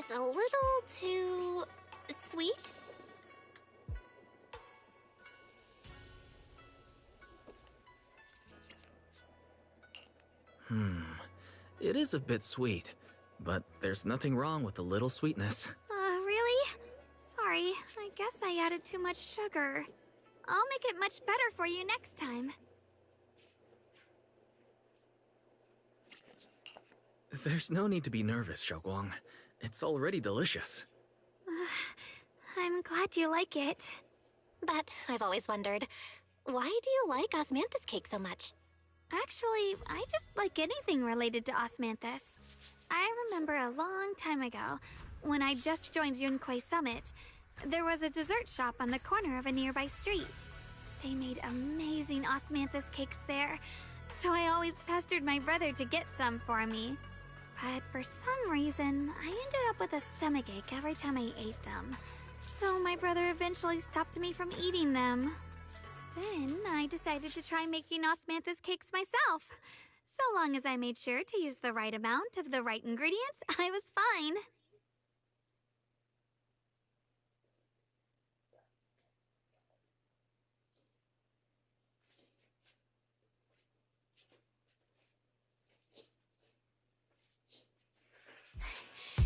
just a little too sweet? It is a bit sweet, but there's nothing wrong with a little sweetness. Really? Sorry, I guess I added too much sugar. I'll make it much better for you next time. There's no need to be nervous, Xiaoguang. It's already delicious. I'm glad you like it. But I've always wondered, why do you like osmanthus cake so much? Actually, I just like anything related to osmanthus. I remember a long time ago, when I just joined Yunquei Summit, there was a dessert shop on the corner of a nearby street. They made amazing osmanthus cakes there, so I always pestered my brother to get some for me. But for some reason, I ended up with a stomachache every time I ate them. So my brother eventually stopped me from eating them. Then I decided to try making osmanthus cakes myself. So long as I made sure to use the right amount of the right ingredients, I was fine.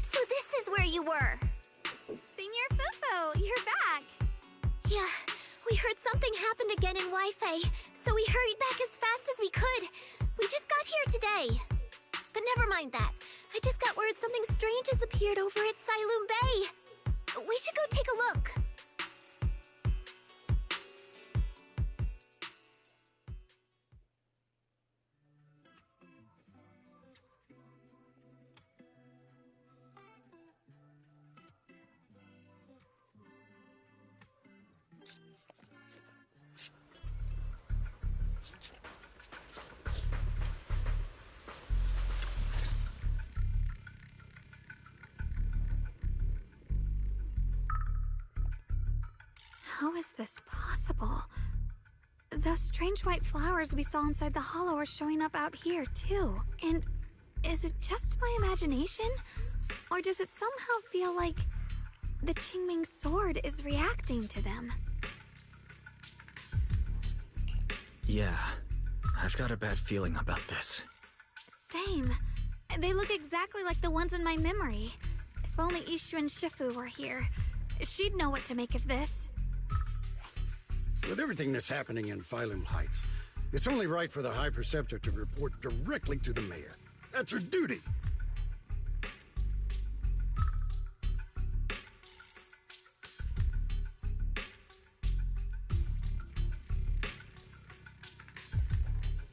So this is where you were! Senior Fufu, you're back! Yeah, we heard something happened again in Wi-Fi, so we hurried back as fast as we could. We just got here today. But never mind that. I just got word something strange has appeared over at Sailoon Bay. We should go take a look. How is this possible? Those strange white flowers we saw inside the hollow are showing up out here, too. And is it just my imagination? Or does it somehow feel like the Qingming sword is reacting to them? Yeah, I've got a bad feeling about this. Same. They look exactly like the ones in my memory. If only Ishu and Shifu were here, she'd know what to make of this. With everything that's happening in Phylum Heights, it's only right for the High Preceptor to report directly to the mayor. That's her duty.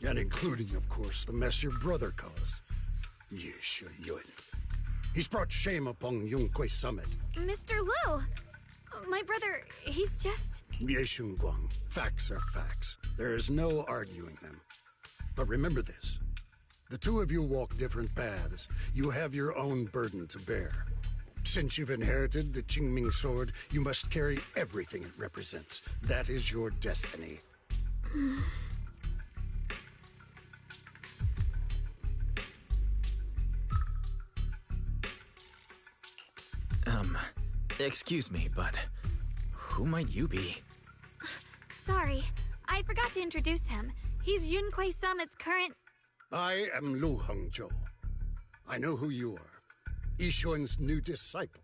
And including, of course, the mess your brother caused. Yeshu Yun. He's brought shame upon Yunquei Summit. Mr. Liu! My brother, he's just... Yeshun Guang, facts are facts. There is no arguing them. But remember this. The two of you walk different paths. You have your own burden to bear. Since you've inherited the Qingming sword, you must carry everything it represents. That is your destiny. Excuse me, but who might you be? Sorry, I forgot to introduce him. He's Yunquei Summit's current... I am Lu Hengzhou. I know who you are. Yixuan's new disciple.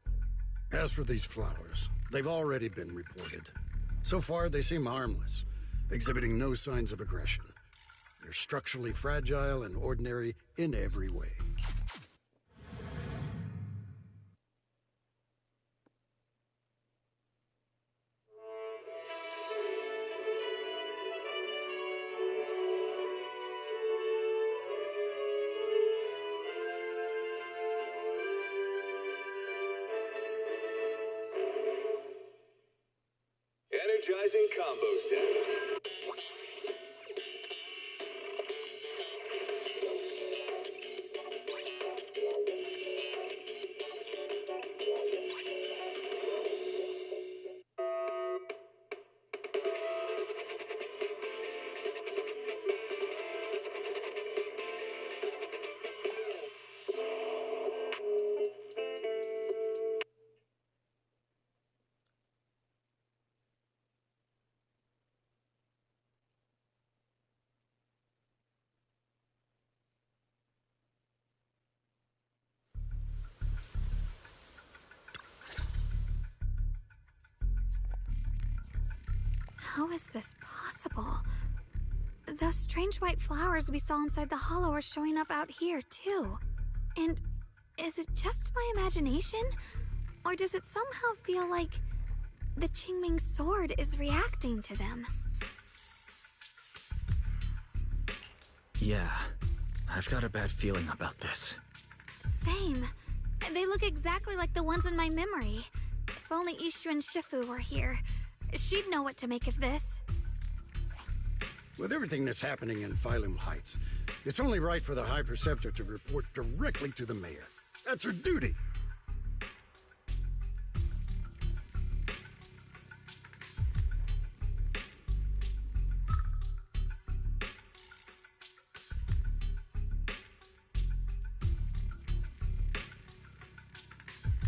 As for these flowers, they've already been reported. So far, they seem harmless, exhibiting no signs of aggression. They're structurally fragile and ordinary in every way. Energizing combo sets. How is this possible? Those strange white flowers we saw inside the hollow are showing up out here, too. And is it just my imagination? Or does it somehow feel like the Qingming sword is reacting to them? Yeah, I've got a bad feeling about this. Same. They look exactly like the ones in my memory. If only Yixuan Shifu were here, she'd know what to make of this. With everything that's happening in Phylum Heights, it's only right for the High Preceptor to report directly to the mayor. That's her duty.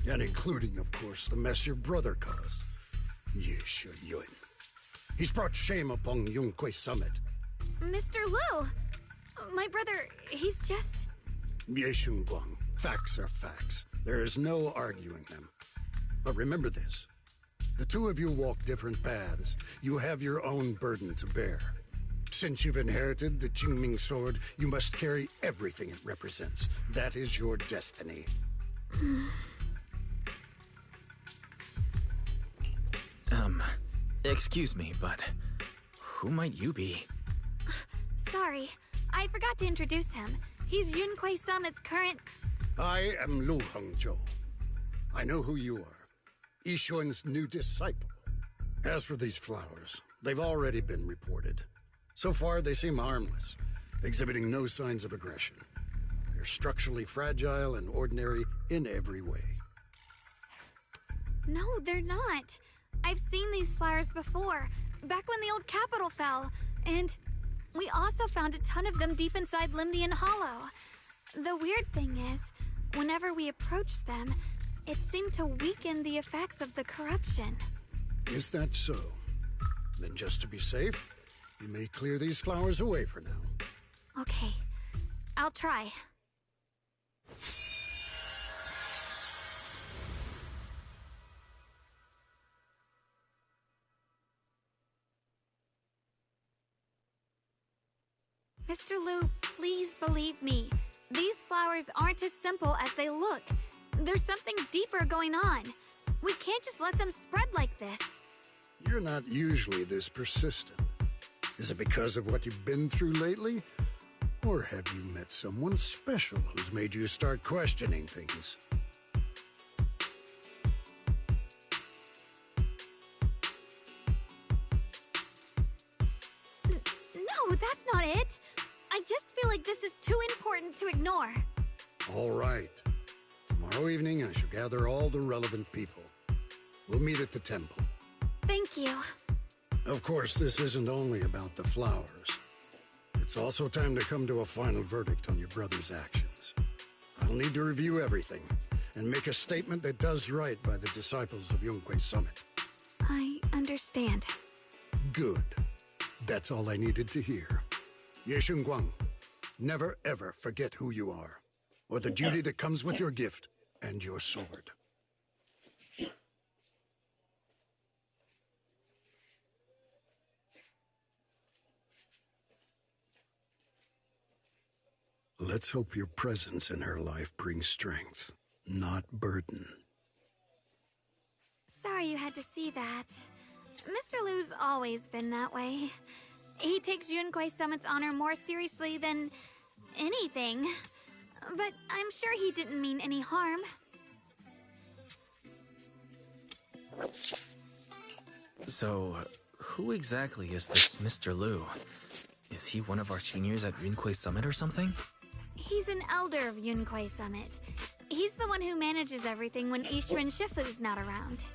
And including, of course, the mess your brother caused. Ye Shu Yun. He's brought shame upon Yunquay Summit. Mr. Lu! My brother, he's just... Ye Shun Guang. Facts are facts. There is no arguing them. But remember this. The two of you walk different paths. You have your own burden to bear. Since you've inherited the Qingming sword, you must carry everything it represents. That is your destiny. Excuse me, but who might you be? Sorry, I forgot to introduce him. He's Yunquay Summit's current... I am Lu Hengzhou. I know who you are. Yixuan's new disciple. As for these flowers, they've already been reported. So far, they seem harmless, exhibiting no signs of aggression. They're structurally fragile and ordinary in every way. No, they're not. I've seen these flowers before, back when the old capital fell, and we also found a ton of them deep inside Limnian Hollow. The weird thing is, whenever we approached them, it seemed to weaken the effects of the corruption. Is that so? Then just to be safe, you may clear these flowers away for now. Okay, I'll try. Mr. Lu, please believe me. These flowers aren't as simple as they look. There's something deeper going on. We can't just let them spread like this. You're not usually this persistent. Is it because of what you've been through lately? Or have you met someone special who's made you start questioning things? No, that's not it. I just feel like this is too important to ignore. All right. Tomorrow evening, I shall gather all the relevant people. We'll meet at the temple. Thank you. Of course, this isn't only about the flowers. It's also time to come to a final verdict on your brother's actions. I'll need to review everything and make a statement that does right by the disciples of Yunquay Summit. I understand. Good. That's all I needed to hear. Ye Shun Guang, never ever forget who you are, or the duty that comes with your gift and your sword. Let's hope your presence in her life brings strength, not burden. Sorry you had to see that. Mr. Lu's always been that way. He takes Yunquay Summit's honor more seriously than anything. But I'm sure he didn't mean any harm. So, who exactly is this Mr. Lu? Is he one of our seniors at Yunquay Summit or something? He's an elder of Yunquay Summit. He's the one who manages everything when Yixuan Shifu's not around.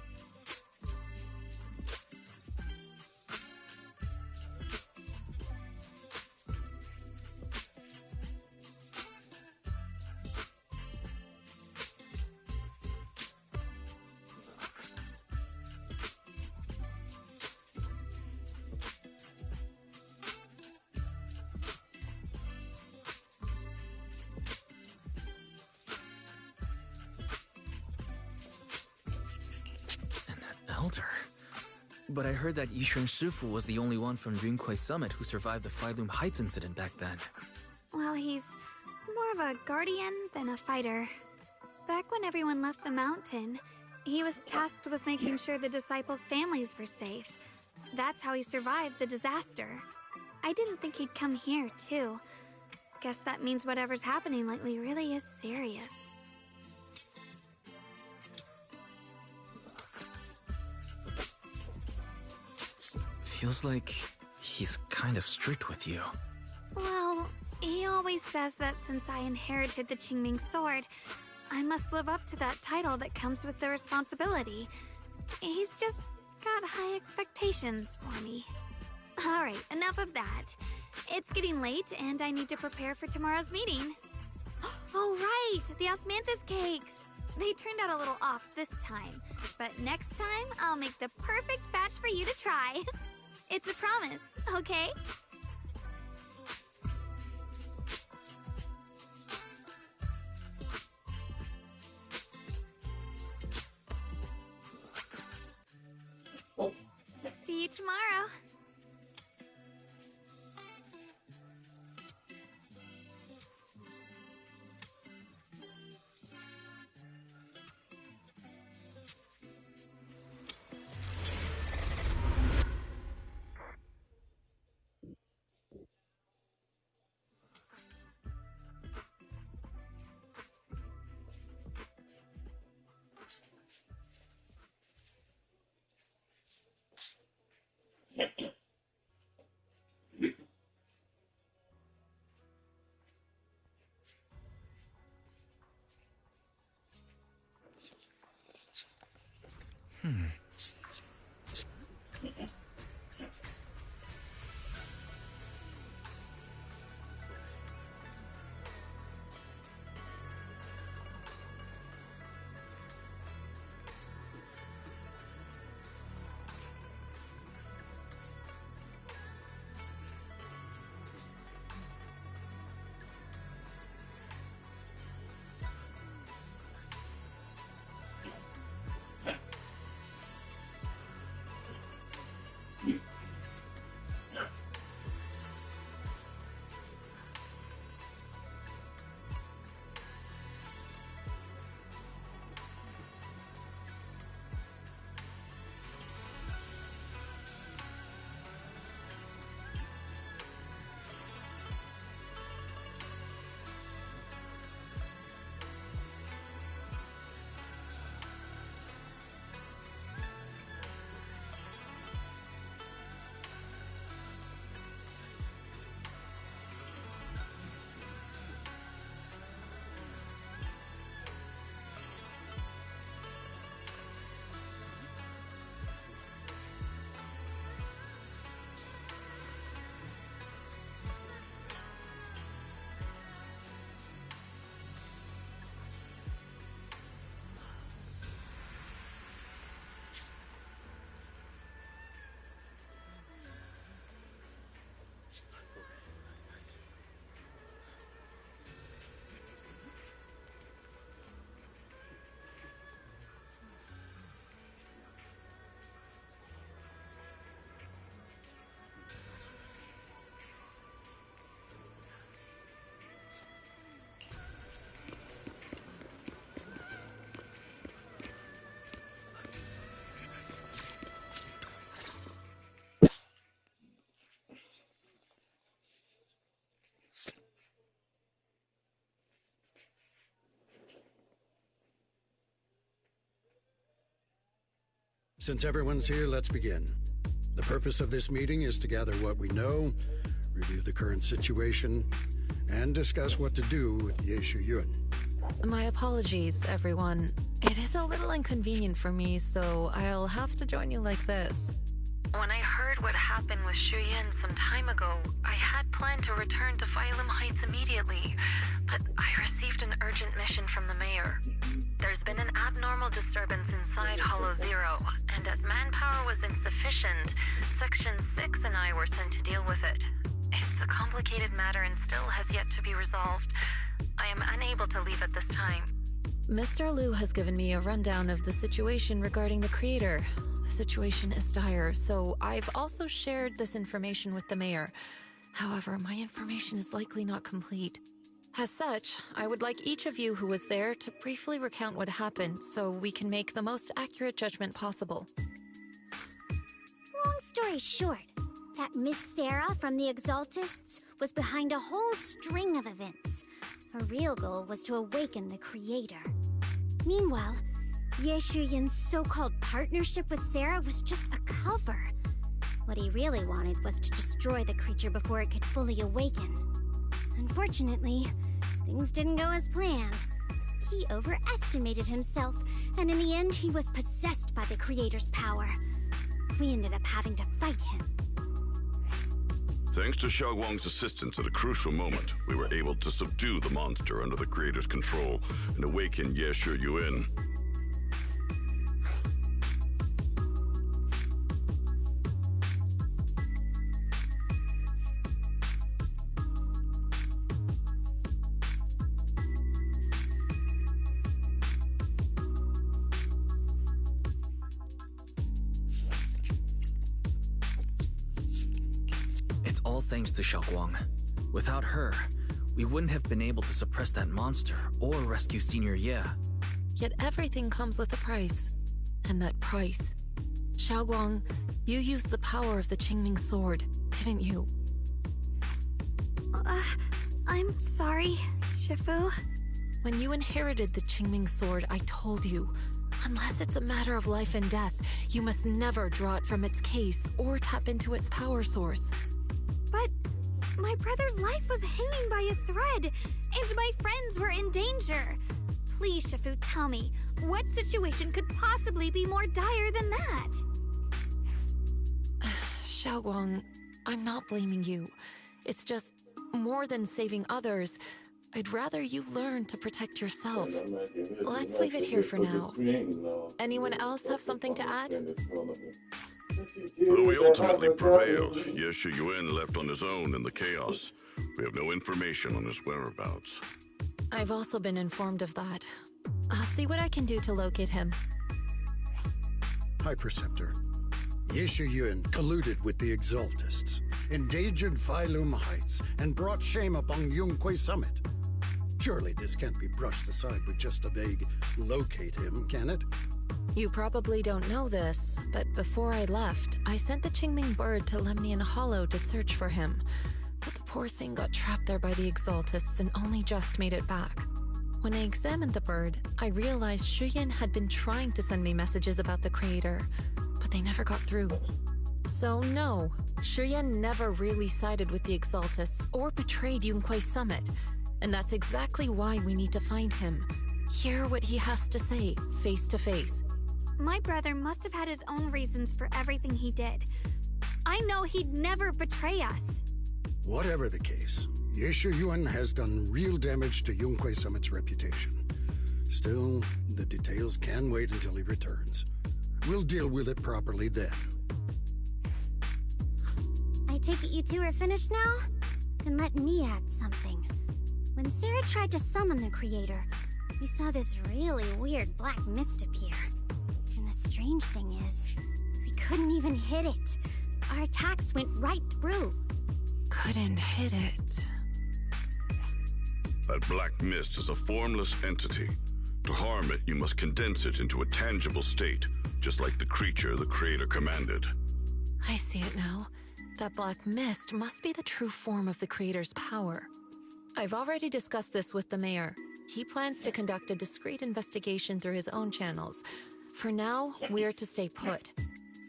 Elder? But I heard that Yishun Shifu was the only one from Yunquei Summit who survived the Phylum Heights incident back then. Well, he's more of a guardian than a fighter. Back when everyone left the mountain, he was tasked with making sure the disciples' families were safe. That's how he survived the disaster. I didn't think he'd come here, too. Guess that means whatever's happening lately really is serious. Feels like he's kind of strict with you. Well, he always says that since I inherited the Qingming sword, I must live up to that title that comes with the responsibility. He's just got high expectations for me. Alright, enough of that. It's getting late and I need to prepare for tomorrow's meeting. Oh right, the osmanthus cakes! They turned out a little off this time, but next time I'll make the perfect batch for you to try. It's a promise, okay? See you tomorrow. Since everyone's here, let's begin. The purpose of this meeting is to gather what we know, review the current situation, and discuss what to do with Yeshu Yun. My apologies, everyone. It is a little inconvenient for me, so I'll have to join you like this. When I heard what happened with Shu Yin some time ago, I had planned to return to Phylum Heights immediately, but I received an urgent mission from the mayor. There's been an abnormal disturbance inside Hollow Zero, and as manpower was insufficient, Section 6 and I were sent to deal with it. It's a complicated matter and still has yet to be resolved. I am unable to leave at this time. Mr. Liu has given me a rundown of the situation regarding the creator. situation is dire, so I've also shared this information with the mayor. However, my information is likely not complete. As such, I would like each of you who was there to briefly recount what happened so we can make the most accurate judgment possible. Long story short, that Miss Sarah from the Exaltists was behind a whole string of events. Her real goal was to awaken the Creator. Meanwhile, Ye Shuyin's so-called partnership with Sarah was just a cover. What he really wanted was to destroy the creature before it could fully awaken. Unfortunately, things didn't go as planned. He overestimated himself, and in the end, he was possessed by the Creator's power. We ended up having to fight him. Thanks to Xiaoguang's assistance at a crucial moment, we were able to subdue the monster under the Creator's control and awaken Ye Shuyuan. All thanks to Xiaoguang. Without her, we wouldn't have been able to suppress that monster or rescue Senior Ye. Yet everything comes with a price. And that price... Xiaoguang, you used the power of the Qingming sword, didn't you? I'm sorry, Shifu. When you inherited the Qingming sword, I told you, unless it's a matter of life and death, you must never draw it from its case or tap into its power source. But my brother's life was hanging by a thread, and my friends were in danger. Please, Shifu, tell me, what situation could possibly be more dire than that? Xiaoguang, I'm not blaming you. It's just, more than saving others, I'd rather you learn to protect yourself. Let's leave it here for now. Anyone else have something to add? Though we ultimately prevailed, Ye Shuyuan left on his own in the chaos. We have no information on his whereabouts. I've also been informed of that. I'll see what I can do to locate him. High Preceptor, Ye Shuyuan colluded with the Exaltists, endangered Failum Heights, and brought shame upon Yunhui Summit. Surely this can't be brushed aside with just a vague locate him, can it? You probably don't know this, but before I left, I sent the Qingming bird to Lemnian Hollow to search for him. But the poor thing got trapped there by the Exaltists and only just made it back. When I examined the bird, I realized Shuyan had been trying to send me messages about the Creator, but they never got through. So no, Shuyan never really sided with the Exaltists or betrayed Yunhui Summit, and that's exactly why we need to find him. Hear what he has to say, face to face. My brother must have had his own reasons for everything he did. I know he'd never betray us. Whatever the case, Ye Shuyuan has done real damage to Yunhui Summit's reputation. Still, the details can wait until he returns. We'll deal with it properly then. I take it you two are finished now? Then let me add something. When Sarah tried to summon the Creator, we saw this really weird black mist appear. And the strange thing is, we couldn't even hit it. Our attacks went right through. Couldn't hit it. That black mist is a formless entity. To harm it, you must condense it into a tangible state, just like the creature the Creator commanded. I see it now. That black mist must be the true form of the Creator's power. I've already discussed this with the mayor. He plans to conduct a discreet investigation through his own channels. For now, we're to stay put.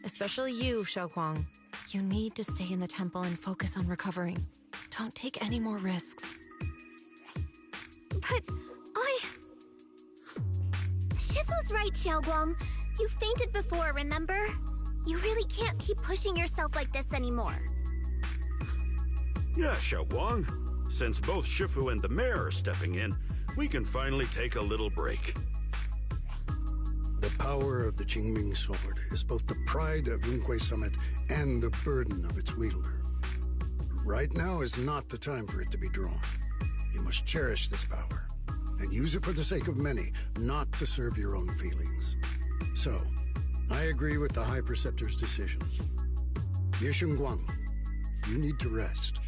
Especially you, Xiaoguang. You need to stay in the temple and focus on recovering. Don't take any more risks. But Shifu's right, Xiaoguang. You fainted before, remember? You really can't keep pushing yourself like this anymore. Yeah, Xiaoguang. Since both Shifu and the mayor are stepping in, we can finally take a little break. The power of the Qingming sword is both the pride of Yunhui Summit and the burden of its wielder. Right now is not the time for it to be drawn. You must cherish this power, and use it for the sake of many, not to serve your own feelings. So, I agree with the High Preceptor's decision. Yishun Guang, you need to rest.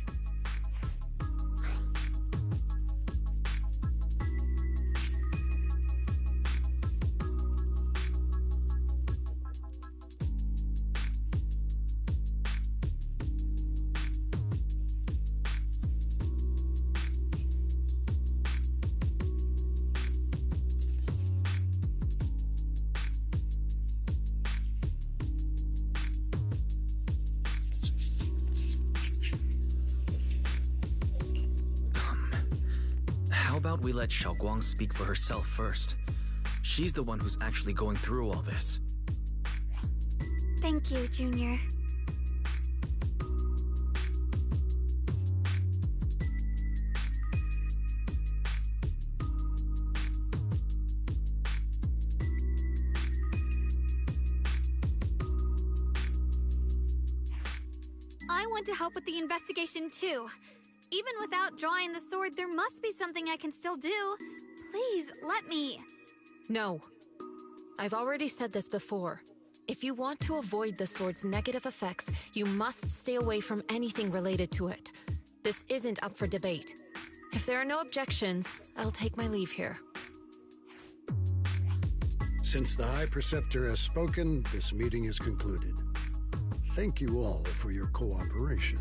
How about we let Xiaoguang speak for herself first? She's the one who's actually going through all this. Thank you, Junior. I want to help with the investigation too. Even without drawing the sword, there must be something I can still do. Please, let me. No. I've already said this before. If you want to avoid the sword's negative effects, you must stay away from anything related to it. This isn't up for debate. If there are no objections, I'll take my leave here. Since the High Preceptor has spoken, this meeting is concluded. Thank you all for your cooperation.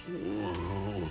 Whoa.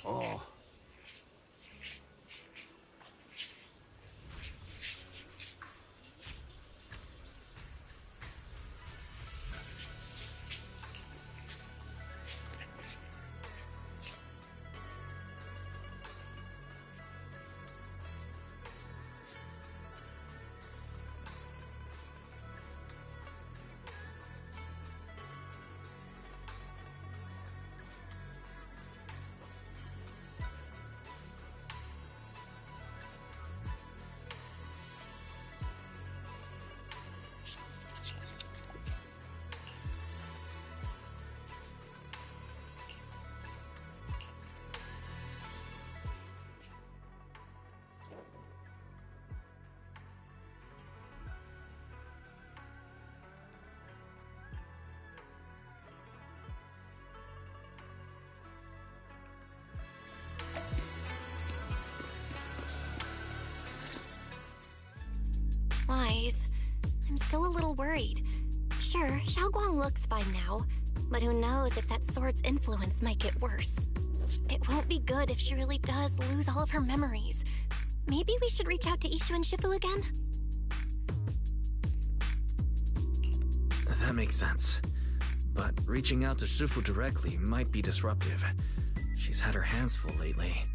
Oh. Wise, I'm still a little worried. Sure, Xiaoguang looks fine now, but who knows if that sword's influence might get worse. It won't be good if she really does lose all of her memories. Maybe we should reach out to Ishu and Shifu again? That makes sense. But reaching out to Shifu directly might be disruptive. She's had her hands full lately.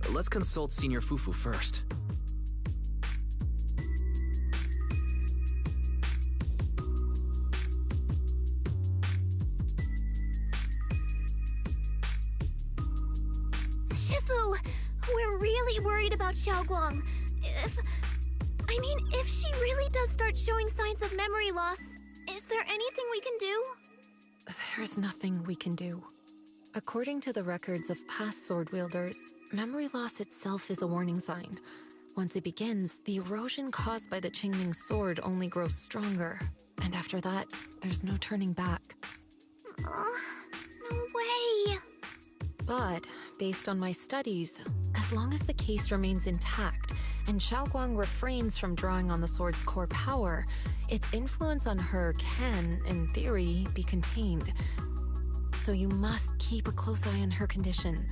Let's consult Senior Fufu first. Shifu, we're really worried about Xiaoguang. If she really does start showing signs of memory loss, is there anything we can do? There's nothing we can do. According to the records of past sword wielders, memory loss itself is a warning sign. Once it begins, the erosion caused by the Qingming sword only grows stronger. And after that, there's no turning back. No way. But, based on my studies, as long as the case remains intact, and Xiaoguang refrains from drawing on the sword's core power, its influence on her can, in theory, be contained. So you must keep a close eye on her condition.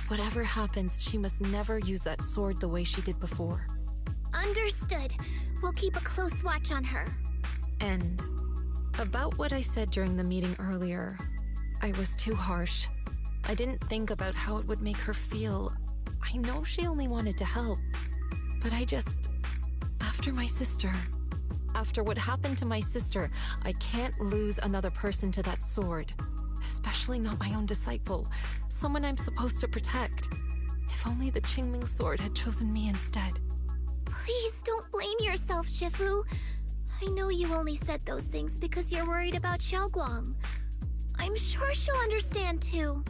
Whatever happens, she must never use that sword the way she did before. Understood. We'll keep a close watch on her. And about what I said during the meeting earlier, I was too harsh. I didn't think about how it would make her feel. I know she only wanted to help. But after what happened to my sister, I can't lose another person to that sword. Especially not my own disciple, someone I'm supposed to protect. If only the Qingming sword had chosen me instead. Please don't blame yourself, Shifu. I know you only said those things because you're worried about Xiaoguang. I'm sure she'll understand too.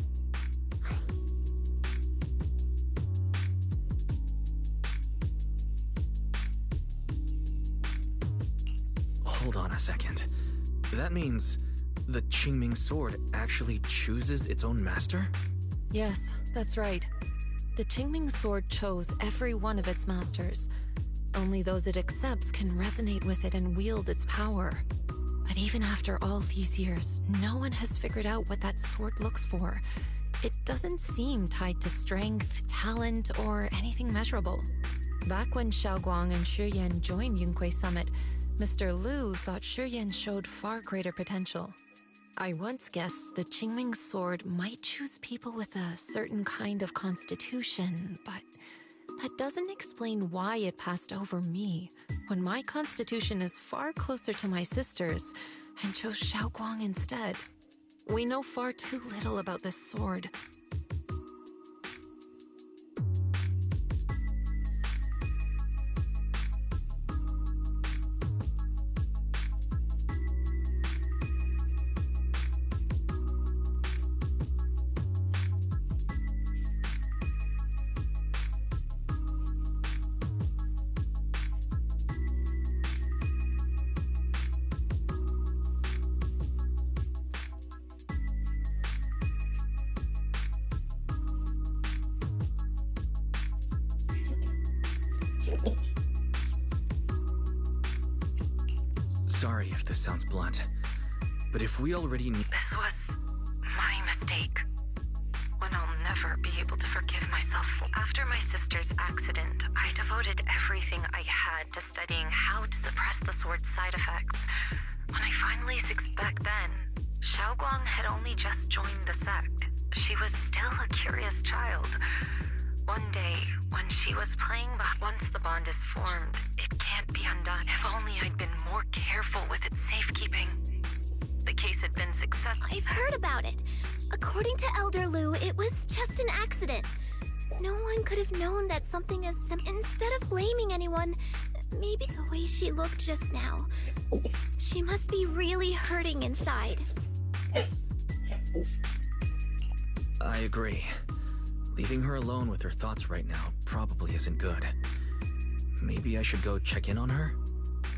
Hold on a second. That means the Qingming sword actually chooses its own master? Yes, that's right. The Qingming sword chose every one of its masters. Only those it accepts can resonate with it and wield its power. But even after all these years, no one has figured out what that sword looks for. It doesn't seem tied to strength, talent, or anything measurable. Back when Xiaoguang and Shiyan joined Yunque Summit, Mr. Liu thought Shiyan showed far greater potential. I once guessed the Qingming sword might choose people with a certain kind of constitution, but that doesn't explain why it passed over me, when my constitution is far closer to my sister's, and chose Xiaoguang instead. We know far too little about this sword. Sorry if this sounds blunt, but if we already knew— This was my mistake. One I'll never be able to forgive myself for. After my sister's accident, I devoted everything I had to studying how to suppress the sword's side effects. When I finally back then, Xiaoguang had only just joined the sect. She was still a curious child. One day, when she was playing once the bond is formed, it can't be undone. If only I'd been more careful with its safekeeping. The case had been successful. I've heard about it. According to Elder Liu, it was just an accident. No one could have known that something as instead of blaming anyone, maybe the way she looked just now, she must be really hurting inside. I agree. Leaving her alone with her thoughts right now probably isn't good. Maybe I should go check in on her?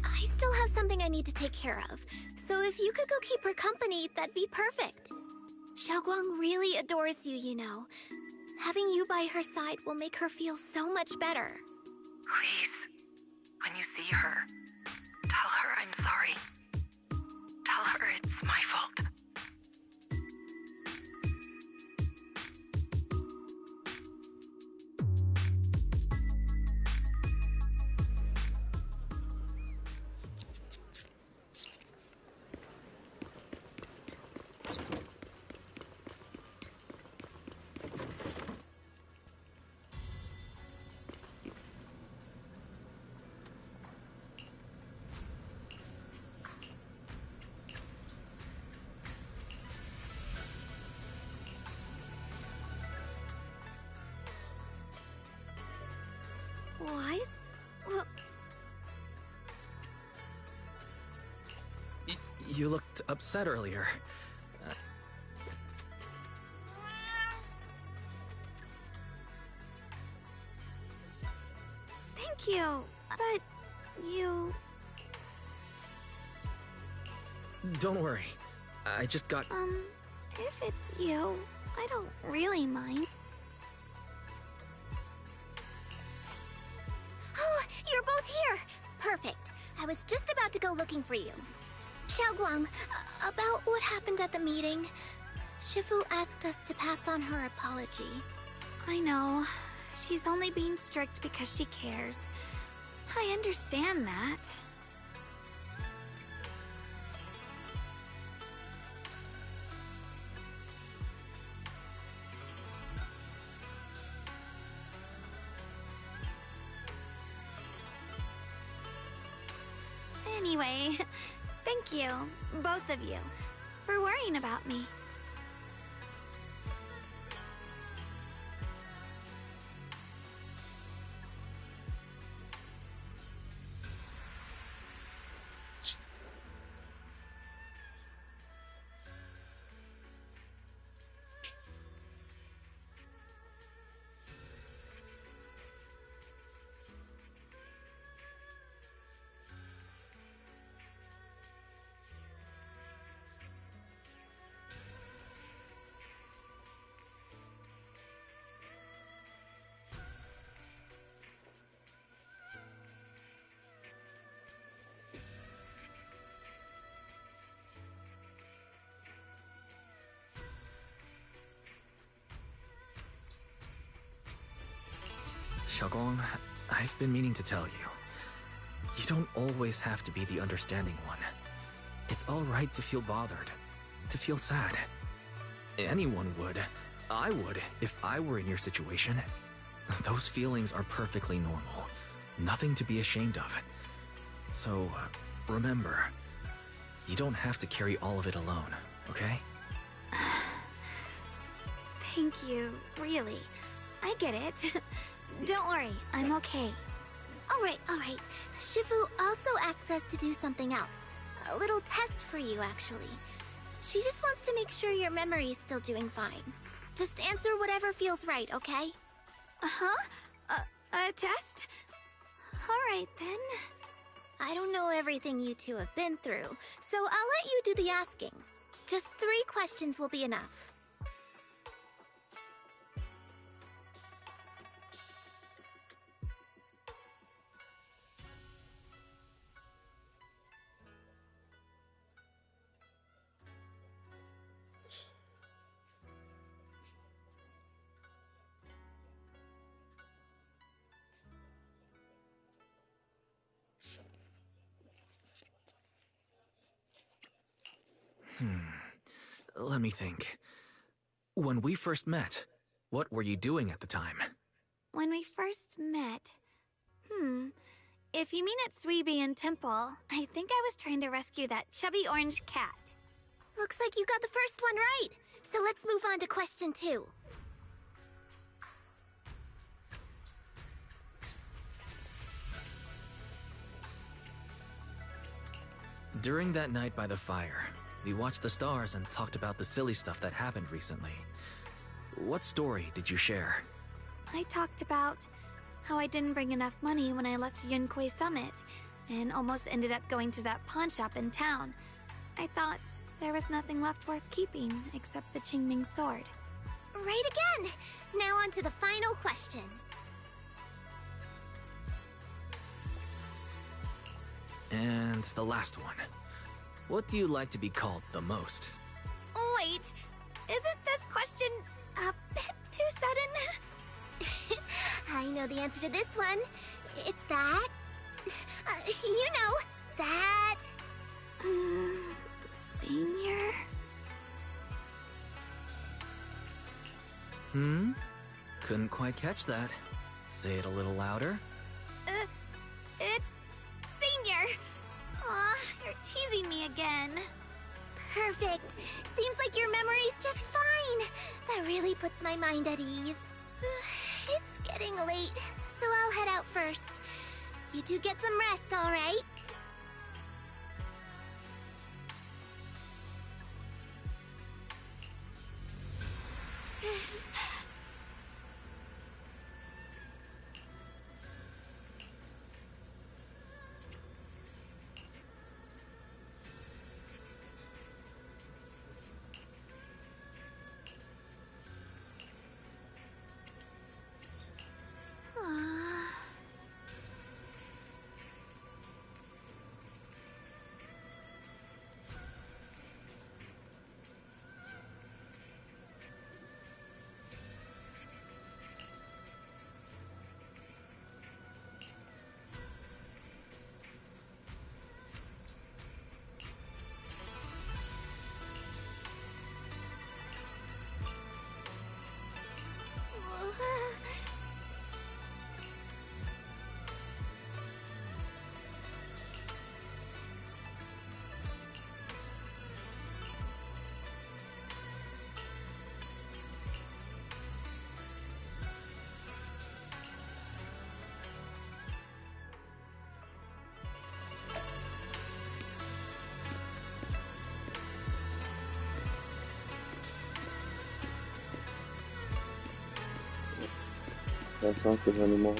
I still have something I need to take care of, so if you could go keep her company, that'd be perfect. Xiaoguang really adores you, you know. Having you by her side will make her feel so much better. Please, when you see her, tell her I'm sorry. Tell her it's my fault. Wise? Well, You looked upset earlier. Thank you, but you... Don't worry. I just got— if it's you, I don't really mind. oh, you're both here! Perfect. I was just about to go looking for you. Xiaoguang, about what happened at the meeting, Shifu asked us to pass on her apology. I know. She's only being strict because she cares. I understand that. Anyway, thank you, both of you, for worrying about me. Xiaogong, I've been meaning to tell you. You don't always have to be the understanding one. It's alright to feel bothered, to feel sad. Anyone would. I would, if I were in your situation. Those feelings are perfectly normal. Nothing to be ashamed of. So, remember, you don't have to carry all of it alone, okay? Thank you, really. I get it. Don't worry, I'm okay. Alright. Shifu also asks us to do something else. A little test for you, actually. She just wants to make sure your memory's still doing fine. Just answer whatever feels right, okay? Uh-huh? A test? Alright, then. I don't know everything you two have been through, so I'll let you do the asking. Just 3 questions will be enough. Let me think. When we first met, what were you doing at the time? When we first met... If you mean at Suibian Temple, I think I was trying to rescue that chubby orange cat. Looks like you got the first one right. So let's move on to question 2. During that night by the fire, we watched the stars and talked about the silly stuff that happened recently. What story did you share? I talked about how I didn't bring enough money when I left Yunquei Summit, and almost ended up going to that pawn shop in town. I thought there was nothing left worth keeping except the Qingming sword. Right again! Now on to the final question. And the last one. What do you like to be called the most? Wait, isn't this question a bit too sudden? I know the answer to this one. It's that... you know, that... Senior? Couldn't quite catch that. Say it a little louder. It's... Senior! Aw, you're teasing me again. Perfect. Seems like your memory's just fine. That really puts my mind at ease. It's getting late, so I'll head out first. You two get some rest, all right? Can't talk to her anymore.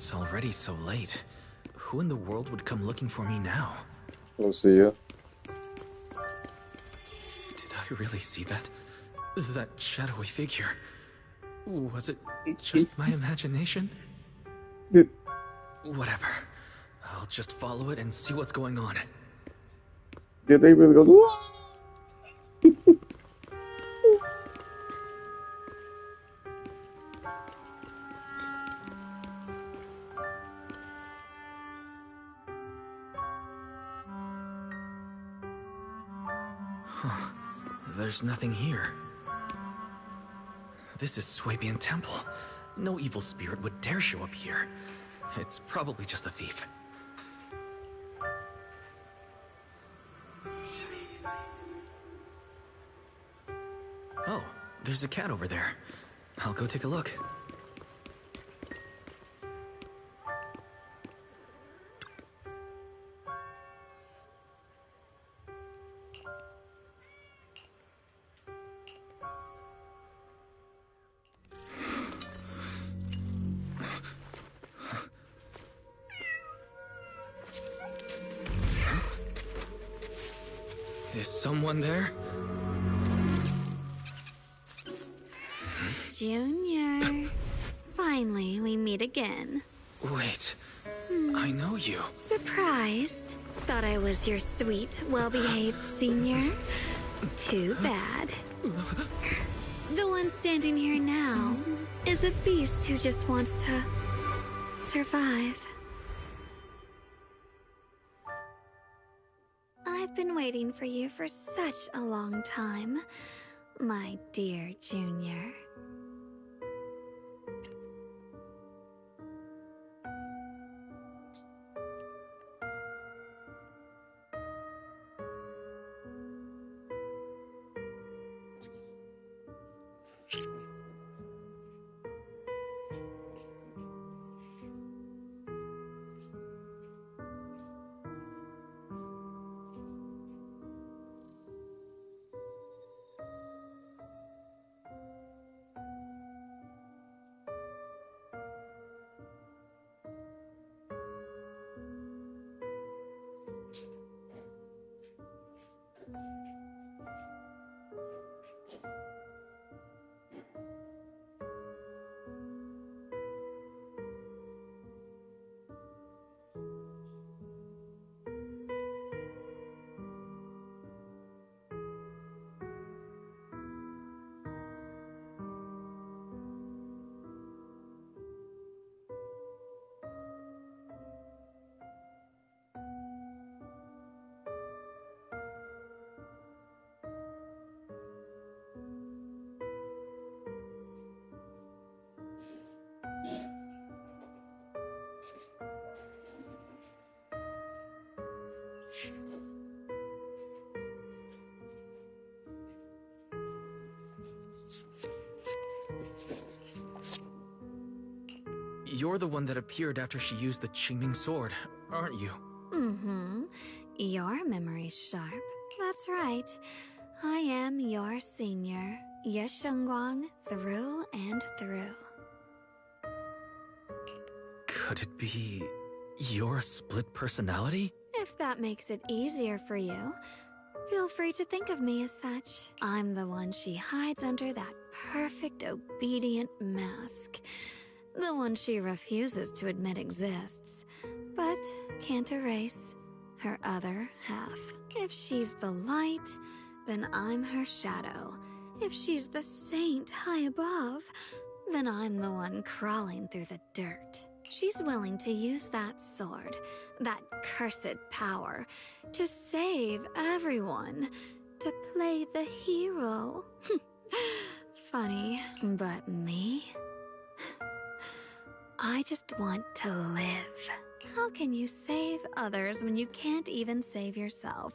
It's already so late. Who in the world would come looking for me now? We'll see ya. Did I really see that? That shadowy figure? Was it just my imagination? Whatever. I'll just follow it and see what's going on. Did they really go? Huh. There's nothing here. This is Swabian Temple. No evil spirit would dare show up here. It's probably just a thief. Oh, there's a cat over there. I'll go take a look. Is someone there? Junior. Finally, we meet again. Wait, I know you. Surprised? Thought I was your sweet, well-behaved senior? Too bad. The one standing here now is a beast who just wants to survive. I've been waiting for you for such a long time, my dear Junior. You're the one that appeared after she used the Qingming sword, aren't you? Mm-hmm. Your memory's sharp. That's right. I am your senior, Ye Shengguang, through and through. Could it be your split personality? If that makes it easier for you, feel free to think of me as such. I'm the one she hides under that perfect obedient mask. The one she refuses to admit exists, but can't erase. Her other half. If she's the light, then I'm her shadow. If she's the saint high above, then I'm the one crawling through the dirt. She's willing to use that sword, that cursed power, to save everyone, to play the hero. Funny, but me? I just want to live. How can you save others when you can't even save yourself?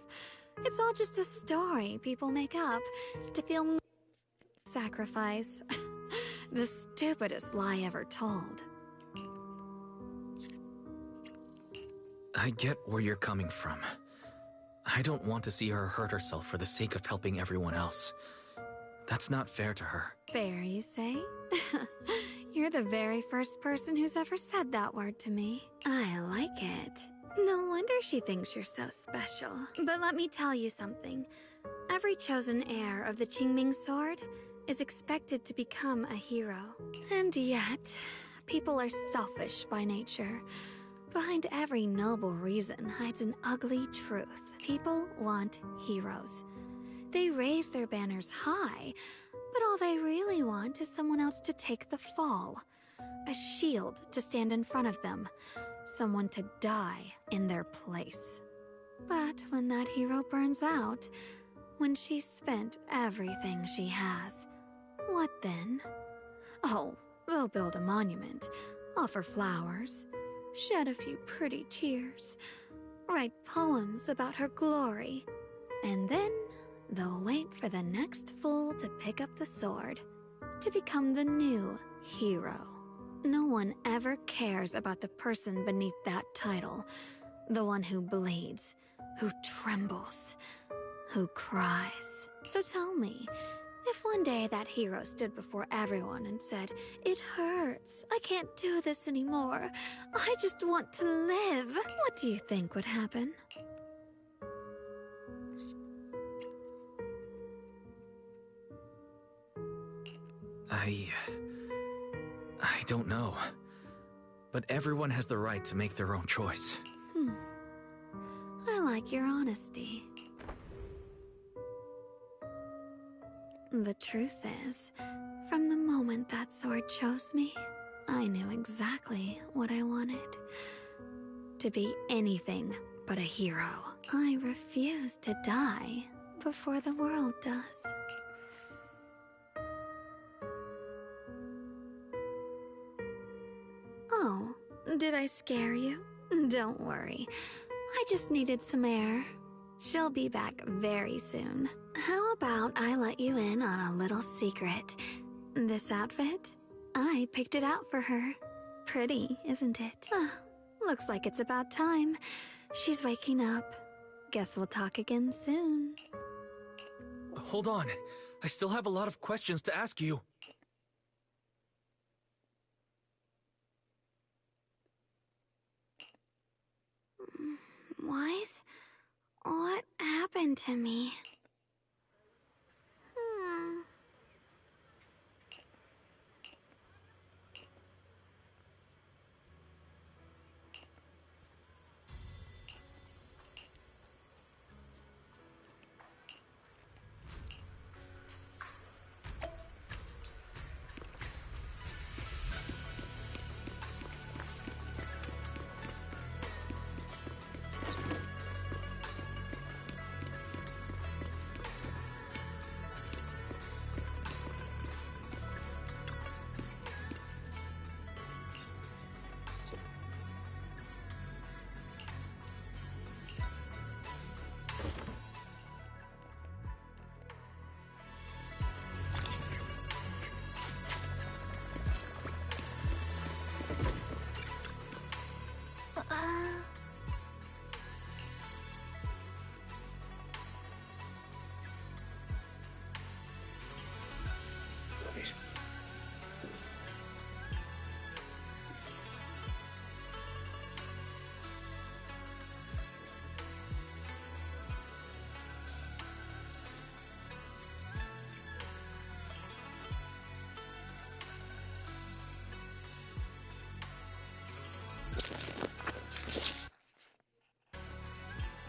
It's all just a story people make up to feel sacrifice. The stupidest lie ever told. I get where you're coming from. I don't want to see her hurt herself for the sake of helping everyone else. That's not fair to her. Fair, you say? You're You're the very first person who's ever said that word to me. I like it. No wonder she thinks you're so special. But let me tell you something. Every chosen heir of the Qingming sword is expected to become a hero. And yet, people are selfish by nature. Behind every noble reason hides an ugly truth. People want heroes. They raise their banners high, but all they really want is someone else to take the fall. A shield to stand in front of them. Someone to die in their place. But when that hero burns out, when she's spent everything she has, what then? Oh, they'll build a monument, offer flowers, shed a few pretty tears, write poems about her glory, and then they'll wait for the next fool to pick up the sword, to become the new hero. No one ever cares about the person beneath that title, the one who bleeds, who trembles, who cries. So tell me, if one day that hero stood before everyone and said, "It hurts, I can't do this anymore, I just want to live," what do you think would happen? I don't know. But everyone has the right to make their own choice. I like your honesty. The truth is, from the moment that sword chose me, I knew exactly what I wanted. To be anything but a hero. I refuse to die before the world does. Oh, did I scare you? Don't worry. I just needed some air. She'll be back very soon. How about I let you in on a little secret? This outfit? I picked it out for her. Pretty, isn't it? Looks like it's about time. She's waking up. Guess we'll talk again soon. Hold on. I still have a lot of questions to ask you. Wise? What happened to me?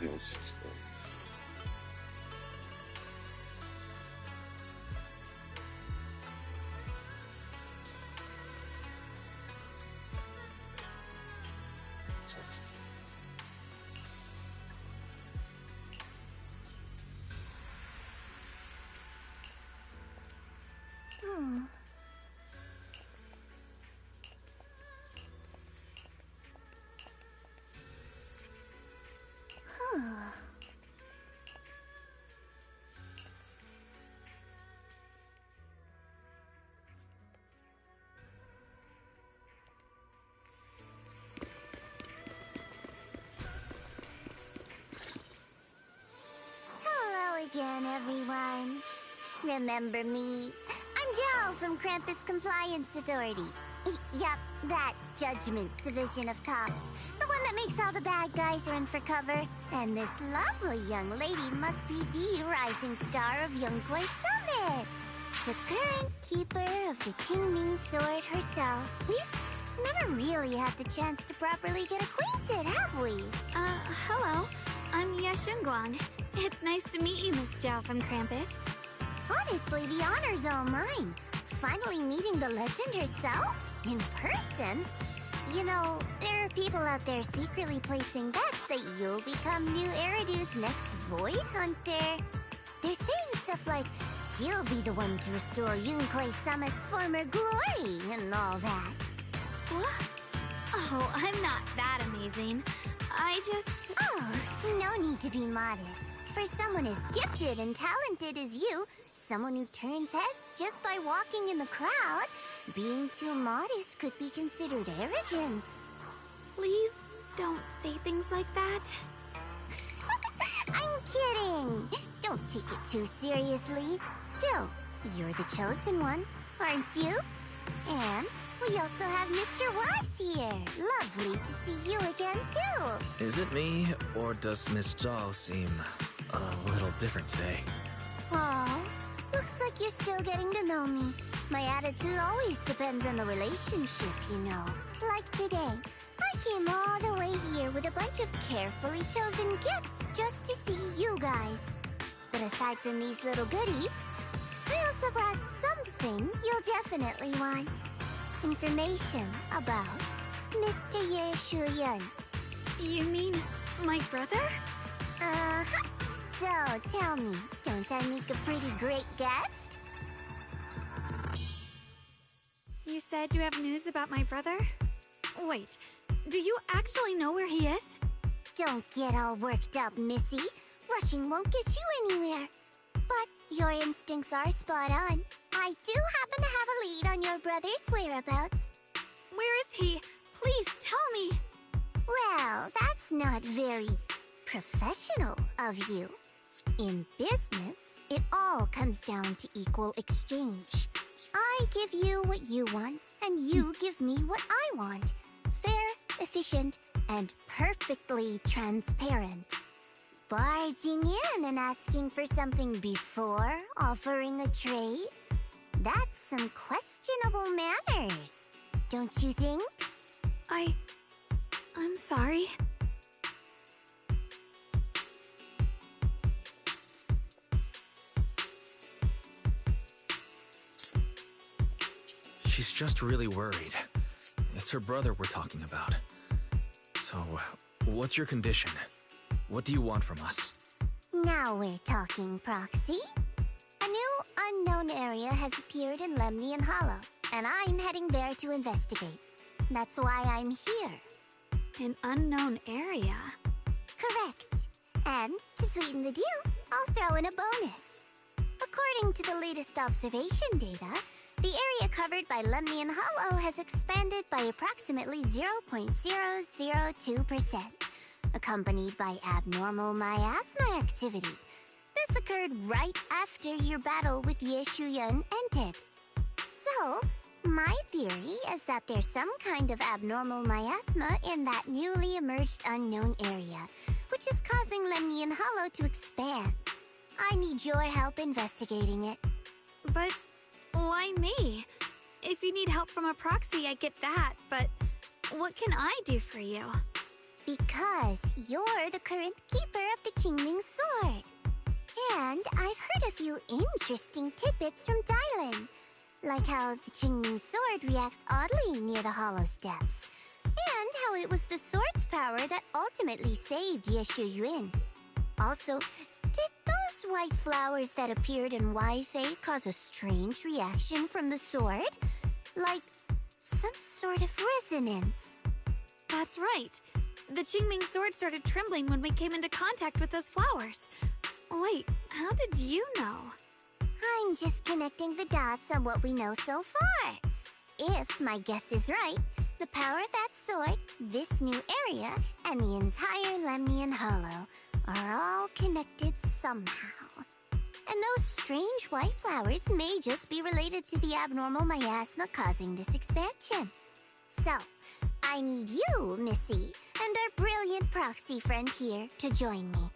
Yes. Hello again, everyone. Remember me? I'm Jel from Krampus Compliance Authority. Yep, that Judgment Division of Cops. The one that makes all the bad guys run for cover. And this lovely young lady must be the rising star of Yunkwei Summit. The current keeper of the Qingming Sword herself. We've never really had the chance to properly get acquainted, have we? Hello. I'm Ye Shunguang. It's nice to meet you, Miss Zhao from Krampus. Honestly, the honor's all mine. Finally meeting the legend herself? In person? You know, there are people out there secretly placing bets that you'll become new Eridu's next Void Hunter. They're saying stuff like, she'll be the one to restore Yunkwei Summit's former glory and all that. What? Oh, I'm not that amazing. I just... Oh, no need to be modest. For someone as gifted and talented as you, someone who turns heads just by walking in the crowd, being too modest could be considered arrogance. Please don't say things like that. I'm kidding. Don't take it too seriously. Still, you're the chosen one, aren't you? And we also have Mr. Wise here. Lovely to see you again, too. Is it me, or does Miss Zhao seem a little different today? Aw, looks like you're still getting to know me. My attitude always depends on the relationship, you know. Like today, I came all the way here with a bunch of carefully chosen gifts just to see you guys. But aside from these little goodies, I also brought something you'll definitely want. Information about Mr. Ye Shuyan. You mean my brother? Uh-huh. So, tell me, don't I make a pretty great guest? You said you have news about my brother? Wait, do you actually know where he is? Don't get all worked up, Missy. Rushing won't get you anywhere. But your instincts are spot on. I do happen to have a lead on your brother's whereabouts. Where is he? Please tell me. Well, that's not very professional of you. In business, it all comes down to equal exchange. I give you what you want, and you give me what I want. Fair, efficient, and perfectly transparent. Barging in and asking for something before offering a trade? That's some questionable manners, don't you think? I'm sorry. She's just really worried. It's her brother we're talking about. So, what's your condition? What do you want from us? Now we're talking, Proxy. A new unknown area has appeared in Lemnian Hollow, and I'm heading there to investigate. That's why I'm here. An unknown area? Correct. And to sweeten the deal, I'll throw in a bonus. According to the latest observation data, the area covered by Lemnian Hollow has expanded by approximately 0.002%, accompanied by abnormal miasma activity. This occurred right after your battle with Ye Shuyan ended. So, my theory is that there's some kind of abnormal miasma in that newly emerged unknown area, which is causing Lemnian Hollow to expand. I need your help investigating it. But why me? If you need help from a proxy, I get that, but what can I do for you? Because you're the current keeper of the Qingming Sword. And I've heard a few interesting tidbits from Dylan. Like how the Qingming Sword reacts oddly near the Hollow Steps. And how it was the sword's power that ultimately saved Ye Shuyuan. Also, did those white flowers that appeared in Waifei cause a strange reaction from the sword? Like some sort of resonance. That's right. The Qingming Sword started trembling when we came into contact with those flowers. Wait, how did you know? I'm just connecting the dots on what we know so far. If my guess is right, the power of that sword, this new area, and the entire Lemnian Hollow are all connected somehow. And those strange white flowers may just be related to the abnormal miasma causing this expansion. So, I need you, Missy, and our brilliant proxy friend here to join me.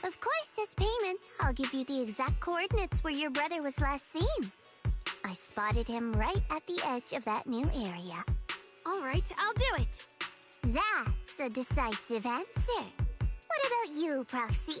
Of course, as payment, I'll give you the exact coordinates where your brother was last seen. I spotted him right at the edge of that new area. All right, I'll do it. That's a decisive answer. What about you, Proxy?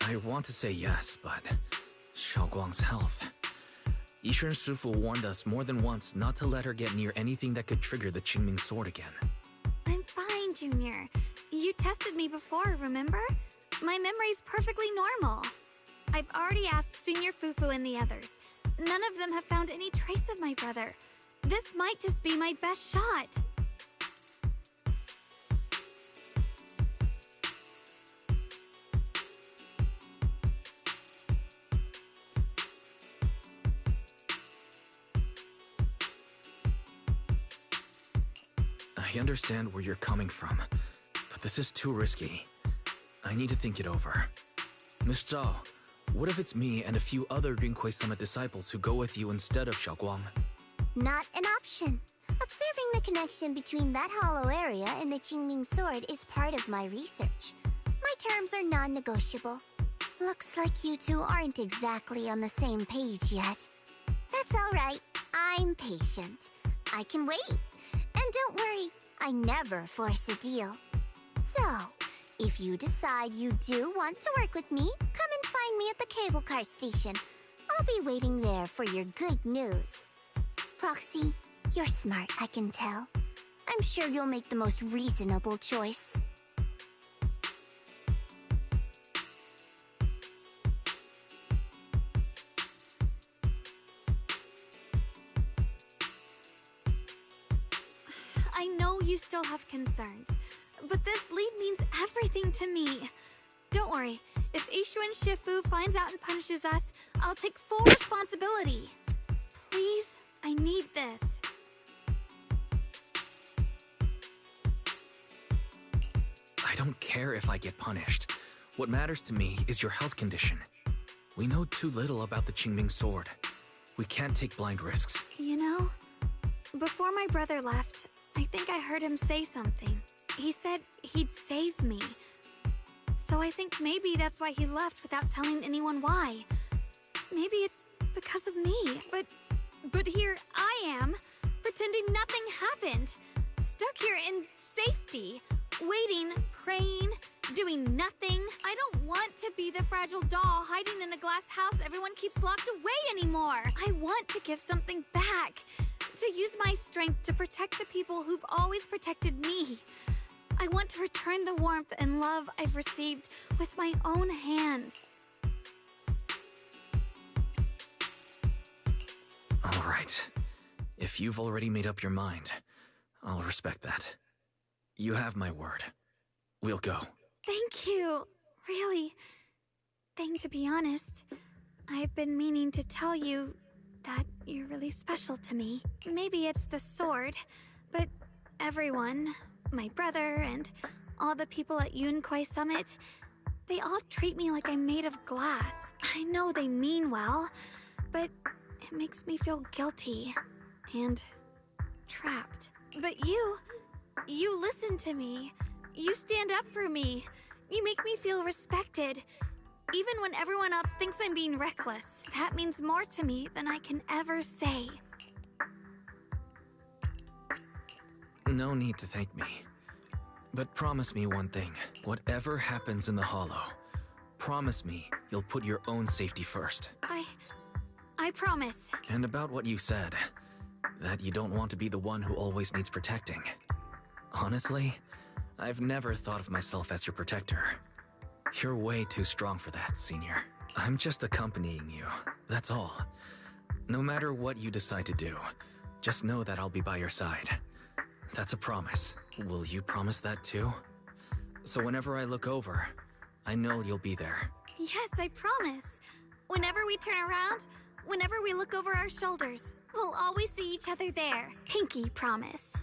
I want to say yes, but Xiaoguang's health. Yishuan Shifu warned us more than once not to let her get near anything that could trigger the Qingming sword again. I'm fine, Junior. You tested me before, remember? My memory's perfectly normal. I've already asked Senior Fufu and the others. None of them have found any trace of my brother. This might just be my best shot. I understand where you're coming from, but this is too risky. I need to think it over. Miss Zhao, what if it's me and a few other Yunquei Summit disciples who go with you instead of Xiaoguang? Not an option. Observing the connection between that hollow area and the Qingming sword is part of my research. My terms are non-negotiable. Looks like you two aren't exactly on the same page yet. That's all right. I'm patient. I can wait. And don't worry, I never force a deal. So, if you decide you do want to work with me, come and find me at the cable car station. I'll be waiting there for your good news. Proxy, you're smart, I can tell. I'm sure you'll make the most reasonable choice. I know you still have concerns, but this lead means everything to me. Don't worry, if Yishuan Shifu finds out and punishes us, I'll take full responsibility. Please, I need this. I don't care if I get punished. What matters to me is your health condition. We know too little about the Qingming sword. We can't take blind risks. You know, before my brother left, I think I heard him say something. He said he'd save me. So I think maybe that's why he left without telling anyone why. Maybe it's because of me, but here I am, pretending nothing happened. Stuck here in safety, waiting, praying, doing nothing. I don't want to be the fragile doll hiding in a glass house everyone keeps locked away anymore. I want to give something back. To use my strength to protect the people who've always protected me. I want to return the warmth and love I've received with my own hands. All right. If you've already made up your mind, I'll respect that. You have my word. We'll go. Thank you. Really. To be honest, I've been meaning to tell you that you're really special to me. Maybe it's the sword, but everyone, my brother and all the people at Yunquei Summit, they all treat me like I'm made of glass. I know they mean well, but it makes me feel guilty and trapped. But you listen to me. You stand up for me. You make me feel respected. Even when everyone else thinks I'm being reckless, that means more to me than I can ever say. No need to thank me. But promise me one thing. Whatever happens in the Hollow, promise me you'll put your own safety first. I promise. And about what you said, that you don't want to be the one who always needs protecting. Honestly, I've never thought of myself as your protector. You're way too strong for that, Senior. I'm just accompanying you, that's all. No matter what you decide to do, just know that I'll be by your side. That's a promise. Will you promise that too? So whenever I look over, I know you'll be there. Yes, I promise. Whenever we turn around, whenever we look over our shoulders, we'll always see each other there. Pinky promise.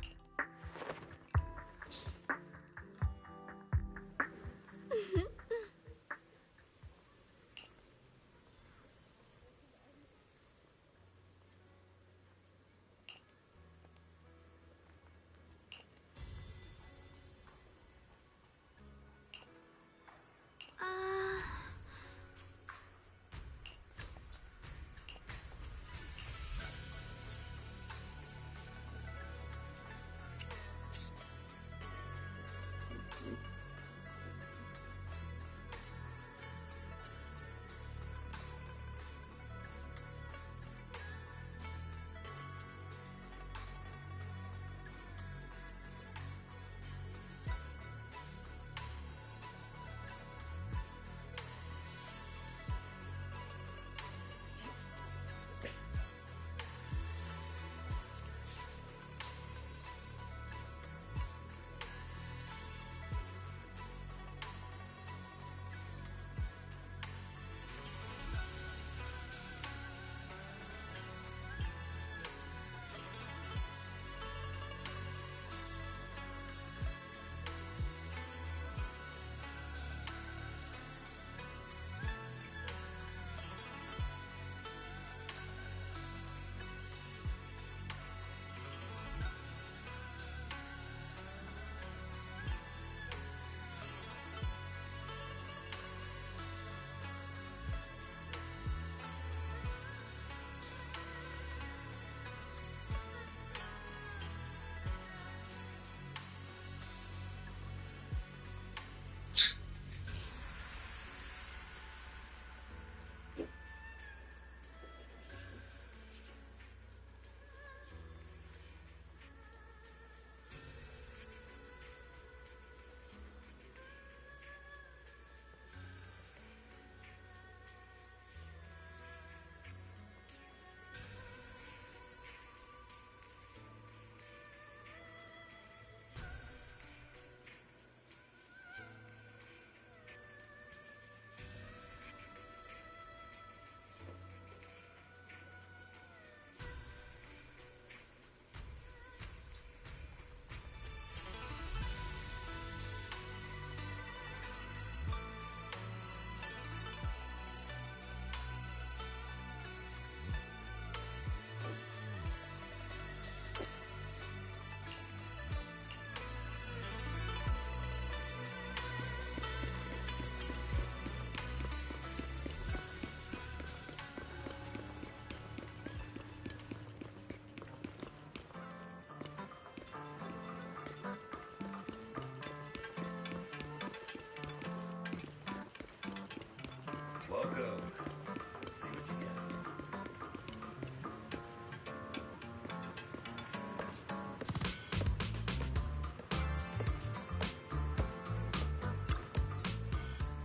Welcome. Let's see what you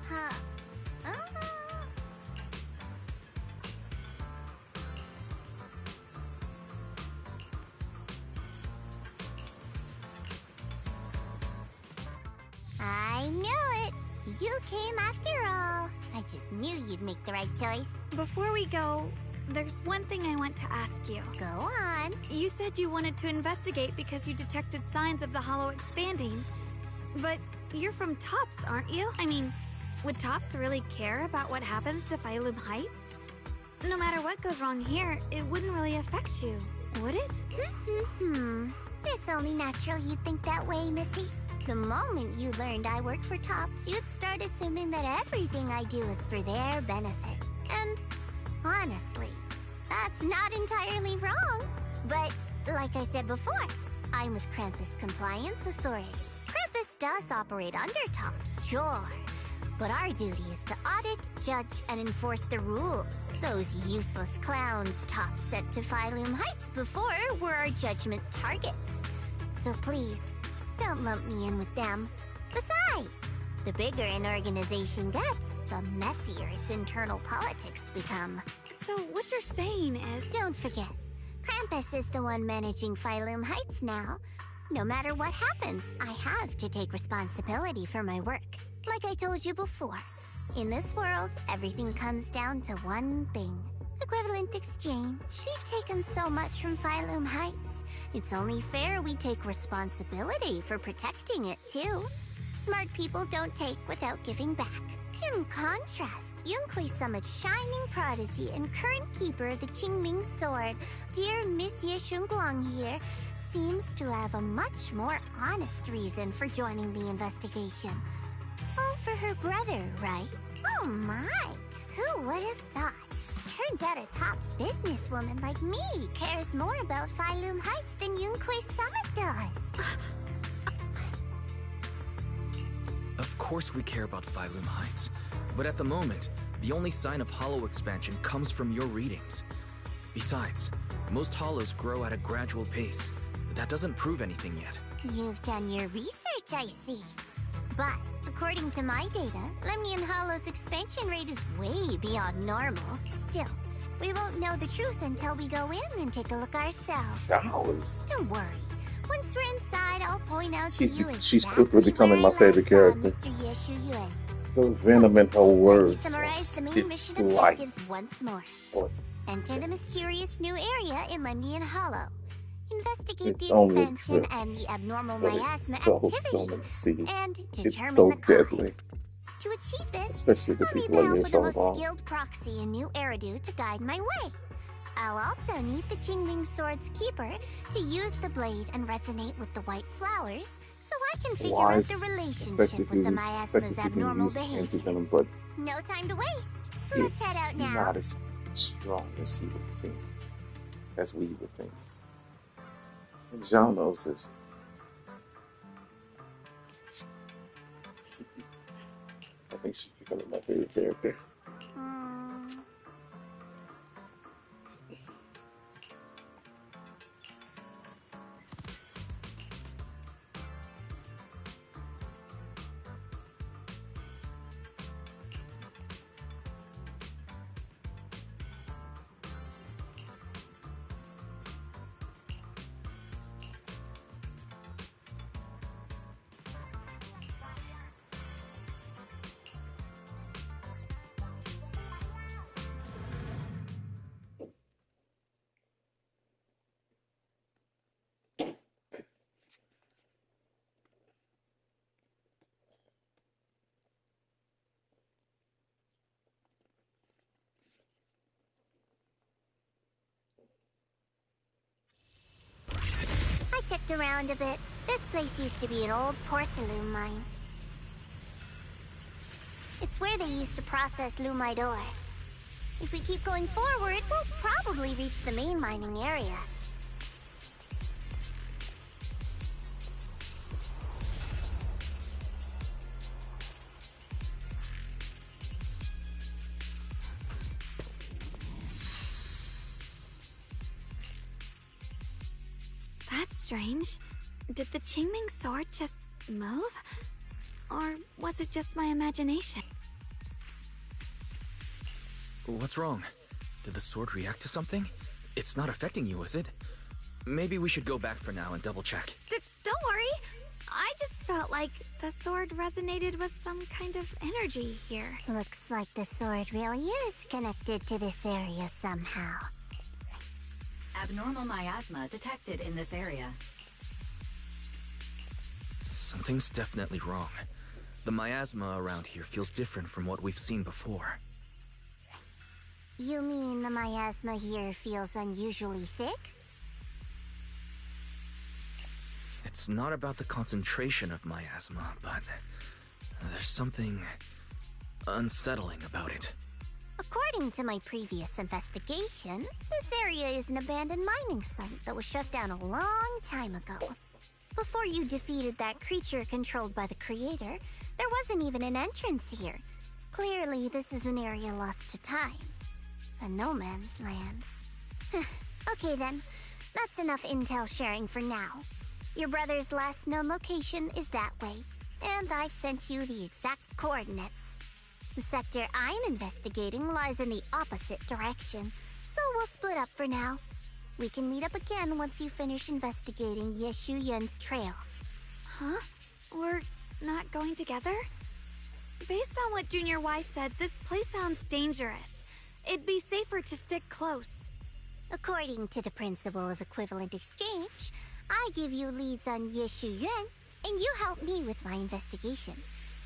Huh. I knew it. You came after all. I just knew you'd make the right choice. Before we go, there's one thing I want to ask you. Go on. You said you wanted to investigate because you detected signs of the hollow expanding. But you're from Tops, aren't you? I mean, would Tops really care about what happens to Phylum Heights? No matter what goes wrong here, it wouldn't really affect you, would it? It's only natural you'd think that way, Missy. The moment you learned I worked for Tops, you'd start assuming that everything I do is for their benefit. And honestly, that's not entirely wrong. But like I said before, I'm with Krampus Compliance Authority. Krampus does operate under Tops, sure. But our duty is to audit, judge, and enforce the rules. Those useless clowns Tops sent to Phylum Heights before were our judgment targets. So please, don't lump me in with them. Besides, the bigger an organization gets, the messier its internal politics become. So what you're saying is... Don't forget, Krampus is the one managing Phylum Heights now. No matter what happens, I have to take responsibility for my work. Like I told you before, in this world, everything comes down to one thing. Equivalent exchange. We've taken so much from Phylum Heights. It's only fair we take responsibility for protecting it, too. Smart people don't take without giving back. In contrast, Yunquei Summit's shining prodigy and current keeper of the Qingming Sword, dear Miss Ye Shunguang here, seems to have a much more honest reason for joining the investigation. All for her brother, right? Oh my! Who would have thought? Turns out a tops businesswoman like me cares more about Phylum Heights than Yunquei Summit does. Of course we care about Phylum Heights, but at the moment, the only sign of hollow expansion comes from your readings. Besides, most hollows grow at a gradual pace. That doesn't prove anything yet. You've done your research, I see. But, according to my data, Lemnian Hollow's expansion rate is way beyond normal. Still, we won't know the truth until we go in and take a look ourselves. Don't worry. Once we're inside, I'll point out to you she's quickly becoming my favorite character. Mr. Ye Shuyuan. The venom in her words. Summarize the main It's mission light. objectives once more. But Enter the mysterious new area in Lemnian Hollow. Investigate It's the only expansion good, and the abnormal but miasma it's so activity, many seeds. and determine It's so the cause. deadly. To achieve this, Especially the I'll need people the like help Ye of the most Shunguang. skilled proxy in New Eridu to guide my way. I'll also need the Qingming Sword's keeper to use the blade and resonate with the white flowers, so I can figure Why out is the relationship with the miasma's abnormal behavior. anti-venom, but No time to waste. Let's it's head out now. not as strong as you would think, as we would think. And Zhao knows this. I think she's becoming my favorite character. I checked around a bit. This place used to be an old porcelain mine. It's where they used to process lumite ore. If we keep going forward, we'll probably reach the main mining area. That's strange. Did the Qingming Sword just move? Or was it just my imagination? What's wrong? Did the sword react to something? It's not affecting you, is it? Maybe we should go back for now and double check. Don't worry. I just felt like the sword resonated with some kind of energy here. Looks like the sword really is connected to this area somehow. Abnormal miasma detected in this area. Something's definitely wrong. The miasma around here feels different from what we've seen before. You mean the miasma here feels unusually thick? It's not about the concentration of miasma, but there's something unsettling about it. According to my previous investigation, this area is an abandoned mining site that was shut down a long time ago. Before you defeated that creature controlled by the Creator, there wasn't even an entrance here. Clearly, this is an area lost to time. A no man's land. Okay then, that's enough intel sharing for now. Your brother's last known location is that way, and I've sent you the exact coordinates. The sector I'm investigating lies in the opposite direction, so we'll split up for now. We can meet up again once you finish investigating Ye Shuyuan's trail. Huh? We're not going together? Based on what Junior Y said, this place sounds dangerous. It'd be safer to stick close. According to the principle of equivalent exchange, I give you leads on Ye Shuyuan, and you help me with my investigation.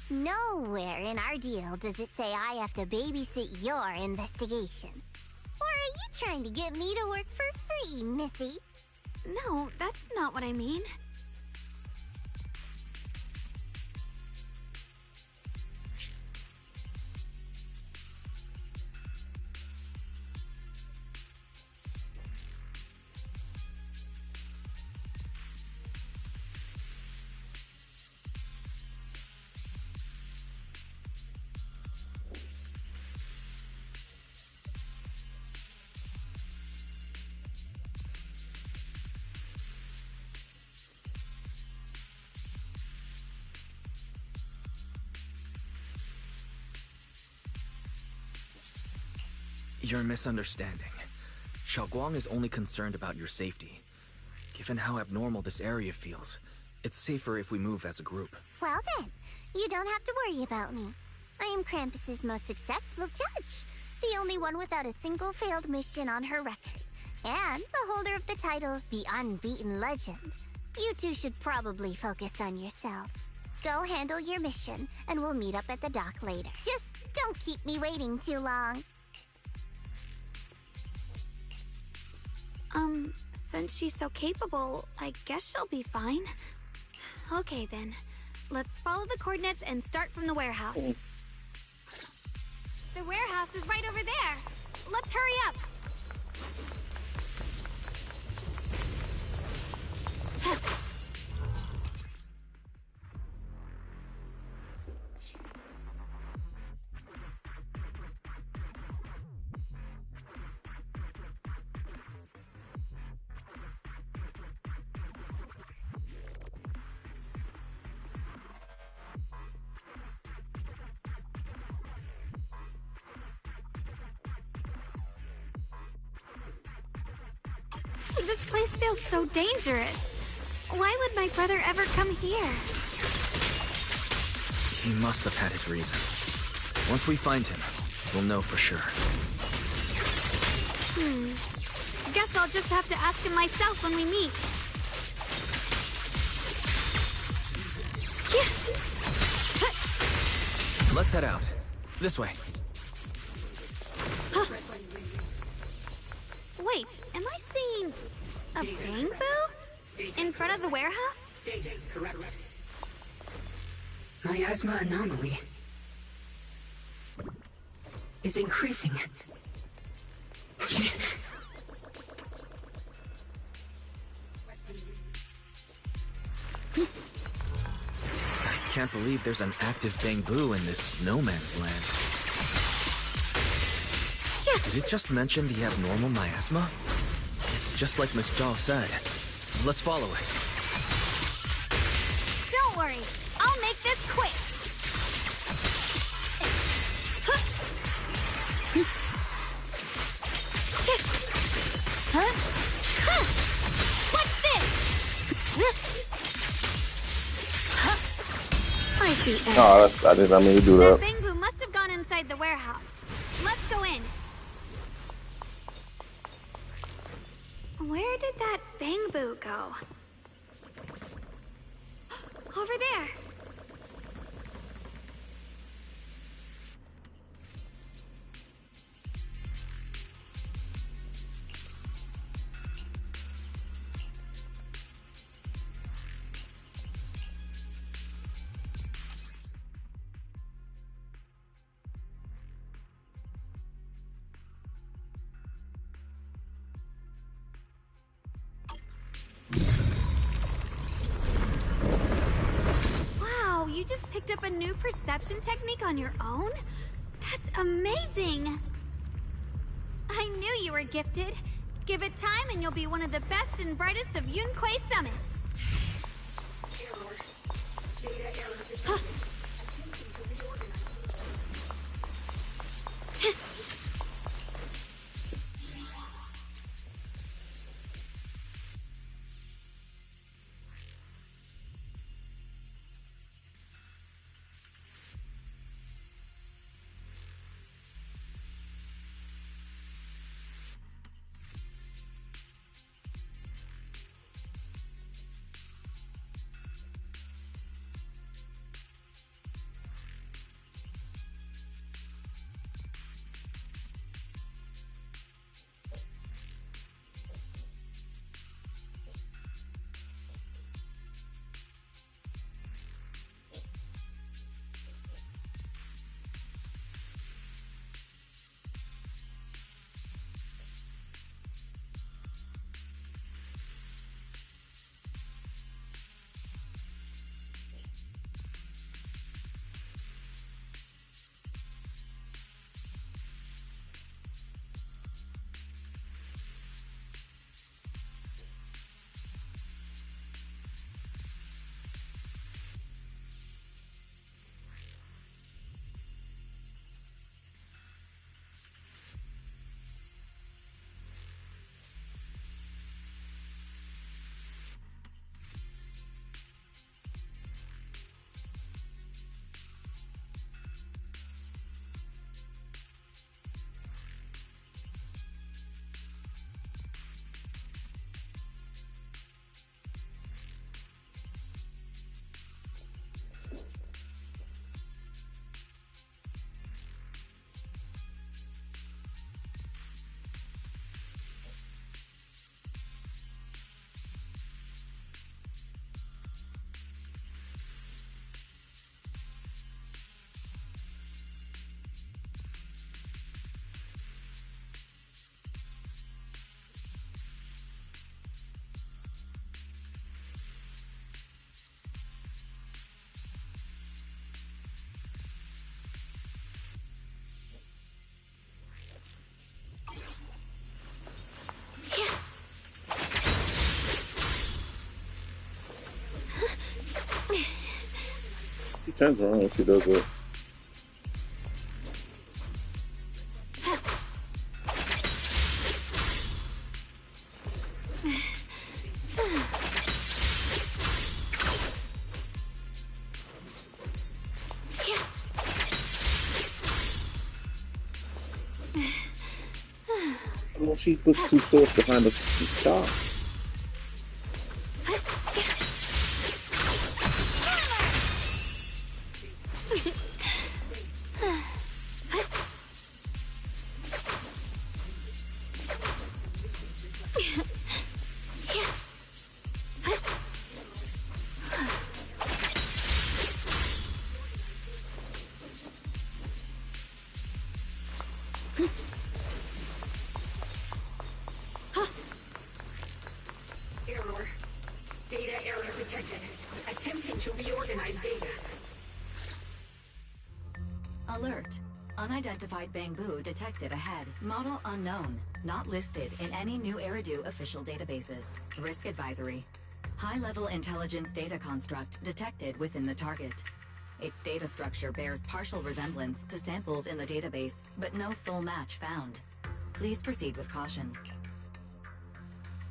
Nowhere in our deal does it say I have to babysit your investigation. Or are you trying to get me to work for free, Missy? No, that's not what I mean. You're misunderstanding. Xiaoguang is only concerned about your safety. Given how abnormal this area feels, it's safer if we move as a group. Well then, you don't have to worry about me. I am Krampus's most successful judge. The only one without a single failed mission on her record. And the holder of the title, the Unbeaten Legend. You two should probably focus on yourselves. Go handle your mission, and we'll meet up at the dock later. Just don't keep me waiting too long. Since she's so capable, I guess she'll be fine. Okay then, let's follow the coordinates and start from the warehouse. The warehouse is right over there. Let's hurry up. This place feels so dangerous. Why would my brother ever come here? He must have had his reasons. Once we find him, we'll know for sure. Guess I'll just have to ask him myself when we meet. Let's head out. This way. Wait, am I seeing a Bangboo in front of the warehouse? Correct. Miasma anomaly is increasing. I can't believe there's an active Bangboo in this no man's land. Did it just mention the abnormal miasma? It's just like Miss Zhao said. Let's follow it. Don't worry, I'll make this quick. What's this? I see. No, I did not mean to do that. The Bangboo must have gone inside the warehouse. Let's go in. Where did that Bangboo go? Over there. You just picked up a new perception technique on your own? That's amazing! I knew you were gifted. Give it time and you'll be one of the best and brightest of Yunquay Summit. Huh. She turns around and she does it. Well, she puts two swords behind the scar. Error. Data error detected. Attempting to reorganize data. Alert. Unidentified Bangbu detected ahead. Model unknown. Not listed in any new Eridu official databases. Risk advisory. High-level intelligence data construct detected within the target. Its data structure bears partial resemblance to samples in the database, but no full match found. Please proceed with caution.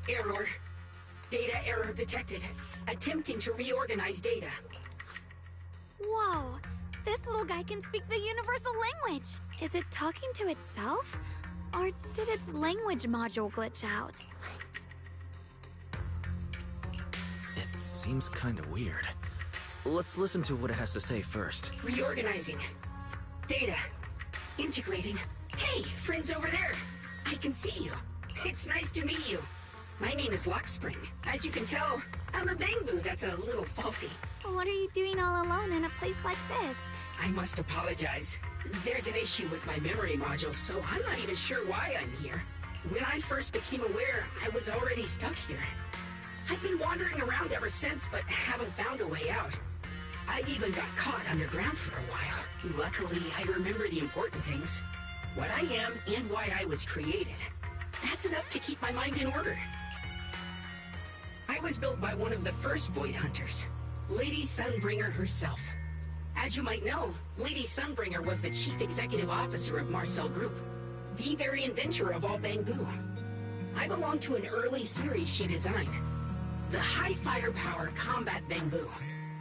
Error. Data error detected. Attempting to reorganize data. Whoa! This little guy can speak the universal language! Is it talking to itself? Or did its language module glitch out? It seems kinda weird. Let's listen to what it has to say first. Reorganizing. Data. Integrating. Hey, friends over there! I can see you. It's nice to meet you. My name is Lockspring. As you can tell, I'm a Bangbu that's a little faulty. What are you doing all alone in a place like this? I must apologize. There's an issue with my memory module, so I'm not even sure why I'm here. When I first became aware, I was already stuck here. I've been wandering around ever since, but haven't found a way out. I even got caught underground for a while. Luckily, I remember the important things. What I am and why I was created. That's enough to keep my mind in order. I was built by one of the first Void Hunters, Lady Sunbringer herself. As you might know, Lady Sunbringer was the chief executive officer of Marcel Group, the very inventor of all Bangbu. I belong to an early series she designed, the High Firepower Combat Bangbu,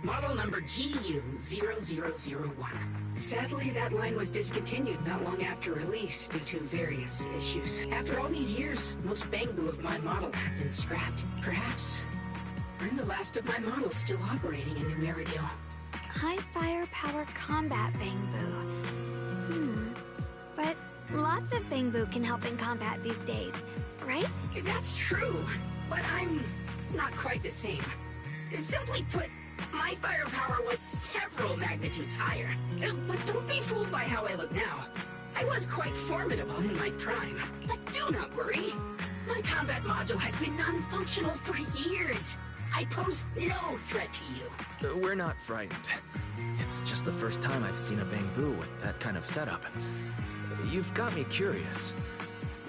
model number GU0001. Sadly, that line was discontinued not long after release due to various issues. After all these years, most Bangbu of my model have been scrapped. Perhaps I'm the last of my models still operating in New Eridu. High firepower combat Bangbu. But lots of Bangbu can help in combat these days, right? That's true, but I'm not quite the same. Simply put, my firepower was several magnitudes higher. But don't be fooled by how I look now. I was quite formidable in my prime. But do not worry. My combat module has been non-functional for years. I pose no threat to you. We're not frightened. It's just the first time I've seen a Bangbu with that kind of setup. You've got me curious.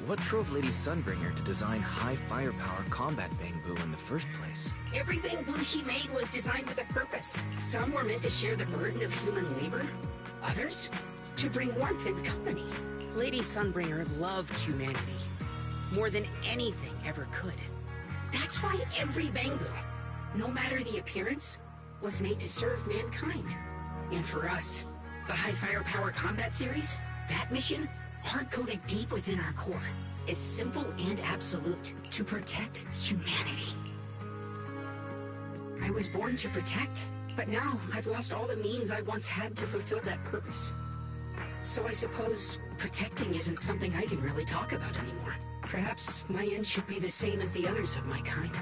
What drove Lady Sunbringer to design high firepower combat Bangbu in the first place? Every Bangbu she made was designed with a purpose. Some were meant to share the burden of human labor. Others, to bring warmth and company. Lady Sunbringer loved humanity. More than anything ever could. That's why every Bangbu, no matter the appearance, was made to serve mankind. And for us, the High Firepower Combat Series, that mission, hard-coded deep within our core, is simple and absolute: to protect humanity. I was born to protect, but now I've lost all the means I once had to fulfill that purpose. So I suppose protecting isn't something I can really talk about anymore. Perhaps my end should be the same as the others of my kind.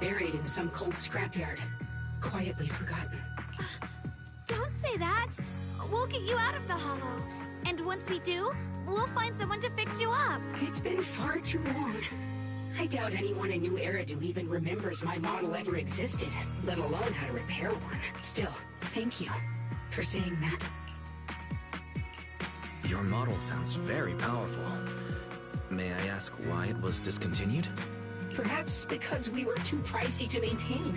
Buried in some cold scrapyard, quietly forgotten. Don't say that! We'll get you out of the hollow. And once we do, we'll find someone to fix you up. It's been far too long. I doubt anyone in New Eridu even remembers my model ever existed, let alone how to repair one. Still, thank you for saying that. Your model sounds very powerful. May I ask why it was discontinued? Perhaps because we were too pricey to maintain.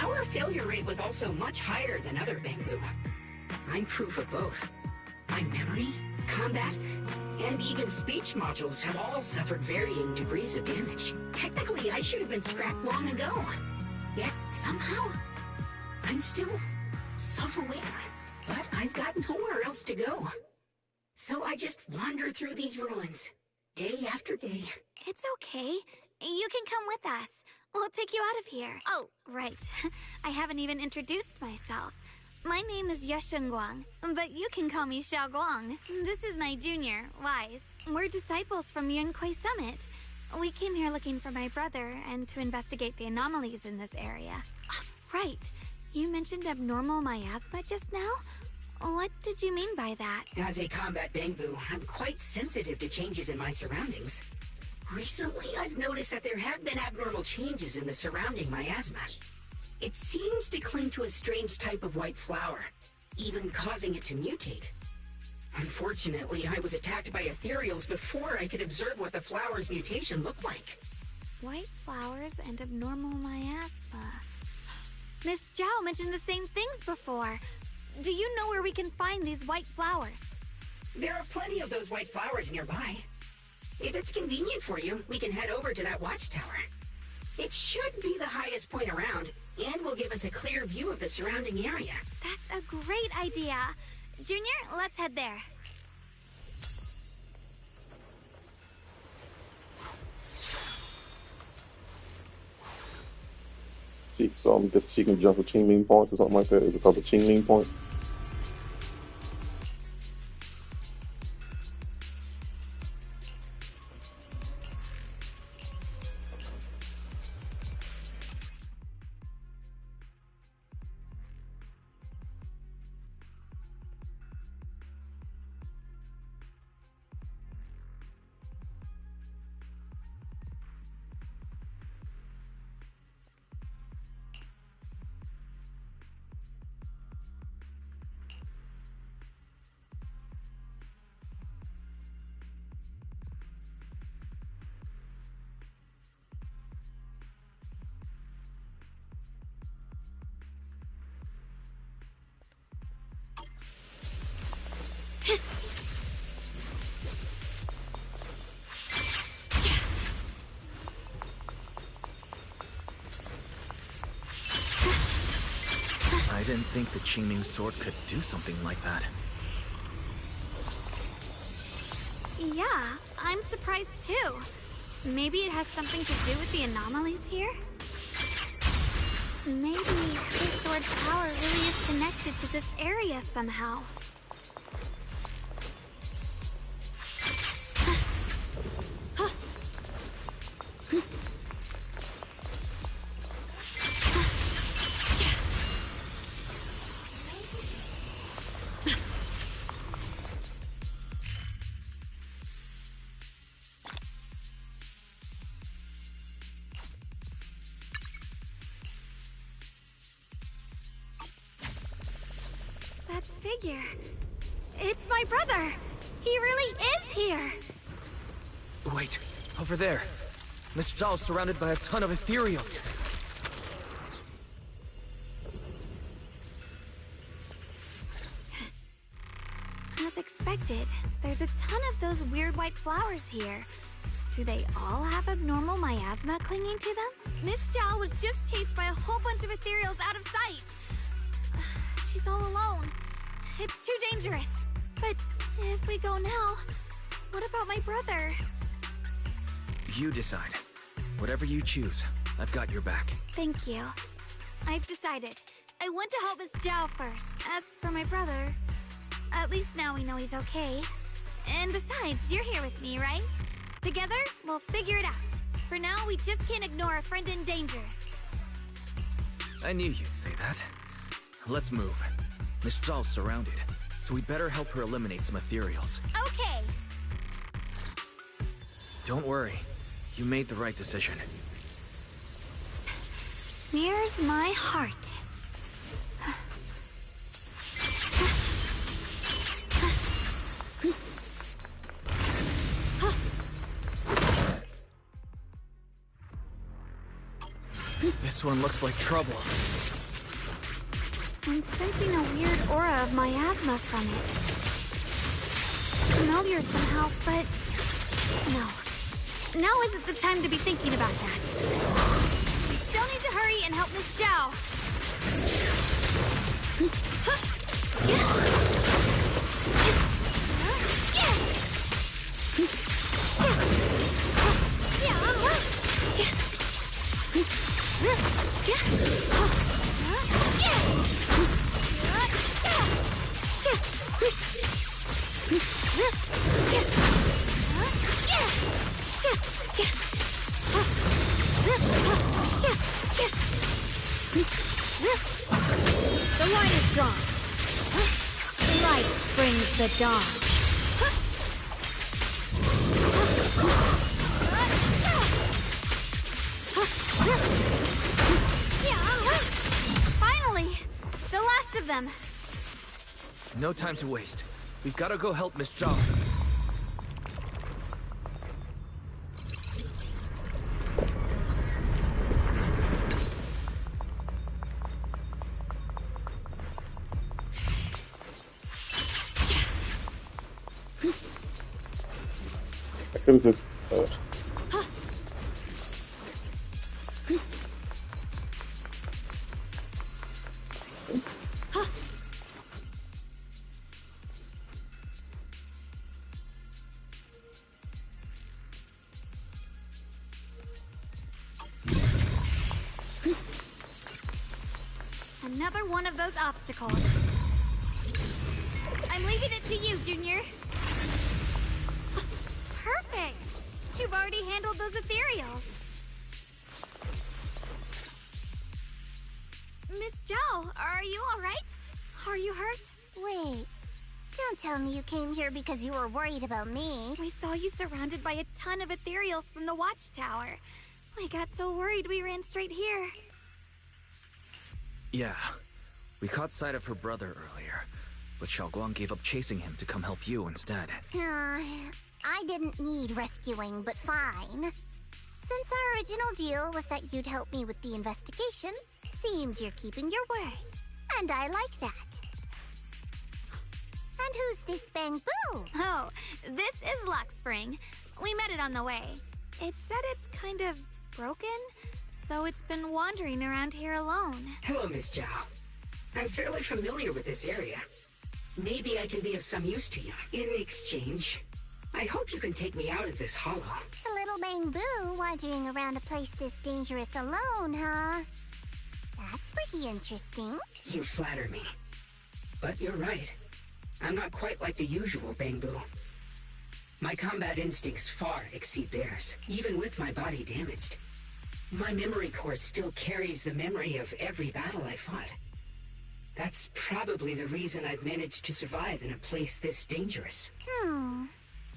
Our failure rate was also much higher than other Bangbu. I'm proof of both. My memory, combat, and even speech modules have all suffered varying degrees of damage. Technically, I should have been scrapped long ago. Yet, somehow, I'm still self-aware. But I've got nowhere else to go. So I just wander through these ruins, day after day. It's okay. You can come with us. We'll take you out of here. Oh, right. I haven't even introduced myself. My name is Yeshengguang, but you can call me Xiaoguang. This is my junior, Wise. We're disciples from Yunquei Summit. We came here looking for my brother and to investigate the anomalies in this area. Right. You mentioned abnormal miasma just now? What did you mean by that? As a combat Bangbu, I'm quite sensitive to changes in my surroundings. Recently, I've noticed that there have been abnormal changes in the surrounding miasma. It seems to cling to a strange type of white flower, even causing it to mutate. Unfortunately, I was attacked by ethereals before I could observe what the flower's mutation looked like. White flowers and abnormal miasma. Miss Zhao mentioned the same things before. Do you know where we can find these white flowers? There are plenty of those white flowers nearby. If it's convenient for you, we can head over to that watchtower. It should be the highest point around, and will give us a clear view of the surrounding area. That's a great idea. Junior, let's head there. So I guess she can jump a Qingming point or something like that. Is it called the Qingming point? I didn't think the Qingming sword could do something like that. Yeah, I'm surprised too. Maybe it has something to do with the anomalies here? Maybe this sword's power really is connected to this area somehow. That figure. It's my brother. He really is here. Wait, over there. Miss Zhao's surrounded by a ton of ethereals. As expected, there's a ton of those weird white flowers here. Do they all have abnormal miasma clinging to them? Miss Zhao was just chased by a whole bunch of ethereals out of sight. She's all alone. It's too dangerous. But if we go now, what about my brother? You decide. Whatever you choose, I've got your back. Thank you. I've decided. I want to help Miss Zhao first. As for my brother, at least now we know he's okay. And besides, you're here with me, right? Together, we'll figure it out. For now, we just can't ignore a friend in danger. I knew you'd say that. Let's move. Miss Zhao's surrounded, so we'd better help her eliminate some ethereals. Okay. Don't worry. You made the right decision. Here's my heart. This one looks like trouble. I'm sensing a weird aura of miasma from it. Familiar somehow, but no. Now isn't the time to be thinking about that. We still need to hurry and help Miss Zhao. The line is drawn. Light brings the dawn. Finally! The last of them! No time to waste. We've got to go help Miss Zhao. I could have just. Another one of those obstacles. I'm leaving it to you, Junior. Perfect! You've already handled those ethereals. Miss Zhao, are you alright? Are you hurt? Wait. Don't tell me you came here because you were worried about me. We saw you surrounded by a ton of ethereals from the watchtower. We got so worried we ran straight here. Yeah. We caught sight of her brother earlier, but Xiaoguang gave up chasing him to come help you instead. I didn't need rescuing, but fine. Since our original deal was that you'd help me with the investigation, seems you're keeping your word. And I like that. And who's this Bangbu? Oh, this is Luxspring. We met it on the way. It said it's kind of broken, so it's been wandering around here alone. Hello, Miss Zhao. I'm fairly familiar with this area. Maybe I can be of some use to you. In exchange, I hope you can take me out of this hollow. A little Bangbu wandering around a place this dangerous alone, huh? That's pretty interesting. You flatter me. But you're right. I'm not quite like the usual Bangbu. My combat instincts far exceed theirs, even with my body damaged. My memory core still carries the memory of every battle I fought. That's probably the reason I've managed to survive in a place this dangerous.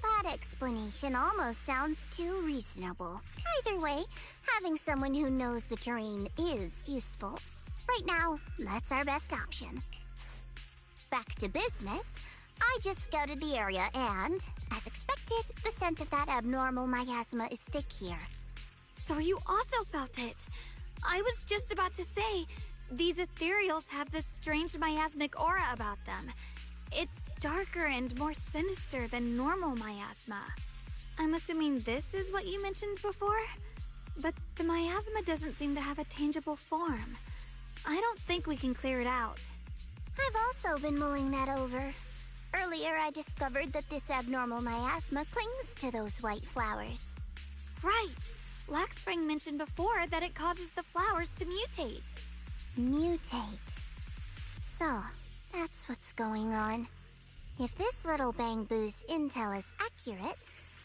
That explanation almost sounds too reasonable. Either way, having someone who knows the terrain is useful. Right now, that's our best option. Back to business. I just scouted the area and, as expected, the scent of that abnormal miasma is thick here. So you also felt it. I was just about to say, these ethereals have this strange miasmic aura about them. It's darker and more sinister than normal miasma. I'm assuming this is what you mentioned before? But the miasma doesn't seem to have a tangible form. I don't think we can clear it out. I've also been mulling that over. Earlier, I discovered that this abnormal miasma clings to those white flowers. Right. Luxspring mentioned before that it causes the flowers to mutate. Mutate. So, that's what's going on. If this little Bangbu's intel is accurate,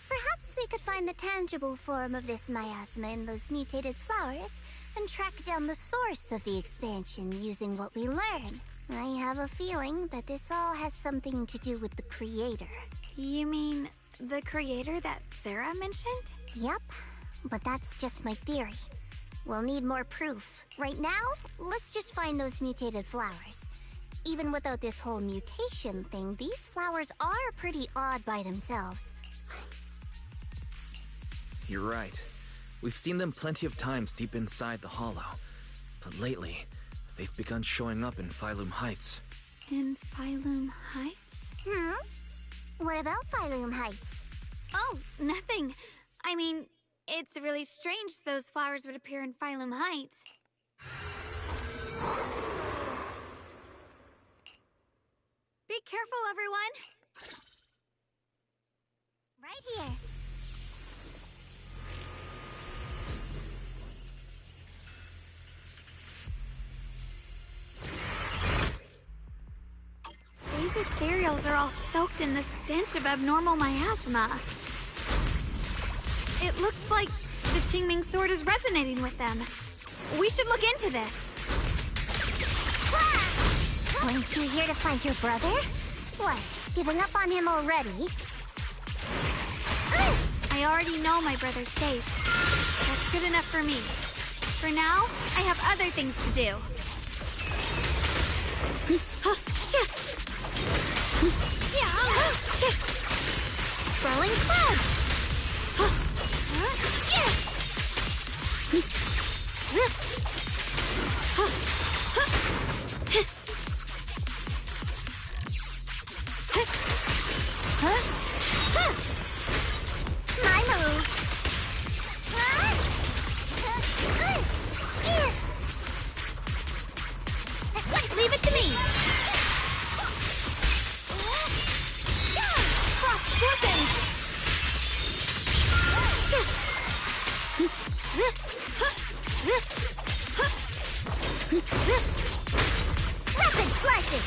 perhaps we could find the tangible form of this miasma in those mutated flowers and track down the source of the expansion using what we learn. I have a feeling that this all has something to do with the creator. You mean the creator that Sarah mentioned? Yep, but that's just my theory. We'll need more proof. Right now, let's just find those mutated flowers. Even without this whole mutation thing, these flowers are pretty odd by themselves. You're right. We've seen them plenty of times deep inside the hollow. But lately, They've begun showing up in Phylum Heights. In Phylum Heights? What about Phylum Heights? Oh, nothing. I mean, it's really strange those flowers would appear in Phylum Heights. Be careful, everyone! Right here. These ethereals are all soaked in the stench of abnormal miasma. It looks like the Qingming sword is resonating with them. We should look into this. Weren't you here to find your brother? What, giving up on him already? I already know my brother's safe. That's good enough for me. For now, I have other things to do. Throwing cloud! My move! Leave it to me! Frost weapons! Rapid flashes!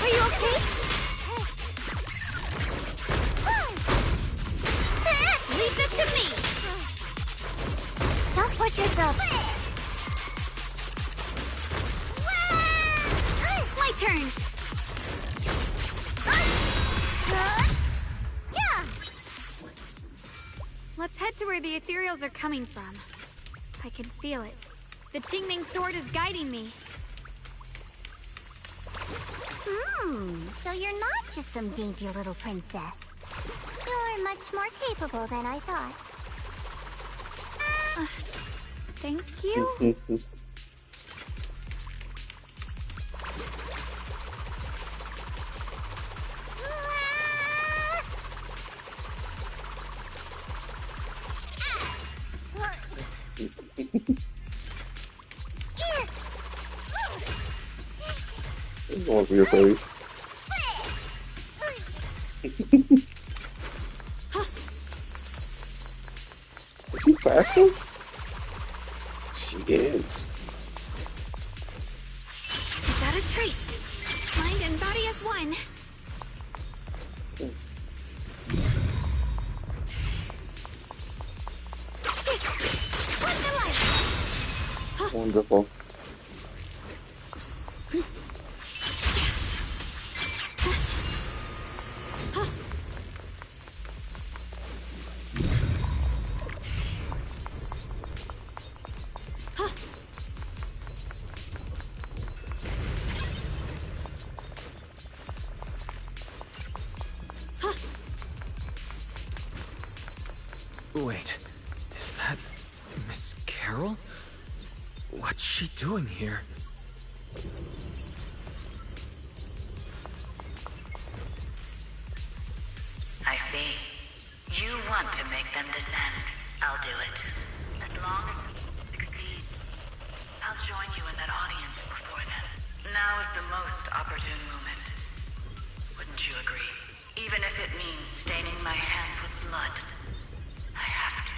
Are you okay? Leave this to me! Don't push yourself. My turn! Let's head to where the ethereals are coming from. I can feel it. The Qingming sword is guiding me. So you're not just some dainty little princess. You're much more capable than I thought. Thank you. It's going for your face. Is she faster? She is. Without a trace. Mind and body as one. Wonderful. Wait, is that Miss Carol? What's she doing here? I see. You want to make them descend. I'll do it. As long as we succeed. I'll join you in that audience before then. Now is the most opportune moment. Wouldn't you agree? Even if it means staining my hands with blood. I have to.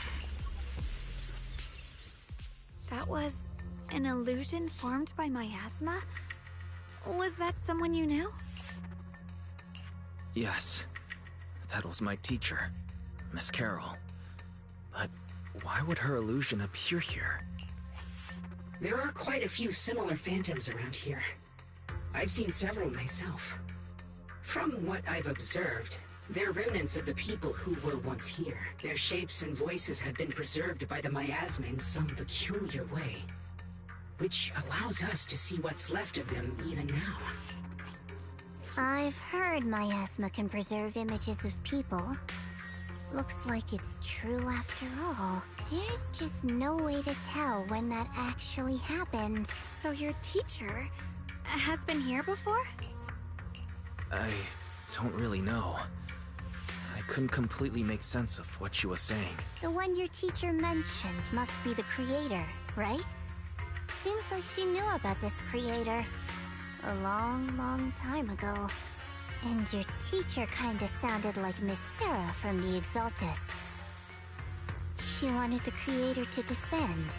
That was an illusion formed by miasma? Was that someone you knew? Yes. That was my teacher, Miss Carol. But why would her illusion appear here? There are quite a few similar phantoms around here. I've seen several myself. From what I've observed, they're remnants of the people who were once here. Their shapes and voices have been preserved by the miasma in some peculiar way, which allows us to see what's left of them even now. I've heard miasma can preserve images of people. Looks like it's true after all. There's just no way to tell when that actually happened. So your teacher has been here before? I don't really know. I couldn't completely make sense of what she was saying. The one your teacher mentioned must be the creator, right? Seems like she knew about this creator a long, long time ago. And your teacher kinda sounded like Miss Sarah from the Exaltists. She wanted the creator to descend.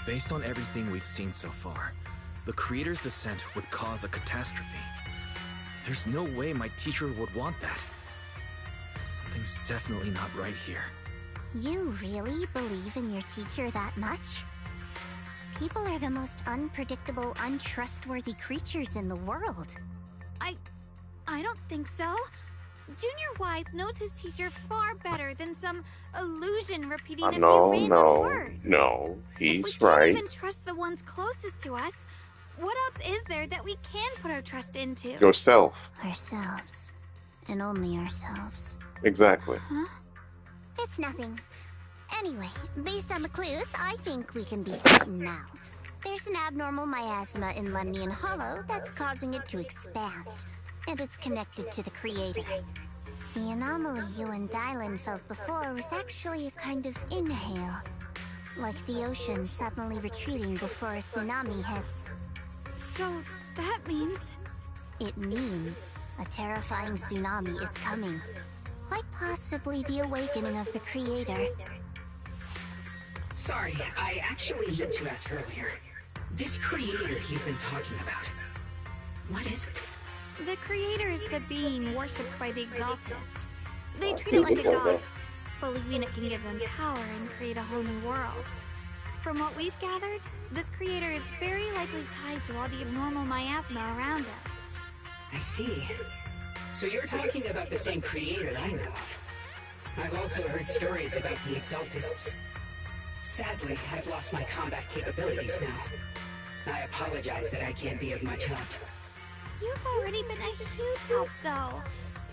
Based on everything we've seen so far, the creator's descent would cause a catastrophe. There's no way my teacher would want that. Something's definitely not right here. You really believe in your teacher that much? People are the most unpredictable, untrustworthy creatures in the world. I don't think so. Junior Wise knows his teacher far better than some illusion repeating a few random words. No, he's We right. can't even trust the ones closest to us. What else is there that we can put our trust into? Yourself. Ourselves. And only ourselves. Exactly. Huh? It's nothing. Anyway, based on the clues, I think we can be certain now. There's an abnormal miasma in Lemnian Hollow that's causing it to expand. And it's connected to the creator. The anomaly you and Dylan felt before was actually a kind of inhale. Like the ocean suddenly retreating before a tsunami hits. So, that means... It means a terrifying tsunami is coming. Quite possibly the awakening of the creator. Sorry, I actually meant to ask earlier. This creator you've been talking about, what is it? The creator is the being worshipped by the Exaltists. They treat it like a god, believing it can give them power and create a whole new world. From what we've gathered, this creator is very likely tied to all the abnormal miasma around us. I see. So you're talking about the same creator I know of. I've also heard stories about the Exaltists. Sadly, I've lost my combat capabilities now. I apologize that I can't be of much help. You've already been a huge help, though.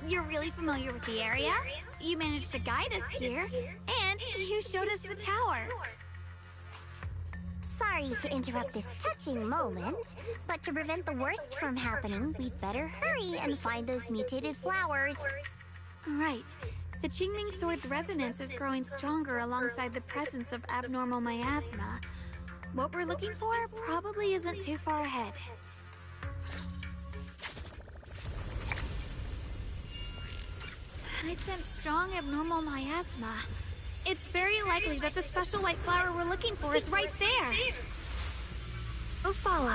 You're really familiar with the area, you managed to guide us here, and you showed us the tower. Sorry to interrupt this touching moment, but to prevent the worst from happening, we'd better hurry and find those mutated flowers. Right. The Qingming Sword's resonance is growing stronger alongside the presence of abnormal miasma. What we're looking for probably isn't too far ahead. I sense strong abnormal miasma. It's very likely that the special white flower we're looking for is right there. Go follow.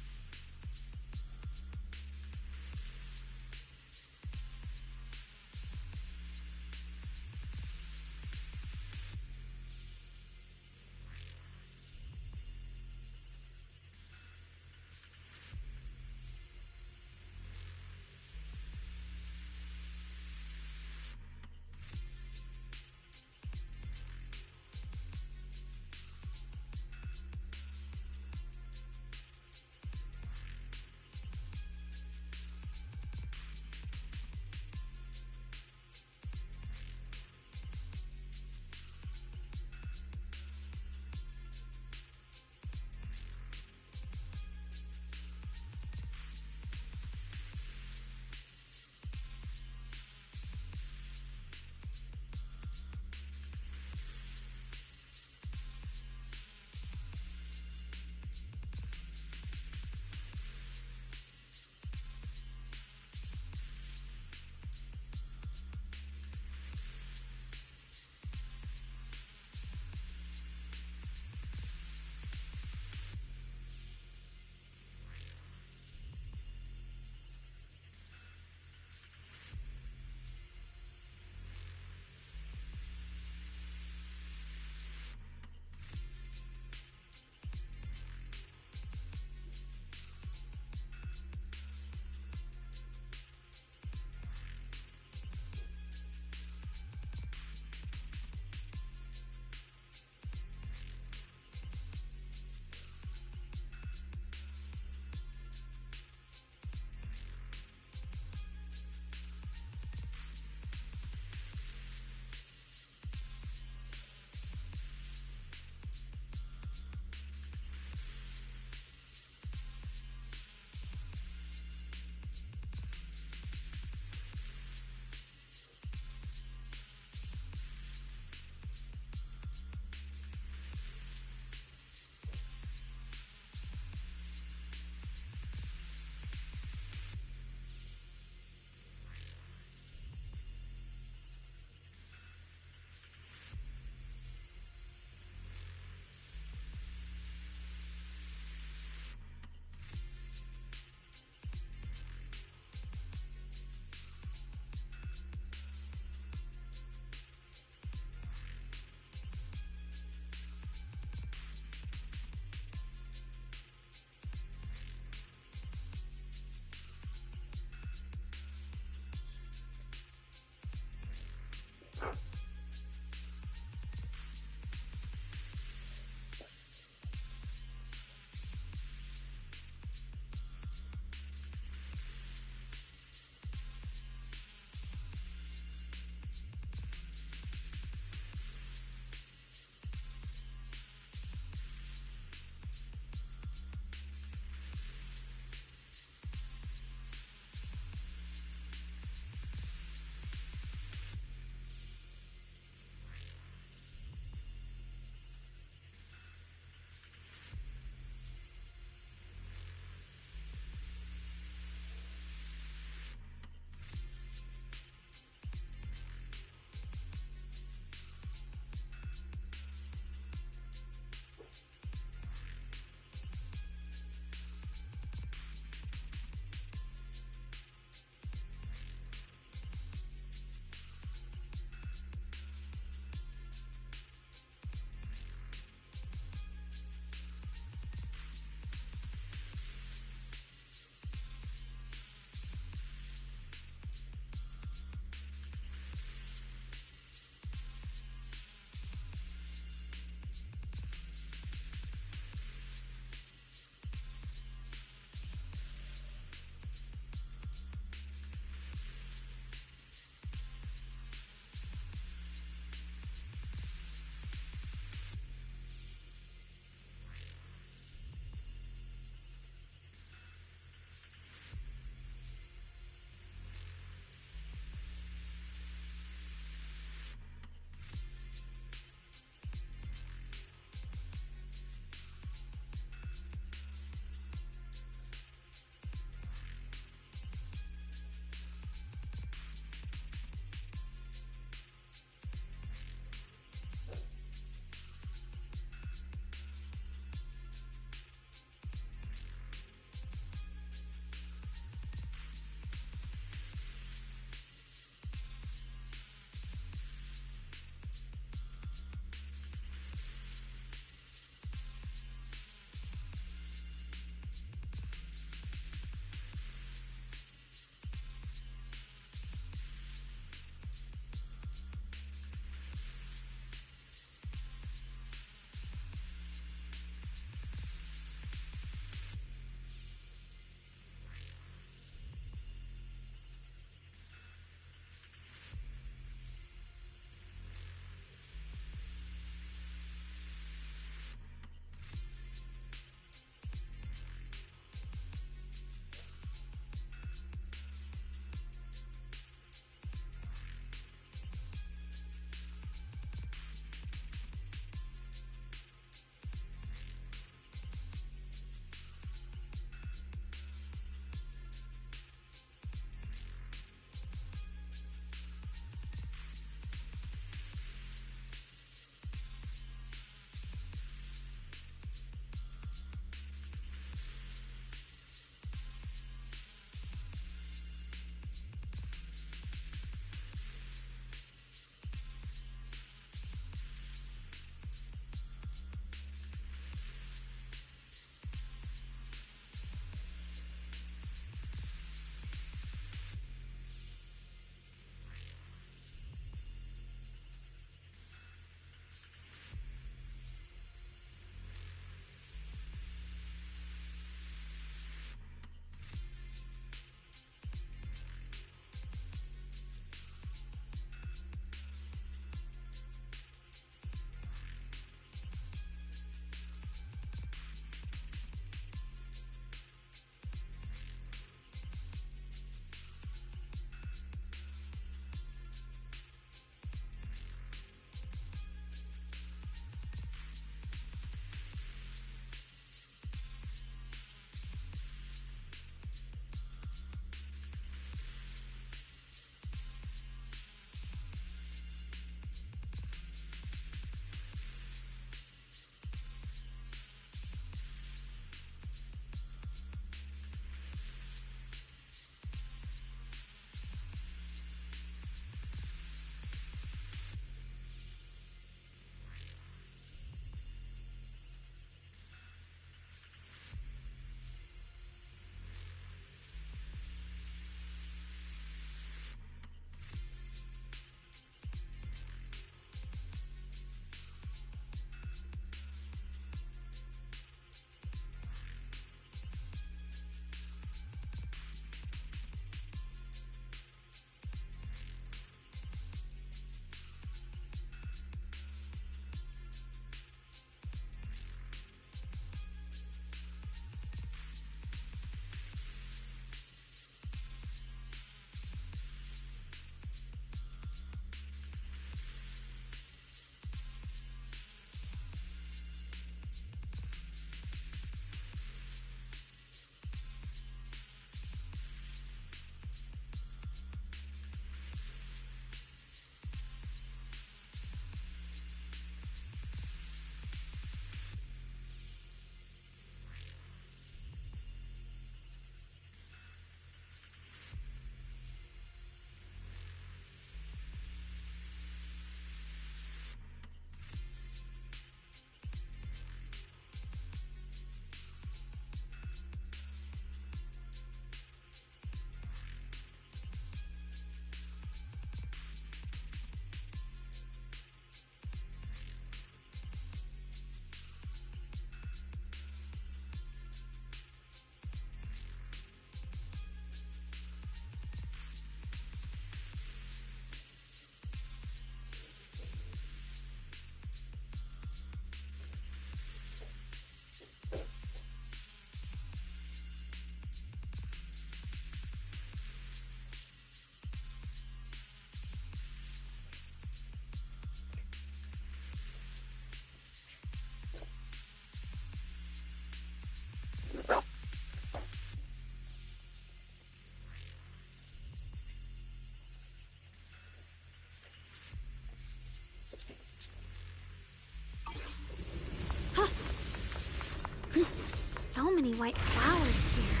many white flowers here.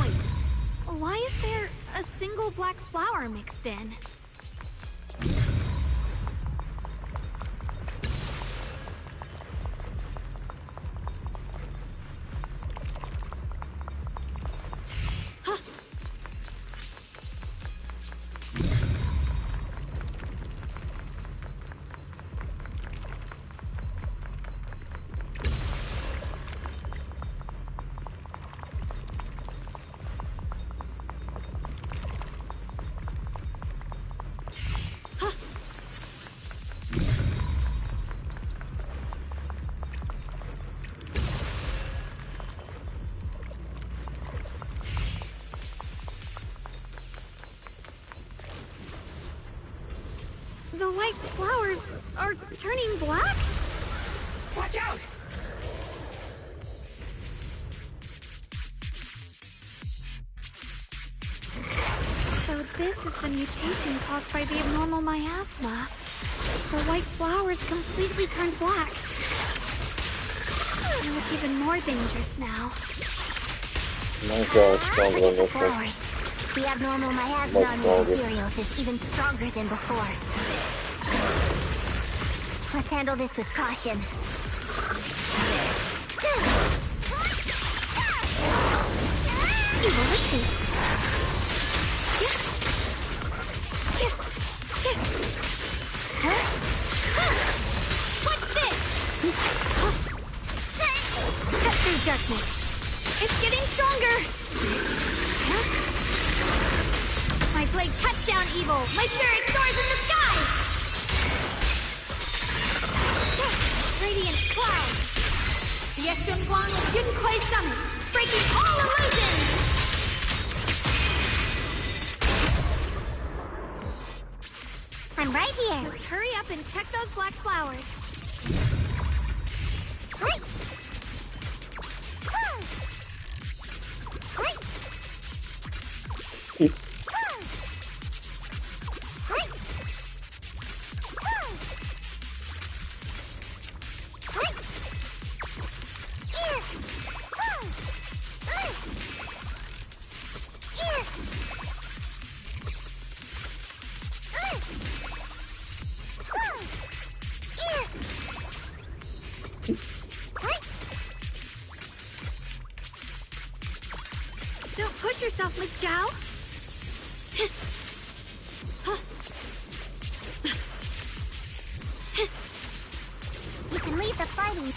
Wait, why is there a single black flower mixed in? The white flowers are turning black? Watch out! So this is the mutation caused by the abnormal miasma. The white flowers completely turned black. They look even more dangerous now. My God, stronger than this one. Flowers. The abnormal miasma on these materials is even stronger than before. Let's handle this with caution. Evolutions. What's this? Cut through darkness. It's getting stronger. My blade cuts down evil. My spirit soars in the sky. Radiant cloud. The Yeshunguang of Yunquay Summit, breaking all illusions. I'm right here. Let's hurry up and check those black flowers. Don't push yourself, Miss Zhao. You can leave the fighting.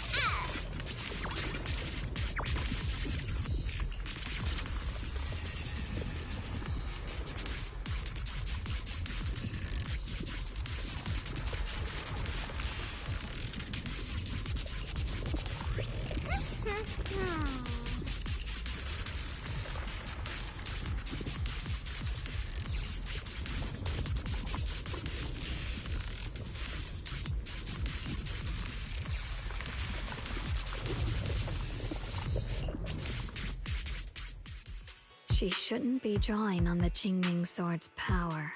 She shouldn't be drawing on the Qingming Sword's power.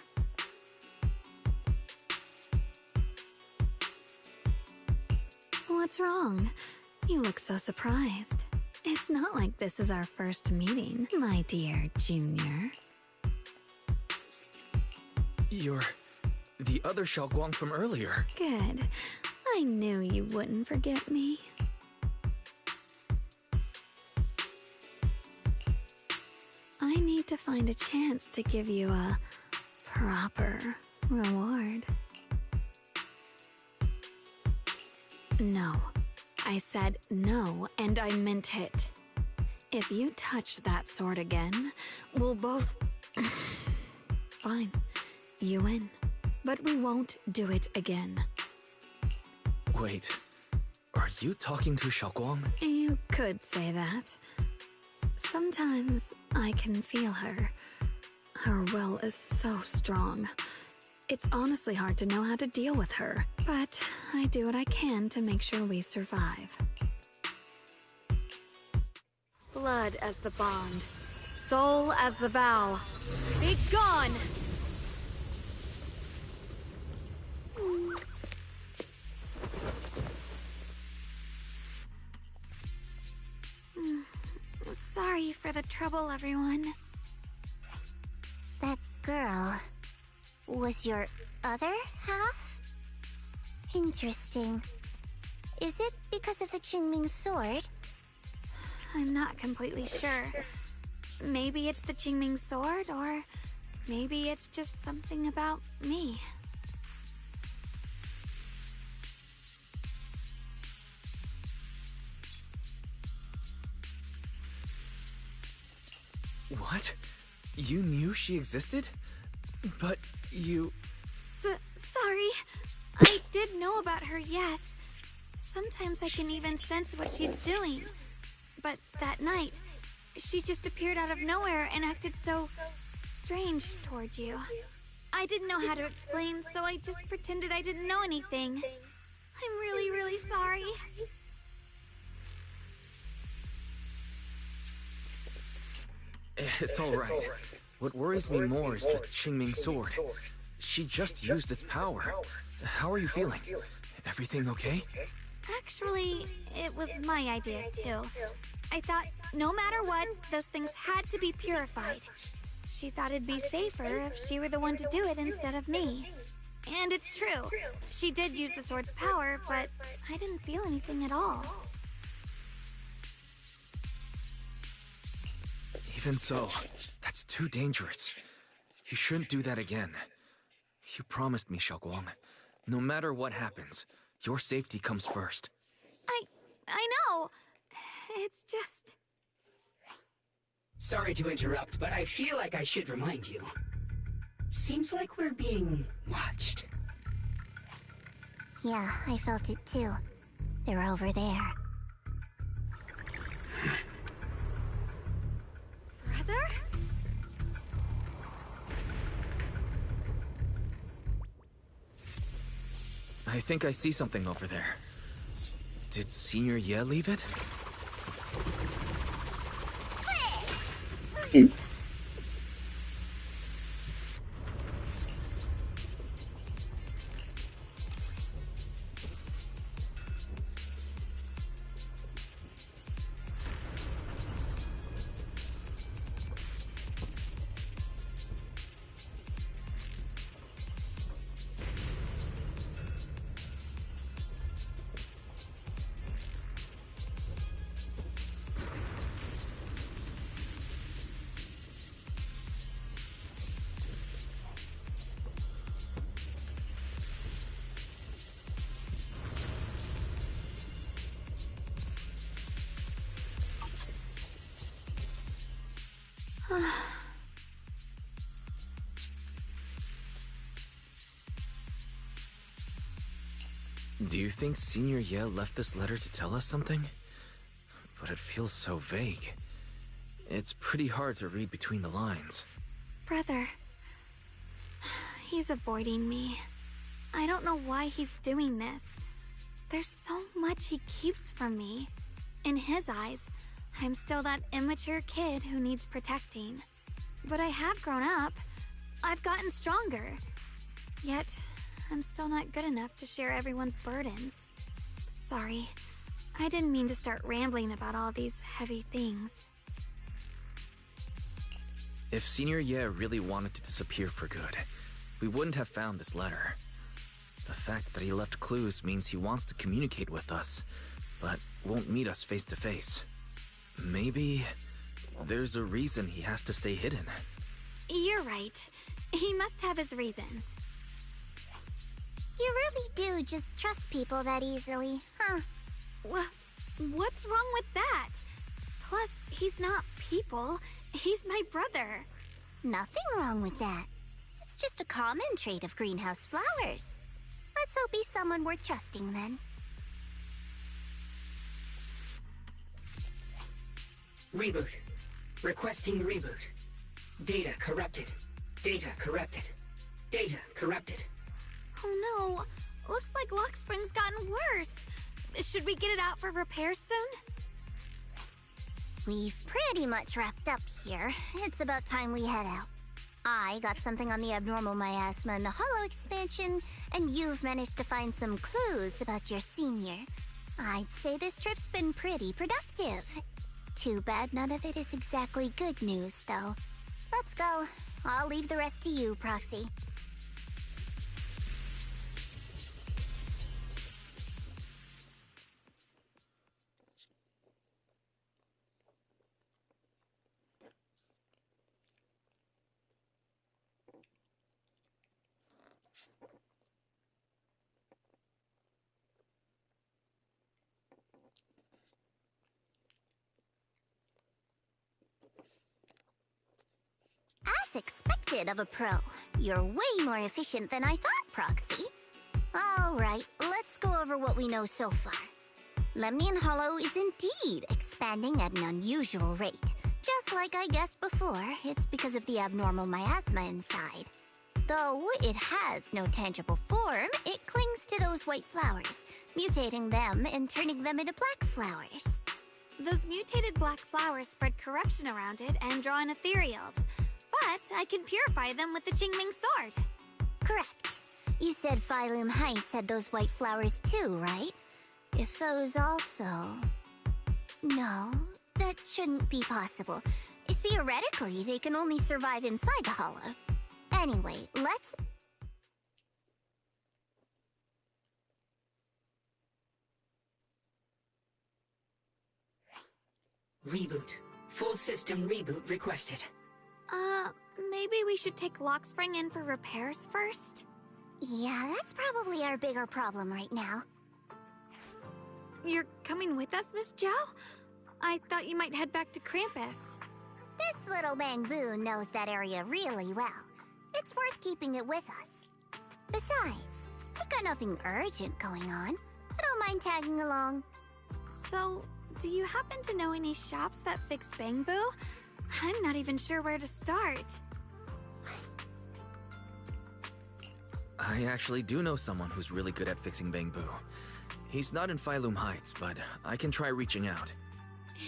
What's wrong? You look so surprised. It's not like this is our first meeting, my dear Junior. You're the other Xiaoguang from earlier. Good. I knew you wouldn't forget me. I need to find a chance to give you a proper reward. No. I said no, and I meant it. If you touch that sword again, we'll both... Fine. You win. But we won't do it again. Wait, are you talking to Xiaoguang? You could say that. Sometimes I can feel her. Her will is so strong. It's honestly hard to know how to deal with her, but I do what I can to make sure we survive. Blood as the bond, soul as the vow. Be gone! for the trouble, everyone. That girl was your other half? Interesting. Is it because of the Qingming sword? I'm not completely sure. Maybe it's the Qingming sword, or maybe it's just something about me. What? You knew she existed? But you... Sorry. I did know about her, yes. Sometimes I can even sense what she's doing. But that night, she just appeared out of nowhere and acted so strange toward you. I didn't know how to explain, so I just pretended I didn't know anything. I'm really, really sorry. It's all right. What worries me more is the Qingming sword. She just used its power. How are you feeling? Everything okay? Actually, it was my idea, too. I thought, no matter what, those things had to be purified. She thought it'd be safer if she were the one to do it instead of me. And it's true. She did use the sword's power, but I didn't feel anything at all. Even so, that's too dangerous. You shouldn't do that again. You promised me, Xiaoguang. No matter what happens, your safety comes first. I know. It's just... Sorry to interrupt, but I feel like I should remind you. Seems like we're being watched. Yeah, I felt it too. They're over there. Brother? I think I see something over there. Did Senior Ye leave it? Do you think Senior Ye left this letter to tell us something? But it feels so vague. It's pretty hard to read between the lines. Brother. He's avoiding me. I don't know why he's doing this. There's so much he keeps from me. In his eyes, I'm still that immature kid who needs protecting. But I have grown up. I've gotten stronger. Yet, I'm still not good enough to share everyone's burdens. Sorry. I didn't mean to start rambling about all these heavy things. If Senior Ye really wanted to disappear for good, we wouldn't have found this letter. The fact that he left clues means he wants to communicate with us, but won't meet us face to face. Maybe there's a reason he has to stay hidden. You're right. He must have his reasons. You really do just trust people that easily, huh? What's wrong with that? Plus, he's not people. He's my brother. Nothing wrong with that. It's just a common trait of greenhouse flowers. Let's hope he's someone worth trusting then. Reboot. Requesting reboot. Data corrupted. Data corrupted. Data corrupted. Oh no. Looks like Lockspring's gotten worse. Should we get it out for repairs soon? We've pretty much wrapped up here. It's about time we head out. I got something on the abnormal miasma and the hollow expansion, and you've managed to find some clues about your senior. I'd say this trip's been pretty productive. Too bad none of it is exactly good news, though. Let's go. I'll leave the rest to you, Proxy. As expected of a pro, you're way more efficient than I thought, Proxy. Alright, let's go over what we know so far. Lemnian Hollow is indeed expanding at an unusual rate. Just like I guessed before, it's because of the abnormal miasma inside. Though it has no tangible form, it clings to those white flowers, mutating them and turning them into black flowers. Those mutated black flowers spread corruption around it and draw in ethereals. But I can purify them with the Qingming sword. Correct. You said Phylum Heights had those white flowers too, right? If those also... No, that shouldn't be possible. Theoretically, they can only survive inside the hollow. Anyway, let's... Reboot. Full system reboot requested. Maybe we should take Lockspring in for repairs first? Yeah, that's probably our bigger problem right now. You're coming with us, Miss Joe? I thought you might head back to Krampus. This little Bangboo knows that area really well. It's worth keeping it with us. Besides, we've got nothing urgent going on. I don't mind tagging along. So, do you happen to know any shops that fix Bangboo? I'm not even sure where to start. I actually do know someone who's really good at fixing Bangboo. He's not in Phylum Heights, but I can try reaching out.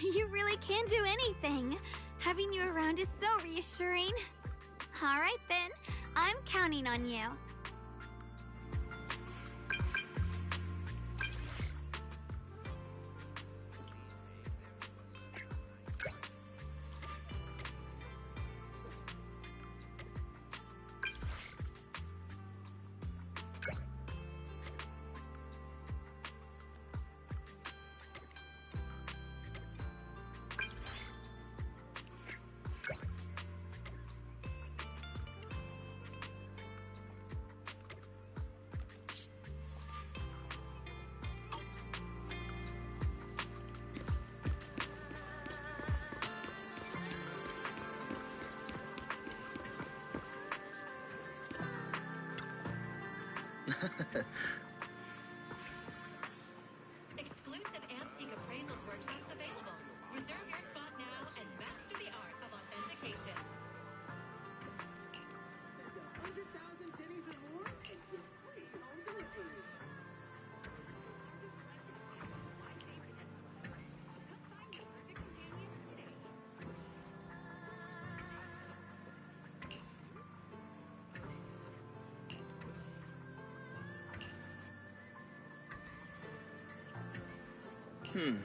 You really can do anything. Having you around is so reassuring. All right then, I'm counting on you. Exclusive antique appraisals workshops available. Reserve your spot now and master the art of authentication. Huh.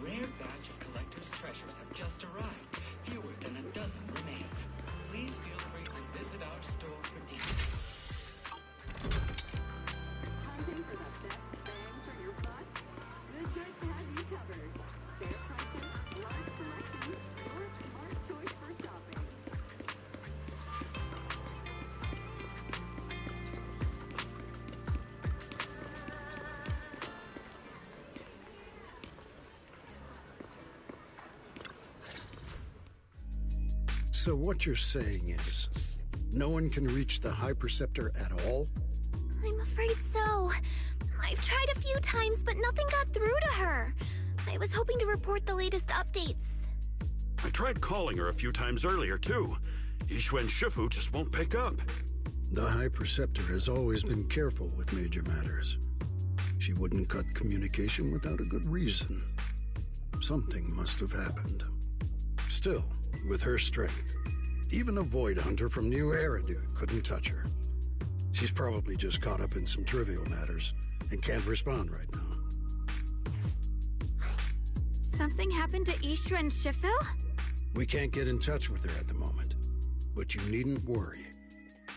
rare batch of collector's treasures have just arrived. Fewer than a dozen remain. Please feel free to visit our store for details. Hunting for the best bang for your buck? Good Goods has you covered. Fair prices, large selections, your smart choice for shopping. So what you're saying is, no one can reach the High Preceptor at all? I'm afraid so. I've tried a few times, but nothing got through to her. I was hoping to report the latest updates. I tried calling her a few times earlier, too. Yixuan Shifu just won't pick up. The High Preceptor has always been careful with major matters. She wouldn't cut communication without a good reason. Something must have happened. Still, with her strength, even a Void Hunter from New Eridu couldn't touch her. She's probably just caught up in some trivial matters and can't respond right now. Something happened to Yixuan Shifu? We can't get in touch with her at the moment, but you needn't worry.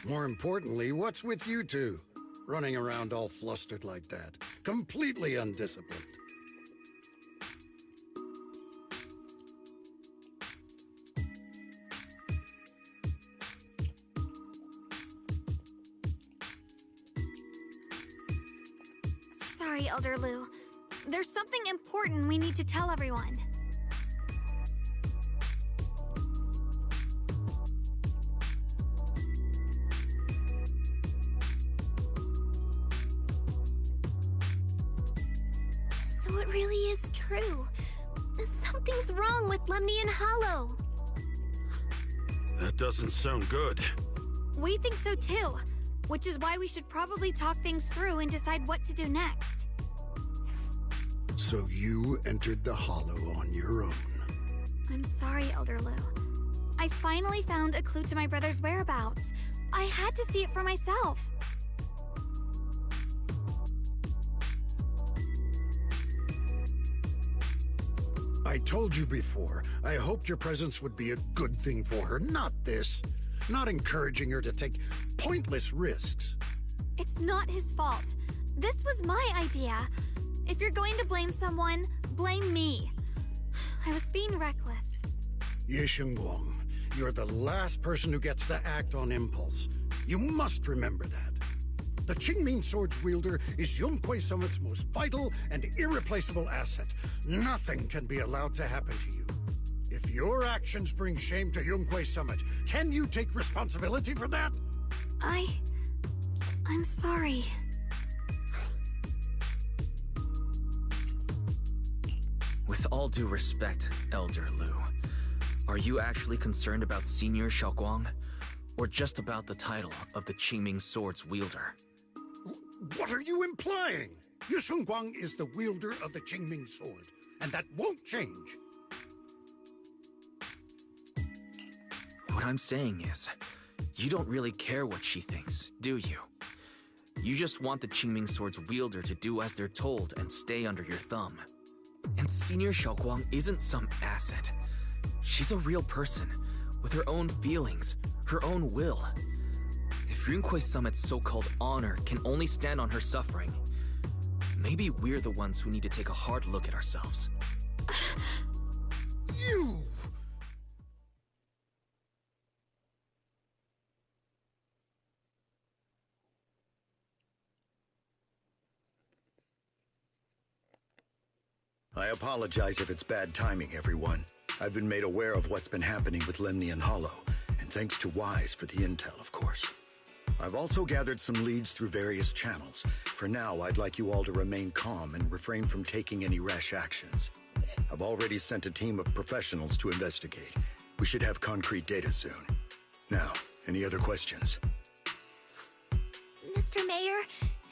More importantly, what's with you two? Running around all flustered like that, completely undisciplined. Sorry, Elder Lu. There's something important we need to tell everyone. So it really is true. Something's wrong with Lemnian Hollow. That doesn't sound good. We think so too, which is why we should probably talk things through and decide what to do next. So you entered the Hollow on your own. I'm sorry, Elder Lu. I finally found a clue to my brother's whereabouts. I had to see it for myself. I told you before, I hoped your presence would be a good thing for her, not this. Not encouraging her to take pointless risks. It's not his fault. This was my idea. If you're going to blame someone, blame me. I was being reckless. Ye Shengguang, you're the last person who gets to act on impulse. You must remember that. The Qingming Sword's wielder is Yunhui Summit's most vital and irreplaceable asset. Nothing can be allowed to happen to you. If your actions bring shame to Yunhui Summit, can you take responsibility for that? I'm sorry. With all due respect, Elder Lu, are you actually concerned about Senior Xiaoguang? Or just about the title of the Qingming Sword's wielder? What are you implying? Ye Shengguang is the wielder of the Qingming Sword, and that won't change. What I'm saying is, you don't really care what she thinks, do you? You just want the Qingming Sword's wielder to do as they're told and stay under your thumb. And Senior Xiaoguang isn't some asset. She's a real person, with her own feelings, her own will. If Yunhui Summit's so-called honor can only stand on her suffering, maybe we're the ones who need to take a hard look at ourselves. You! I apologize if it's bad timing, everyone. I've been made aware of what's been happening with Lemnian Hollow, and thanks to Wise for the intel, of course. I've also gathered some leads through various channels. For now, I'd like you all to remain calm and refrain from taking any rash actions. I've already sent a team of professionals to investigate. We should have concrete data soon. Now, any other questions? Mr. Mayor,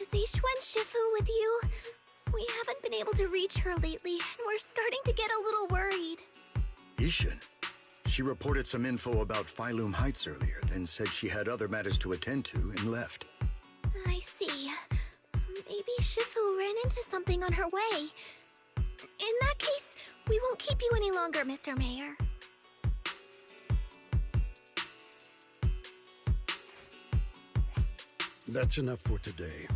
is Yixuan Shifu with you? We haven't been able to reach her lately, and we're starting to get a little worried. Yixuan? She reported some info about Phylum Heights earlier, then said she had other matters to attend to and left. I see. Maybe Shifu ran into something on her way. In that case, We won't keep you any longer, Mr. Mayor. That's enough for today.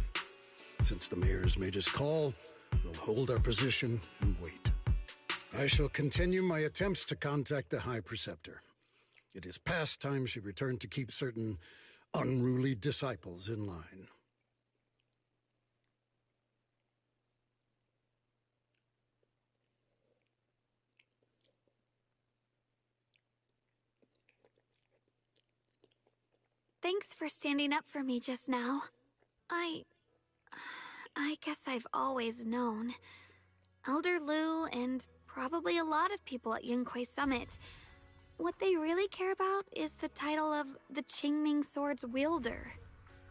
Since the mayor's made his call, we'll hold our position and wait. I shall continue my attempts to contact the High Preceptor. It is past time she returned to keep certain unruly disciples in line. Thanks for standing up for me just now. I guess I've always known. Elder Lu and probably a lot of people at Yunquei Summit, what they really care about is the title of the Qingming Sword's wielder.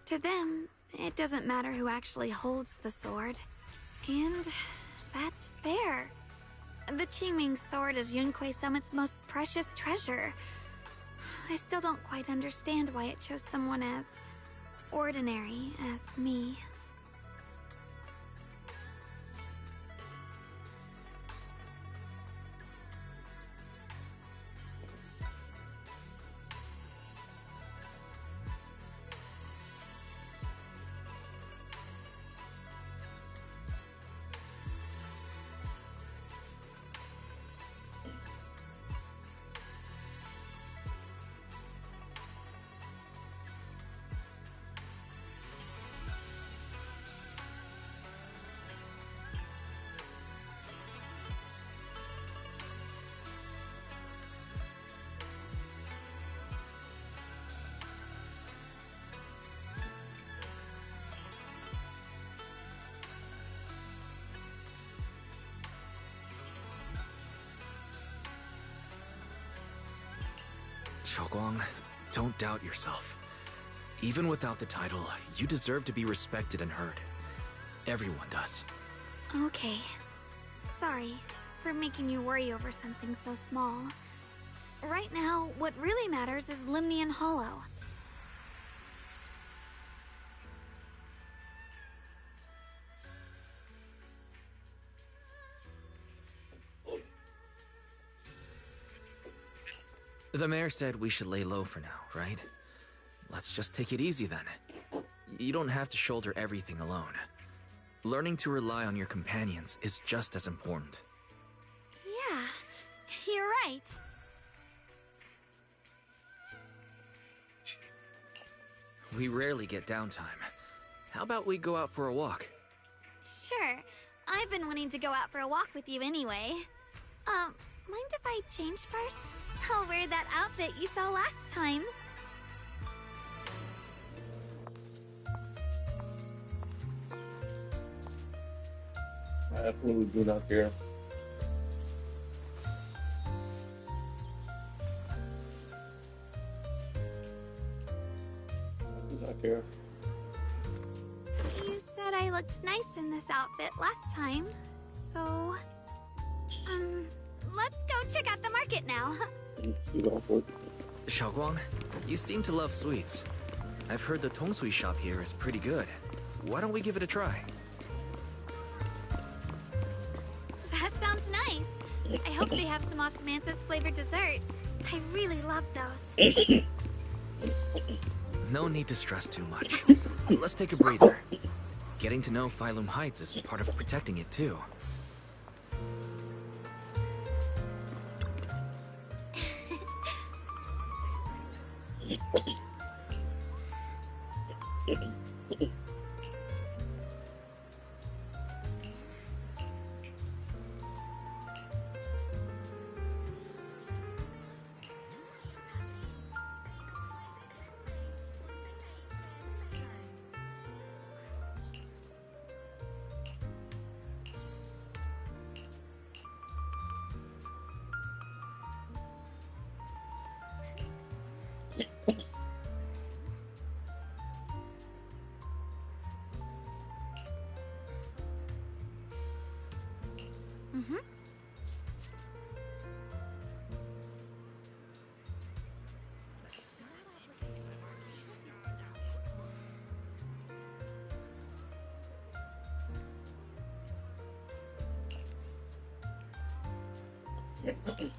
To them, it doesn't matter who actually holds the sword. And that's fair. The Qingming Sword is Yunquei Summit's most precious treasure. I still don't quite understand why it chose someone as ordinary as me. Xiaoguang, don't doubt yourself. Even without the title, you deserve to be respected and heard. Everyone does. Okay. Sorry for making you worry over something so small. Right now, what really matters is Limnian Hollow. The mayor said we should lay low for now, right? Let's just take it easy then. You don't have to shoulder everything alone. Learning to rely on your companions is just as important. Yeah, you're right. We rarely get downtime. How about we go out for a walk? Sure. I've been wanting to go out for a walk with you anyway. Mind if I change first? I'll wear that outfit you saw last time. I absolutely do not care. I do not care. You said I looked nice in this outfit last time, so... let's go check out the market now. She's awkward. Xiaoguang, you seem to love sweets. I've heard the Tongsui shop here is pretty good. Why don't we give it a try? That sounds nice. I hope they have some osmanthus flavored desserts. I really love those. No need to stress too much. Let's take a breather. Getting to know Phylum Heights is part of protecting it too. Oh.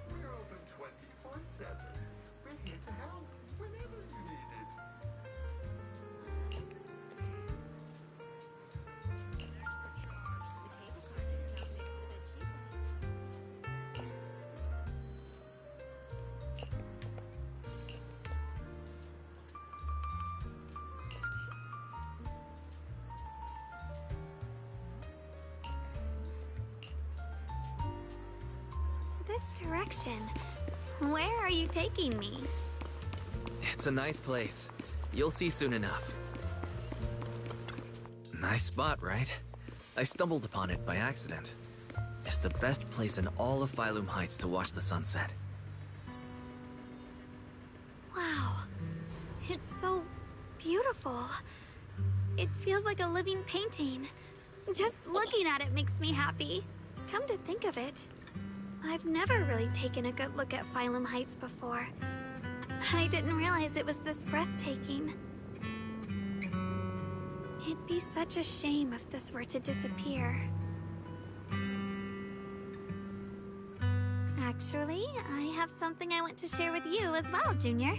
We're open 24/7. We're here to help whenever you need it. This direction. Where are you taking me? It's a nice place. You'll see soon enough. Nice spot, right? I stumbled upon it by accident. It's the best place in all of Phylum Heights to watch the sunset. Wow. It's so beautiful. It feels like a living painting. Just looking at it makes me happy. Come to think of it, I've never really taken a good look at Phylum Heights before. I didn't realize it was this breathtaking. It'd be such a shame if this were to disappear. Actually, I have something I want to share with you as well, Junior.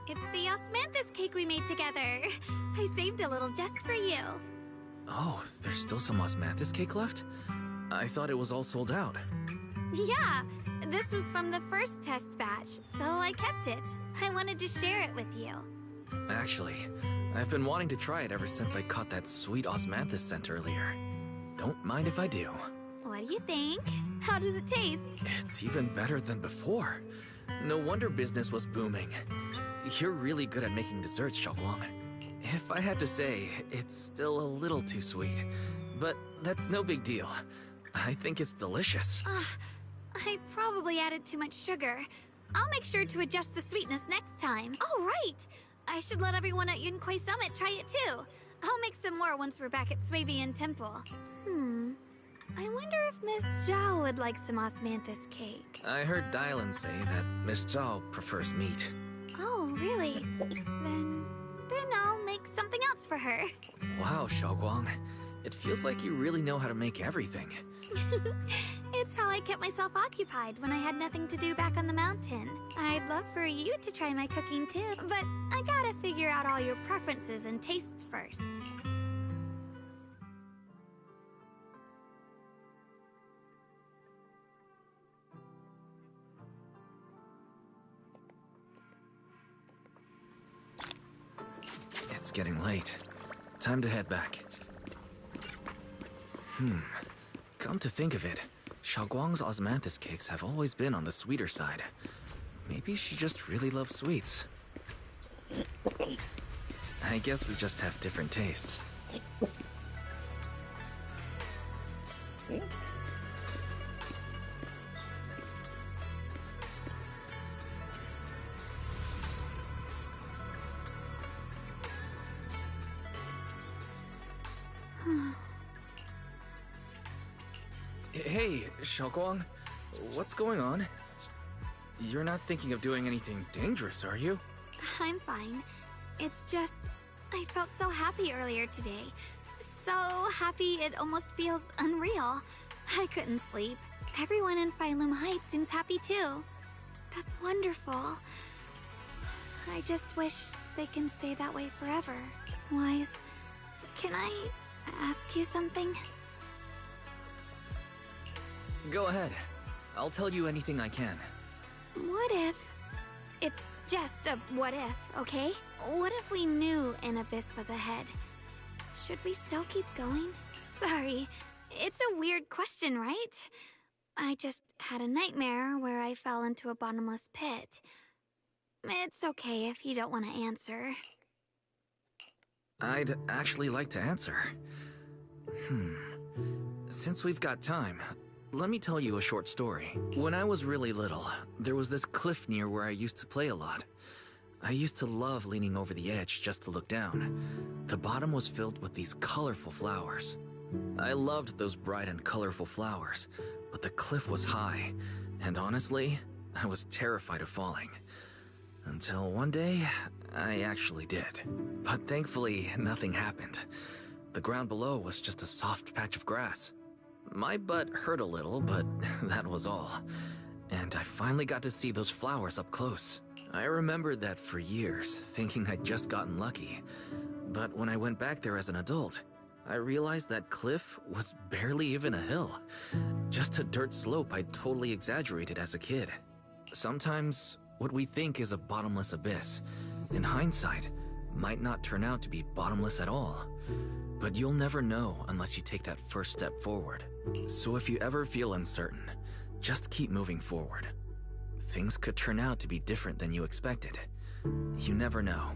It's the osmanthus cake we made together. I saved a little just for you. Oh, there's still some osmanthus cake left? I thought it was all sold out. Yeah, this was from the first test batch, so I kept it. I wanted to share it with you. Actually, I've been wanting to try it ever since I caught that sweet osmanthus scent earlier. Don't mind if I do. What do you think? How does it taste? It's even better than before. No wonder business was booming. You're really good at making desserts, Xiaoguang. If I had to say, it's still a little too sweet. But that's no big deal. I think it's delicious. I probably added too much sugar. I'll make sure to adjust the sweetness next time. Oh, right! I should let everyone at Yunquay Summit try it too. I'll make some more once we're back at Swavian Temple. I wonder if Miss Zhao would like some osmanthus cake. I heard Dylan say that Miss Zhao prefers meat. Oh, really? Then I'll make something else for her. Wow, Xiaoguang. It feels like you really know how to make everything. It's how I kept myself occupied when I had nothing to do back on the mountain. I'd love for you to try my cooking too, but I gotta figure out all your preferences and tastes first. It's getting late. Time to head back. Come to think of it, Xiaoguang's osmanthus cakes have always been on the sweeter side. Maybe she just really loves sweets. I guess we just have different tastes. Hey, Xiaoguang. What's going on? You're not thinking of doing anything dangerous, are you? I'm fine. It's just, I felt so happy earlier today. So happy it almost feels unreal. I couldn't sleep. Everyone in Phylum Heights seems happy too. That's wonderful. I just wish they can stay that way forever. Wise, can I ask you something? Go ahead. I'll tell you anything I can. What if... It's just a what if, okay? What if we knew an abyss was ahead? Should we still keep going? Sorry, it's a weird question, right? I just had a nightmare where I fell into a bottomless pit. It's okay if you don't want to answer. I'd actually like to answer. Since we've got time, let me tell you a short story. When I was really little, there was this cliff near where I used to play a lot. I used to love leaning over the edge just to look down. The bottom was filled with these colorful flowers. I loved those bright and colorful flowers, but the cliff was high, and honestly, I was terrified of falling. Until one day, I actually did. But thankfully, nothing happened. The ground below was just a soft patch of grass. My butt hurt a little, but that was all. And I finally got to see those flowers up close. I remembered that for years, thinking I'd just gotten lucky. But when I went back there as an adult, I realized that cliff was barely even a hill. Just a dirt slope I'd totally exaggerated as a kid. Sometimes, what we think is a bottomless abyss, in hindsight, might not turn out to be bottomless at all. But you'll never know unless you take that first step forward. So if you ever feel uncertain, just keep moving forward. Things could turn out to be different than you expected. You never know.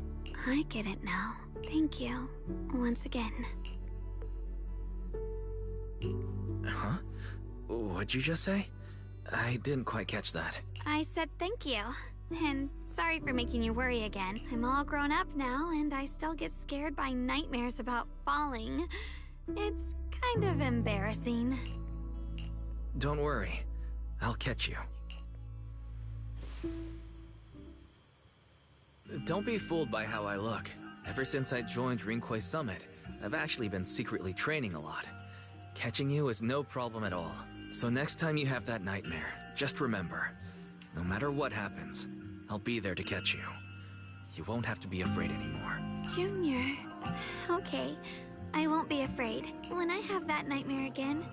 I get it now. Thank you. Once again. Huh? What'd you just say? I didn't quite catch that. I said thank you. And sorry for making you worry again. I'm all grown up now, and I still get scared by nightmares about falling. It's kind of embarrassing. Don't worry. I'll catch you. Don't be fooled by how I look. Ever since I joined Rinkway Summit, I've actually been secretly training a lot. Catching you is no problem at all. So next time you have that nightmare, just remember, no matter what happens, I'll be there to catch you. You won't have to be afraid anymore. Junior. Okay, I won't be afraid. When I have that nightmare again,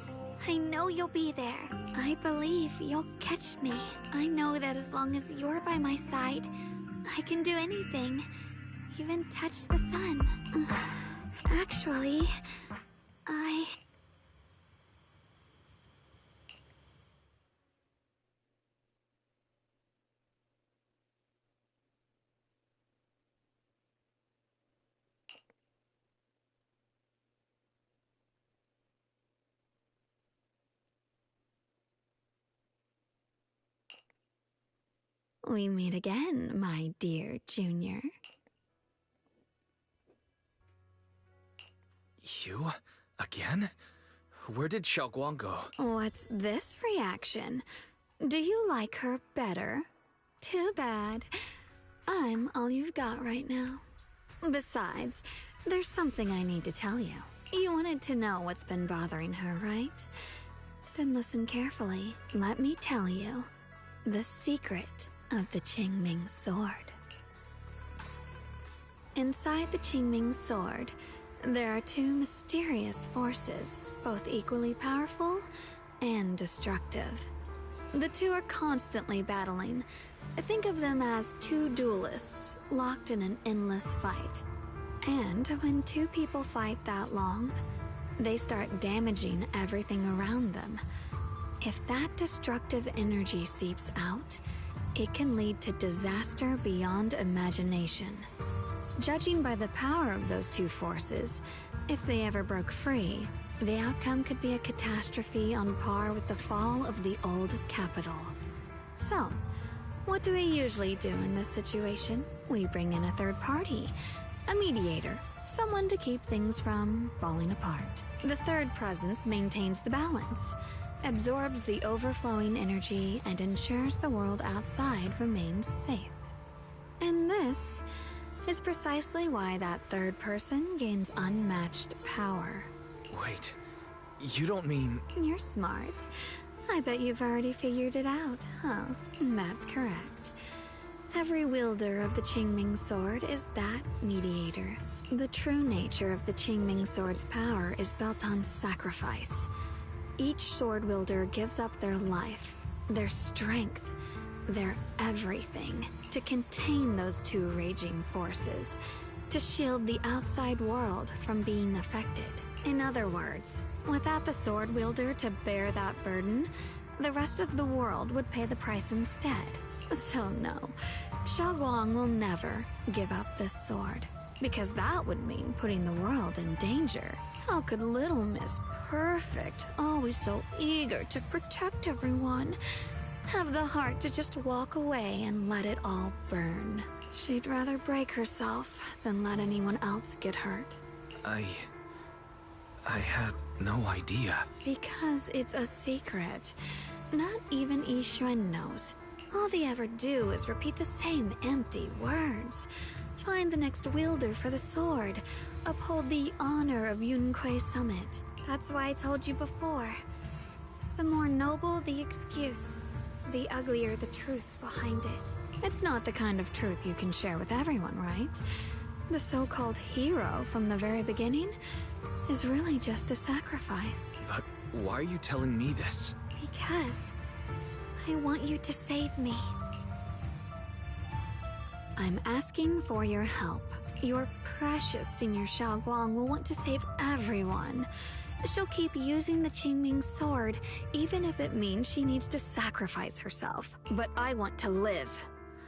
I know you'll be there. I believe you'll catch me. I know that as long as you're by my side, I can do anything. Even touch the sun. Actually, we meet again, my dear Junior. You? Again? Where did Xiaoguang go? What's this reaction? Do you like her better? Too bad. I'm all you've got right now. Besides, there's something I need to tell you. You wanted to know what's been bothering her, right? Then listen carefully. Let me tell you the secret of the Qingming Sword. Inside the Qingming Sword, there are two mysterious forces, both equally powerful and destructive. The two are constantly battling. Think of them as two duelists locked in an endless fight. And when two people fight that long, they start damaging everything around them. If that destructive energy seeps out, it can lead to disaster beyond imagination. Judging by the power of those two forces, if they ever broke free, the outcome could be a catastrophe on par with the fall of the old capital. So, what do we usually do in this situation? We bring in a third party, a mediator, someone to keep things from falling apart. The third presence maintains the balance, absorbs the overflowing energy, and ensures the world outside remains safe. And this is precisely why that third person gains unmatched power. Wait, you don't mean... You're smart. I bet you've already figured it out, huh? That's correct. Every wielder of the Qingming Sword is that mediator. The true nature of the Qingming Sword's power is built on sacrifice. Each sword wielder gives up their life, their strength, their everything to contain those two raging forces, to shield the outside world from being affected. In other words, without the sword wielder to bear that burden, the rest of the world would pay the price instead. So no, Xiaoguang will never give up this sword, because that would mean putting the world in danger. How could little Miss Perfect, always so eager to protect everyone, have the heart to just walk away and let it all burn? She'd rather break herself than let anyone else get hurt. I had no idea. Because it's a secret. Not even Yixuan knows. All they ever do is repeat the same empty words. Find the next wielder for the sword. Uphold the honor of Yunquei Summit. That's why I told you before. The more noble the excuse, the uglier the truth behind it. It's not the kind of truth you can share with everyone, right? The so-called hero from the very beginning is really just a sacrifice. But why are you telling me this? Because I want you to save me. I'm asking for your help. Your precious Senior Xiaoguang will want to save everyone. She'll keep using the Qingming sword, even if it means she needs to sacrifice herself. But I want to live.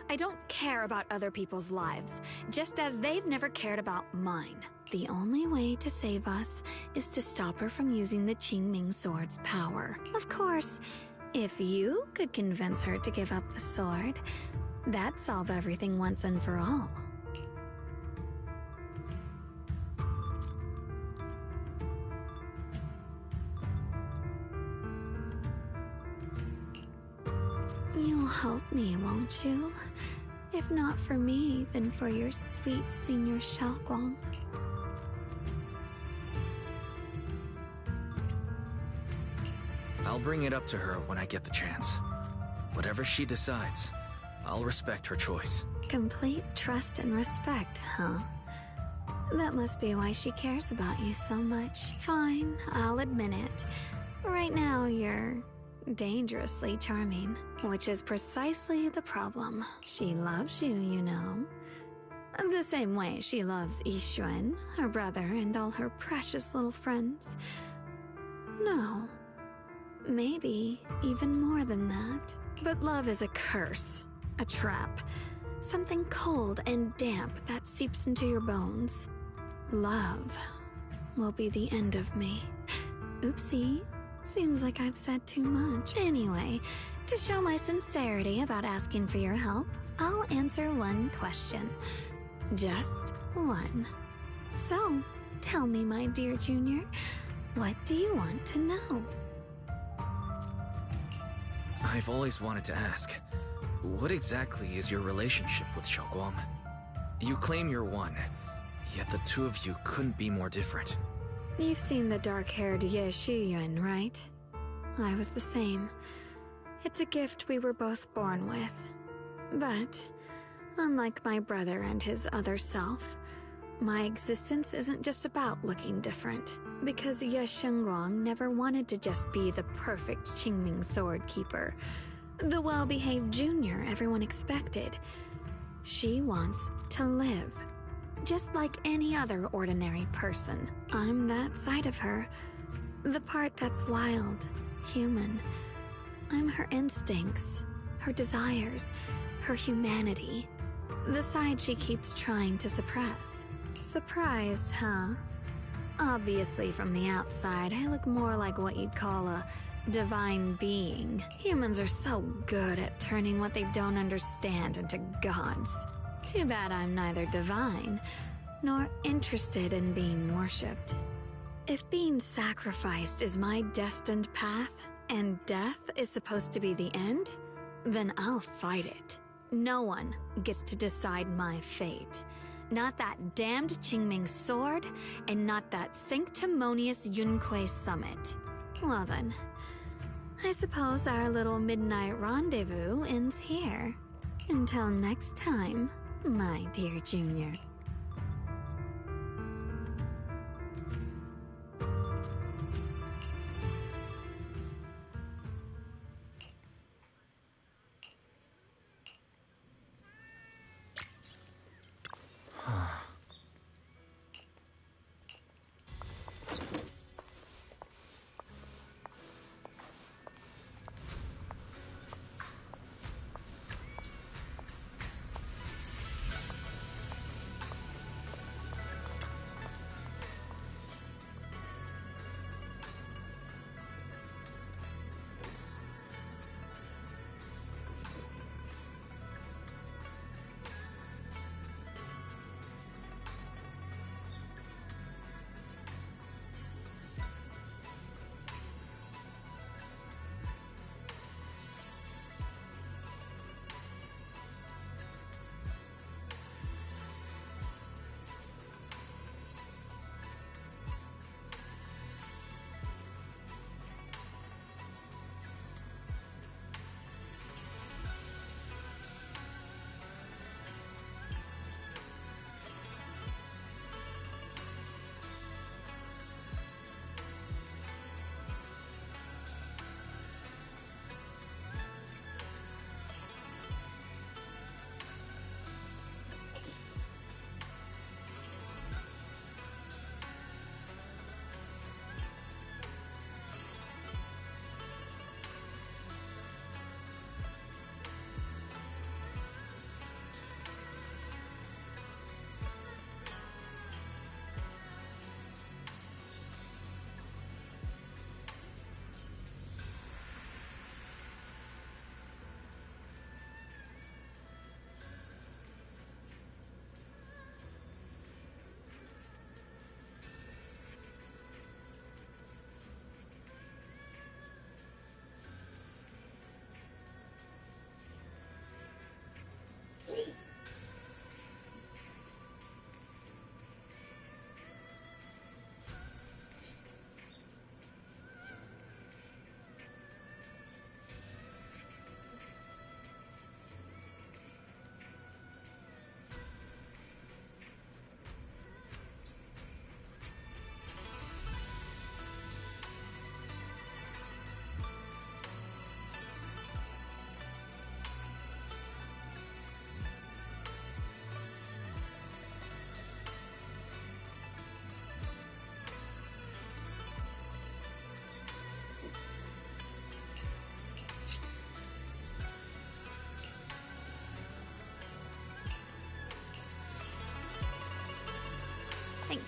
I don't care about other people's lives, just as they've never cared about mine. The only way to save us is to stop her from using the Qingming sword's power. Of course, if you could convince her to give up the sword, that'd solve everything once and for all. You'll help me, won't you? If not for me, then for your sweet Senior Xiaoguang. I'll bring it up to her when I get the chance. Whatever she decides, I'll respect her choice. Complete trust and respect, huh? That must be why she cares about you so much. Fine, I'll admit it. Right now, you're dangerously charming, which is precisely the problem. She loves you, you know. The same way she loves Yixuan, her brother, and all her precious little friends. No. Maybe even more than that. But love is a curse, a trap, something cold and damp that seeps into your bones. Love will be the end of me. Oopsie, seems like I've said too much. Anyway, to show my sincerity about asking for your help, I'll answer one question. Just one. So, tell me, my dear Junior, what do you want to know? I've always wanted to ask, what exactly is your relationship with Xiaoguang? You claim you're one, yet the two of you couldn't be more different. You've seen the dark-haired Ye Shiyuan, right? I was the same. It's a gift we were both born with. But, unlike my brother and his other self, my existence isn't just about looking different. Because Ye Shengguang never wanted to just be the perfect Qingming sword keeper, the well-behaved junior everyone expected. She wants to live, just like any other ordinary person. I'm that side of her, the part that's wild, human. I'm her instincts, her desires, her humanity, the side she keeps trying to suppress. Surprised, huh? Obviously, from the outside, I look more like what you'd call a divine being. Humans are so good at turning what they don't understand into gods. Too bad I'm neither divine, nor interested in being worshipped. If being sacrificed is my destined path, and death is supposed to be the end, then I'll fight it. No one gets to decide my fate. Not that damned Qingming sword, and not that sanctimonious Yunquei Summit. Well then, I suppose our little midnight rendezvous ends here. Until next time, my dear Junior.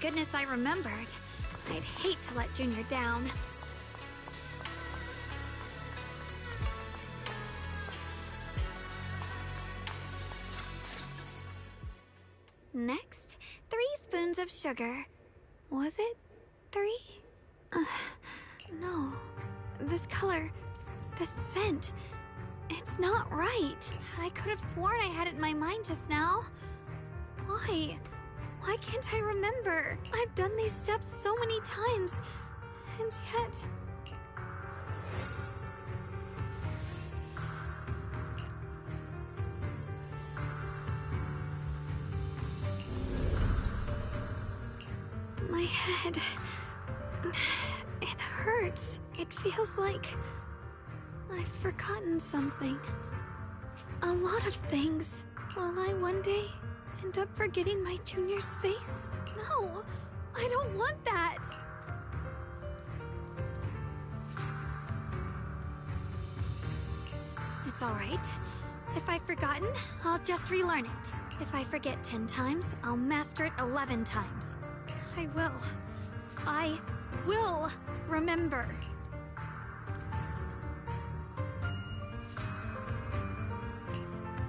goodness I remembered. I'd hate to let Junior down. Next, 3 spoons of sugar. Was it 3? No. This color, this scent, it's not right. I could have sworn I had it in my mind just now. Why? Why can't I remember? I've done these steps so many times, and yet... My head... it hurts. It feels like... I've forgotten something. A lot of things. Will I one day end up forgetting my Junior's face? No! I don't want that! It's alright. If I've forgotten, I'll just relearn it. If I forget 10 times, I'll master it 11 times. I will remember.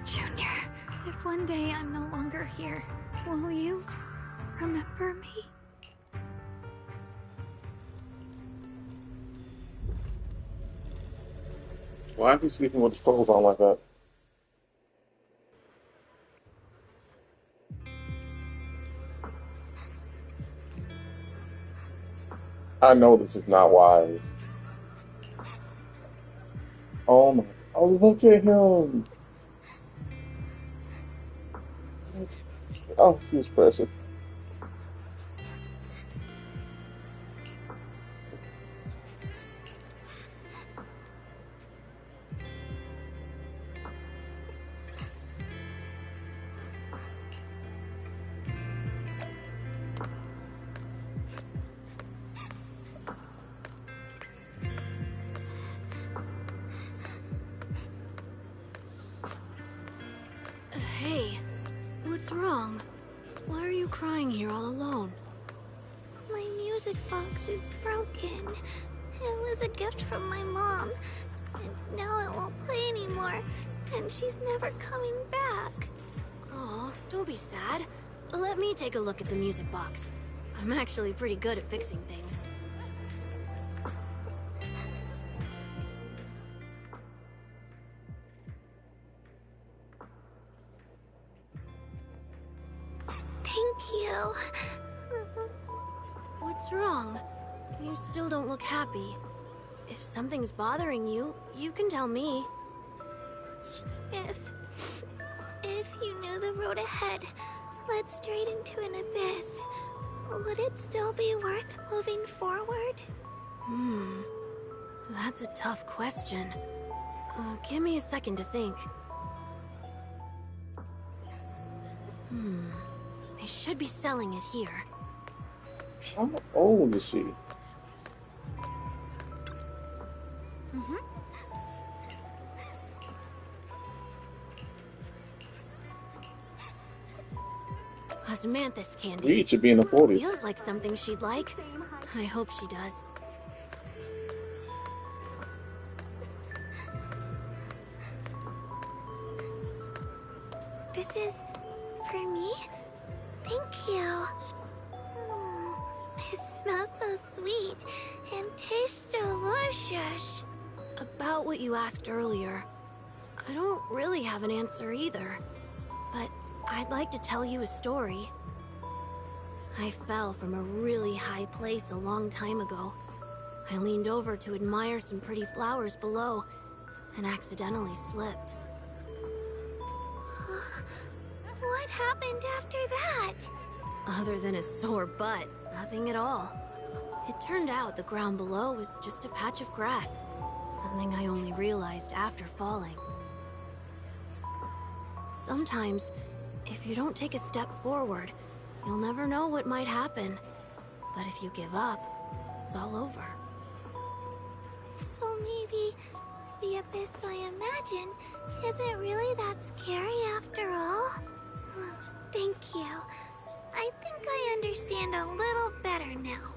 Junior, if one day I'm no longer here, will you remember me? Why is he sleeping with his clothes on like that? I know this is not wise. Oh my, oh look at him. Oh, he was precious. Hey, what's wrong? Why are you crying here all alone? My music box is broken. It was a gift from my mom. And now it won't play anymore. And she's never coming back. Aw, don't be sad. Let me take a look at the music box. I'm actually pretty good at fixing things. Thank you. What's wrong? You still don't look happy. If something's bothering you, you can tell me. If you knew the road ahead led straight into an abyss, would it still be worth moving forward? That's a tough question. Give me a second to think. They should be selling it here. How old is she? Osmanthus candy. Reed should be in the 40s. Feels like something she'd like. I hope she does. This is for me? Thank you. It smells so sweet and tastes delicious. About what you asked earlier, I don't really have an answer either. But I'd like to tell you a story. I fell from a really high place a long time ago. I leaned over to admire some pretty flowers below and accidentally slipped. What happened after that? Other than a sore butt, nothing at all. It turned out the ground below was just a patch of grass, something I only realized after falling. Sometimes, if you don't take a step forward, you'll never know what might happen. But if you give up, it's all over. So maybe the abyss I imagine isn't really that scary after all? Thank you. I think I understand a little better now.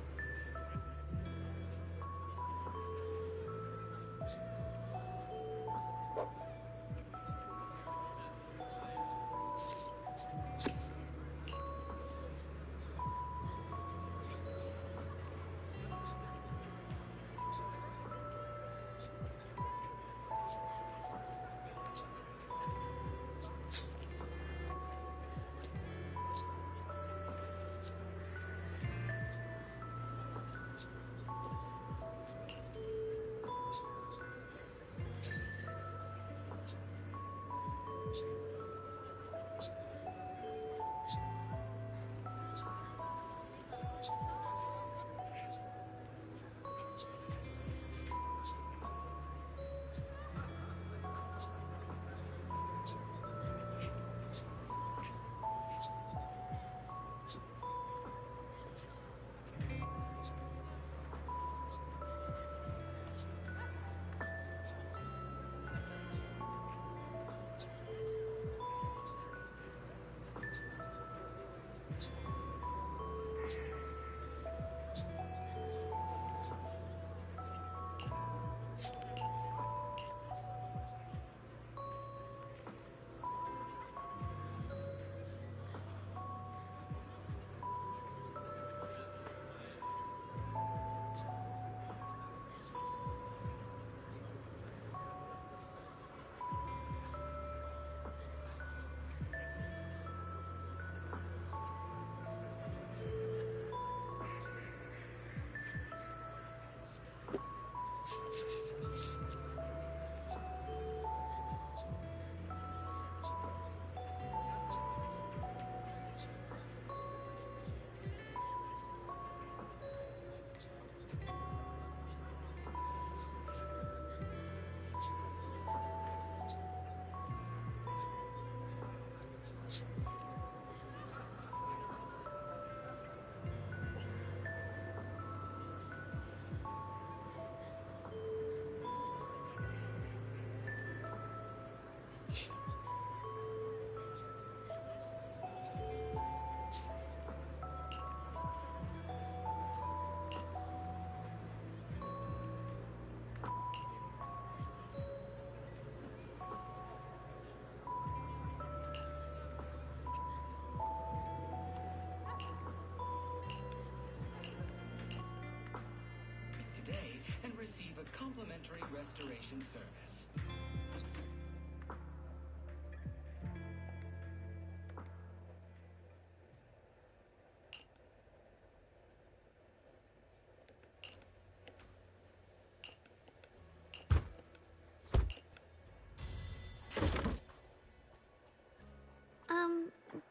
Today and receive a complimentary restoration service.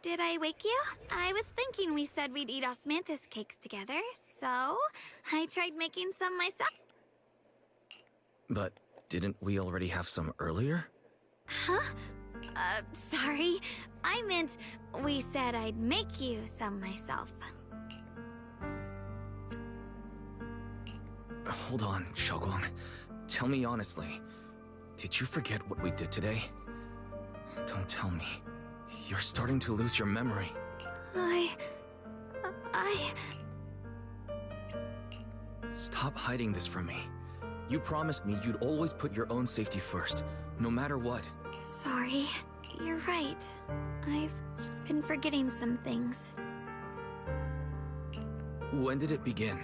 Did I wake you? I was thinking we said we'd eat osmanthus cakes together, so I tried making some myself. But didn't we already have some earlier? Huh? Sorry. I meant we said I'd make you some myself. Hold on, Shoguang. Tell me honestly. Did you forget what we did today? Don't tell me. You're starting to lose your memory. Stop hiding this from me. You promised me you'd always put your own safety first, no matter what. Sorry. You're right. I've been forgetting some things. When did it begin?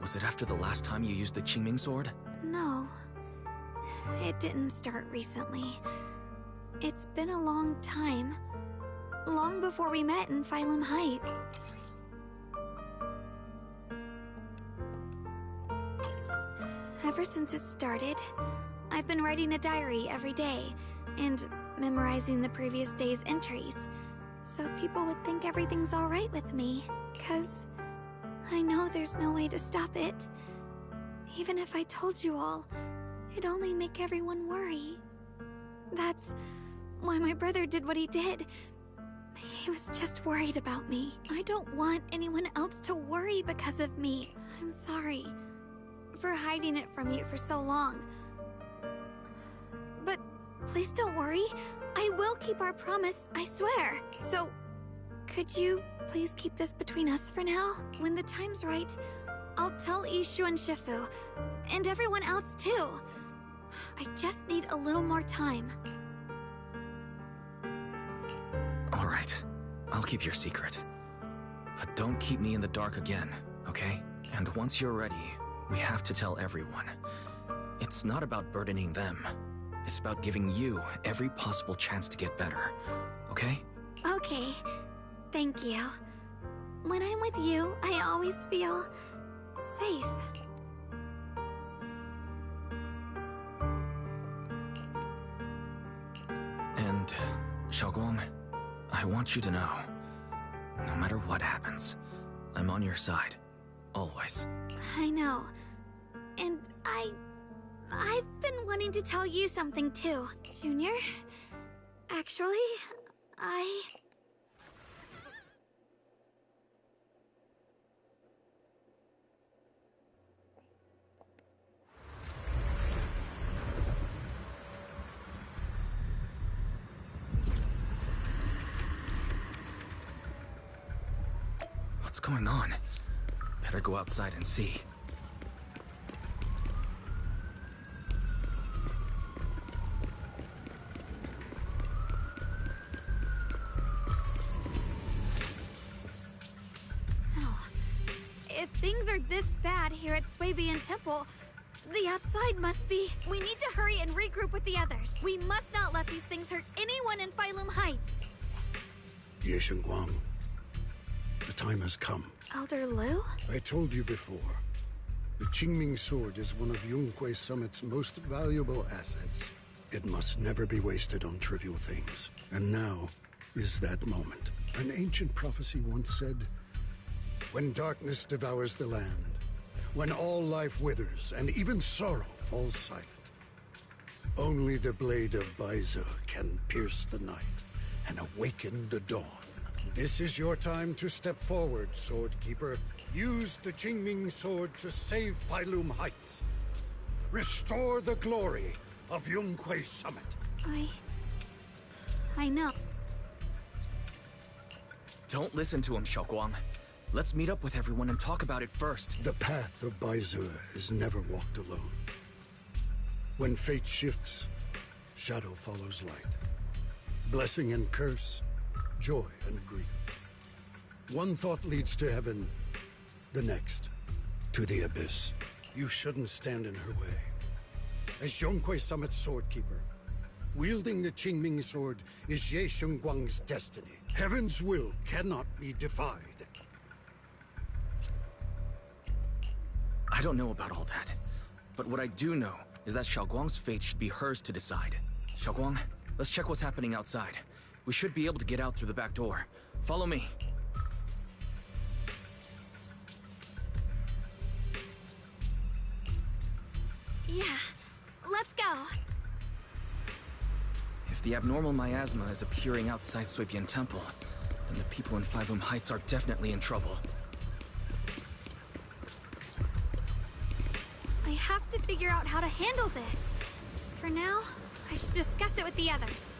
Was it after the last time you used the Qingming sword? No. It didn't start recently. It's been a long time. Long before we met in Phylum Heights. Ever since it started, I've been writing a diary every day and memorizing the previous day's entries, so people would think everything's alright with me, 'cause I know there's no way to stop it. Even if I told you all, it'd only make everyone worry. That's why my brother did what he did. He was just worried about me. I don't want anyone else to worry because of me. I'm sorry for hiding it from you for so long. But please don't worry. I will keep our promise, I swear. So, Could you please keep this between us for now? When the time's right, I'll tell Ishu and Shifu, and everyone else too. I just need a little more time. Alright, I'll keep your secret. But don't keep me in the dark again, okay? And once you're ready, we have to tell everyone. It's not about burdening them. It's about giving you every possible chance to get better, okay? Okay, thank you. When I'm with you, I always feel safe. And, Xiaoguang, I want you to know, no matter what happens, I'm on your side. Always. I know. And I've been wanting to tell you something too, Junior. Actually, What's going on? Better go outside and see. If things are this bad here at Swabian Temple, the outside must be... We need to hurry and regroup with the others. We must not let these things hurt anyone in Phylum Heights. Ye Shengguang, the time has come. Elder Lu? I told you before. The Qingming sword is one of Yunhui Summit's most valuable assets. It must never be wasted on trivial things. And now is that moment. An ancient prophecy once said, when darkness devours the land, when all life withers and even sorrow falls silent, only the blade of Baize can pierce the night and awaken the dawn. This is your time to step forward, Swordkeeper. Use the Qingming sword to save Phylum Heights. Restore the glory of Yunhui Summit. I know. Don't listen to him, Xiaoguang. Let's meet up with everyone and talk about it first. The path of Baize is never walked alone. When fate shifts, shadow follows light. Blessing and curse, joy and grief. One thought leads to heaven, the next to the abyss. You shouldn't stand in her way. As Yunhui Summit's swordkeeper, wielding the Qingming sword is Ye Shengguang's destiny. Heaven's will cannot be defied. I don't know about all that, but what I do know is that Xiaoguang's fate should be hers to decide. Xiaoguang, let's check what's happening outside. We should be able to get out through the back door. Follow me. Yeah, let's go. If the abnormal miasma is appearing outside Swabian Temple, then the people in Phylum Heights are definitely in trouble. I have to figure out how to handle this. For now, I should discuss it with the others.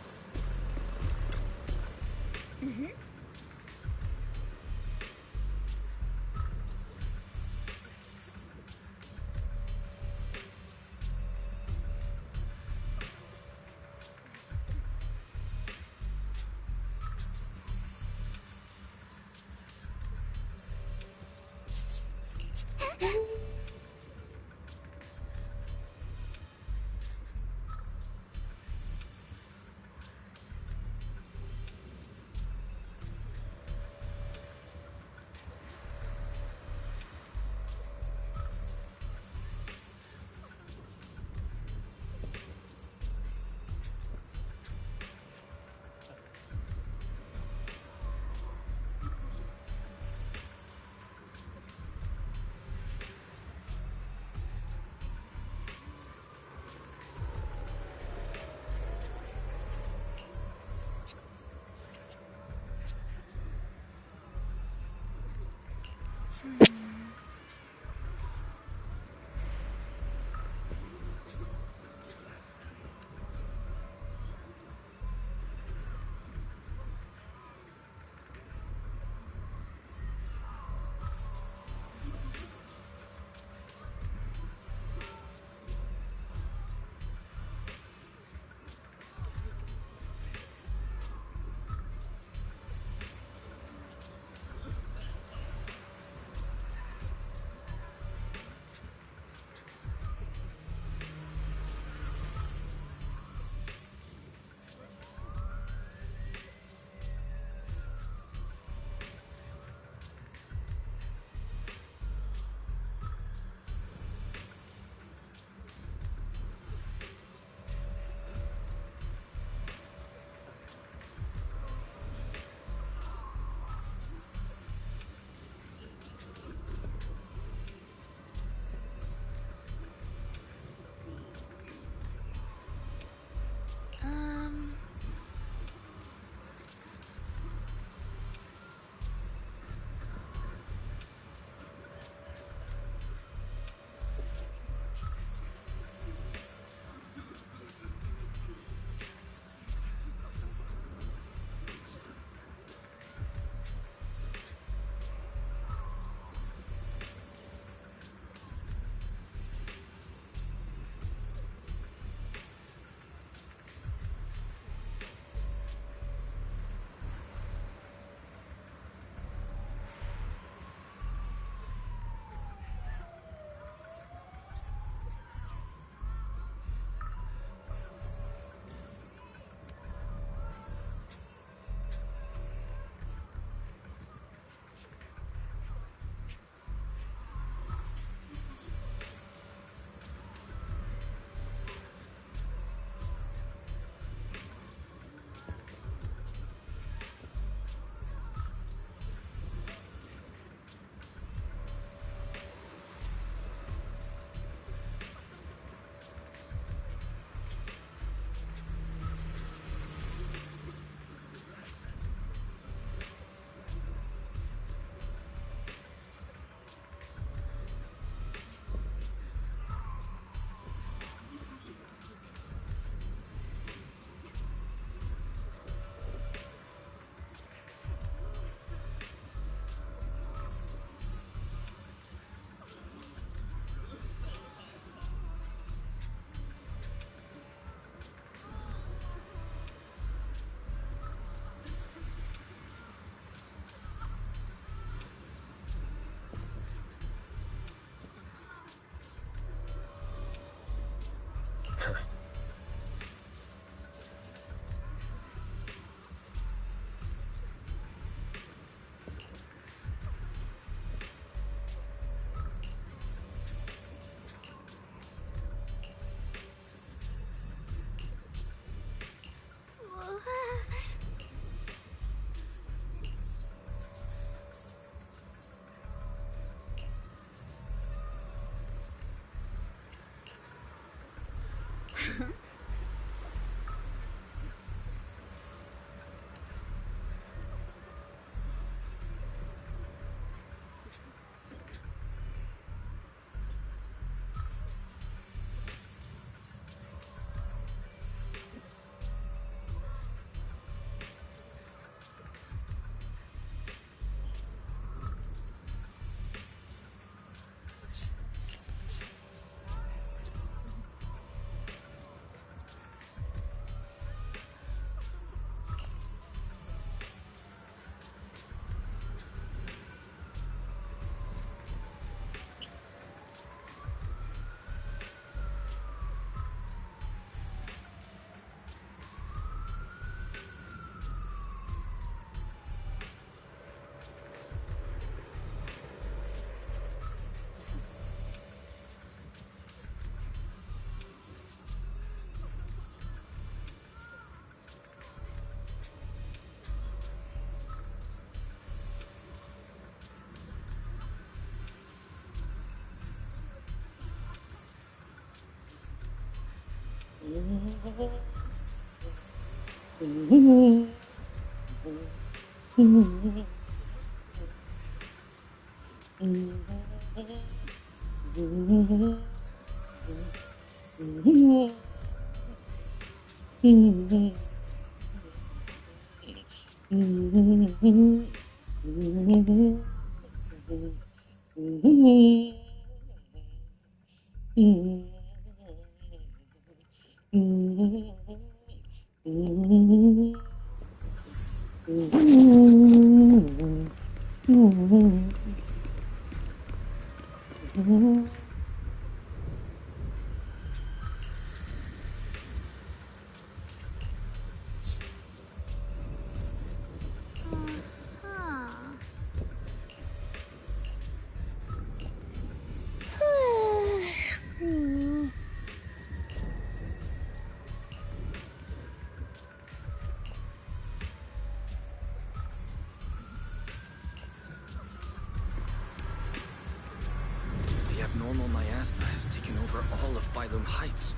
The abnormal miasma has taken over all of Phylum Heights.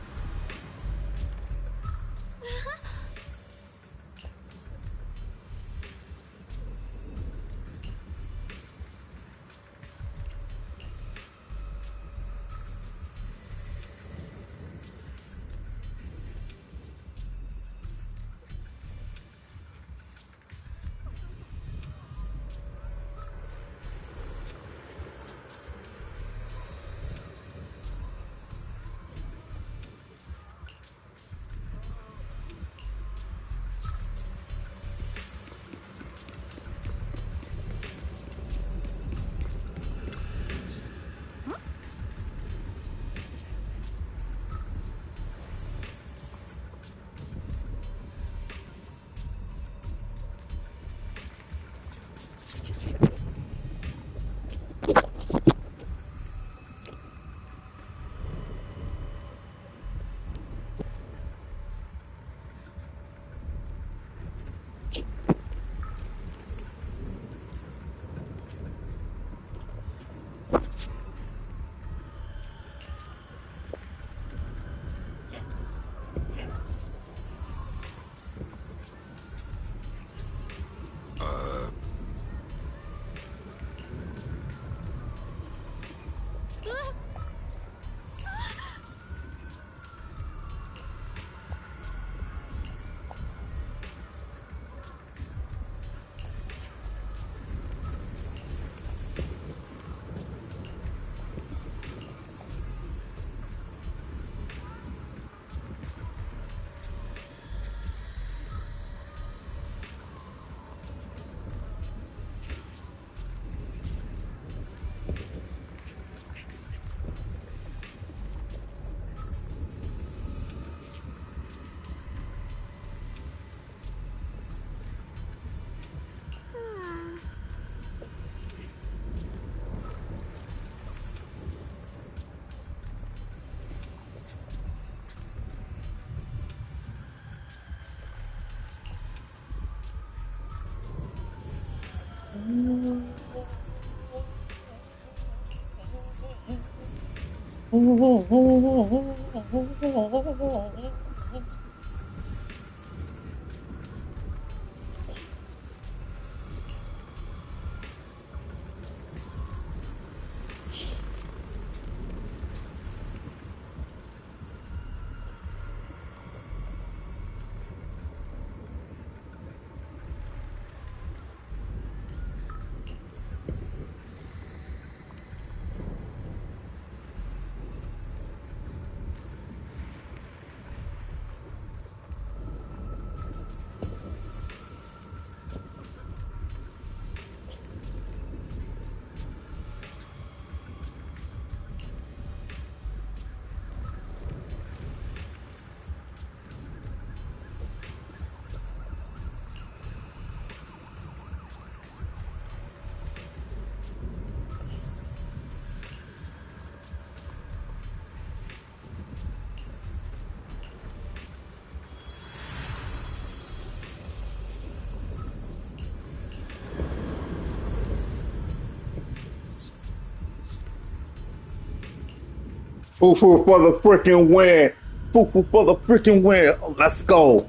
For the freaking win. Fufu for the freaking win. Oh, let's go.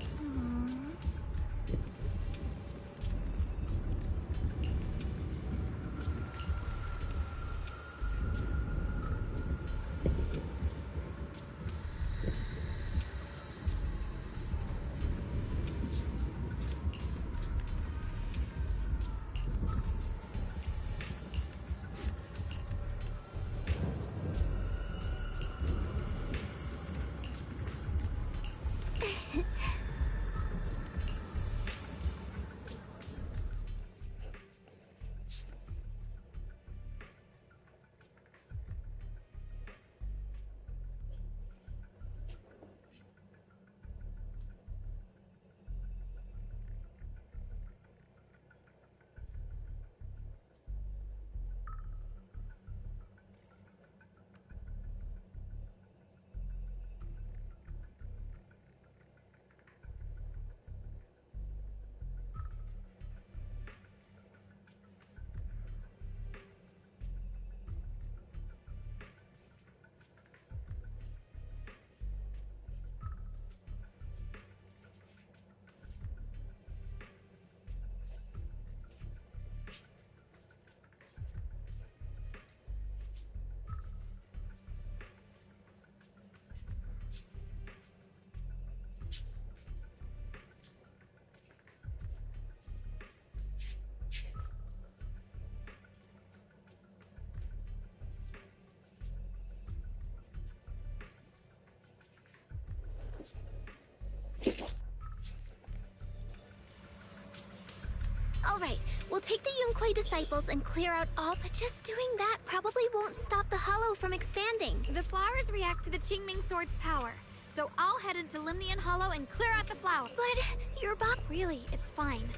Alright, we'll take the Yunquei disciples and clear out all, but just doing that probably won't stop the hollow from expanding. The flowers react to the Qingming Sword's power, so I'll head into Limnian Hollow and clear out the flower. But your box... Really, it's fine.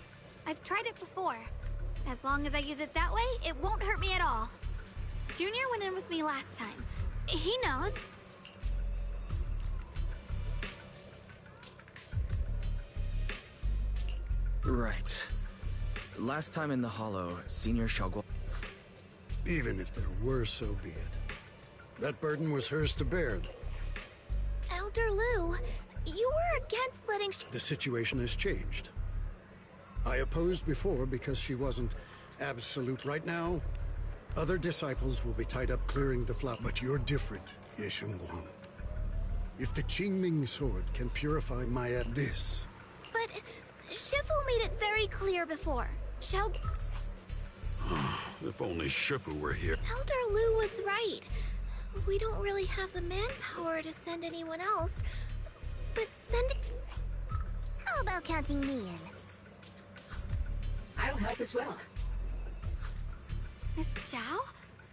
I've tried it before. As long as I use it that way, it won't hurt me at all. Junior went in with me last time. He knows. Right. Last time in the Hollow, Senior Xiaoguang... Even if there were, so be it. That burden was hers to bear. Elder Lu, you were against letting... The situation has changed. I opposed before because she wasn't absolute. Right now, other disciples will be tied up clearing the flower. But you're different, Ye Shengguang. If the Qingming Sword can purify Maya, this... But Shifu made it very clear before. If only Shifu were here. Elder Lu was right. We don't really have the manpower to send anyone else. But send... How about counting me in? I'll help as well. Miss Zhao?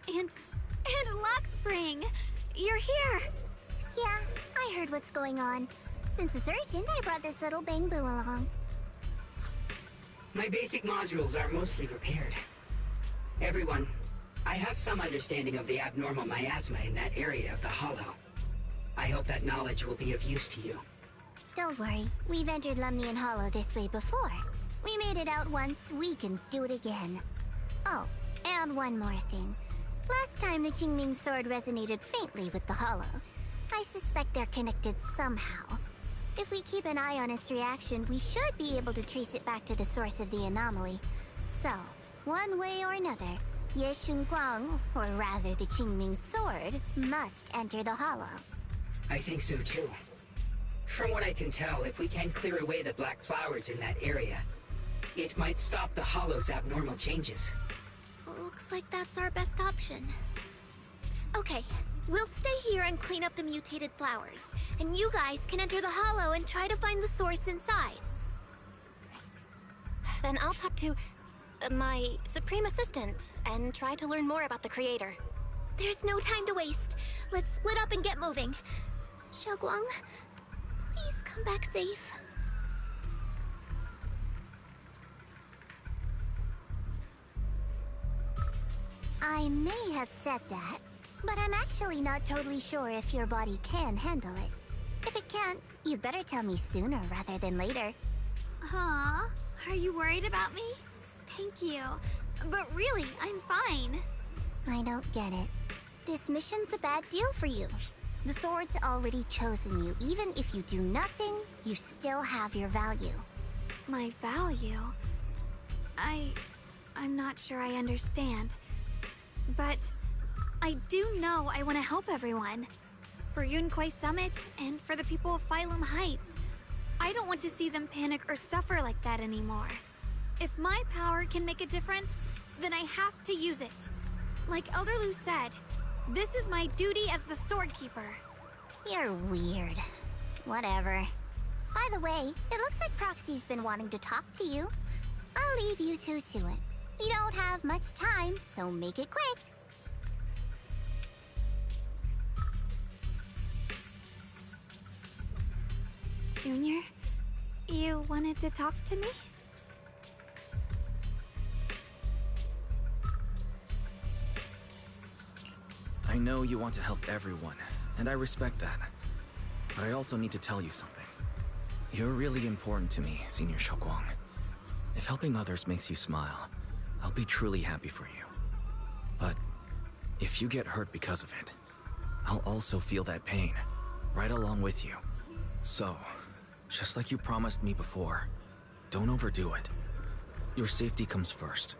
And Luxspring! You're here! Yeah, I heard what's going on. Since it's urgent, I brought this little Bangboo along. My basic modules are mostly repaired. Everyone, I have some understanding of the abnormal miasma in that area of the Hollow. I hope that knowledge will be of use to you. Don't worry, we've entered Limnian Hollow this way before. We made it out once, we can do it again. Oh, and one more thing. Last time the Qingming Sword resonated faintly with the Hollow. I suspect they're connected somehow. If we keep an eye on its reaction, we should be able to trace it back to the source of the anomaly. So, one way or another, Ye Shengguang, or rather the Qingming Sword, must enter the Hollow. I think so too. From what I can tell, if we can clear away the black flowers in that area, it might stop the Hollow's abnormal changes. Looks like that's our best option. Okay, we'll stay here and clean up the mutated flowers. And you guys can enter the Hollow and try to find the source inside. Then I'll talk to my Supreme Assistant and try to learn more about the Creator. There's no time to waste. Let's split up and get moving. Xiaoguang, please come back safe. I may have said that, but I'm actually not totally sure if your body can handle it. If it can't, you'd better tell me sooner rather than later. Huh? Are you worried about me? Thank you. But really, I'm fine. I don't get it. This mission's a bad deal for you. The sword's already chosen you. Even if you do nothing, you still have your value. My value? I'm not sure I understand. But I do know I want to help everyone. For Yunquay Summit, and for the people of Phylum Heights. I don't want to see them panic or suffer like that anymore. If my power can make a difference, then I have to use it. Like Elderloo said, this is my duty as the Sword Keeper. You're weird. Whatever. By the way, it looks like Proxy's been wanting to talk to you. I'll leave you two to it. You don't have much time, so make it quick. Junior, you wanted to talk to me? I know you want to help everyone, and I respect that. But I also need to tell you something. You're really important to me, Senior Xiaoguang. If helping others makes you smile, I'll be truly happy for you. But if you get hurt because of it, I'll also feel that pain, right along with you. So, just like you promised me before, don't overdo it. Your safety comes first,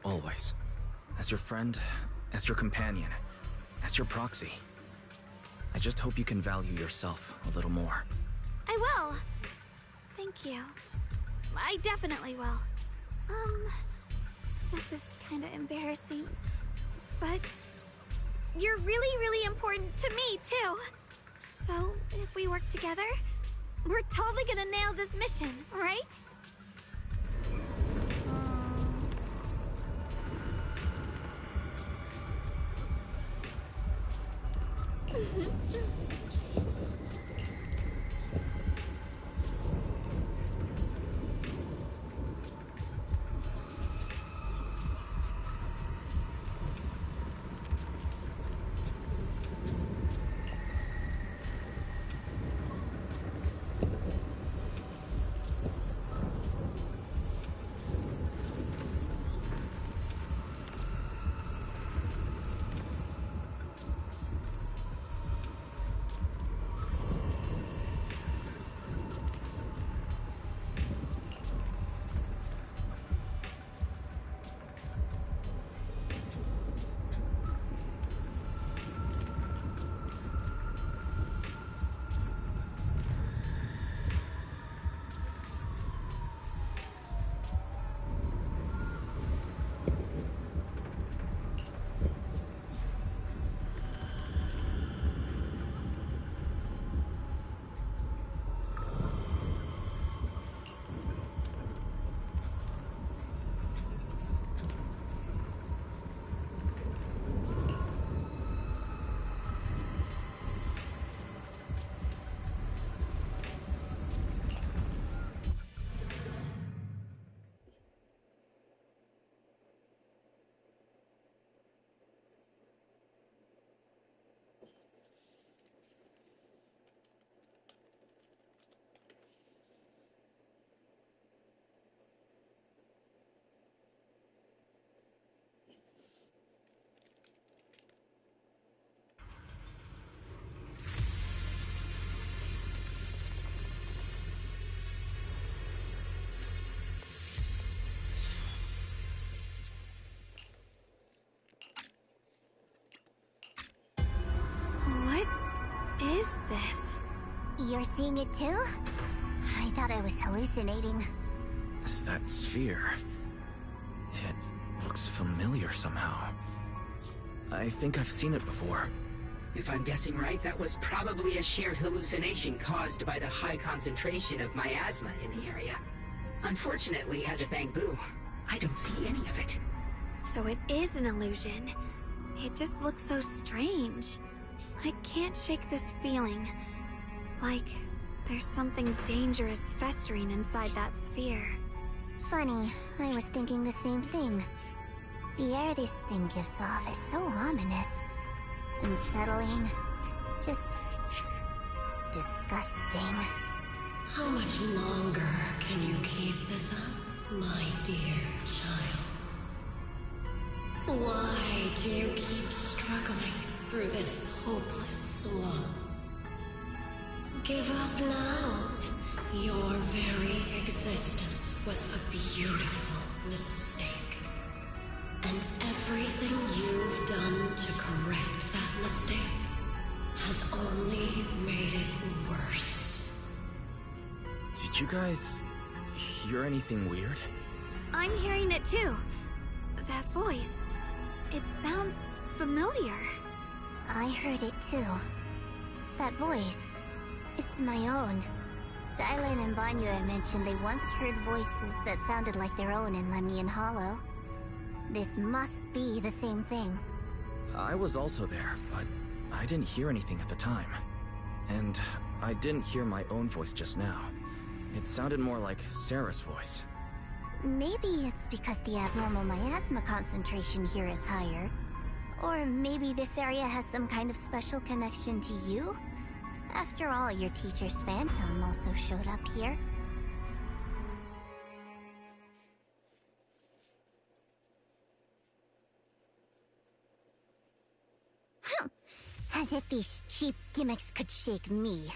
always. As your friend, as your companion, as your proxy. I just hope you can value yourself a little more. I will. Thank you. I definitely will. This is kinda embarrassing, but you're really, really important to me, too. So, if we work together, we're totally gonna nail this mission, right? What is this? You're seeing it too? I thought I was hallucinating. That sphere... it looks familiar somehow. I think I've seen it before. If I'm guessing right, that was probably a shared hallucination caused by the high concentration of miasma in the area. Unfortunately, as a Bangbu, I don't see any of it. So it is an illusion. It just looks so strange. I can't shake this feeling. Like there's something dangerous festering inside that sphere. Funny, I was thinking the same thing. The air this thing gives off is so ominous. Unsettling. Just... disgusting. How much longer can you keep this up, my dear child? Why do you keep struggling through this hopeless swamp? give up now. Your very existence was a beautiful mistake. And everything you've done to correct that mistake has only made it worse. Did you guys hear anything weird? I'm hearing it too. That voice. It sounds familiar. I heard it too. That voice. It's my own. Dylan and Banya mentioned they once heard voices that sounded like their own in Lemnian Hollow. This must be the same thing. I was also there, but I didn't hear anything at the time. And I didn't hear my own voice just now. It sounded more like Sarah's voice. Maybe it's because the abnormal miasma concentration here is higher. Or maybe this area has some kind of special connection to you? After all, your teacher's phantom also showed up here. As if these cheap gimmicks could shake me.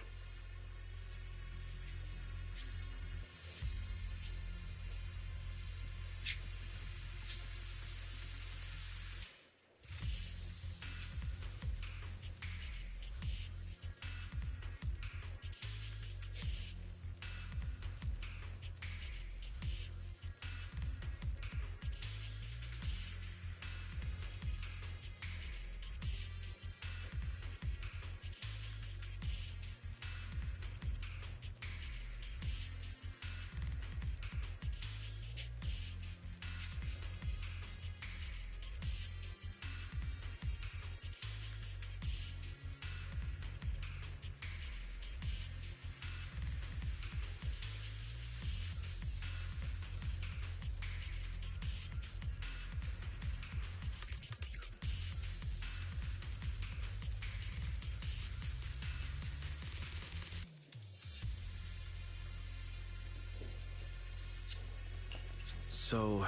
So,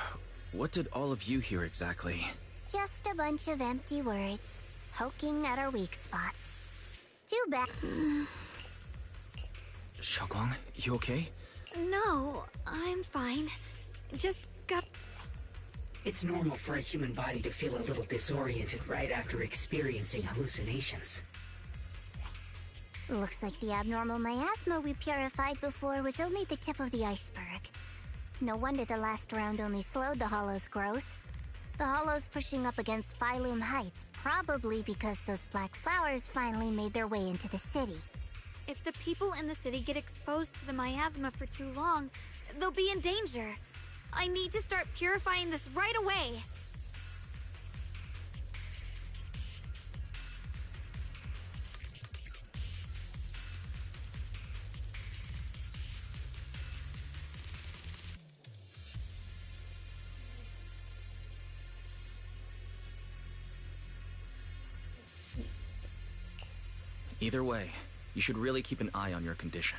what did all of you hear exactly? Just a bunch of empty words, poking at our weak spots. Too bad. Xiaoguang, you okay? No, I'm fine. Just got... It's normal for a human body to feel a little disoriented right after experiencing hallucinations. Looks like the abnormal miasma we purified before was only the tip of the iceberg. No wonder the last round only slowed the Hollow's growth. The Hollow's pushing up against Phylum Heights, probably because those black flowers finally made their way into the city. If the people in the city get exposed to the miasma for too long, they'll be in danger. I need to start purifying this right away. Either way, you should really keep an eye on your condition.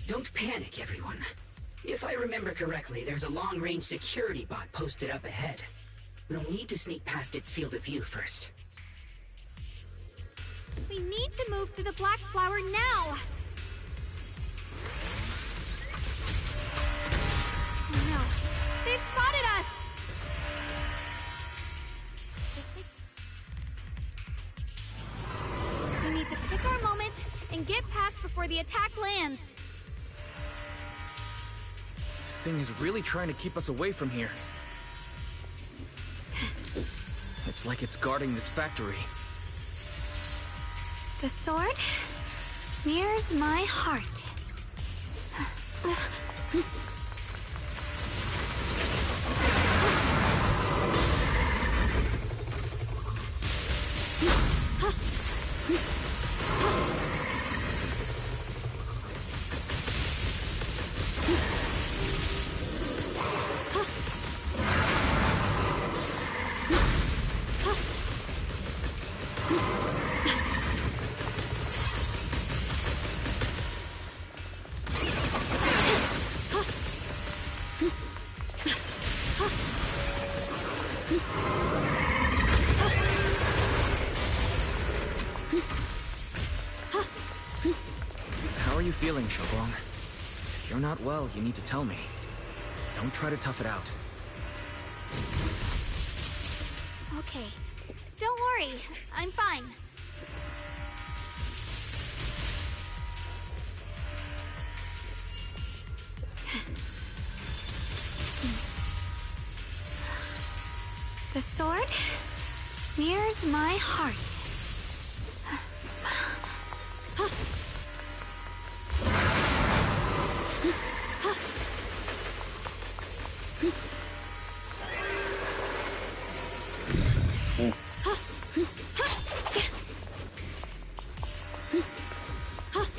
Don't panic, everyone. If I remember correctly, there's a long-range security bot posted up ahead. We'll need to sneak past its field of view first. We need to move to the Black Flower now! No, they've spotted us! We need to pick our moment and get past before the attack lands. This thing is really trying to keep us away from here. It's like it's guarding this factory. The sword mirrors my heart. you're not well, you need to tell me. Don't try to tough it out. Okay. Don't worry. I'm fine. The sword mirrors my heart.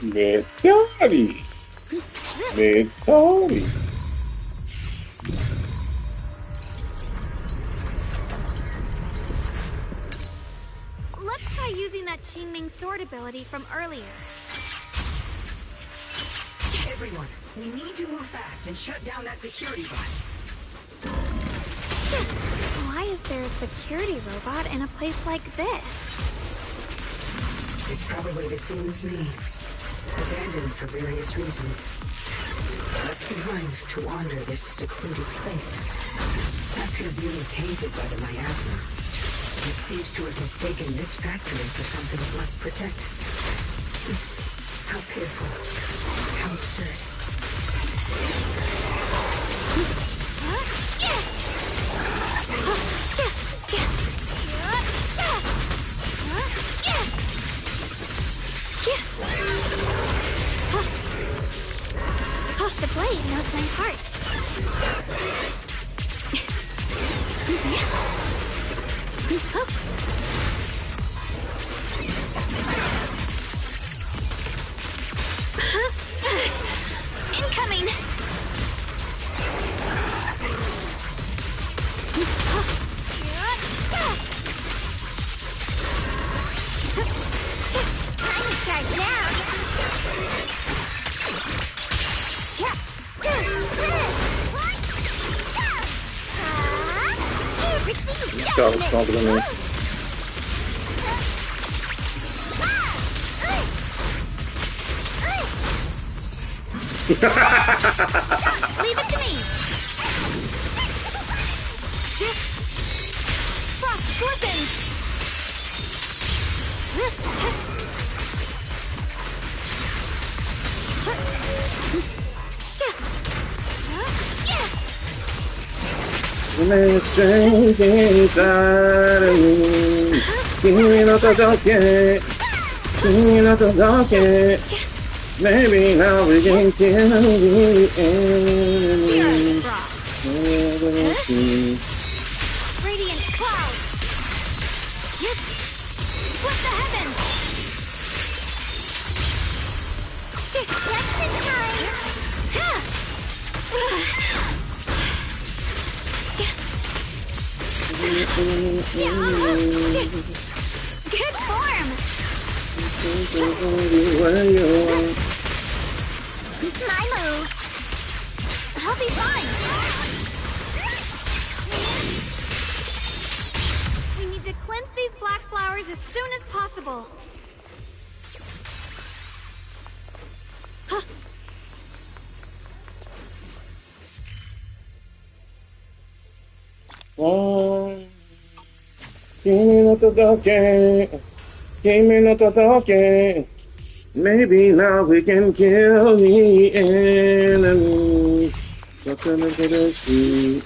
Metori. Metori. Let's try using that Qingming sword ability from earlier. Everyone, we need to move fast and shut down that security bot. Why is there a security robot in a place like this? It's probably the same as me. Abandoned for various reasons. Left behind to wander this secluded place. After being tainted by the miasma, it seems to have mistaken this factory for something it must protect. How pitiful. How absurd. The blade knows my heart. Incoming! Time to charge now. Ciao, sono veramente. Leave it to me! Frost glistens! There's strange inside of me. Keep not the dark. Keep not the dark. Maybe now we can kill the enemy. Radiant cloud! Split the heavens! Just in time. Good form! Where you are. My move. I'll be fine! We need to cleanse these black flowers as soon as possible. Keep not the dark. Keep not the dark. Maybe now we can kill the enemy. What can I see?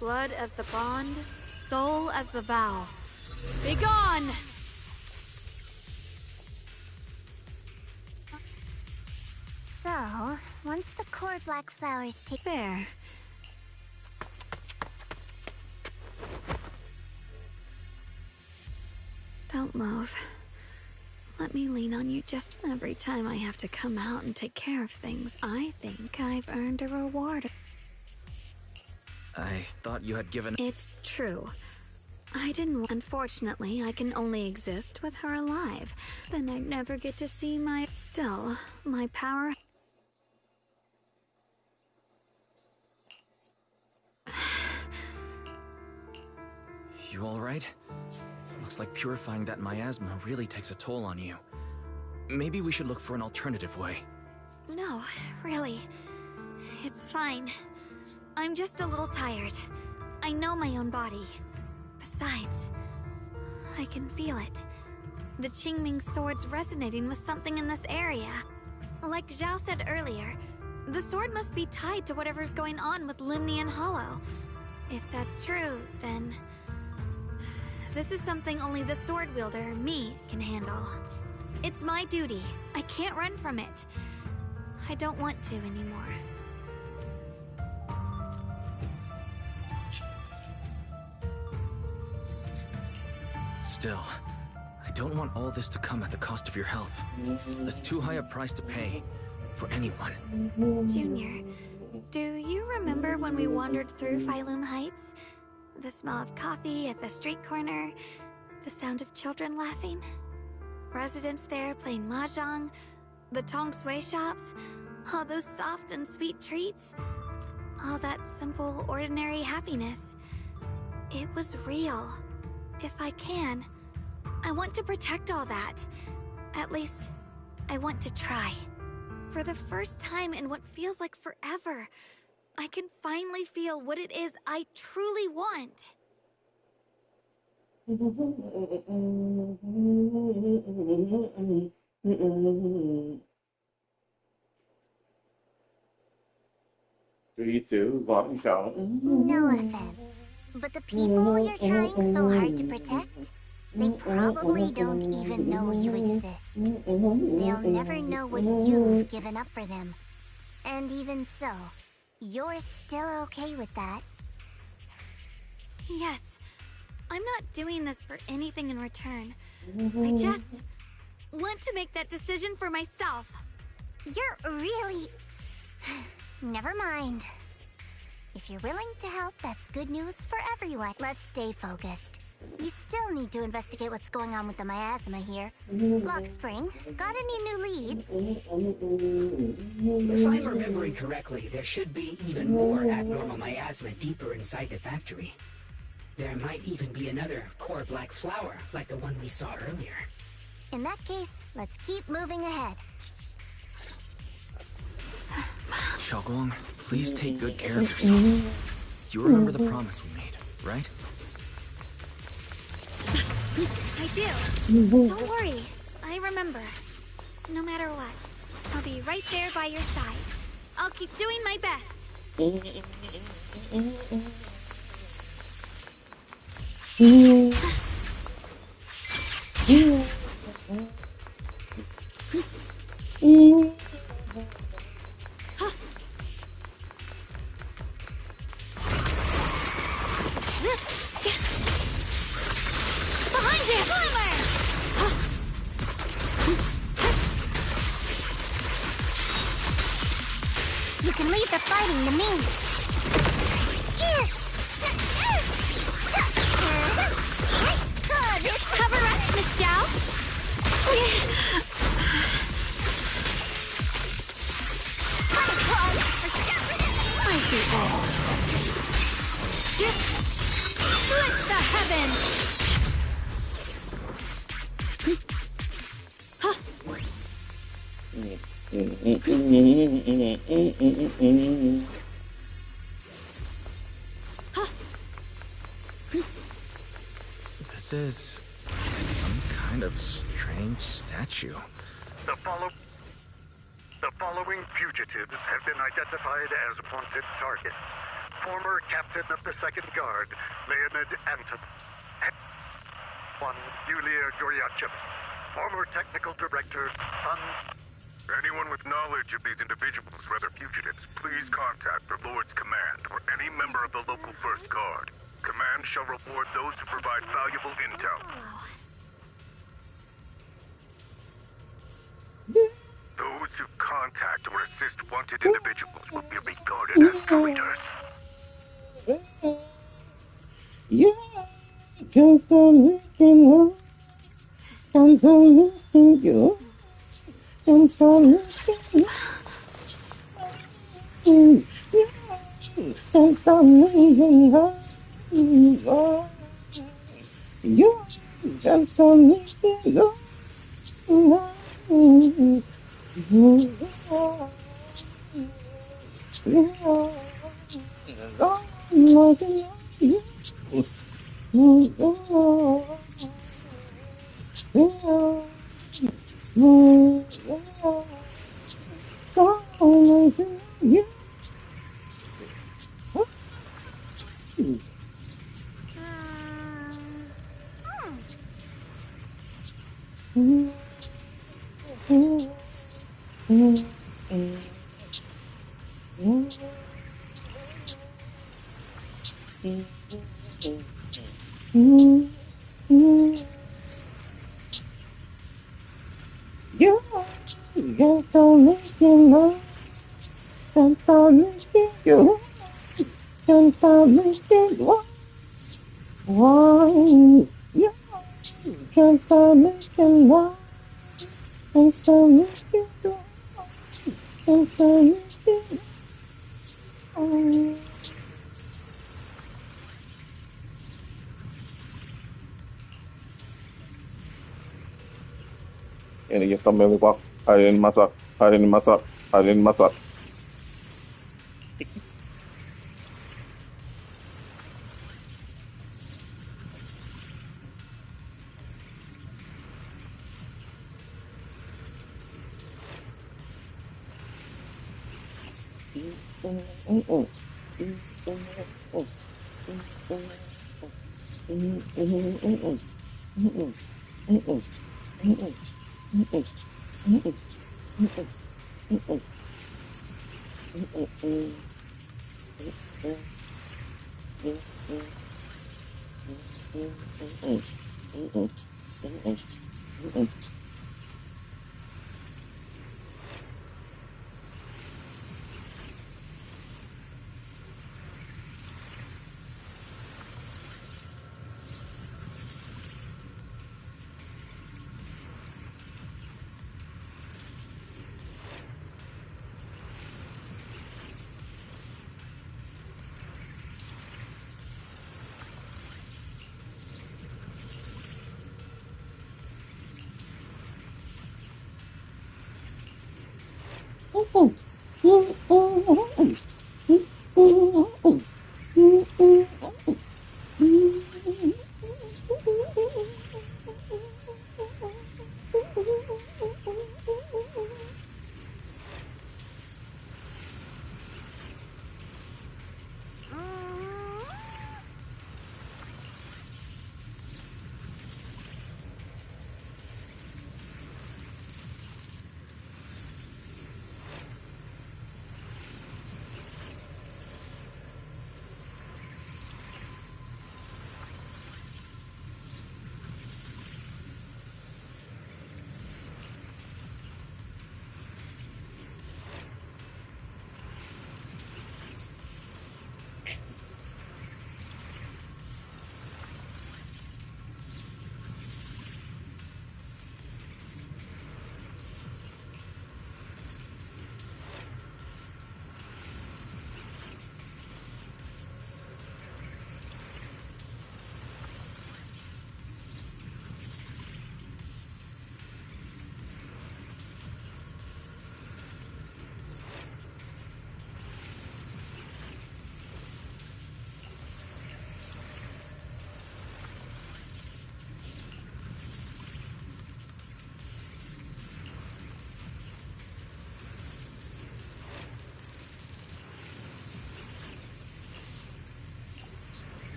Blood as the bond, soul as the vow. Be gone! So, once the core black flowers take there. Don't move. Let me lean on you just every time I have to come out and take care of things. I think I've earned a reward. I thought you had given... It's true. I didn't. Unfortunately, I can only exist with her alive. Then I'd never get to see my... Still, my power... You alright? Looks like purifying that miasma really takes a toll on you. Maybe we should look for an alternative way. No, really. It's fine. I'm just a little tired. I know my own body. Besides, I can feel it. The Qingming sword's resonating with something in this area. Like Zhao said earlier, the sword must be tied to whatever's going on with Limnian Hollow. If that's true, then... this is something only the sword wielder, me, can handle. It's my duty. I can't run from it. I don't want to anymore. Still, I don't want all this to come at the cost of your health. That's too high a price to pay. For anyone. Junior, do you remember when we wandered through Phylum Heights? The smell of coffee at the street corner, the sound of children laughing, residents there playing mahjong, the Tong Sui shops, all those soft and sweet treats, all that simple, ordinary happiness. It was real. If I can, I want to protect all that. At least, I want to try. For the first time in what feels like forever, I can finally feel what it is I truly want. Three, two, one, go. No offense, but the people you're trying so hard to protect, they probably don't even know you exist. They'll never know what you've given up for them. And even so, you're still okay with that? Yes. I'm not doing this for anything in return. I just want to make that decision for myself. You're really... Never mind. If you're willing to help, that's good news for everyone. Let's stay focused. You still need to investigate what's going on with the miasma here. Lockspring, got any new leads? If I'm remembering correctly, there should be even more abnormal miasma deeper inside the factory. There might even be another core black flower, like the one we saw earlier. In that case, let's keep moving ahead. Xiaoguang, please take good care of yourself. You remember the promise we made, right? I do. Don't worry. I remember. No matter what, I'll be right there by your side. I'll keep doing my best. Behind you! Climber! You can leave the fighting to me. Have a rest, Miss Zhao. I see all. Split the heavens! This is some kind of strange statue. The following fugitives have been identified as wanted targets. Former captain of the 2nd Guard, Leonid Anton. One, Yulia Goryachev. Former technical director, Sun. Anyone with knowledge of these individuals, whether fugitives, please contact the Lord's Command or any member of the local 1st Guard. Command shall reward those who provide valuable intel. Those who contact or assist wanted individuals will be regarded as traitors. Just I'm making love. Just I'm making you. Just I'm making love. Just I'm making love. You just I'm making love. Yes, I'm making love. Yes, I'm making you. Yes, I'm making love. Why? Yes, I'm making love. Yes, I'm making love. Yes, I'm making love. Ini kita melihat hari ini masak.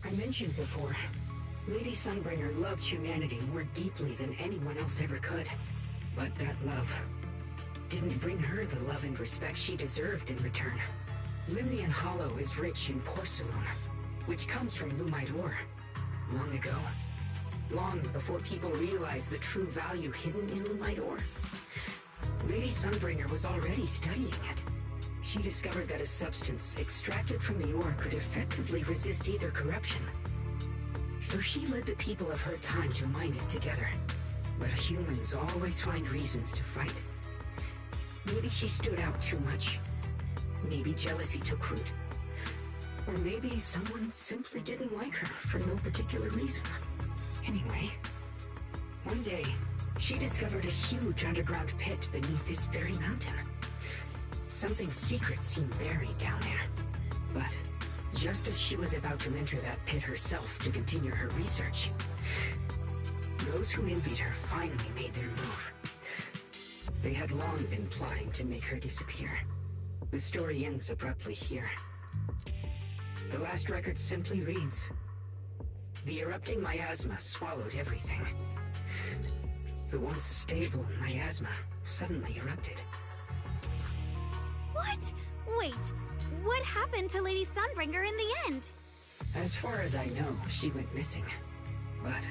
I mentioned before, Lady Sunbringer loved humanity more deeply than anyone else ever could. But that love didn't bring her the love and respect she deserved in return. Limnian Hollow is rich in porcelain, which comes from Lumite ore. Long ago, long before people realized the true value hidden in Lumite ore, Lady Sunbringer was already studying it. she discovered that a substance extracted from the ore could effectively resist either corruption. So she led the people of her time to mine it together. But humans always find reasons to fight. Maybe she stood out too much. Maybe jealousy took root. Or maybe someone simply didn't like her for no particular reason. Anyway, one day, she discovered a huge underground pit beneath this very mountain. Something secret seemed buried down there. But just as she was about to enter that pit herself to continue her research, those who envied her finally made their move. They had long been plotting to make her disappear. The story ends abruptly here. The last record simply reads, "The erupting miasma swallowed everything. The once stable miasma suddenly erupted." What? Wait, what happened to Lady Sunbringer in the end? As far as I know, she went missing. But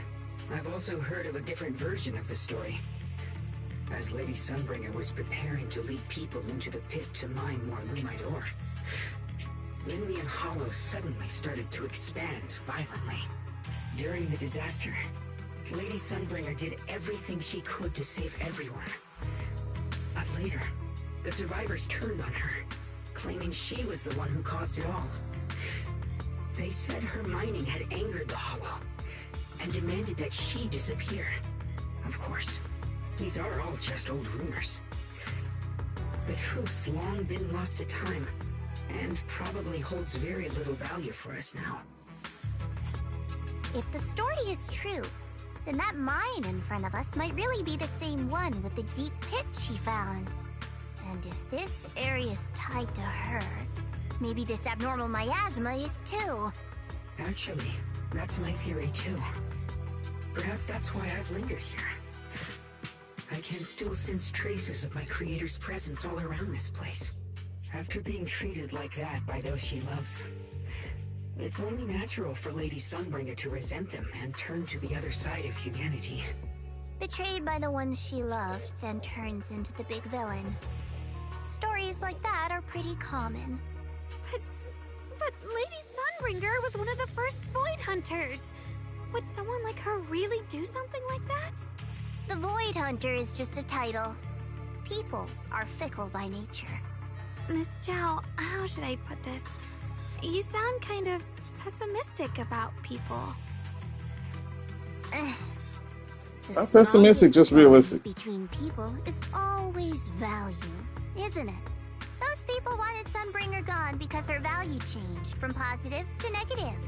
I've also heard of a different version of the story. As Lady Sunbringer was preparing to lead people into the pit to mine more Lumite ore, Lemnian Hollow suddenly started to expand violently. During the disaster, Lady Sunbringer did everything she could to save everyone. But later, the survivors turned on her, claiming she was the one who caused it all. They said her mining had angered the Hollow, and demanded that she disappear. Of course, these are all just old rumors. The truth's long been lost to time, and probably holds very little value for us now. If the story is true, then that mine in front of us might really be the same one with the deep pit she found. And if this area's tied to her, maybe this abnormal miasma is too. Actually, that's my theory too. Perhaps that's why I've lingered here. I can still sense traces of my creator's presence all around this place. After being treated like that by those she loves, it's only natural for Lady Sunbringer to resent them and turn to the other side of humanity. Betrayed by the ones she loved, then turns into the big villain. Stories like that are pretty common. But Lady Sunbringer was one of the first Void Hunters. Would someone like her really do something like that? The Void Hunter is just a title. People are fickle by nature. Miss Zhao, how should I put this? You sound kind of pessimistic about people. Not pessimistic, just realistic. Between people is always value, isn't it? Those people wanted Sunbringer gone because her value changed from positive to negative.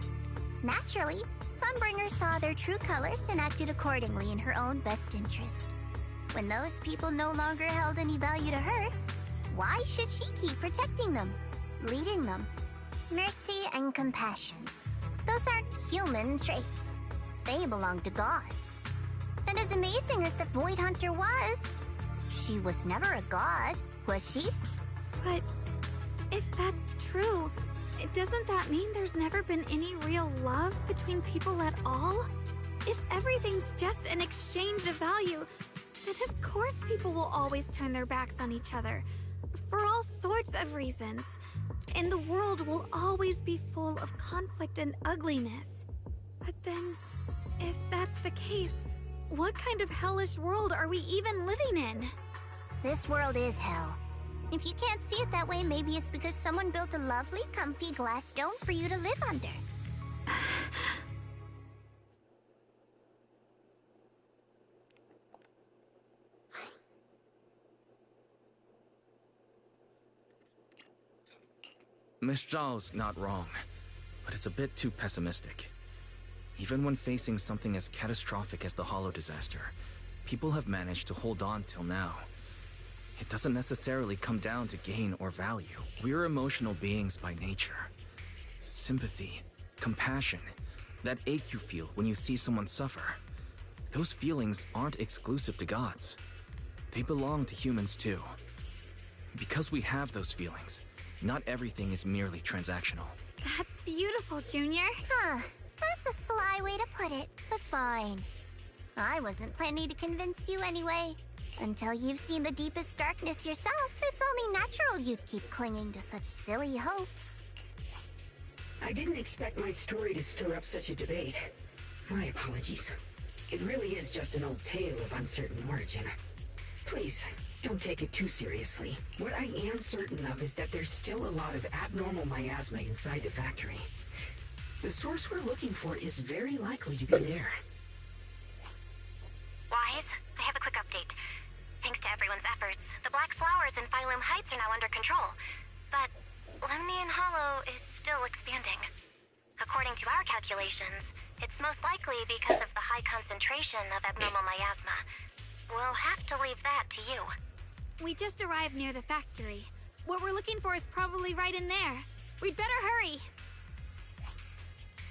Naturally, Sunbringer saw their true colors and acted accordingly in her own best interest. When those people no longer held any value to her, why should she keep protecting them, leading them? Mercy and compassion. Those aren't human traits. They belong to gods. And as amazing as the Void Hunter was, she was never a god, was she? But if that's true, doesn't that mean there's never been any real love between people at all? If everything's just an exchange of value, then of course people will always turn their backs on each other, for all sorts of reasons. And the world will always be full of conflict and ugliness. But then, if that's the case, what kind of hellish world are we even living in? This world is hell. If you can't see it that way, maybe it's because someone built a lovely, comfy glass dome for you to live under. Miss Zhao's not wrong, but it's a bit too pessimistic. Even when facing something as catastrophic as the Hollow disaster, people have managed to hold on till now. It doesn't necessarily come down to gain or value. We're emotional beings by nature. Sympathy, compassion, that ache you feel when you see someone suffer. Those feelings aren't exclusive to gods. They belong to humans too. Because we have those feelings, not everything is merely transactional. That's beautiful, Junior. Huh. That's a sly way to put it, but fine. I wasn't planning to convince you anyway. Until you've seen the deepest darkness yourself, it's only natural you'd keep clinging to such silly hopes. I didn't expect my story to stir up such a debate. My apologies. It really is just an old tale of uncertain origin. Please, don't take it too seriously. What I am certain of is that there's still a lot of abnormal miasma inside the factory. The source we're looking for is very likely to be there. Wise, I have a quick update. Thanks to everyone's efforts, the Black Flowers in Phylum Heights are now under control. But Lemnian Hollow is still expanding. According to our calculations, it's most likely because of the high concentration of abnormal miasma. We'll have to leave that to you. We just arrived near the factory. What we're looking for is probably right in there. We'd better hurry.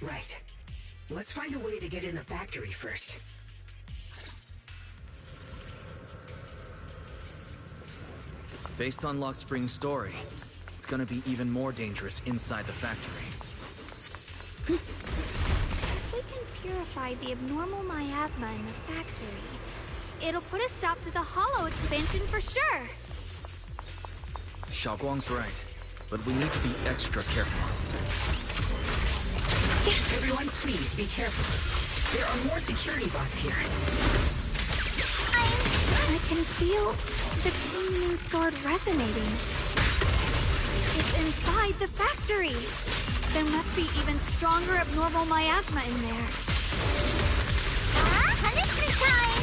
Right. Let's find a way to get in the factory first. Based on Lock Spring's story, it's gonna be even more dangerous inside the factory. If we can purify the abnormal miasma in the factory, it'll put a stop to the Hollow expansion for sure. Xiaoguang's right, but we need to be extra careful. Everyone, please be careful. There are more security bots here. I can feel the Qingming sword resonating. It's inside the factory. There must be even stronger abnormal miasma in there. Punishment time!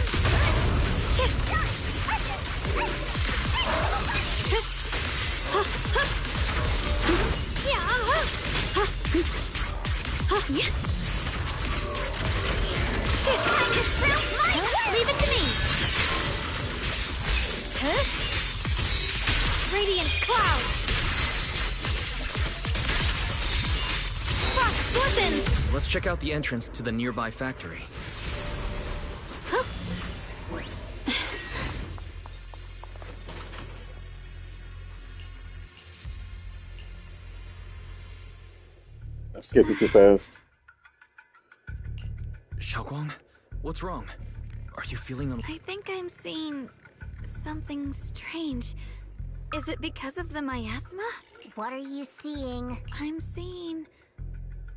Leave it to me! Radiant cloud! Frost weapons! Let's check out the entrance to the nearby factory. I skipped it too fast. Xiaoguang, what's wrong? Are you feeling I think I'm seeing something strange. Is it because of the miasma? What are you seeing? I'm seeing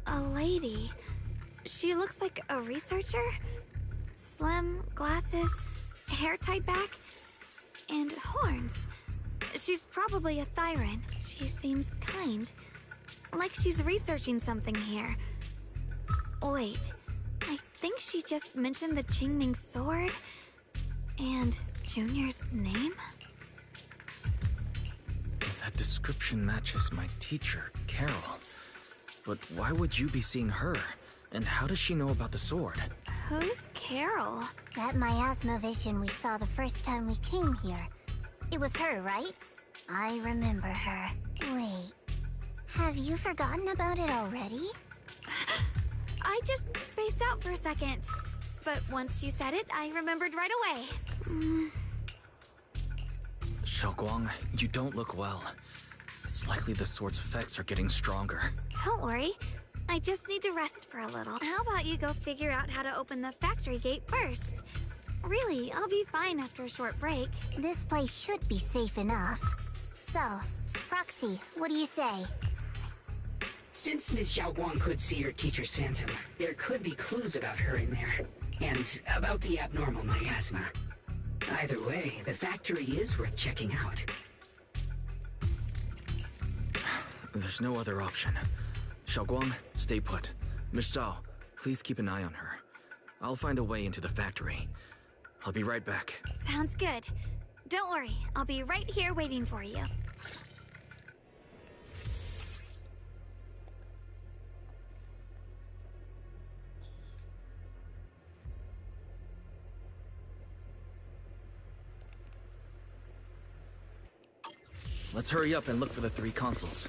a lady. She looks like a researcher. Slim, glasses, hair tied back, and horns. She's probably a Thyran. She seems kind. Like she's researching something here. Wait, I think she just mentioned the Qingming sword and Junior's name? That description matches my teacher, Carol. But why would you be seeing her? And how does she know about the sword? Who's Carol? That miasma vision we saw the first time we came here. It was her, right? I remember her. Wait, have you forgotten about it already? I just spaced out for a second. But once you said it, I remembered right away. Xiaoguang, you don't look well. It's likely the sword's effects are getting stronger. Don't worry. I just need to rest for a little. How about you go figure out how to open the factory gate first? Really, I'll be fine after a short break. This place should be safe enough. So, Roxy, what do you say? Since Ms. Xiaoguang could see her teacher's phantom, there could be clues about her in there. And about the abnormal miasma. Either way, the factory is worth checking out. There's no other option. Xiaoguang, stay put. Miss Zhao, please keep an eye on her. I'll find a way into the factory. I'll be right back. Sounds good. Don't worry, I'll be right here waiting for you. Let's hurry up and look for the 3 consoles.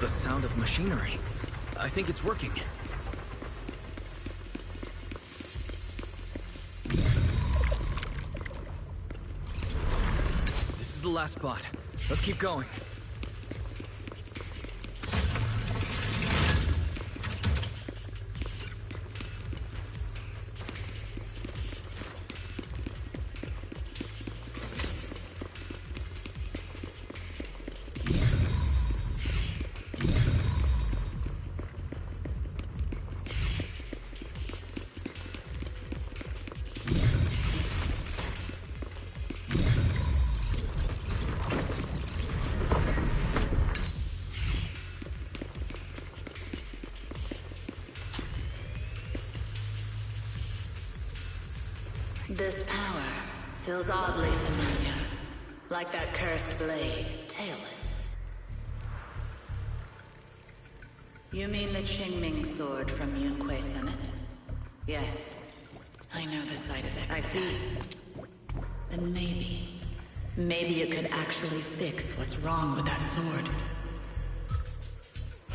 The sound of machinery. I think it's working. This is the last spot. Let's keep going. This power feels oddly familiar. Like that cursed blade, tailless. You mean the Qingming sword from Yunque Summit? Yes. I know the side effects. I see. Then maybe you could actually fix what's wrong with that sword.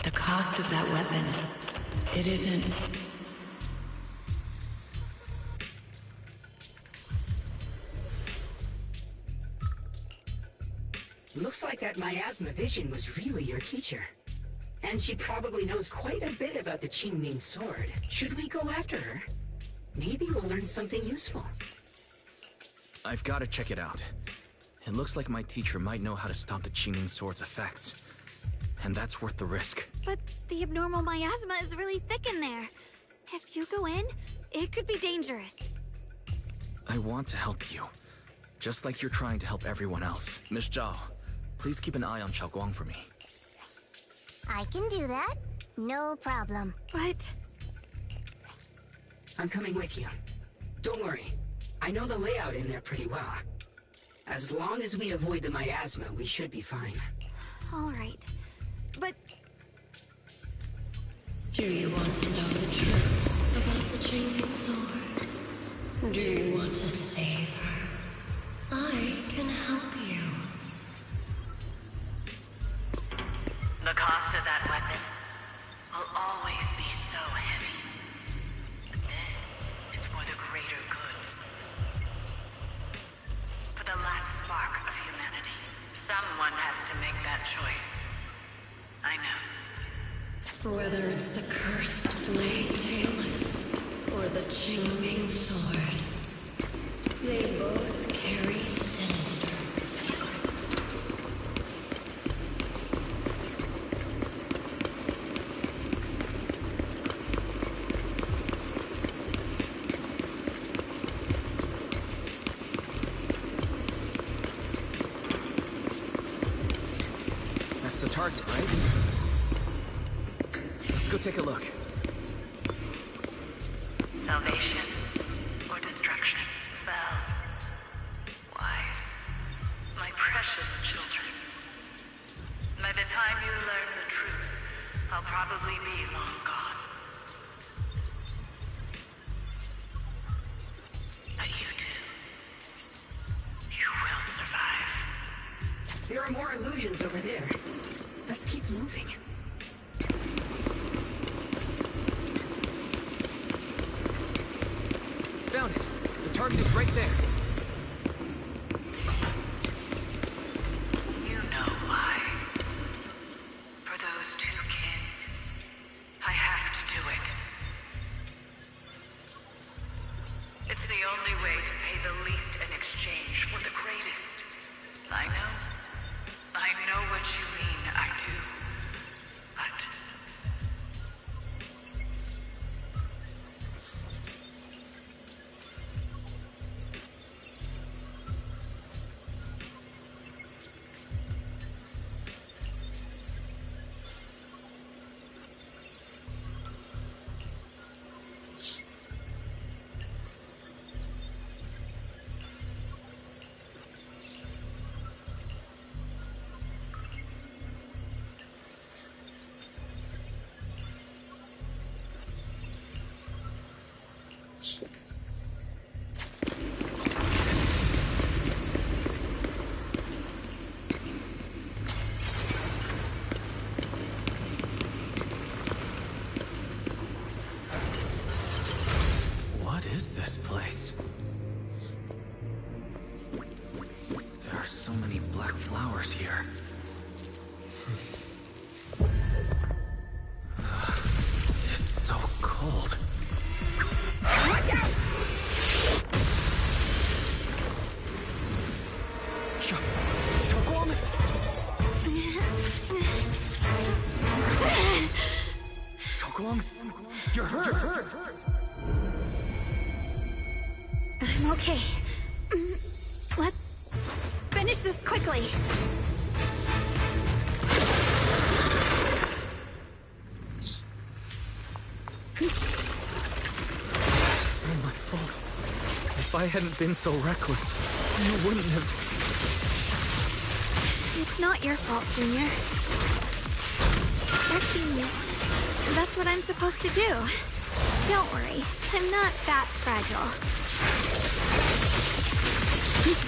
The cost of that weapon, it isn't... Looks like that miasma vision was really your teacher. And she probably knows quite a bit about the Qingming sword. Should we go after her? Maybe we'll learn something useful. I've got to check it out. It looks like my teacher might know how to stop the Qingming sword's effects. And that's worth the risk. But the abnormal miasma is really thick in there. If you go in, it could be dangerous. I want to help you. Just like you're trying to help everyone else. Miss Zhao, please keep an eye on Xiaoguang for me. I can do that. No problem. But... I'm coming with you. Don't worry. I know the layout in there pretty well. As long as we avoid the miasma, we should be fine. All right. But... Do you want to know the truth about the Qingming sword? Do you want to save her? I can help you. The cost of that weapon will always be so heavy. But then, it's for the greater good. For the last spark of humanity. Someone has to make that choice. I know. Whether it's the cursed blade tailless or the Qingming sword, they both carry sinister secrets. That's the target, right? Let's go take a look. Salvation or destruction? Belle. Wise. My precious children. By the time you learn the truth, I'll probably be long gone. But you two, you will survive. There are more illusions over there. Let's keep moving. Found it. The target is right there. You know why. For those two kids, I have to do it. It's the only way to pay the least in exchange for the greatest. I know what you mean, I do. But... So many black flowers here. It's so cold. Watch out! Shokwon? Shokwon? You're hurt! I'm okay. Let's finish this quickly. It's all my fault. If I hadn't been so reckless, you wouldn't have... It's not your fault, Junior. Rescuing you. That's what I'm supposed to do. Don't worry, I'm not that fragile.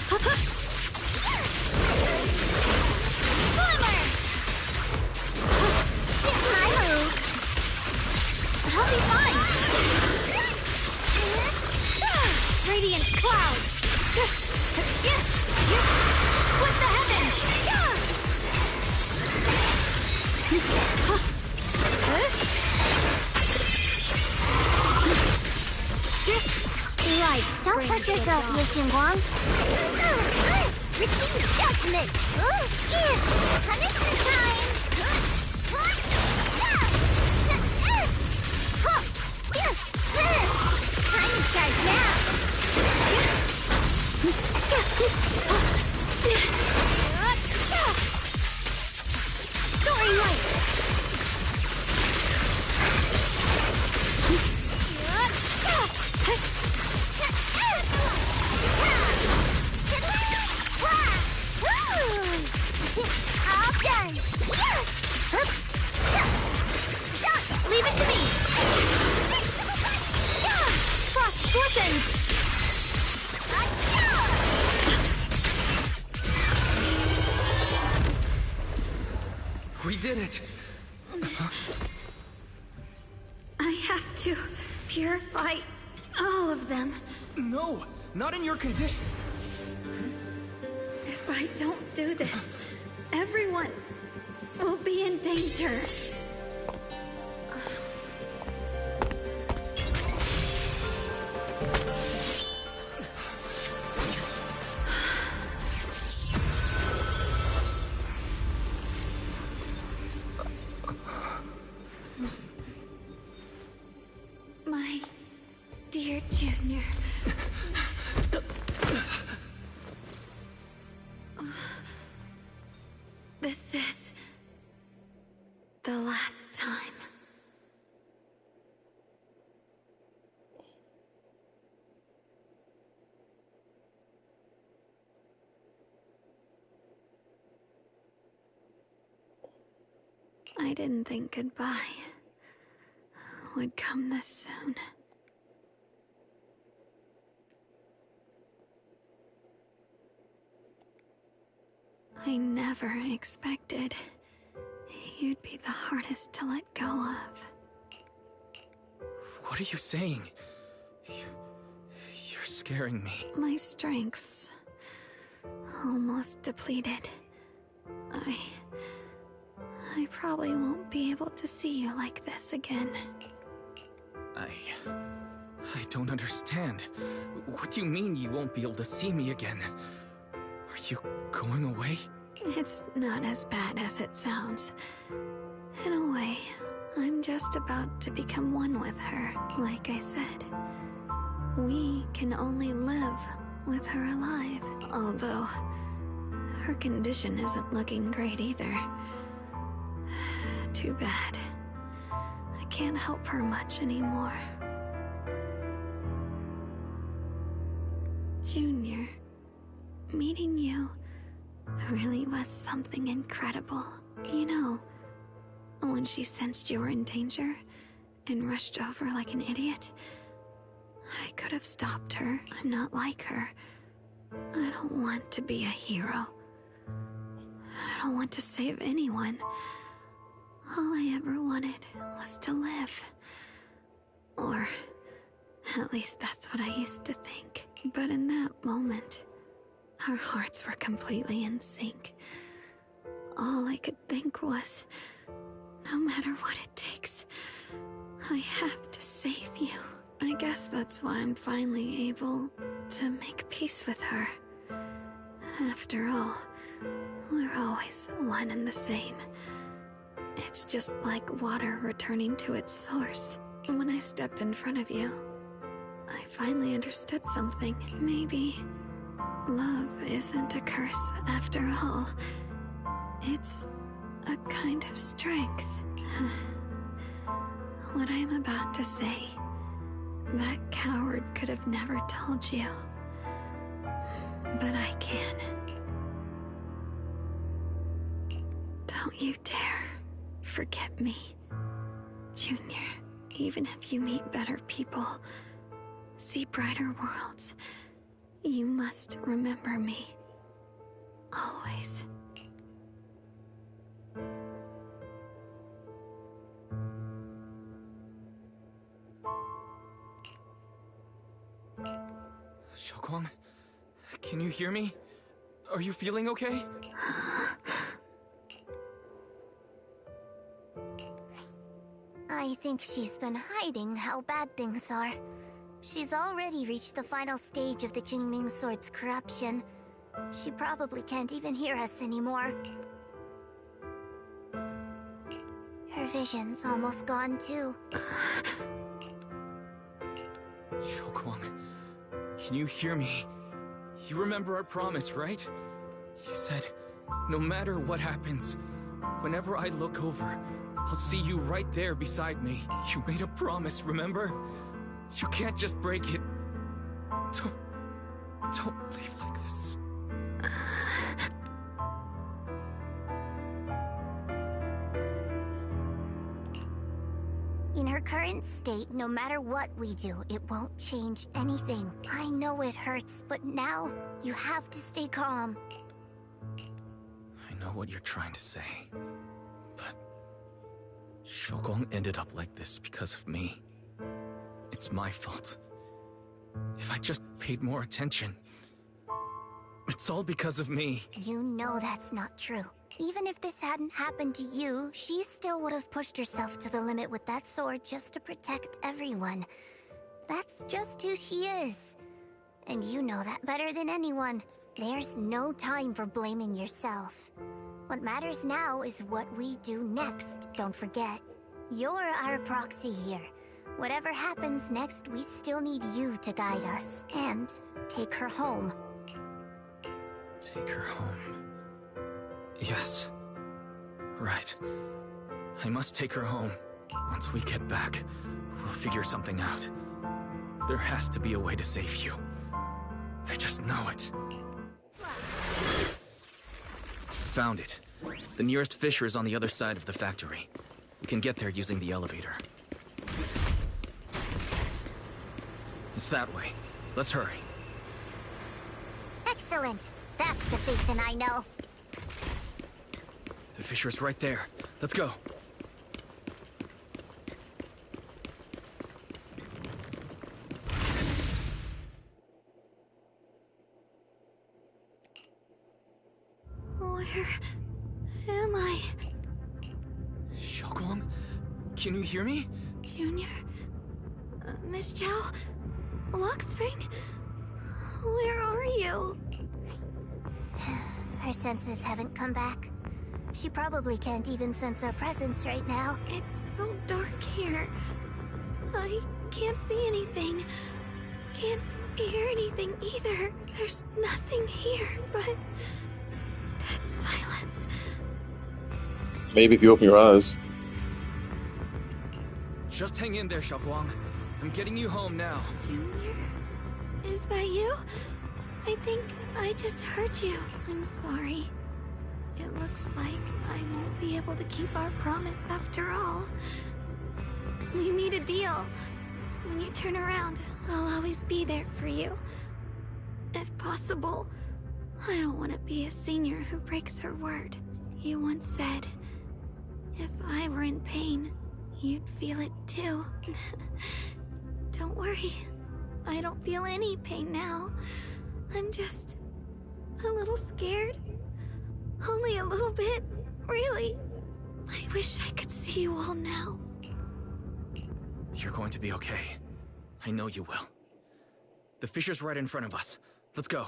Slimmer! My move! I'll be fine! Radiant cloud! With the heavens! Right, don't push yourself, Ye Xingguang. Receive judgment! Punishment time! Time to charge now! Story light! All done! Leave it to me! Frost portions! We did it! I have to purify all of them. No! Not in your condition! If I don't do this, everyone will be in danger. My dear Junior. This is the last time. I didn't think goodbye would come this soon. I never expected you'd be the hardest to let go of. What are you saying? You're scaring me. My strength's almost depleted. I probably won't be able to see you like this again. I don't understand. What do you mean you won't be able to see me again? Are you going away? It's not as bad as it sounds. In a way, I'm just about to become one with her. Like I said, we can only live with her alive. Although, her condition isn't looking great either. Too bad. I can't help her much anymore. Junior, meeting you really was something incredible. You know, when she sensed you were in danger and rushed over like an idiot, I could have stopped her. I'm not like her. I don't want to be a hero. I don't want to save anyone. All I ever wanted was to live. Or at least that's what I used to think. But in that moment, Our hearts were completely in sync. All I could think was, no matter what it takes, I have to save you. I guess that's why I'm finally able to make peace with her. After all, we're always one and the same. It's just like water returning to its source. When I stepped in front of you, I finally understood something. Maybe love isn't a curse after all. It's a kind of strength. What I'm about to say, that coward could have never told you. But I can. Don't you dare forget me, Junior. Even if you meet better people, see brighter worlds, you must remember me. Always. Xiaoguang, can you hear me? Are you feeling okay? I think she's been hiding how bad things are. She's already reached the final stage of the Jingming Sword's corruption. She probably can't even hear us anymore. Her vision's almost gone too. Xiaoguang, can you hear me? You remember our promise, right? You said, no matter what happens, whenever I look over, I'll see you right there beside me. You made a promise, remember? You can't just break it. Don't leave like this. In her current state, no matter what we do, it won't change anything. I know it hurts, but now you have to stay calm. I know what you're trying to say, but Xiaoguang ended up like this because of me. It's my fault. If I just paid more attention, it's all because of me. You know that's not true. Even if this hadn't happened to you, she still would have pushed herself to the limit with that sword just to protect everyone. That's just who she is. And you know that better than anyone. There's no time for blaming yourself. What matters now is what we do next, don't forget. You're our proxy here. Whatever happens next, we still need you to guide us. And take her home. Take her home. Yes. Right. I must take her home. Once we get back, we'll figure something out. There has to be a way to save you. I just know it. Found it. The nearest fissure is on the other side of the factory. We can get there using the elevator. It's that way. Let's hurry. Excellent. That's the Phaethon I know. The fissure's right there. Let's go. Where am I? Xiaoguang, can you hear me? Junior? Miss Zhao? Lockspring? Where are you? Her senses haven't come back. She probably can't even sense our presence right now. It's so dark here. I can't see anything. Can't hear anything either. There's nothing here but that silence. Maybe if you open your eyes. Just hang in there, Xiaoguang. I'm getting you home now. Junior? Is that you? I think I just heard you. I'm sorry. It looks like I won't be able to keep our promise after all. We made a deal. When you turn around, I'll always be there for you. If possible, I don't want to be a senior who breaks her word. You once said, if I were in pain, you'd feel it too. Don't worry. I don't feel any pain now. I'm just A little scared. Only a little bit, really. I wish I could see you all now. You're going to be okay. I know you will. The fissure's right in front of us. Let's go.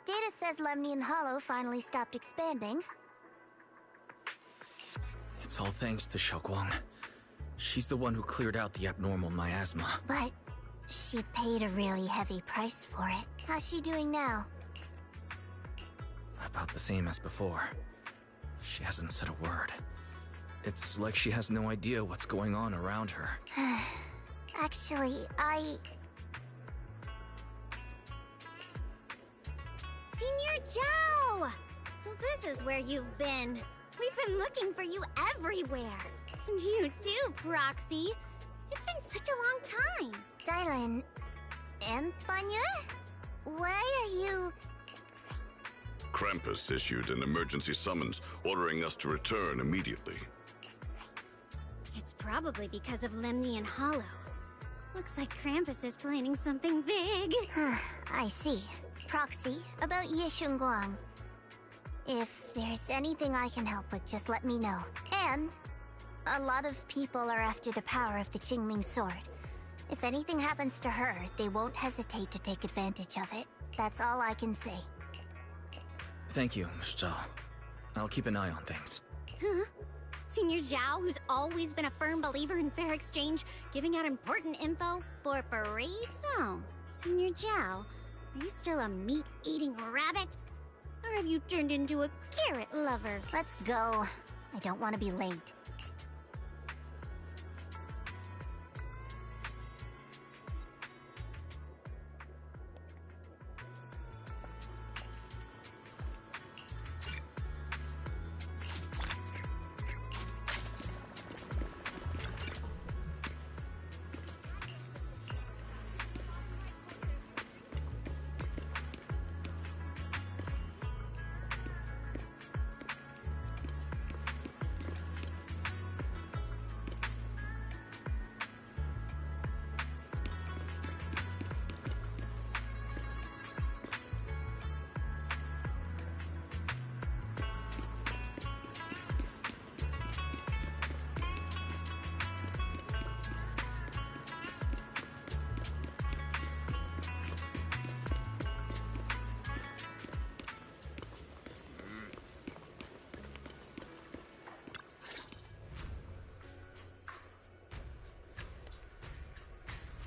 Data says Lemnian Hollow finally stopped expanding. It's all thanks to Xiaoguang. She's the one who cleared out the abnormal miasma. But she paid a really heavy price for it. How's she doing now? About the same as before. She hasn't said a word. It's like she has no idea what's going on around her. Actually, Senior Zhao! So this is where you've been. We've been looking for you everywhere. And you too, Proxy. It's been such a long time. Dylan and Banya? Why are you... Krampus issued an emergency summons ordering us to return immediately. It's probably because of Lemnian Hollow. Looks like Krampus is planning something big. I see. Proxy, about Ye Shunguang. If there's anything I can help with, just let me know. And a lot of people are after the power of the Qingming sword. If anything happens to her, they won't hesitate to take advantage of it. That's all I can say. Thank you, Ms. Zhao. I'll keep an eye on things. Huh? Senior Zhao, who's always been a firm believer in fair exchange, giving out important info for free? So, Senior Zhao, are you still a meat-eating rabbit? Or have you turned into a carrot lover? Let's go. I don't want to be late.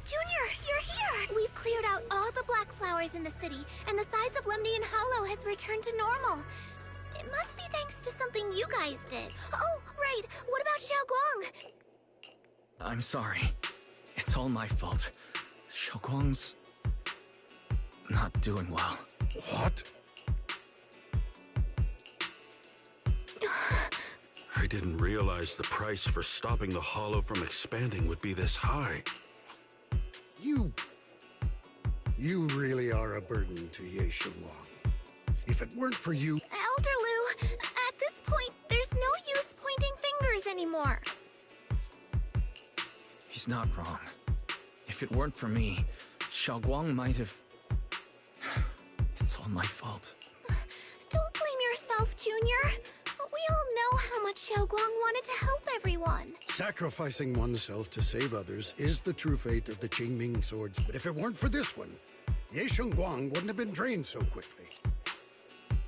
Junior, you're here! We've cleared out all the black flowers in the city, and the size of Lemnian Hollow has returned to normal. It must be thanks to something you guys did. Oh, right! What about Xiaoguang? I'm sorry. It's all my fault. Xiaoguang's not doing well. What? I didn't realize the price for stopping the Hollow from expanding would be this high. You really are a burden to Ye Shunguang. If it weren't for you... Elder Lu, at this point, there's no use pointing fingers anymore. He's not wrong. If it weren't for me, Xiaoguang might have... It's all my fault. Don't blame yourself, Junior. We all know how much Xiaoguang wanted to help everyone. Sacrificing oneself to save others is the true fate of the Qingming swords. But if it weren't for this one, Ye Shunguang wouldn't have been drained so quickly.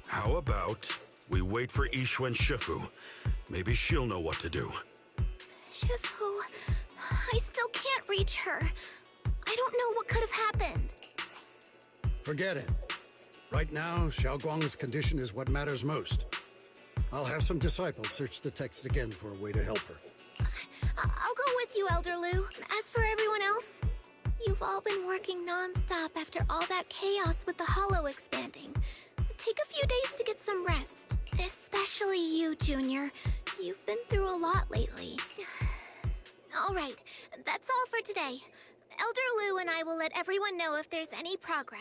How about we wait for Yixuan Shifu? Maybe she'll know what to do. Shifu... I still can't reach her. I don't know what could have happened. Forget it. Right now, Xiaoguang's condition is what matters most. I'll have some disciples search the text again for a way to help her. I'll go with you, Elder Lu. As for everyone else, You've all been working non-stop after all that chaos with the Hollow expanding. Take a few days to get some rest. Especially you, Junior. You've been through a lot lately. Alright, that's all for today. Elder Lu and I will let everyone know if there's any progress.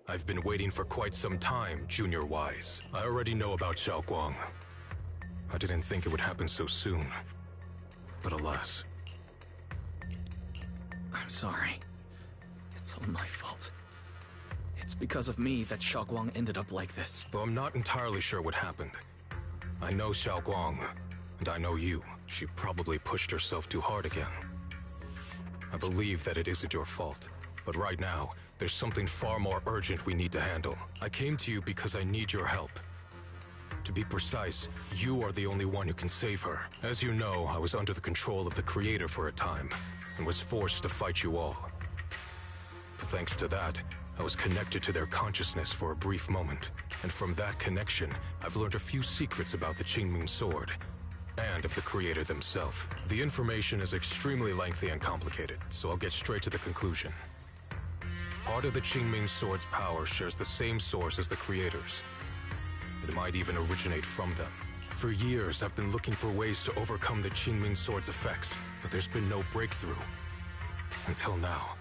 I've been waiting for quite some time, Junior Wise. I already know about Xiaoguang. I didn't think it would happen so soon. But alas. I'm sorry. It's all my fault. It's because of me that Xiaoguang ended up like this. Though I'm not entirely sure what happened. I know Xiaoguang, and I know you. She probably pushed herself too hard again. I believe that it isn't your fault. But right now, there's something far more urgent we need to handle. I came to you because I need your help. To be precise, you are the only one who can save her. As you know, I was under the control of the Creator for a time, and was forced to fight you all. But thanks to that, I was connected to their consciousness for a brief moment. And from that connection, I've learned a few secrets about the Qingming Sword, and of the Creator themselves. The information is extremely lengthy and complicated, so I'll get straight to the conclusion. Part of the Qingming Sword's power shares the same source as the Creator's. It might even originate from them. For years, I've been looking for ways to overcome the Qingming Sword's effects, but there's been no breakthrough. Until now.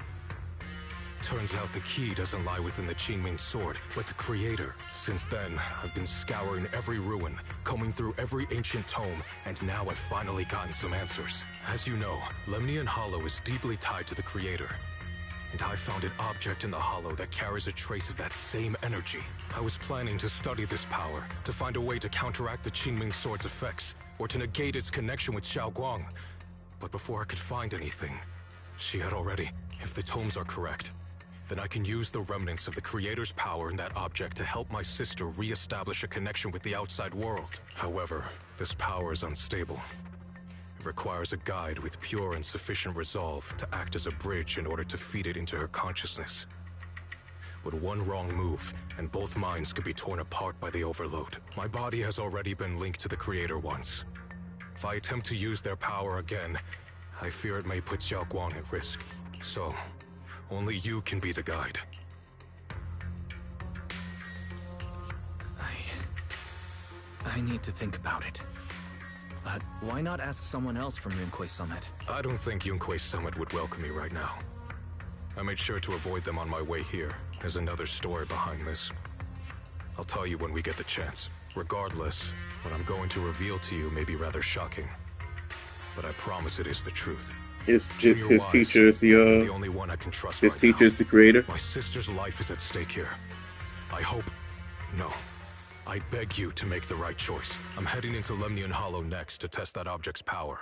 Turns out the key doesn't lie within the Qingming Sword, but the Creator. Since then, I've been scouring every ruin, combing through every ancient tome, and now I've finally gotten some answers. As you know, Lemnian Hollow is deeply tied to the Creator. And I found an object in the Hollow that carries a trace of that same energy. I was planning to study this power, to find a way to counteract the Qingming Sword's effects, or to negate its connection with Xiaoguang. But before I could find anything, she had already. If the tomes are correct, then I can use the remnants of the Creator's power in that object to help my sister re-establish a connection with the outside world. However, this power is unstable. It requires a guide with pure and sufficient resolve to act as a bridge in order to feed it into her consciousness. But one wrong move, and both minds could be torn apart by the overload. My body has already been linked to the Creator once. If I attempt to use their power again, I fear it may put Xiaoguang at risk. So, only you can be the guide. I need to think about it. But why not ask someone else from Yunquei Summit? I don't think Yunquei Summit would welcome me right now. I made sure to avoid them on my way here. There's another story behind this. I'll tell you when we get the chance. Regardless, what I'm going to reveal to you may be rather shocking. But I promise it is the truth. His teacher is the only one I can trust. His teacher is the Creator. My sister's life is at stake here. I hope... No. I beg you to make the right choice. I'm heading into Lemnian Hollow next to test that object's power.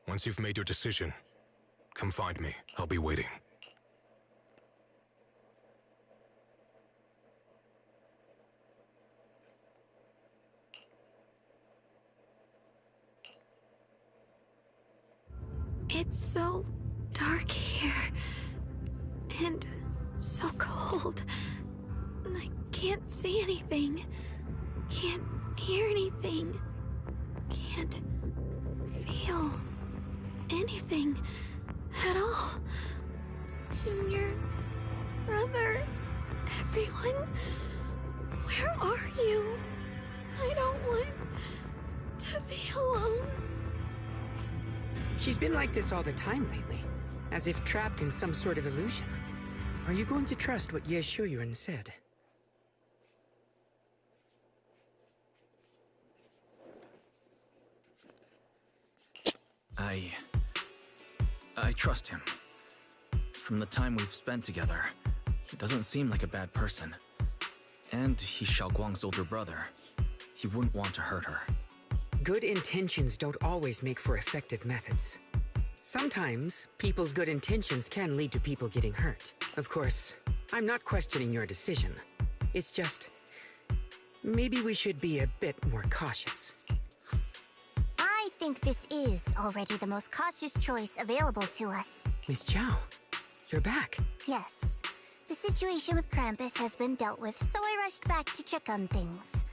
Once you've made your decision, come find me. I'll be waiting. It's so dark here. And so cold. I can't see anything. Can't hear anything. Can't feel anything at all. Junior, brother, everyone, where are you? I don't want to be alone. She's been like this all the time lately, as if trapped in some sort of illusion. Are you going to trust what Ye Shuyuan said? I trust him. From the time we've spent together, he doesn't seem like a bad person. And he's Xiaoguang's older brother. He wouldn't want to hurt her. Good intentions don't always make for effective methods. Sometimes, people's good intentions can lead to people getting hurt. Of course, I'm not questioning your decision. It's just... Maybe we should be a bit more cautious. I think this is already the most cautious choice available to us. Miss Chow, you're back. Yes. The situation with Krampus has been dealt with, so I rushed back to check on things.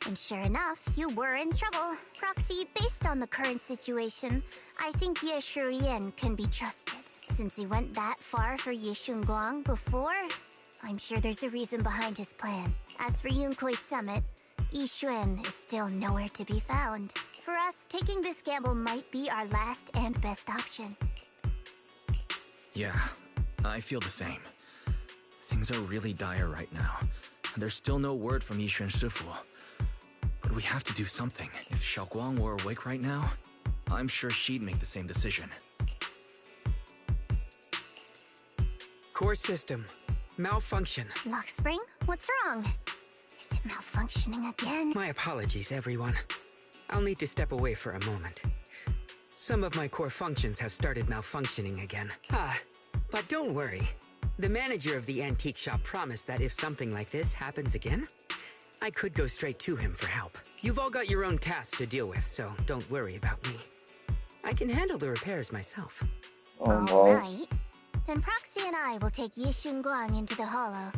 And sure enough, you were in trouble. Proxy, based on the current situation, I think Ye Shurian can be trusted. Since he went that far for Ye Shunguang before, I'm sure there's a reason behind his plan. As for Yunkoi Summit, Yixuan is still nowhere to be found. For us, taking this gamble might be our last and best option. Yeah, I feel the same. Things are really dire right now, and there's still no word from Yixuan Shifu. But we have to do something. If Xiaoguang were awake right now, I'm sure she'd make the same decision. Core system. Malfunction. Lockspring? What's wrong? Is it malfunctioning again? My apologies, everyone. I'll need to step away for a moment. Some of my core functions have started malfunctioning again. But don't worry. The manager of the antique shop promised that if something like this happens again, I could go straight to him for help. You've all got your own tasks to deal with, so don't worry about me. I can handle the repairs myself. Alright. Then Proxy and I will take Ye Shunguang into the hollow.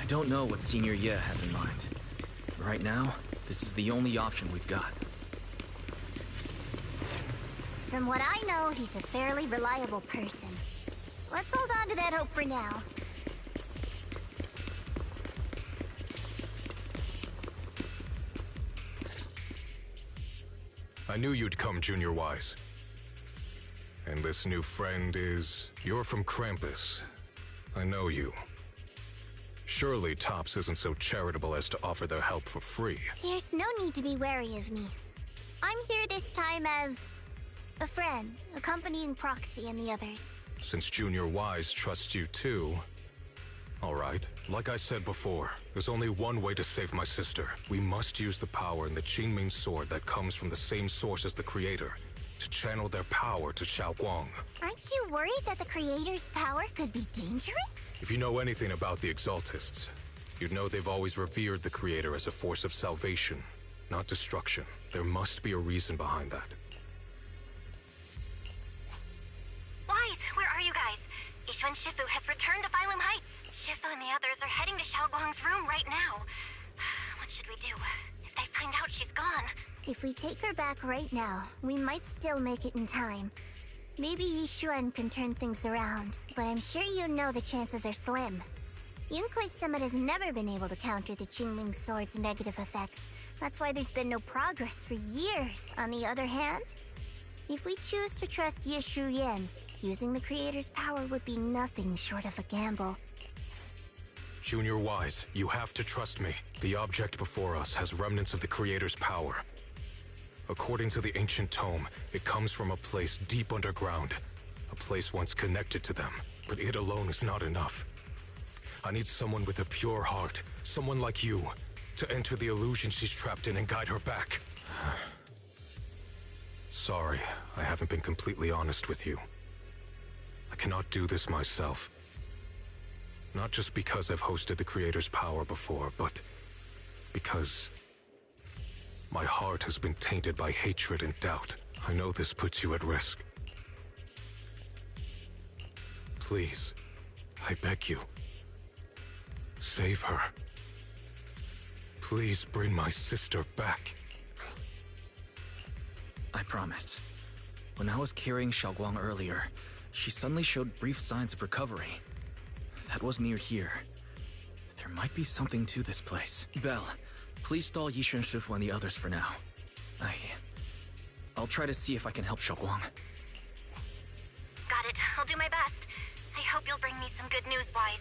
I don't know what Senior Ye has in mind. Right now, this is the only option we've got. From what I know, he's a fairly reliable person. Let's hold on to that hope for now. I knew you'd come, Junior Wise. And this new friend is... You're from Krampus. I know you. Surely Tops isn't so charitable as to offer their help for free. There's no need to be wary of me. I'm here this time as... a friend, accompanying Proxy and the others. Since Junior Wise trusts you too... Alright, like I said before, there's only one way to save my sister. We must use the power in the Qingming Sword that comes from the same source as the Creator, to channel their power to Xiaoguang. Aren't you worried that the Creator's power could be dangerous? If you know anything about the Exaltists, you'd know they've always revered the Creator as a force of salvation, not destruction. There must be a reason behind that. Wise, where are you guys? Ishuan Shifu has returned to Phylum Heights. Shifu and the others are heading to Xiaoguang's room right now. What should we do? If they find out she's gone... If we take her back right now, we might still make it in time. Maybe Yishuan can turn things around, but I'm sure you know the chances are slim. Yunquei Summit has never been able to counter the Qingming Sword's negative effects. That's why there's been no progress for years. On the other hand, if we choose to trust Yishu Yan, using the Creator's power would be nothing short of a gamble. Junior Wise, you have to trust me. The object before us has remnants of the Creator's power. According to the ancient tome, it comes from a place deep underground. A place once connected to them. But it alone is not enough. I need someone with a pure heart, someone like you, to enter the illusion she's trapped in and guide her back. Sorry, I haven't been completely honest with you. I cannot do this myself. Not just because I've hosted the Creator's power before, but because my heart has been tainted by hatred and doubt. I know this puts you at risk. Please, I beg you, save her. Please bring my sister back. I promise. When I was carrying Xiaoguang earlier, she suddenly showed brief signs of recovery. That was near here. There might be something to this place. Belle, please stall Yishun Shifu and the others for now. I'll try to see if I can help Xiaoguang. Got it. I'll do my best. I hope you'll bring me some good news, Wise.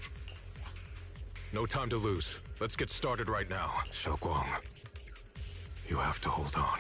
No time to lose. Let's get started right now. Xiaoguang, you have to hold on.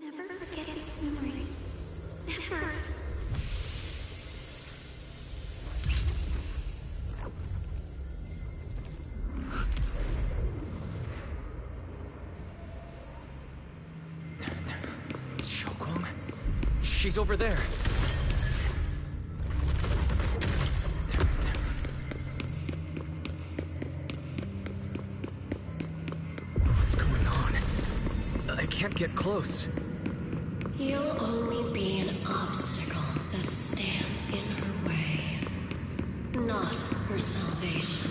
Never forget these memories. Never. Xiaoguang? She's over there. What's going on? I can't get close. You'll only be an obstacle that stands in her way, not her salvation.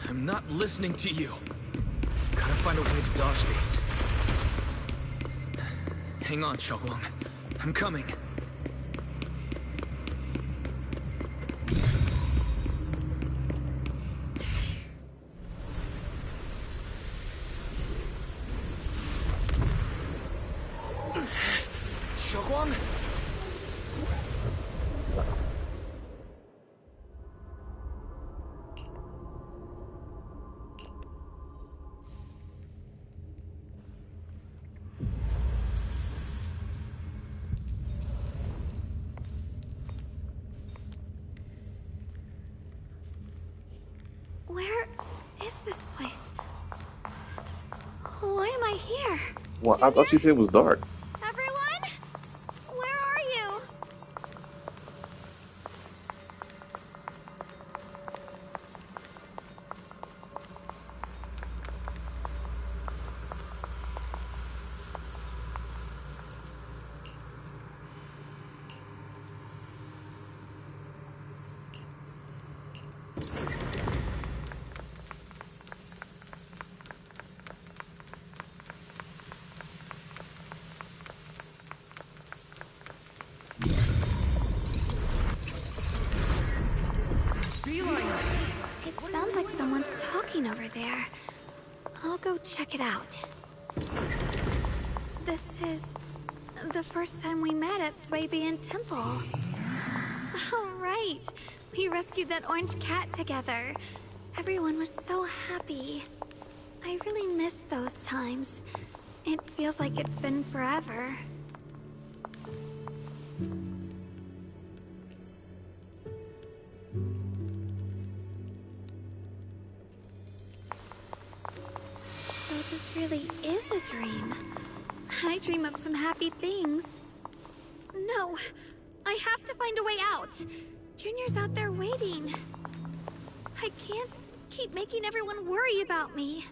I'm not listening to you. Gotta find a way to dodge these. Hang on, Xiaoguang. I'm coming. Xiaoguang? Where is this place? Why am I here? Well, I thought you said it was dark. Everyone? Where are you? It sounds like someone's talking over there. I'll go check it out. This is the first time we met at Swabian Temple. Oh, right. We rescued that orange cat together. Everyone was so happy. I really miss those times. It feels like it's been forever. So this really is a dream. I dream of some happy things. No, I have to find a way out. Junior's out there waiting. I can't keep making everyone worry about me.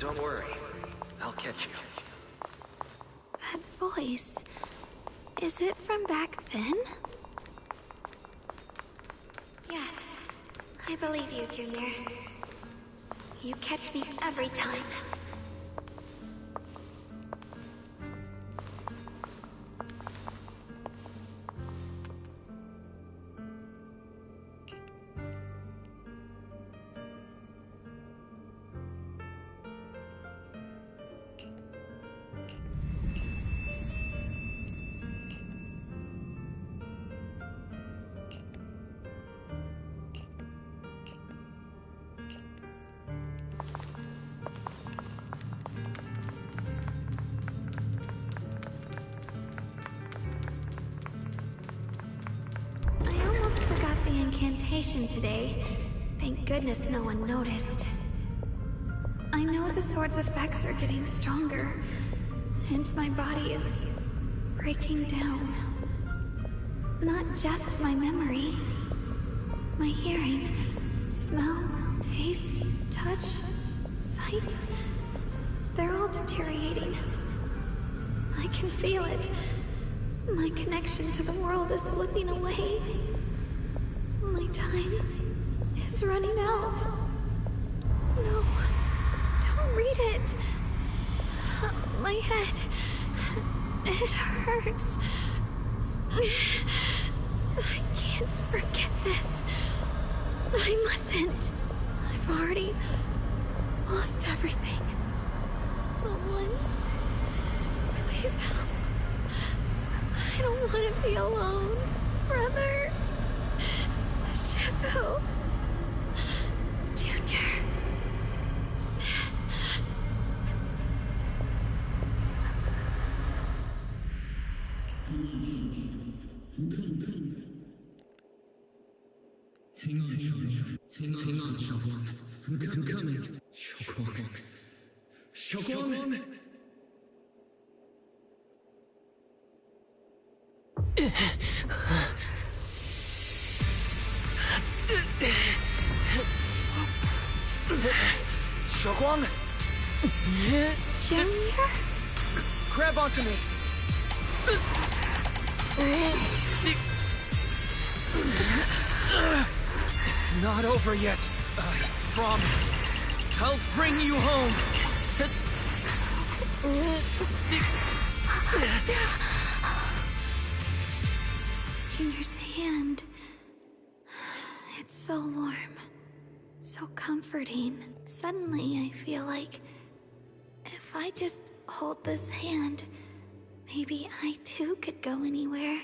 Don't worry. I'll catch you. That voice... is it from back then? Yes. I believe you, Junior. You catch me every time. Incantation today. Thank goodness no one noticed. I know the sword's effects are getting stronger, and my body is breaking down. Not just my memory, my hearing, smell, taste, touch, sight. They're all deteriorating. I can feel it. My connection to the world is slipping away. My time is running out. No, don't read it. My head, it hurts. I can't forget this. I mustn't. I've already lost everything. Someone, please help. I don't want to be alone, brother. Shifu. Junior. Hang on, Xiaoguang. I'm coming. Xiaoguang? Xiaoguang? Junior? Grab onto me. It's not over yet. I promise. I'll bring you home. Junior's hand. It's so warm. So comforting. Suddenly I feel like if I just hold this hand, maybe I too could go anywhere.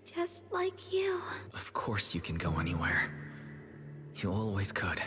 Just like you. Of course you can go anywhere. You always could.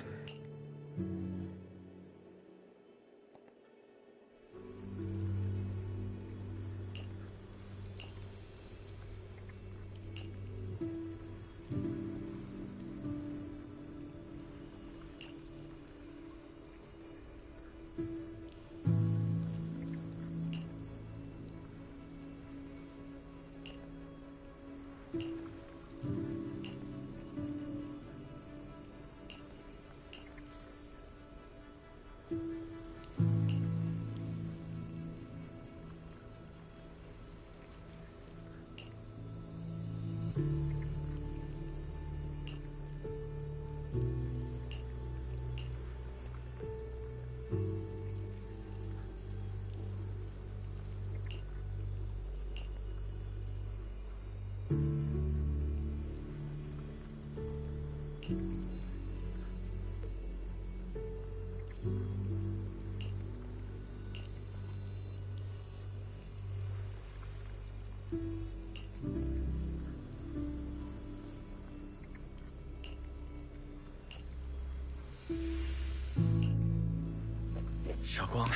Xiaoguang,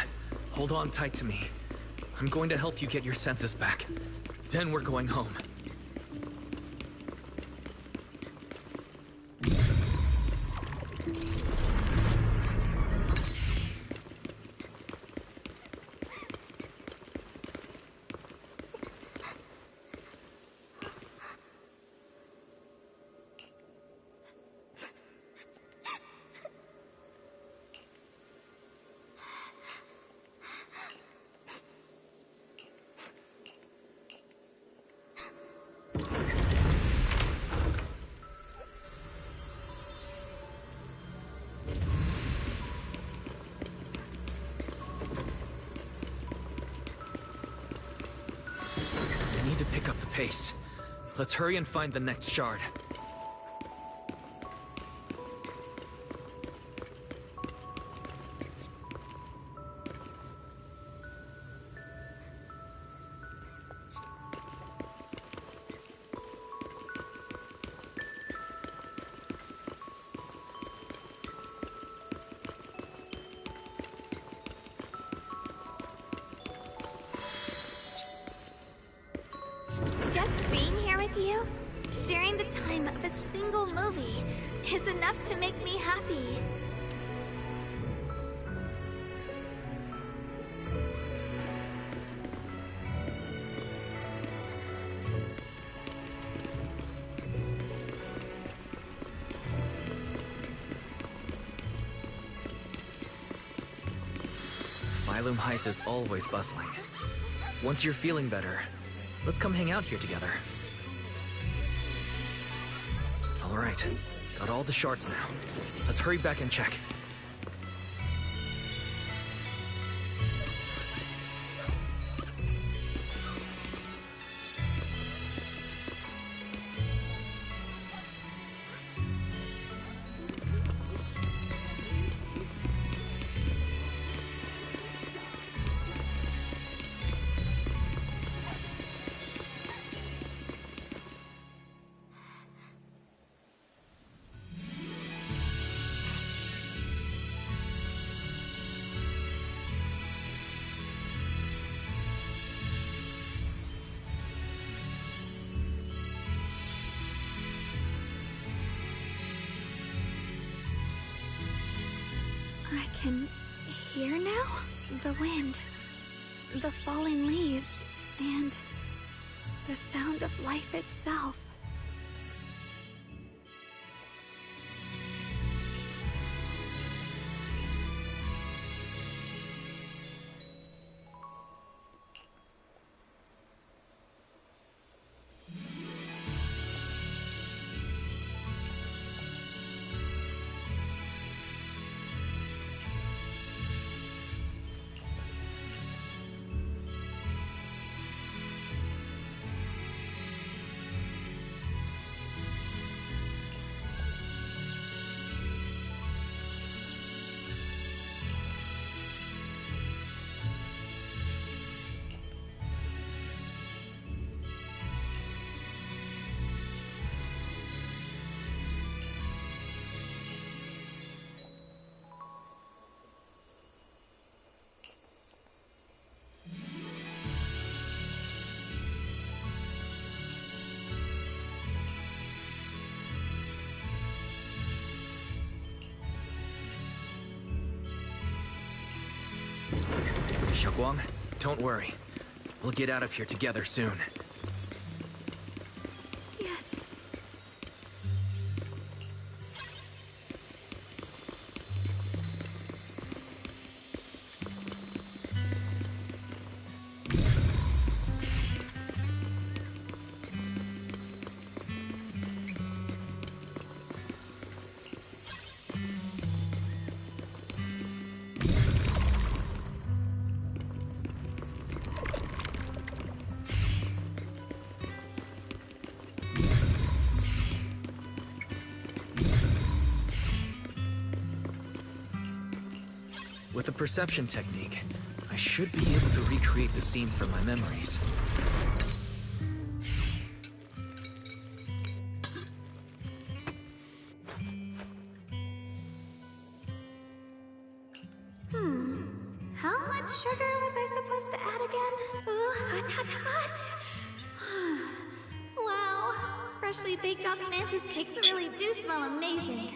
hold on tight to me. I'm going to help you get your senses back. Then we're going home. pace. Let's hurry and find the next shard. Just being here with you, sharing the time of a single movie, is enough to make me happy. Phylum Heights is always bustling. Once you're feeling better, let's come hang out here together. All right, got all the shards now. Let's hurry back and check. I can hear now? The wind, the falling leaves, and the sound of life itself. Xiaoguang, don't worry. We'll get out of here together soon. Yes. With the perception technique, I should be able to recreate the scene from my memories. How much sugar was I supposed to add again? Ooh, hot, hot, hot. Wow, freshly baked osmanthus cakes really do smell amazing.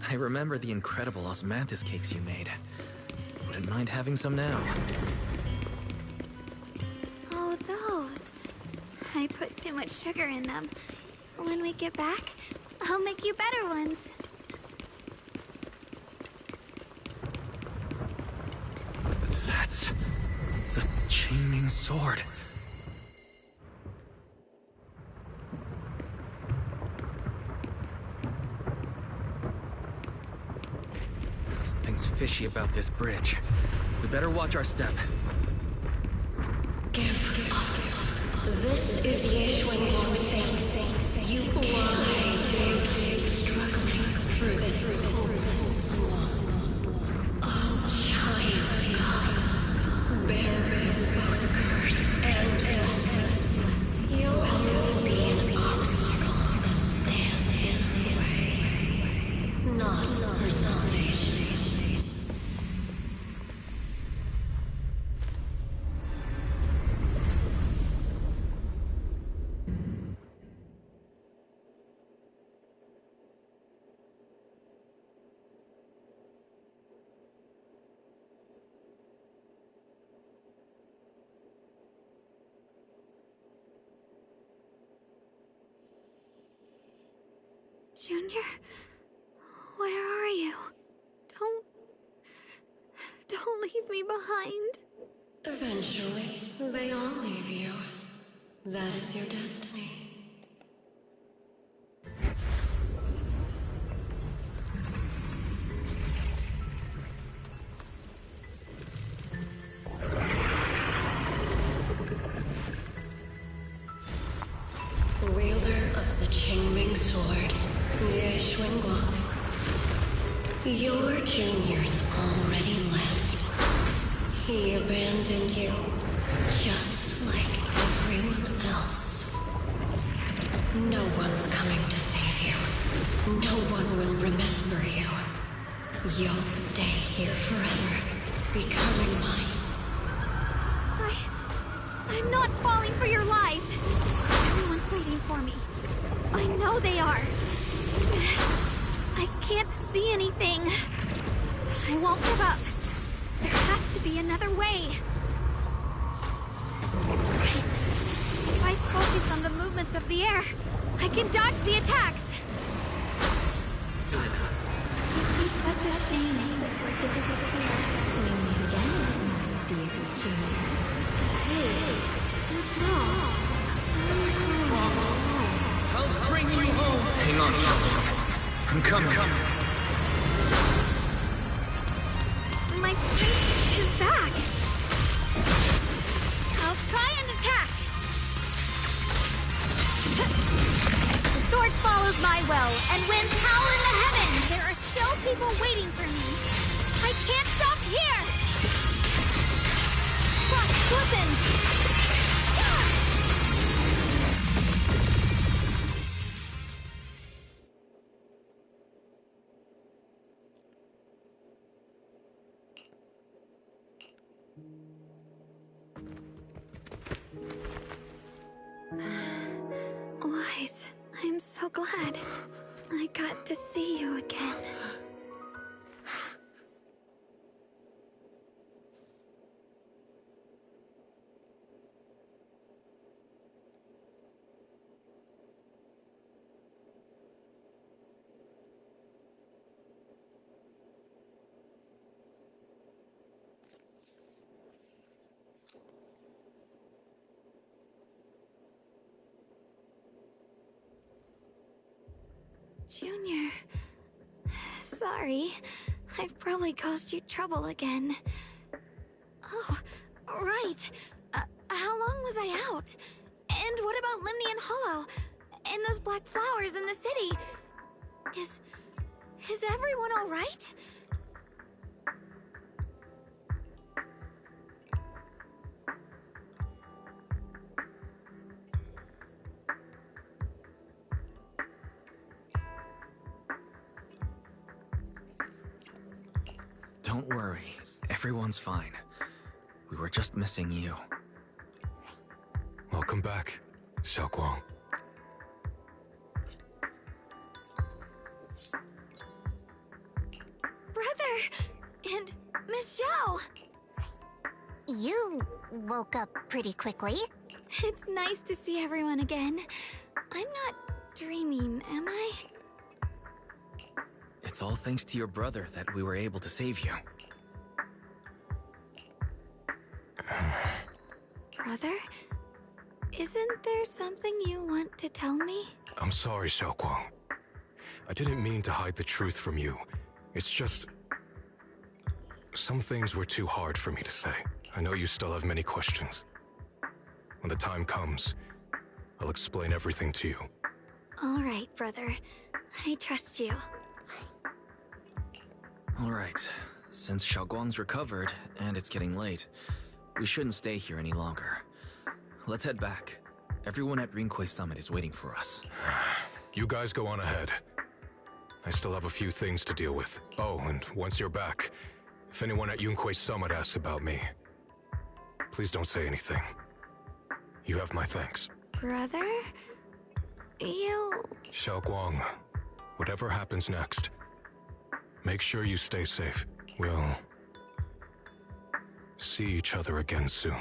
I remember the incredible osmanthus cakes you made. Wouldn't mind having some now. Oh, those. I put too much sugar in them. When we get back, I'll make you better ones. That's the Qingming sword. Something's fishy about this bridge. We better watch our step. Give up. This is Ye Xuanguang's fate. You, why do you keep struggling through this hopeless swamp? Oh, child of God, bearer of both curse and blessing, you will be an obstacle that stands in the way, not her salvation. Junior, where are you? Don't leave me behind. Eventually, they all leave you. That is your destiny. Wielder of the Qingming sword, Ye Xuanguang. Your junior's already left. He abandoned you, just like everyone else. No one's coming to save you. No one will remember you. You'll stay here forever, becoming mine. I'm not falling for your lies. Everyone's waiting for me. I know they are. I can't see anything. I won't give up. There has to be another way. Right. If I focus on the movements of the air, I can dodge the attacks. It'd be such a shame if this were to disappear. We meet again, my dear Junior. Hey, what's wrong? I'll bring you home. Hang on, Xiaoguang. I'm coming. My strength is back. I'll try and attack. The sword follows my will and winds howl in the heavens. There are still people waiting for me. I can't stop here. Watch, listen. Wise, I'm so glad I got to see you again. Junior, sorry. I've probably caused you trouble again. Oh, right. How long was I out? And what about Lemnian Hollow? And those black flowers in the city? Is everyone all right? Don't worry. Everyone's fine. We were just missing you. Welcome back, Xiaoguang. and Miss Zhao. You woke up pretty quickly. It's nice to see everyone again. I'm not dreaming, am I? It's all thanks to your brother that we were able to save you. Brother? Isn't there something you want to tell me? I'm sorry, Xiaoguang. I didn't mean to hide the truth from you. It's just... some things were too hard for me to say. I know you still have many questions. When the time comes, I'll explain everything to you. All right, brother. I trust you. All right. Since Xiaoguang's recovered, and it's getting late, we shouldn't stay here any longer. Let's head back. Everyone at Rinquei Summit is waiting for us. You guys go on ahead. I still have a few things to deal with. Oh, and once you're back, if anyone at Yunquei Summit asks about me, please don't say anything. You have my thanks. Brother? You... Xiaoguang, whatever happens next, make sure you stay safe. We'll see each other again soon.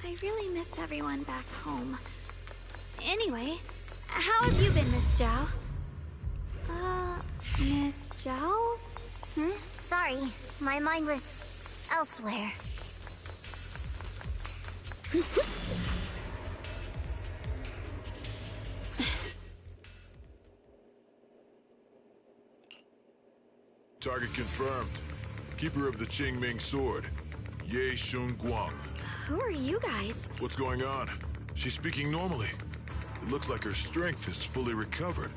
I really miss everyone back home. Anyway, how have you been, Miss Zhao? Miss Zhao? Sorry, my mind was elsewhere. Target confirmed. Keeper of the Qingming Sword, Ye Shunguang. Who are you guys? What's going on? She's speaking normally. It looks like her strength is fully recovered.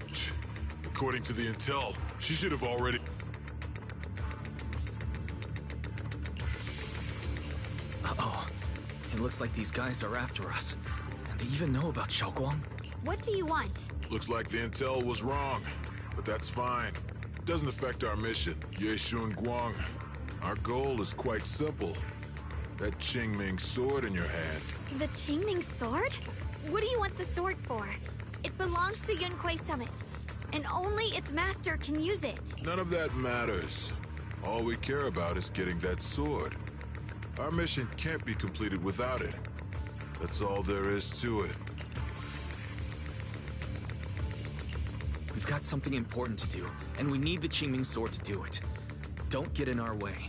According to the intel, she should have already... Uh-oh. It looks like these guys are after us. And they even know about Xiaoguang. What do you want? Looks like the intel was wrong, but that's fine. Doesn't affect our mission. Ye Shunguang. Our goal is quite simple. That Qingming sword in your hand. The Qingming sword? What do you want the sword for? It belongs to Yunquei Summit, and only its master can use it. None of that matters. All we care about is getting that sword. Our mission can't be completed without it. That's all there is to it. We've got something important to do, and we need the Qingming sword to do it. Don't get in our way.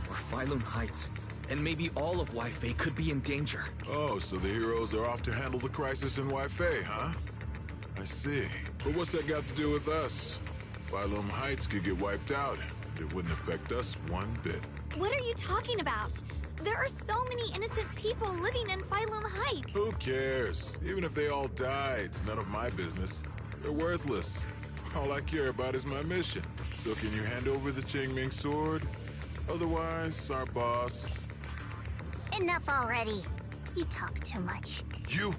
Or Phylum Heights, and maybe all of Weifei could be in danger. Oh, so the heroes are off to handle the crisis in Weifei, huh? I see. But what's that got to do with us? Phylum Heights could get wiped out. It wouldn't affect us one bit. What are you talking about? There are so many innocent people living in Phylum Heights. Who cares? Even if they all die, it's none of my business. They're worthless. All I care about is my mission. So can you hand over the Qingming sword? Otherwise, our boss... Enough already. You talk too much. You?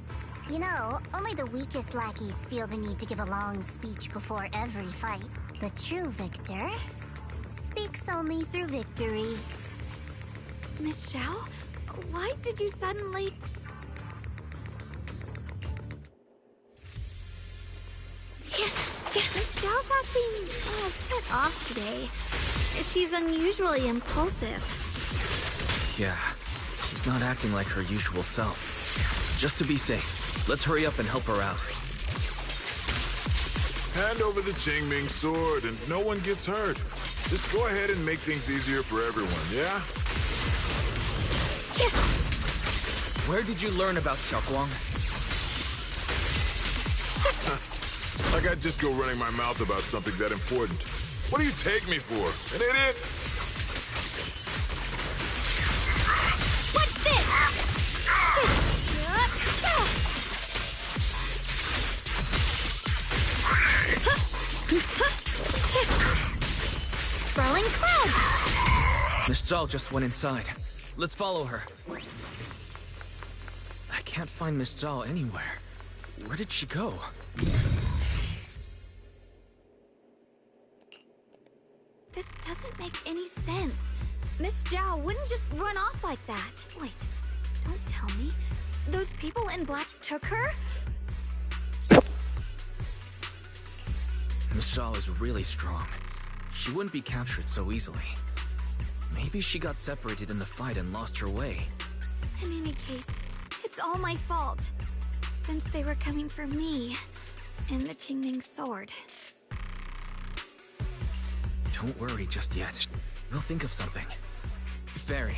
You know, only the weakest lackeys feel the need to give a long speech before every fight. The true victor speaks only through victory. Miss Zhao? Why did you suddenly... Miss Zhao's acting a bit off today. She's unusually impulsive. Yeah, she's not acting like her usual self. Just to be safe, let's hurry up and help her out. Hand over the Qingming sword and no one gets hurt. Just go ahead and make things easier for everyone, yeah? Where did you learn about Xiaoguang? Like I'd just go running my mouth about something that important. What do you take me for? An idiot? What's this? Throwing clouds! Miss Zhao just went inside. Let's follow her. I can't find Miss Zhao anywhere. Where did she go? This doesn't make any sense. Miss Zhao wouldn't just run off like that. Wait, don't tell me. Those people in black took her? Miss Zhao is really strong. she wouldn't be captured so easily. Maybe she got separated in the fight and lost her way. In any case, it's all my fault. Since they were coming for me and the Qingming sword. Don't worry just yet. We'll think of something. Fairy,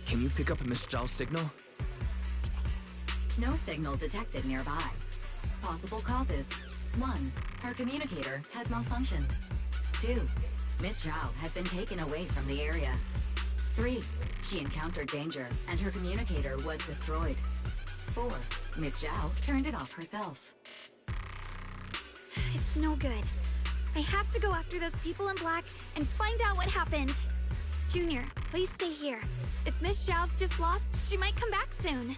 can you pick up Miss Zhao's signal? No signal detected nearby. Possible causes. 1. Her communicator has malfunctioned. 2. Miss Zhao has been taken away from the area. 3. She encountered danger, and her communicator was destroyed. 4. Miss Zhao turned it off herself. It's no good. I have to go after those people in black and find out what happened. Junior, please stay here. If Miss Zhao's just lost, she might come back soon.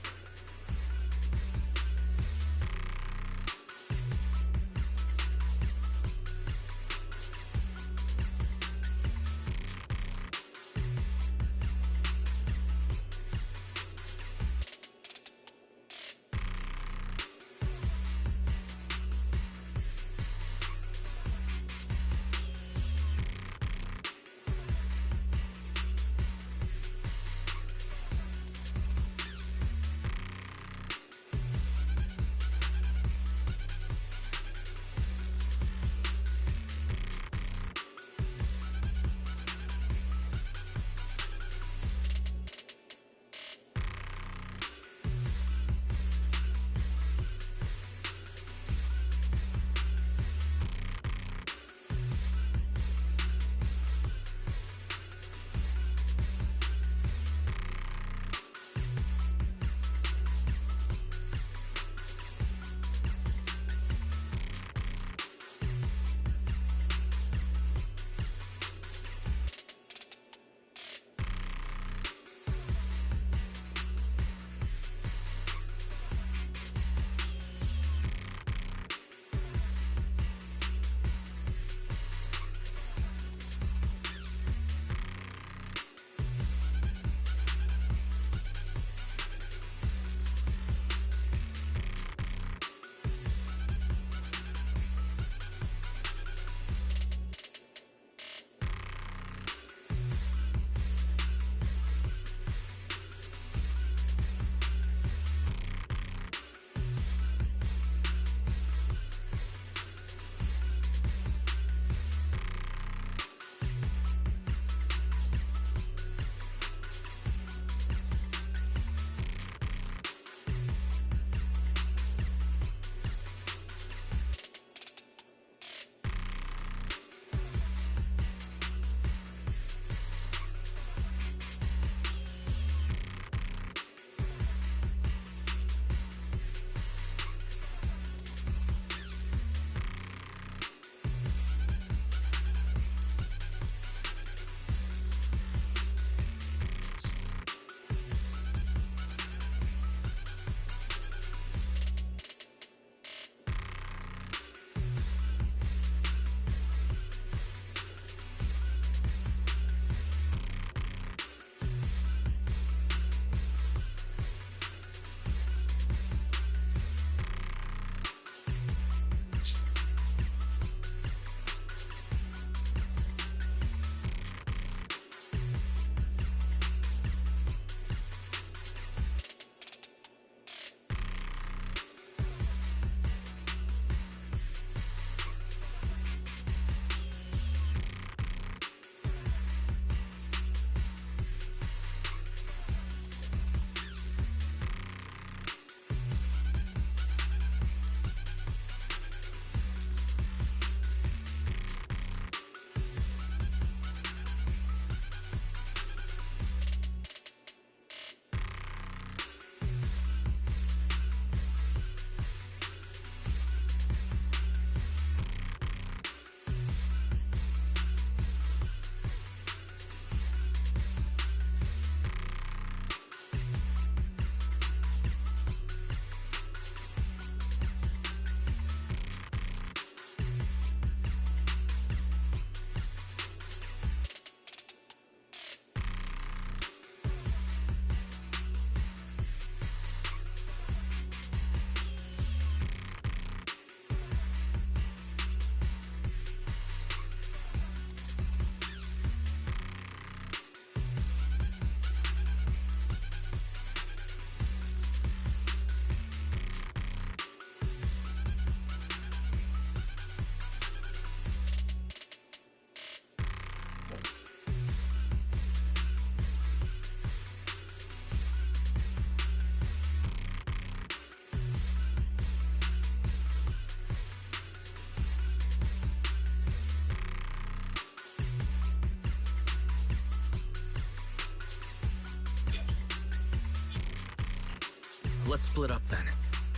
Let's split up then.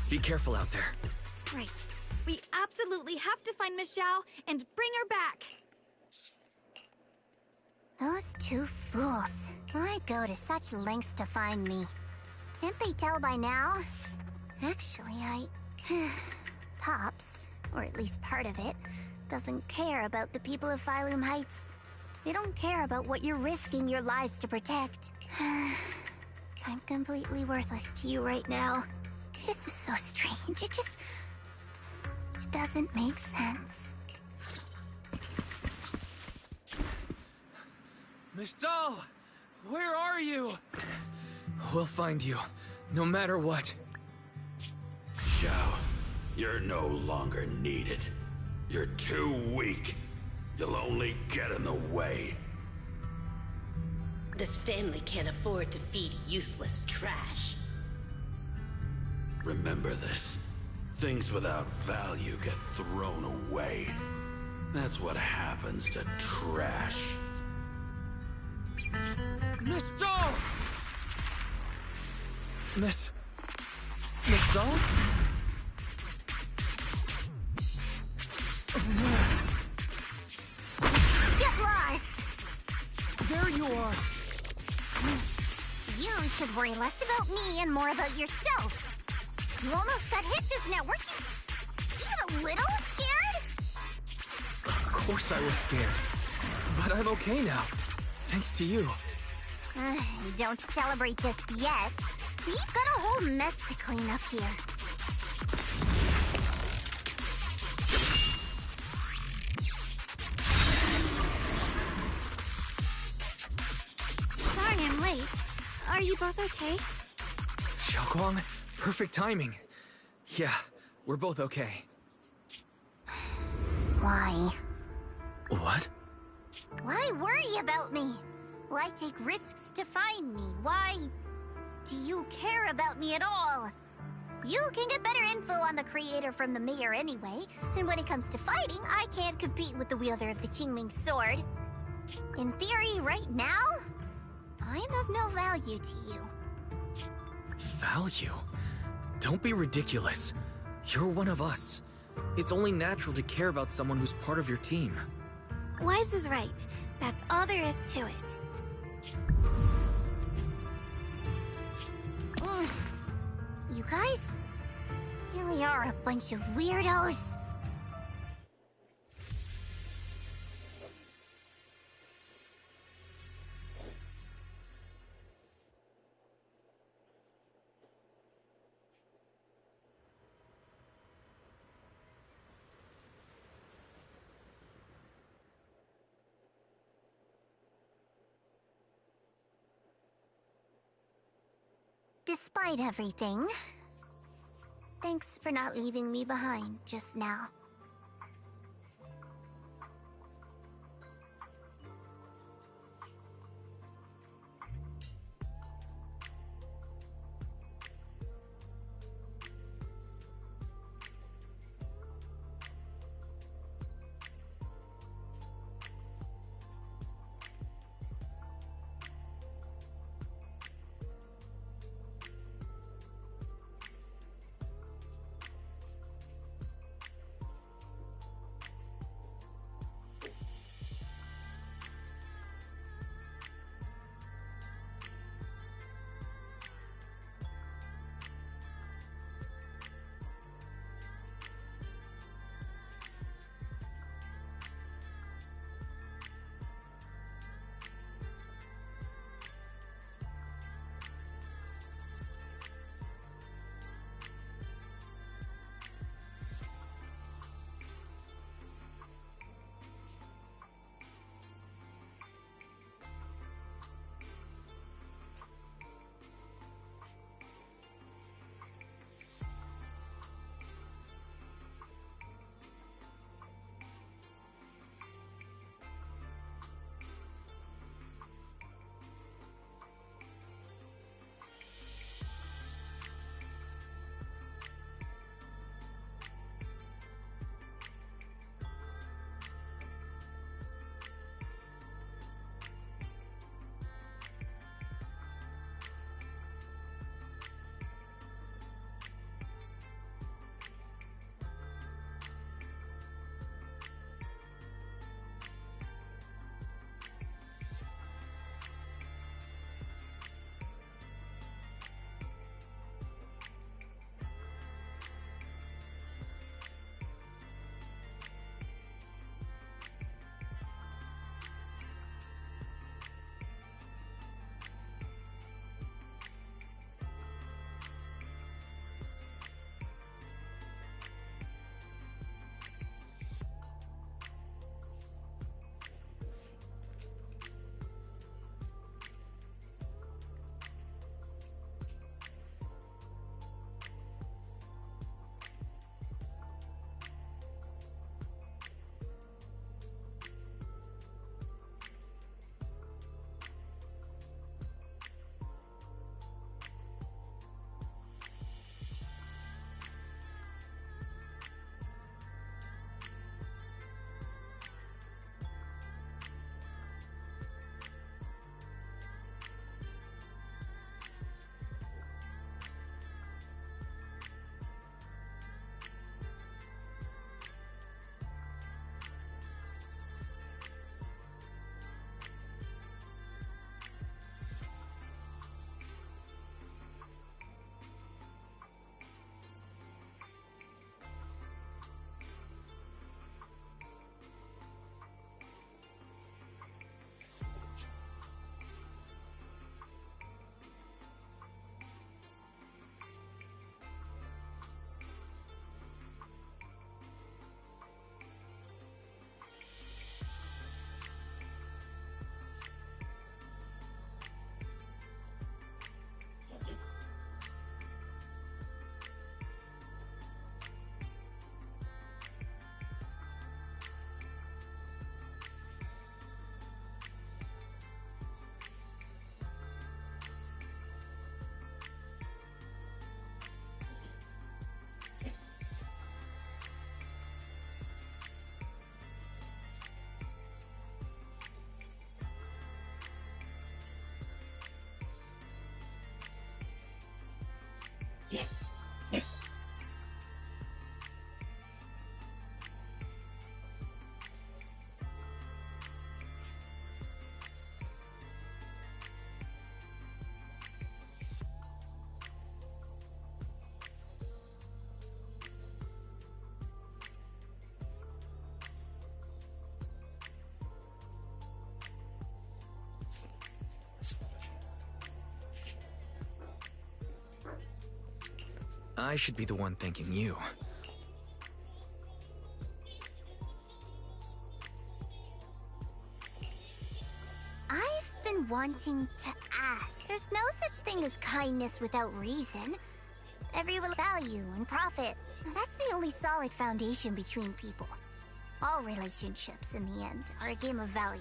Be careful out there. Right. We absolutely have to find Miss Zhao and bring her back. Those two fools. Why go to such lengths to find me? Can't they tell by now? Actually, Tops, or at least part of it, doesn't care about the people of Phylum Heights. They don't care about what you're risking your lives to protect. I'm completely worthless to you right now. This is so strange. It doesn't make sense. Miss Zhao! Where are you? We'll find you, no matter what. Zhao, you're no longer needed. You're too weak. You'll only get in the way. This family can't afford to feed useless trash. Remember this. Things without value get thrown away. That's what happens to trash. Miss Zhao! Miss Zhao? Get lost! There you are! You should worry less about me and more about yourself. You almost got hit just now, weren't you? Even a little scared? Of course I was scared. But I'm okay now. Thanks to you. Don't celebrate just yet. We've got a whole mess to clean up here. Sorry I'm late. Are you both okay? Xiaoguang, perfect timing. Yeah, we're both okay. Why? What? Why worry about me? Why take risks to find me? Why do you care about me at all? You can get better info on the creator from the mayor anyway, and when it comes to fighting, I can't compete with the wielder of the Qingming sword. In theory, right now, I'm of no value to you. Value? Don't be ridiculous. You're one of us. It's only natural to care about someone who's part of your team. Wise is right. That's all there is to it. You guys really are a bunch of weirdos. Despite everything, thanks for not leaving me behind just now. I should be the one thanking you. I've been wanting to ask. There's no such thing as kindness without reason. Everyone value and profit. That's the only solid foundation between people. All relationships, in the end, are a game of value.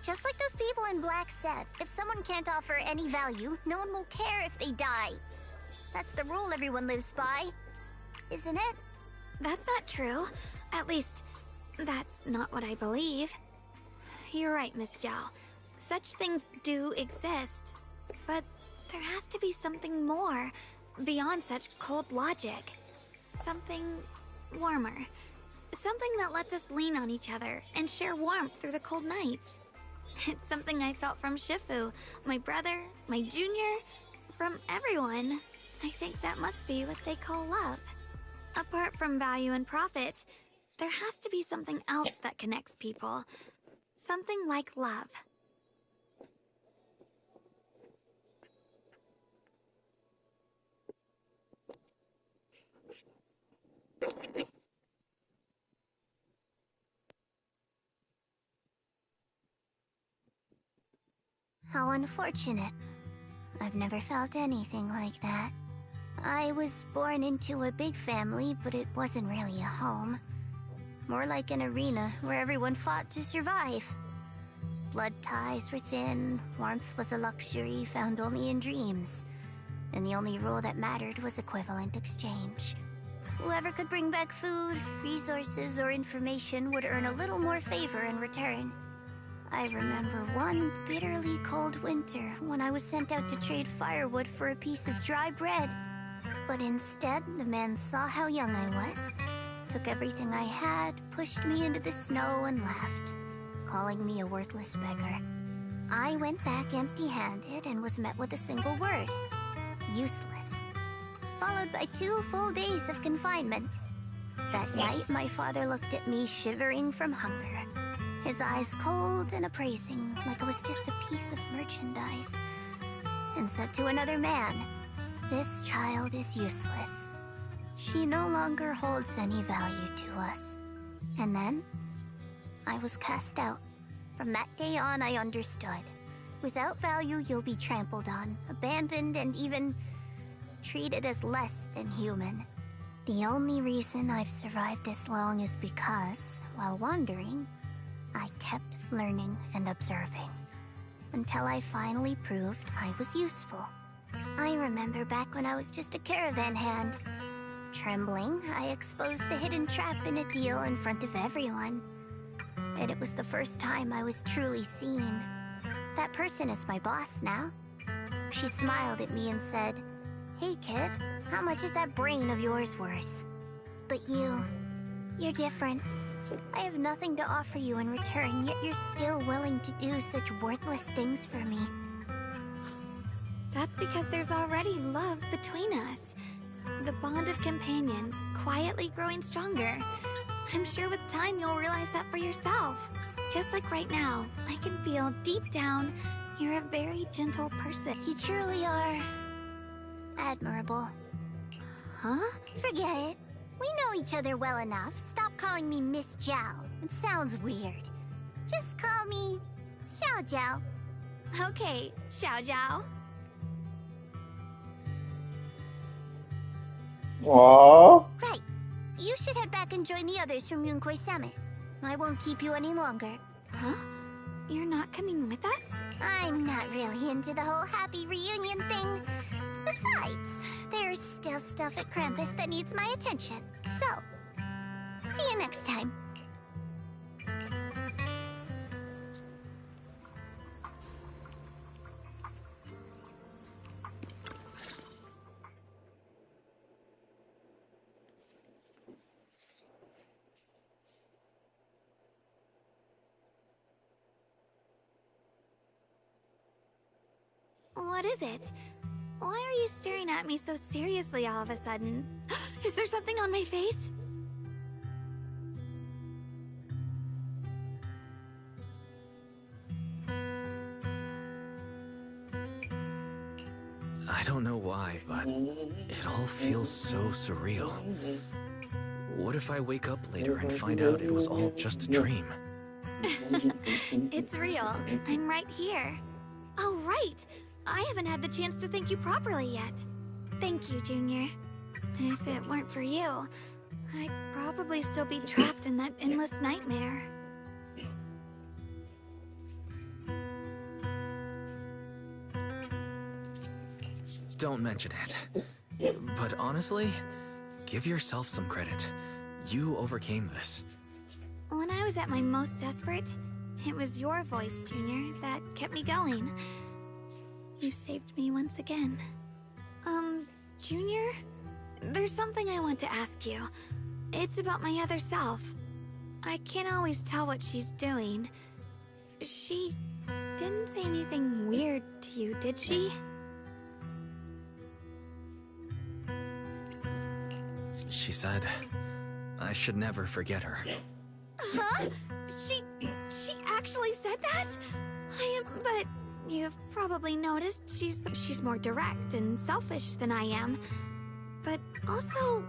Just like those people in Black said, if someone can't offer any value, no one will care if they die. That's the rule everyone lives by, isn't it? That's not true. At least, that's not what I believe. You're right, Miss Zhao. Such things do exist. But there has to be something more, beyond such cold logic. Something warmer. Something that lets us lean on each other and share warmth through the cold nights. It's something I felt from Shifu, my brother, my junior, from everyone. I think that must be what they call love. Apart from value and profit, there has to be something else that connects people. Something like love. How unfortunate. I've never felt anything like that. I was born into a big family, but it wasn't really a home. More like an arena where everyone fought to survive. Blood ties were thin, warmth was a luxury found only in dreams. And the only rule that mattered was equivalent exchange. Whoever could bring back food, resources, or information would earn a little more favor in return. I remember one bitterly cold winter when I was sent out to trade firewood for a piece of dry bread. But instead, the man saw how young I was, took everything I had, pushed me into the snow, and left, calling me a worthless beggar. I went back empty-handed and was met with a single word: useless. Followed by 2 full days of confinement. That night, my father looked at me shivering from hunger, his eyes cold and appraising, like I was just a piece of merchandise, and said to another man, "This child is useless. She no longer holds any value to us." And then, I was cast out. From that day on, I understood. Without value, you'll be trampled on, abandoned, and even treated as less than human. The only reason I've survived this long is because, while wandering, I kept learning and observing, until I finally proved I was useful. I remember back when I was just a caravan hand. Trembling, I exposed the hidden trap in a deal in front of everyone. And it was the first time I was truly seen. That person is my boss now. She smiled at me and said, "Hey kid, how much is that brain of yours worth?" But you're different. I have nothing to offer you in return, yet you're still willing to do such worthless things for me. That's because there's already love between us. The bond of companions, quietly growing stronger. I'm sure with time you'll realize that for yourself. Just like right now, I can feel deep down you're a very gentle person. You truly are admirable. Huh? Forget it. We know each other well enough. Stop calling me Miss Zhao. It sounds weird. Just call me Xiao Zhao. Okay, Xiao Zhao. Aww. Right. You should head back and join the others from Yunquay Summit. I won't keep you any longer. Huh? You're not coming with us? I'm not really into the whole happy reunion thing. Besides, there's still stuff at Krampus that needs my attention. So, see you next time. What is it? Why are you staring at me so seriously all of a sudden? Is there something on my face? I don't know why, but it all feels so surreal. What if I wake up later and find out it was all just a dream? It's real. I'm right here. Oh, right! I haven't had the chance to thank you properly yet. Thank you, Junior. If it weren't for you, I'd probably still be trapped in that endless nightmare. Don't mention it. But honestly, give yourself some credit. You overcame this. When I was at my most desperate, it was your voice, Junior, that kept me going. You saved me once again. Junior? There's something I want to ask you. It's about my other self. I can't always tell what she's doing. She didn't say anything weird to you, did she? She said I should never forget her. Huh? She actually said that? But you've probably noticed she's more direct and selfish than I am. But also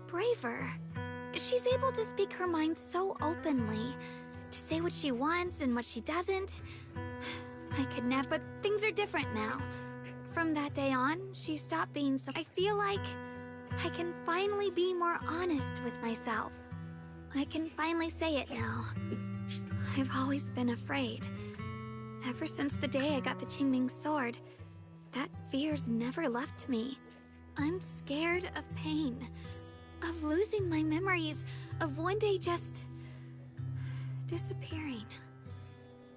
braver. She's able to speak her mind so openly, to say what she wants and what she doesn't. I could never, but things are different now. From that day on, she stopped being so. I feel like I can finally be more honest with myself. I can finally say it now. I've always been afraid. Ever since the day I got the Qingming sword, that fear's never left me. I'm scared of pain, of losing my memories, of one day just disappearing.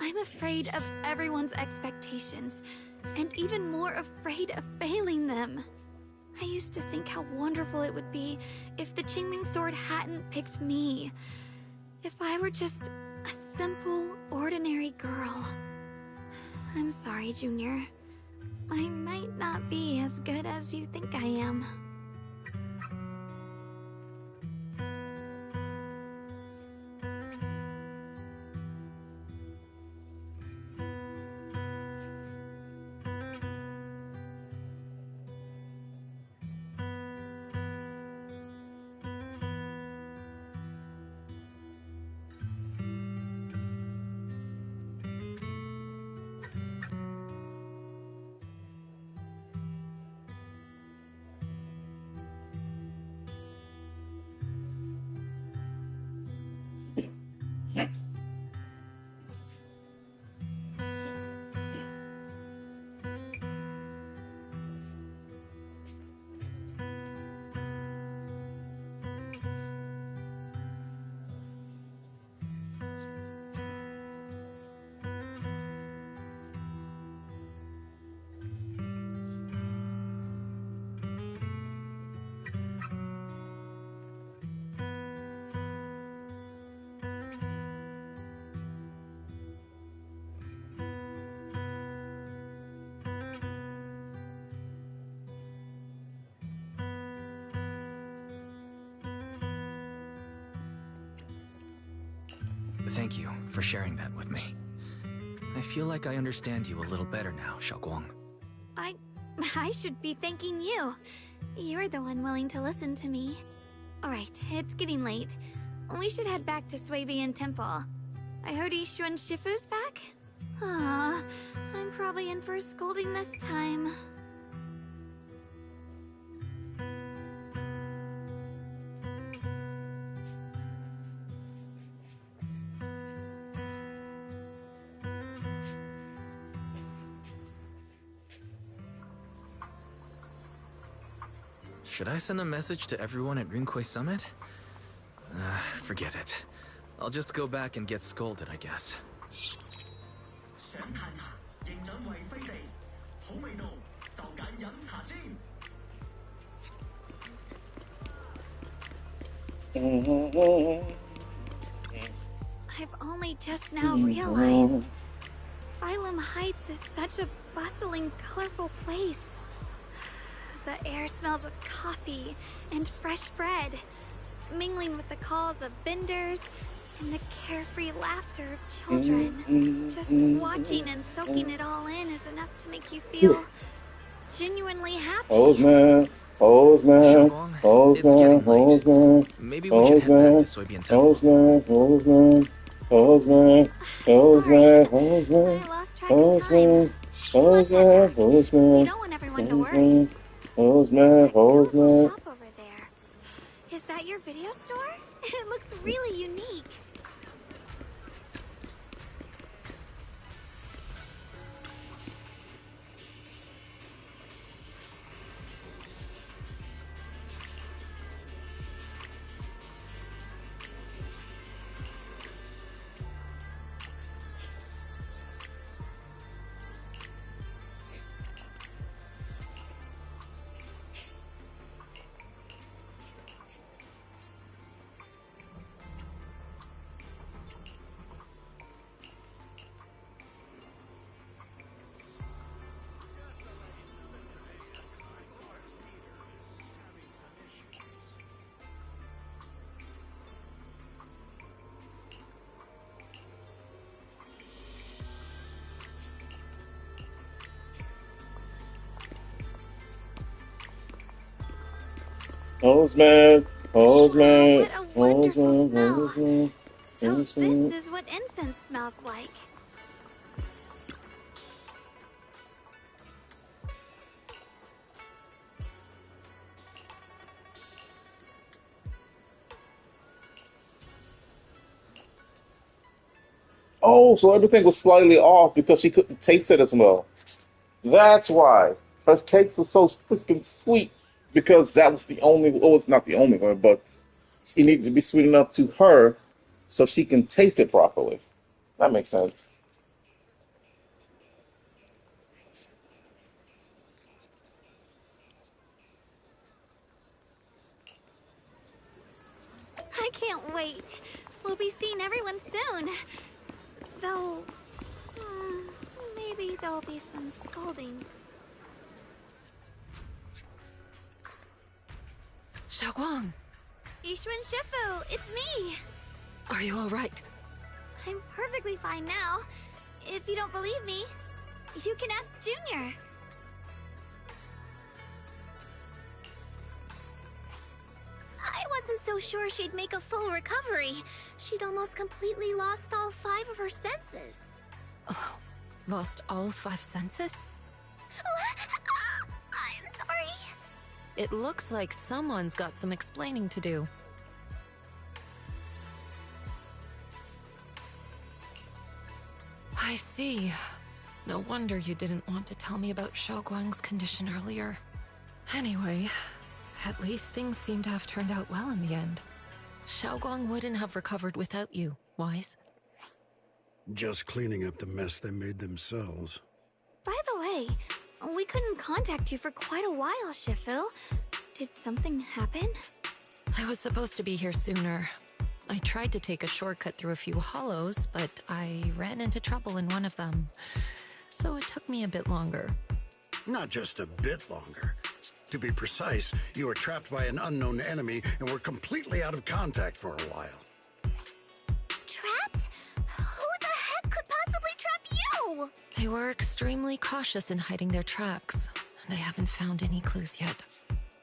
I'm afraid of everyone's expectations, and even more afraid of failing them. I used to think how wonderful it would be if the Qingming sword hadn't picked me. If I were just a simple, ordinary girl. I'm sorry, Junior. I might not be as good as you think I am. Thank you for sharing that with me. I feel like I understand you a little better now, Xiaoguang. I should be thanking you. You're the one willing to listen to me. Alright, it's getting late. We should head back to Suavian Temple. I heard Yixuan Shifu's back? Aw, I'm probably in for a scolding this time. Should I send a message to everyone at Yunquei Summit? Forget it. I'll just go back and get scolded, I guess. I've only just now realized Phylum Heights is such a bustling, colorful place. The air smells of coffee and fresh bread, mingling with the calls of vendors and the carefree laughter of children. Just watching and soaking it all in is enough to make you feel genuinely happy. Postman. Maybe we should head back to Soybean Temple. You don't want everyone to worry. Shop over there. Is that your video store? It looks really unique. Postman. So this is what incense smells like. Oh, so everything was slightly off because she couldn't taste it as well. That's why. Her cake was so freaking sweet because that was the only, well, it's not the only one, but it needed to be sweet enough to her so she can taste it properly. That makes sense. I can't wait. We'll be seeing everyone soon. Though, maybe there'll be some scolding. Xiaoguang, Yixuan Shifu, it's me! are you alright? I'm perfectly fine now. If you don't believe me, you can ask Junior. I wasn't so sure she'd make a full recovery. She'd almost completely lost all 5 of her senses. Oh, lost all 5 senses? I'm sorry. It looks like someone's got some explaining to do. I see. No wonder you didn't want to tell me about Xiaoguang's condition earlier. Anyway, at least things seem to have turned out well in the end. Xiaoguang wouldn't have recovered without you, Wise. Just cleaning up the mess they made themselves. By the way, we couldn't contact you for quite a while, Shifu. Did something happen? I was supposed to be here sooner. I tried to take a shortcut through a few hollows, but I ran into trouble in one of them. So it took me a bit longer. Not just a bit longer. To be precise, you were trapped by an unknown enemy and were completely out of contact for a while. Trapped? Who the heck could possibly trap you? They were extremely cautious in hiding their tracks, and I haven't found any clues yet.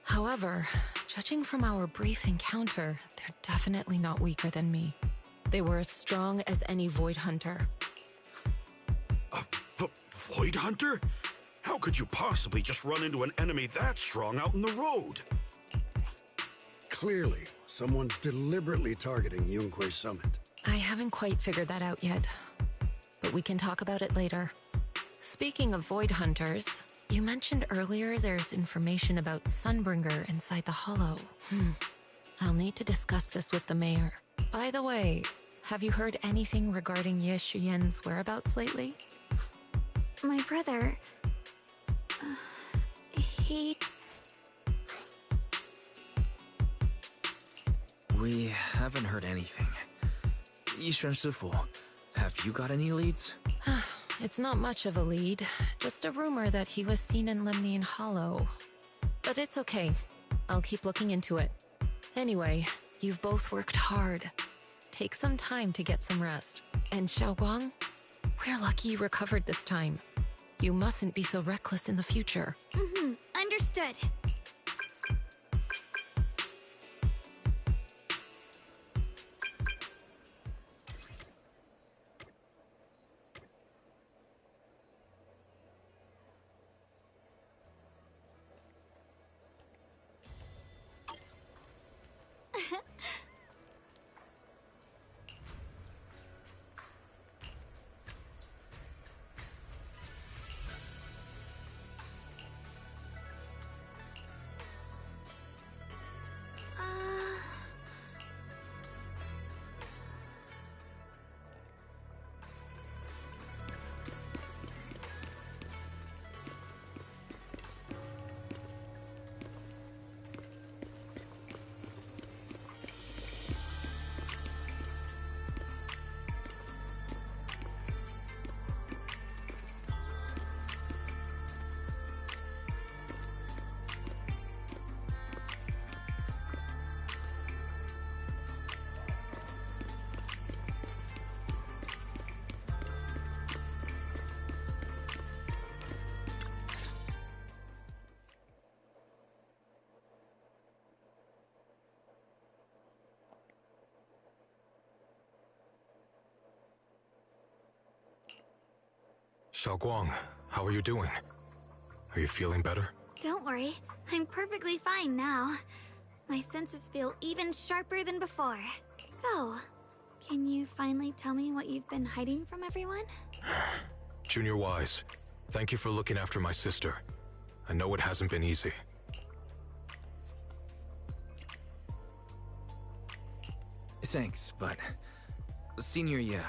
However, judging from our brief encounter, they're definitely not weaker than me. They were as strong as any Void Hunter. A Void Hunter? How could you possibly just run into an enemy that strong out in the road? Clearly, someone's deliberately targeting Yunque Summit. I haven't quite figured that out yet, but we can talk about it later. Speaking of Void Hunters, you mentioned earlier there's information about Sunbringer inside the Hollow. I'll need to discuss this with the mayor. By the way, have you heard anything regarding Ye Shuyen's whereabouts lately? My brother... he... We haven't heard anything. Yixuan Shifu, have you got any leads? It's not much of a lead, just a rumor that he was seen in Lemnian Hollow. But it's okay. I'll keep looking into it. Anyway, you've both worked hard. Take some time to get some rest. And Xiaoguang, we're lucky you recovered this time. You mustn't be so reckless in the future. Understood. Xiaoguang, how are you doing? Are you feeling better? Don't worry, I'm perfectly fine now. My senses feel even sharper than before. So, can you finally tell me what you've been hiding from everyone? Junior Wise, thank you for looking after my sister. I know it hasn't been easy. Thanks, but... Senior Ye,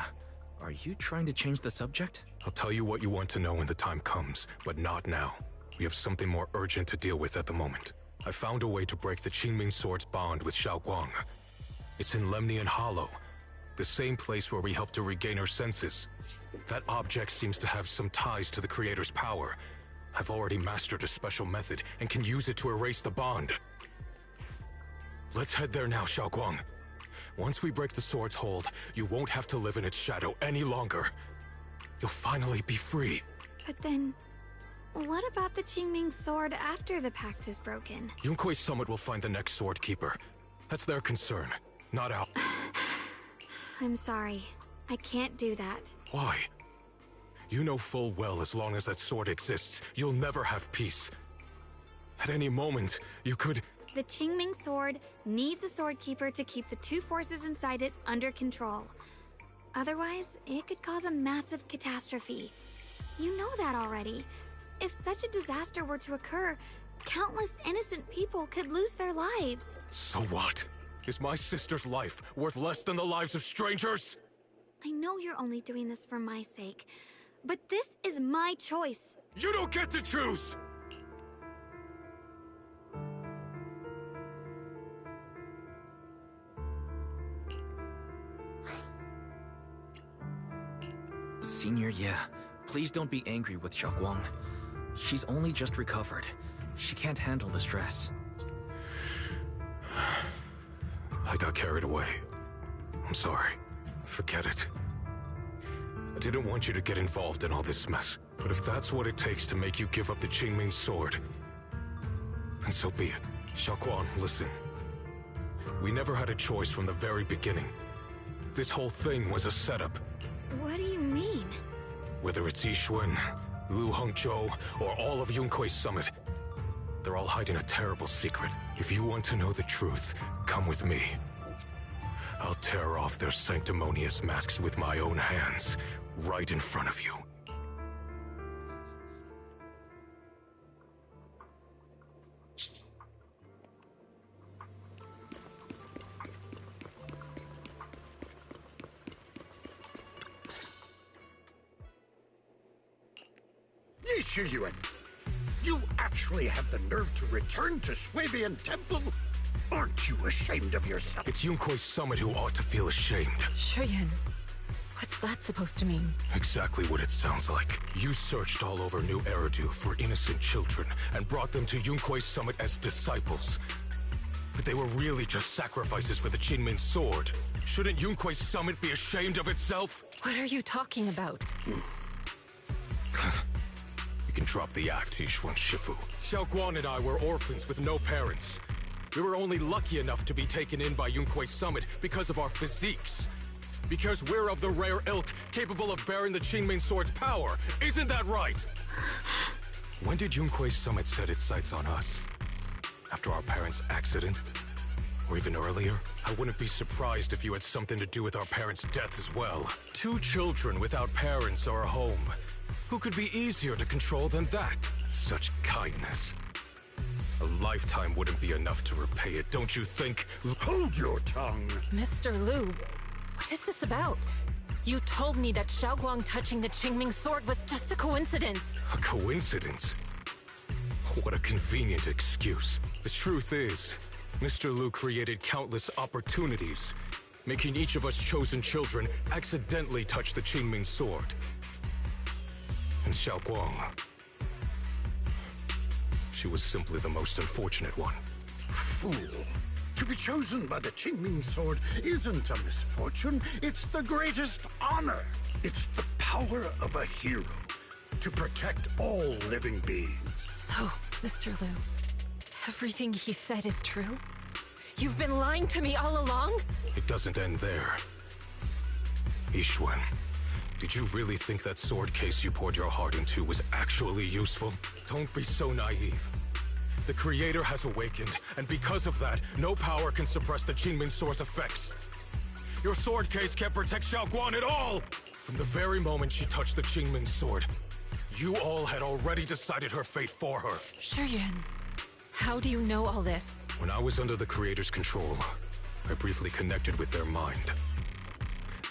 are you trying to change the subject? I'll tell you what you want to know when the time comes, but not now. We have something more urgent to deal with at the moment. I found a way to break the Qingming Sword's bond with Xiaoguang. It's in Lemnian Hollow, the same place where we helped to regain her senses. That object seems to have some ties to the Creator's power. I've already mastered a special method and can use it to erase the bond. Let's head there now, Xiaoguang. Once we break the sword's hold, you won't have to live in its shadow any longer. You'll finally be free. But then, what about the Qingming Sword after the pact is broken? Yunkuei Summit will find the next Sword Keeper. That's their concern, not ours. I'm sorry. I can't do that. Why? You know full well as long as that sword exists, you'll never have peace. At any moment, you could... The Qingming Sword needs a Sword Keeper to keep the two forces inside it under control. Otherwise, it could cause a massive catastrophe. You know that already. If such a disaster were to occur, countless innocent people could lose their lives. So what? Is my sister's life worth less than the lives of strangers? I know you're only doing this for my sake, but this is my choice. You don't get to choose! Senior Ye, please don't be angry with Xiaoguang. She's only just recovered. She can't handle the stress. I got carried away. I'm sorry. Forget it. I didn't want you to get involved in all this mess, but if that's what it takes to make you give up the Qingming Sword, then so be it. Xiaoguang, listen. We never had a choice from the very beginning. This whole thing was a setup. What do you mean? Whether it's Yixuan, Lu Hongzhou, or all of Yunkuei Summit, they're all hiding a terrible secret. If you want to know the truth, come with me. I'll tear off their sanctimonious masks with my own hands, right in front of you. Yi Shiyuan, you actually have the nerve to return to Swabian Temple? Aren't you ashamed of yourself? It's Yunkuei Summit who ought to feel ashamed. Shuyan, what's What's that supposed to mean? Exactly what it sounds like. You searched all over New Eridu for innocent children and brought them to Yunkwei Summit as disciples. But they were really just sacrifices for the Qingming sword. Shouldn't Yunkwei Summit be ashamed of itself? What are you talking about? You can drop the act, Yishuan Shifu. Xiaoguang and I were orphans with no parents. We were only lucky enough to be taken in by Yunkwei Summit because of our physiques. Because we're of the rare ilk capable of bearing the Qingming sword's power. Isn't that right? When did Yunkwei Summit set its sights on us? After our parents' accident? Or even earlier? I wouldn't be surprised if you had something to do with our parents' death as well. 2 children without parents or a home. Who could be easier to control than that? Such kindness. A lifetime wouldn't be enough to repay it, don't you think? Hold your tongue! Mr. Liu, what is this about? You told me that Xiaoguang touching the Qingming sword was just a coincidence. A coincidence? What a convenient excuse. The truth is, Mr. Liu created countless opportunities, making each of us chosen children accidentally touch the Qingming sword. And Xiaoguang, she was simply the most unfortunate one. Fool! To be chosen by the Qingming sword isn't a misfortune, it's the greatest honor. It's the power of a hero to protect all living beings. So, Mr. Liu, everything he said is true? You've been lying to me all along? It doesn't end there. Yishuan, did you really think that sword case you poured your heart into was actually useful? Don't be so naive. The Creator has awakened, and because of that, no power can suppress the Qingming sword's effects. Your sword case can't protect Xiaoguang at all! From the very moment she touched the Qingming sword, you all had already decided her fate for her. Shuyuan, how do you know all this? When I was under the Creator's control, I briefly connected with their mind.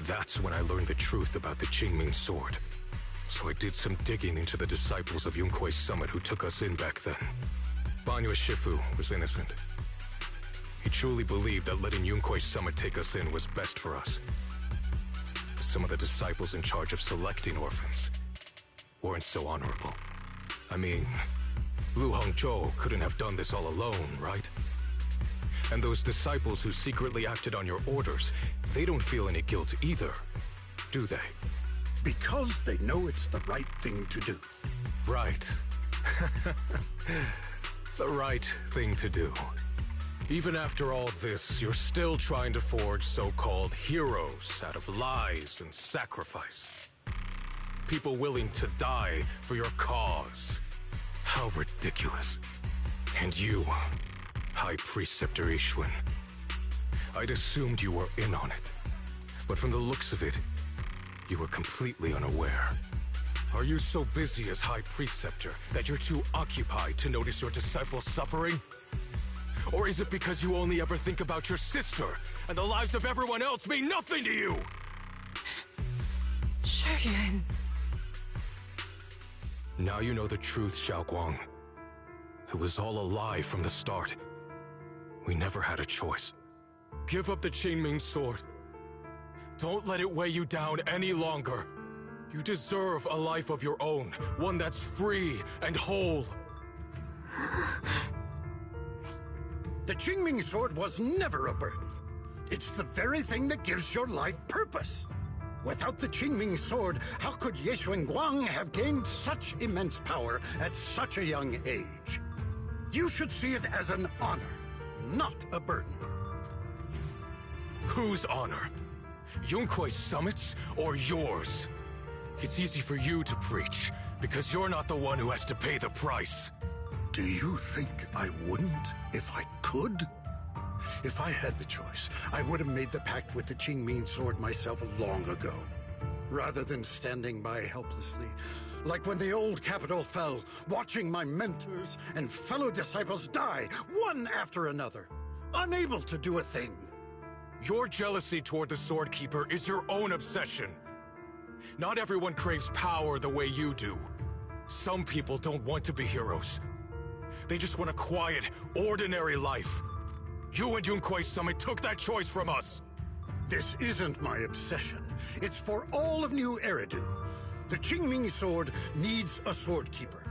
That's when I learned the truth about the Qingming sword. So I did some digging into the disciples of Yunkwei Summit who took us in back then. Banyue Shifu was innocent. He truly believed that letting Yunkwei Summit take us in was best for us. But some of the disciples in charge of selecting orphans weren't so honorable. I mean, Lu Hongzhou couldn't have done this all alone, right? And those disciples who secretly acted on your orders, they don't feel any guilt either, do they? Because they know it's the right thing to do. Right. The right thing to do. Even after all this, you're still trying to forge so-called heroes out of lies and sacrifice. People willing to die for your cause. How ridiculous. And you, High Preceptor Yishuan. I'd assumed you were in on it. But from the looks of it, you were completely unaware. Are you so busy as High Preceptor that you're too occupied to notice your disciples suffering? Or is it because you only ever think about your sister, and the lives of everyone else mean nothing to you? Shuyuan. Now you know the truth, Xiaoguang. It was all a lie from the start. We never had a choice. Give up the Qingming sword. Don't let it weigh you down any longer. You deserve a life of your own, one that's free and whole. The Qingming sword was never a burden. It's the very thing that gives your life purpose. Without the Qingming sword, how could Yishuan Guang have gained such immense power at such a young age? You should see it as an honor, not a burden. Whose honor? Yunkwei Summit's or yours? It's easy for you to preach, because you're not the one who has to pay the price. Do you think I wouldn't if I could? If I had the choice, I would have made the pact with the Qingming sword myself long ago, rather than standing by helplessly, like when the old capital fell, watching my mentors and fellow disciples die, one after another, unable to do a thing. Your jealousy toward the Sword Keeper is your own obsession. Not everyone craves power the way you do. Some people don't want to be heroes. They just want a quiet, ordinary life. You and Yunkwei Summit took that choice from us. This isn't my obsession. It's for all of New Eridu. The Qingming sword needs a sword keeper.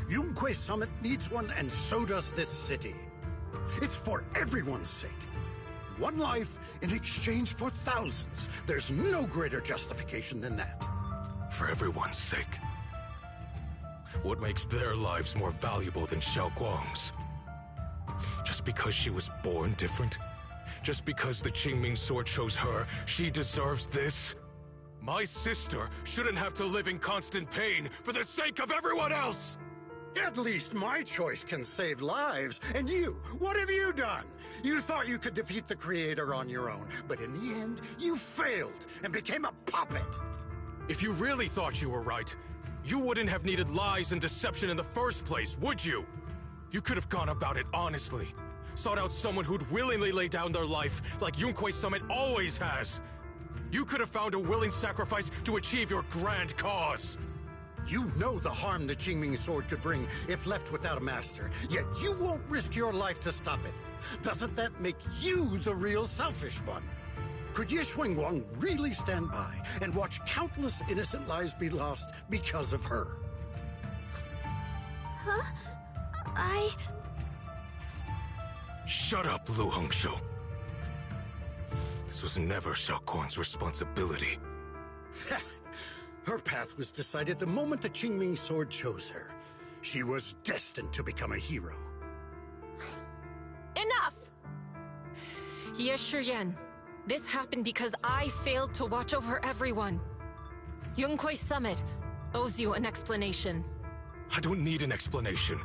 Yunque Summit needs one, and so does this city. It's for everyone's sake. One life in exchange for thousands. There's no greater justification than that. For everyone's sake. What makes their lives more valuable than Xiaoguang's? Just because she was born different? Just because the Qingming sword chose her, she deserves this? My sister shouldn't have to live in constant pain for the sake of everyone else! At least my choice can save lives. And you, what have you done? You thought you could defeat the Creator on your own, but in the end, you failed and became a puppet. If you really thought you were right, you wouldn't have needed lies and deception in the first place, would you? You could have gone about it honestly. Sought out someone who'd willingly lay down their life like Yunque Summit always has. You could have found a willing sacrifice to achieve your grand cause. You know the harm the Qingming sword could bring if left without a master, yet you won't risk your life to stop it. Doesn't that make you the real selfish one? Could Ye Xuanguang really stand by and watch countless innocent lives be lost because of her? Huh? Shut up, Lu Hongzhou. This was never Xiaoguang's responsibility. Her path was decided the moment the Qingming sword chose her. She was destined to become a hero. Enough! Ye Shiyan, this happened because I failed to watch over everyone. Yunque Summit owes you an explanation. I don't need an explanation.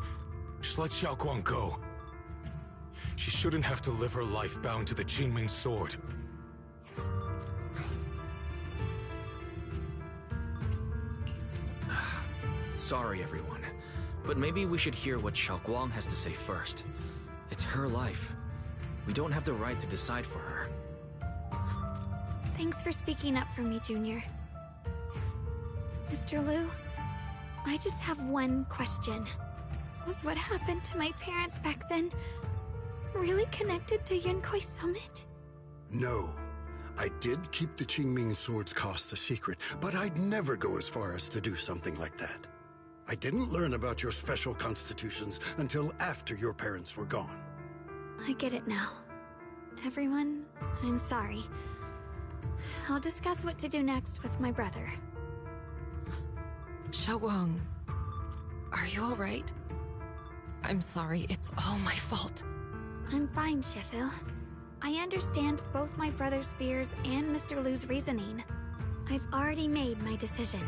Just let Xiaoguang go. She shouldn't have to live her life bound to the Qingming sword. Sorry, everyone. But maybe we should hear what Xiaoguang has to say first. It's her life. We don't have the right to decide for her. Thanks for speaking up for me, Junior. Mr. Liu, I just have one question. Was what happened to my parents back then really connected to Yunque Summit? No. I did keep the Qingming sword's cost a secret, but I'd never go as far as to do something like that. I didn't learn about your special constitutions until after your parents were gone. I get it now. Everyone, I'm sorry. I'll discuss what to do next with my brother. Xiaoguang, are you alright? I'm sorry, it's all my fault. I'm fine, Shifu. I understand both my brother's fears and Mr. Liu's reasoning. I've already made my decision.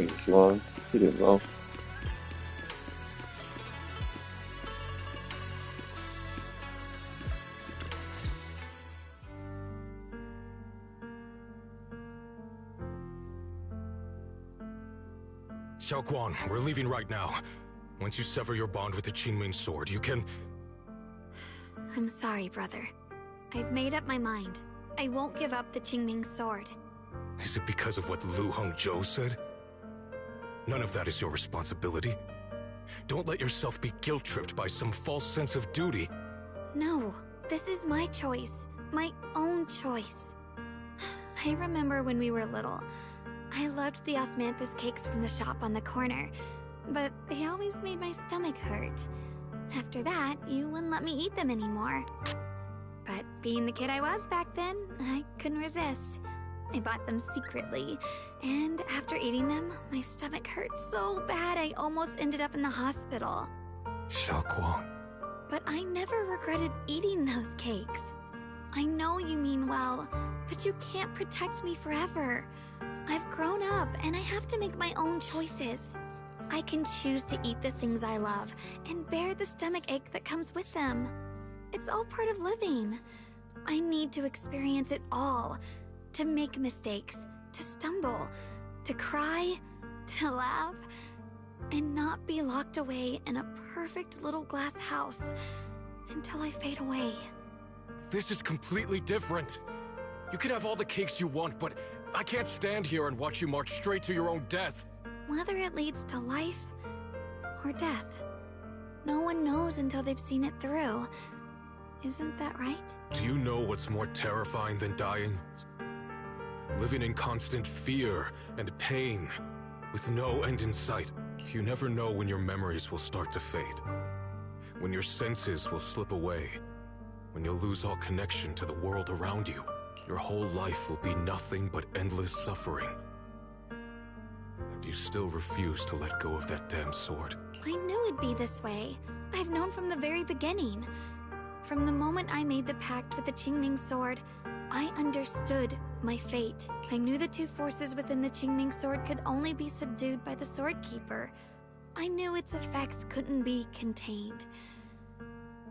你说7点钟。Xiaoguang, we're leaving right now. Once you sever your bond with the Qingming sword, you can... I'm sorry, brother. I've made up my mind. I won't give up the Qingming sword. Is it because of what Lu Hongzhou said? None of that is your responsibility. Don't let yourself be guilt-tripped by some false sense of duty. No, This is my choice. My own choice. I remember when we were little. I loved the osmanthus cakes from the shop on the corner, but they always made my stomach hurt. After that, you wouldn't let me eat them anymore. But being the kid I was back then, I couldn't resist. I bought them secretly, and after eating them, my stomach hurt so bad I almost ended up in the hospital. Xiaoguang. But I never regretted eating those cakes. I know you mean well, but you can't protect me forever. I've grown up, and I have to make my own choices. I can choose to eat the things I love, and bear the stomach ache that comes with them. It's all part of living. I need to experience it all. To make mistakes, to stumble, to cry, to laugh, and not be locked away in a perfect little glass house until I fade away. This is completely different. You can have all the cakes you want, but I can't stand here and watch you march straight to your own death. Whether it leads to life or death, no one knows until they've seen it through. Isn't that right? Do you know what's more terrifying than dying? Living in constant fear and pain, with no end in sight. You never know when your memories will start to fade, when your senses will slip away, when you'll lose all connection to the world around you. Your whole life will be nothing but endless suffering. And you still refuse to let go of that damn sword. I knew it'd be this way. I've known from the very beginning. From the moment I made the pact with the Qingming sword, I understood my fate. I knew the two forces within the Qingming sword could only be subdued by the Sword Keeper. I knew its effects couldn't be contained.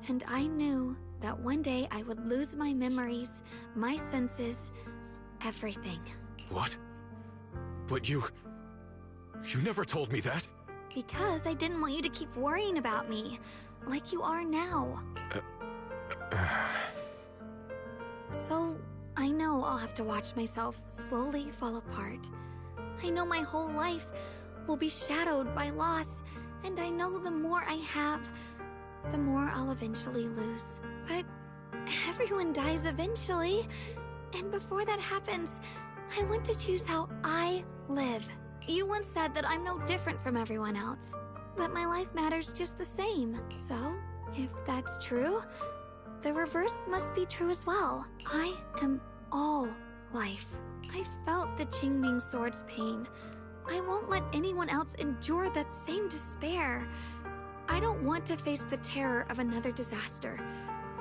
And I knew that one day I would lose my memories, my senses, everything. What? But you never told me that. Because I didn't want you to keep worrying about me, like you are now. So, I know I'll have to watch myself slowly fall apart. I know my whole life will be shadowed by loss, and I know the more I have, the more I'll eventually lose. But everyone dies eventually, and before that happens, I want to choose how I live. You once said that I'm no different from everyone else, that my life matters just the same. So, if that's true, the reverse must be true as well. I am all life. I felt the Qingming sword's pain. I won't let anyone else endure that same despair. I don't want to face the terror of another disaster.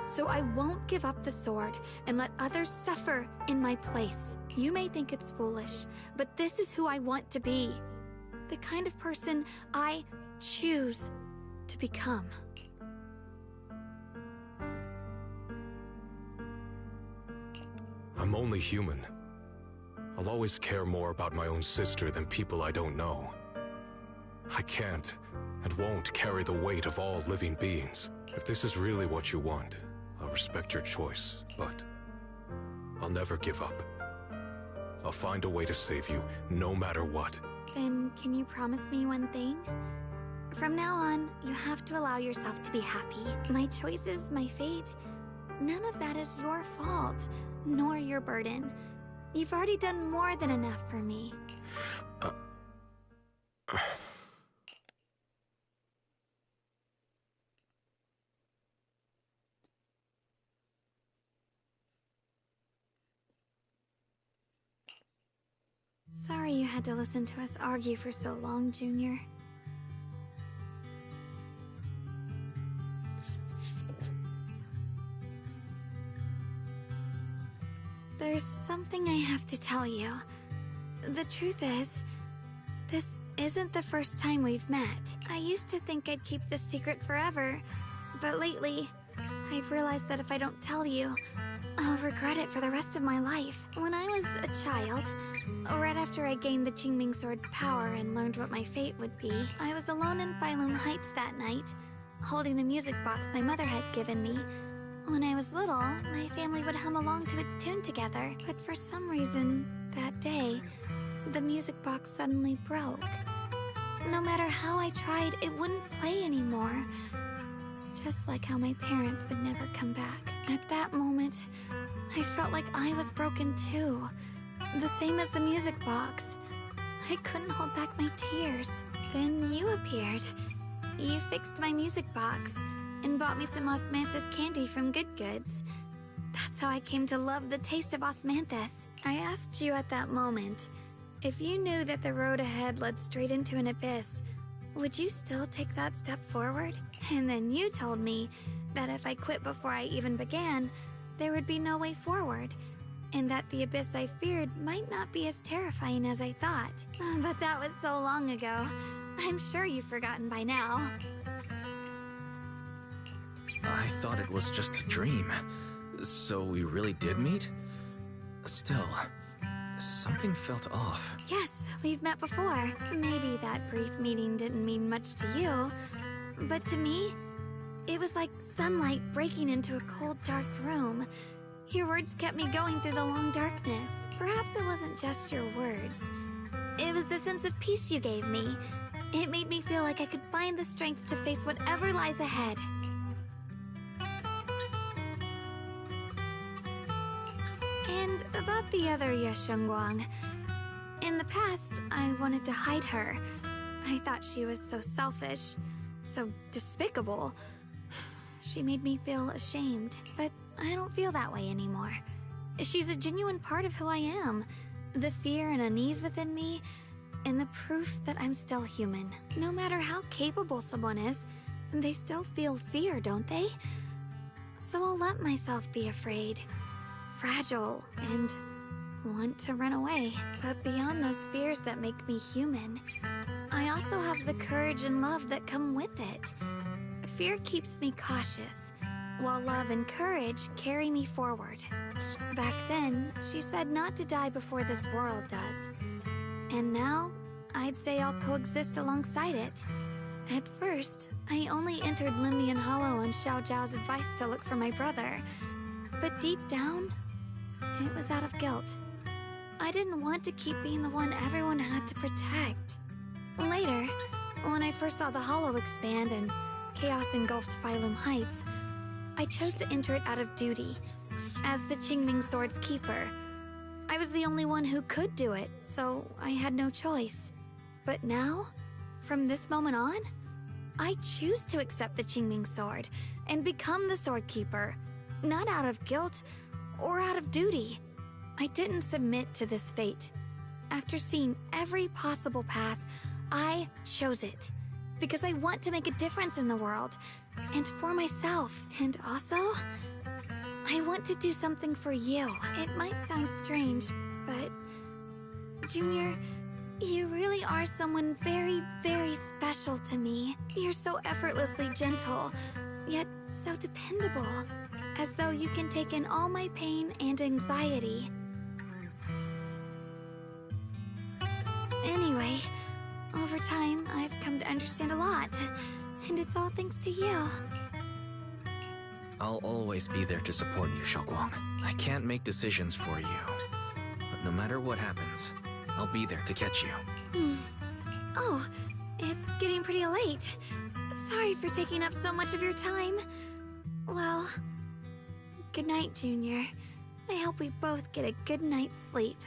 So I won't give up the sword and let others suffer in my place. You may think it's foolish, but this is who I want to be. The kind of person I choose to become. I'm only human. I'll always care more about my own sister than people I don't know. I can't and won't carry the weight of all living beings. If this is really what you want, I'll respect your choice, but I'll never give up. I'll find a way to save you, no matter what. Then can you promise me one thing? From now on, you have to allow yourself to be happy. My choices, my fate, none of that is your fault, nor your burden. You've already done more than enough for me. Sorry you had to listen to us argue for so long, Junior. There's something I have to tell you. The truth is, this isn't the first time we've met. I used to think I'd keep this secret forever, but lately, I've realized that if I don't tell you, I'll regret it for the rest of my life. When I was a child, right after I gained the Qingming sword's power and learned what my fate would be, I was alone in Phylum Heights that night, holding the music box my mother had given me. When I was little, my family would hum along to its tune together, but for some reason, that day, the music box suddenly broke. No matter how I tried, it wouldn't play anymore. Just like how my parents would never come back. At that moment, I felt like I was broken too. The same as the music box. I couldn't hold back my tears. Then you appeared. You fixed my music box and bought me some Osmanthus candy from Good Goods. That's how I came to love the taste of Osmanthus. I asked you at that moment, if you knew that the road ahead led straight into an abyss, would you still take that step forward? And then you told me that if I quit before I even began, there would be no way forward, and that the abyss I feared might not be as terrifying as I thought. But that was so long ago. I'm sure you've forgotten by now. I thought it was just a dream. So we really did meet? Still, something felt off. Yes, we've met before. Maybe that brief meeting didn't mean much to you, but to me, it was like sunlight breaking into a cold, dark room. Your words kept me going through the long darkness. Perhaps it wasn't just your words. It was the sense of peace you gave me. It made me feel like I could find the strength to face whatever lies ahead. And about the other Yeshengguang. In the past, I wanted to hide her. I thought she was so selfish, so despicable. She made me feel ashamed, but I don't feel that way anymore. She's a genuine part of who I am. The fear and unease within me, and the proof that I'm still human. No matter how capable someone is, they still feel fear, don't they? So I'll let myself be afraid, fragile, and want to run away. But beyond those fears that make me human, I also have the courage and love that come with it. Fear keeps me cautious, while love and courage carry me forward. Back then, she said not to die before this world does. And now, I'd say I'll coexist alongside it. At first, I only entered Limnian Hollow on Xiao Zhao's advice to look for my brother. But deep down, it was out of guilt. I didn't want to keep being the one everyone had to protect. Later, when I first saw the Hollow expand and chaos engulfed Phylum Heights, I chose to enter it out of duty, as the Qingming Sword's keeper. I was the only one who could do it, so I had no choice. But now, from this moment on, I choose to accept the Qingming Sword and become the Sword Keeper, not out of guilt or out of duty. I didn't submit to this fate. After seeing every possible path, I chose it. Because I want to make a difference in the world, and for myself. And also, I want to do something for you. It might sound strange, but Junior, you really are someone very, very special to me. You're so effortlessly gentle, yet so dependable. As though you can take in all my pain and anxiety. Anyway, over time, I've come to understand a lot, and it's all thanks to you. I'll always be there to support you, Xiaoguang. I can't make decisions for you, but no matter what happens, I'll be there to catch you. Oh, it's getting pretty late. Sorry for taking up so much of your time. Well, good night, Junior. I hope we both get a good night's sleep.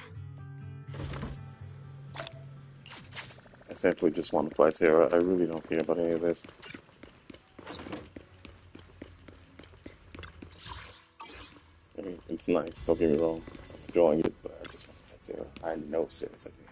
I simply just want to play Sarah. I really don't care about any of this. I mean, it's nice, don't get me wrong. I'm enjoying it, but I just want to play Sarah. I know Sarah's at the end.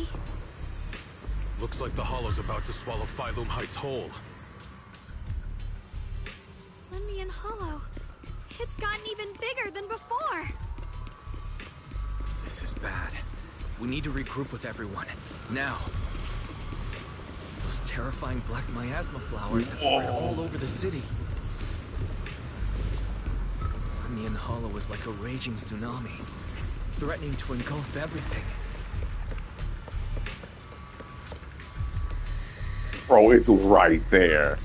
Lemni. Looks like the Hollow's about to swallow Phylum Heights whole. Lemnian Hollow. It's gotten even bigger than before. This is bad. We need to regroup with everyone. Now. Those terrifying black miasma flowers have spread all over the city. Lemnian Hollow is like a raging tsunami, threatening to engulf everything. Bro, it's right there.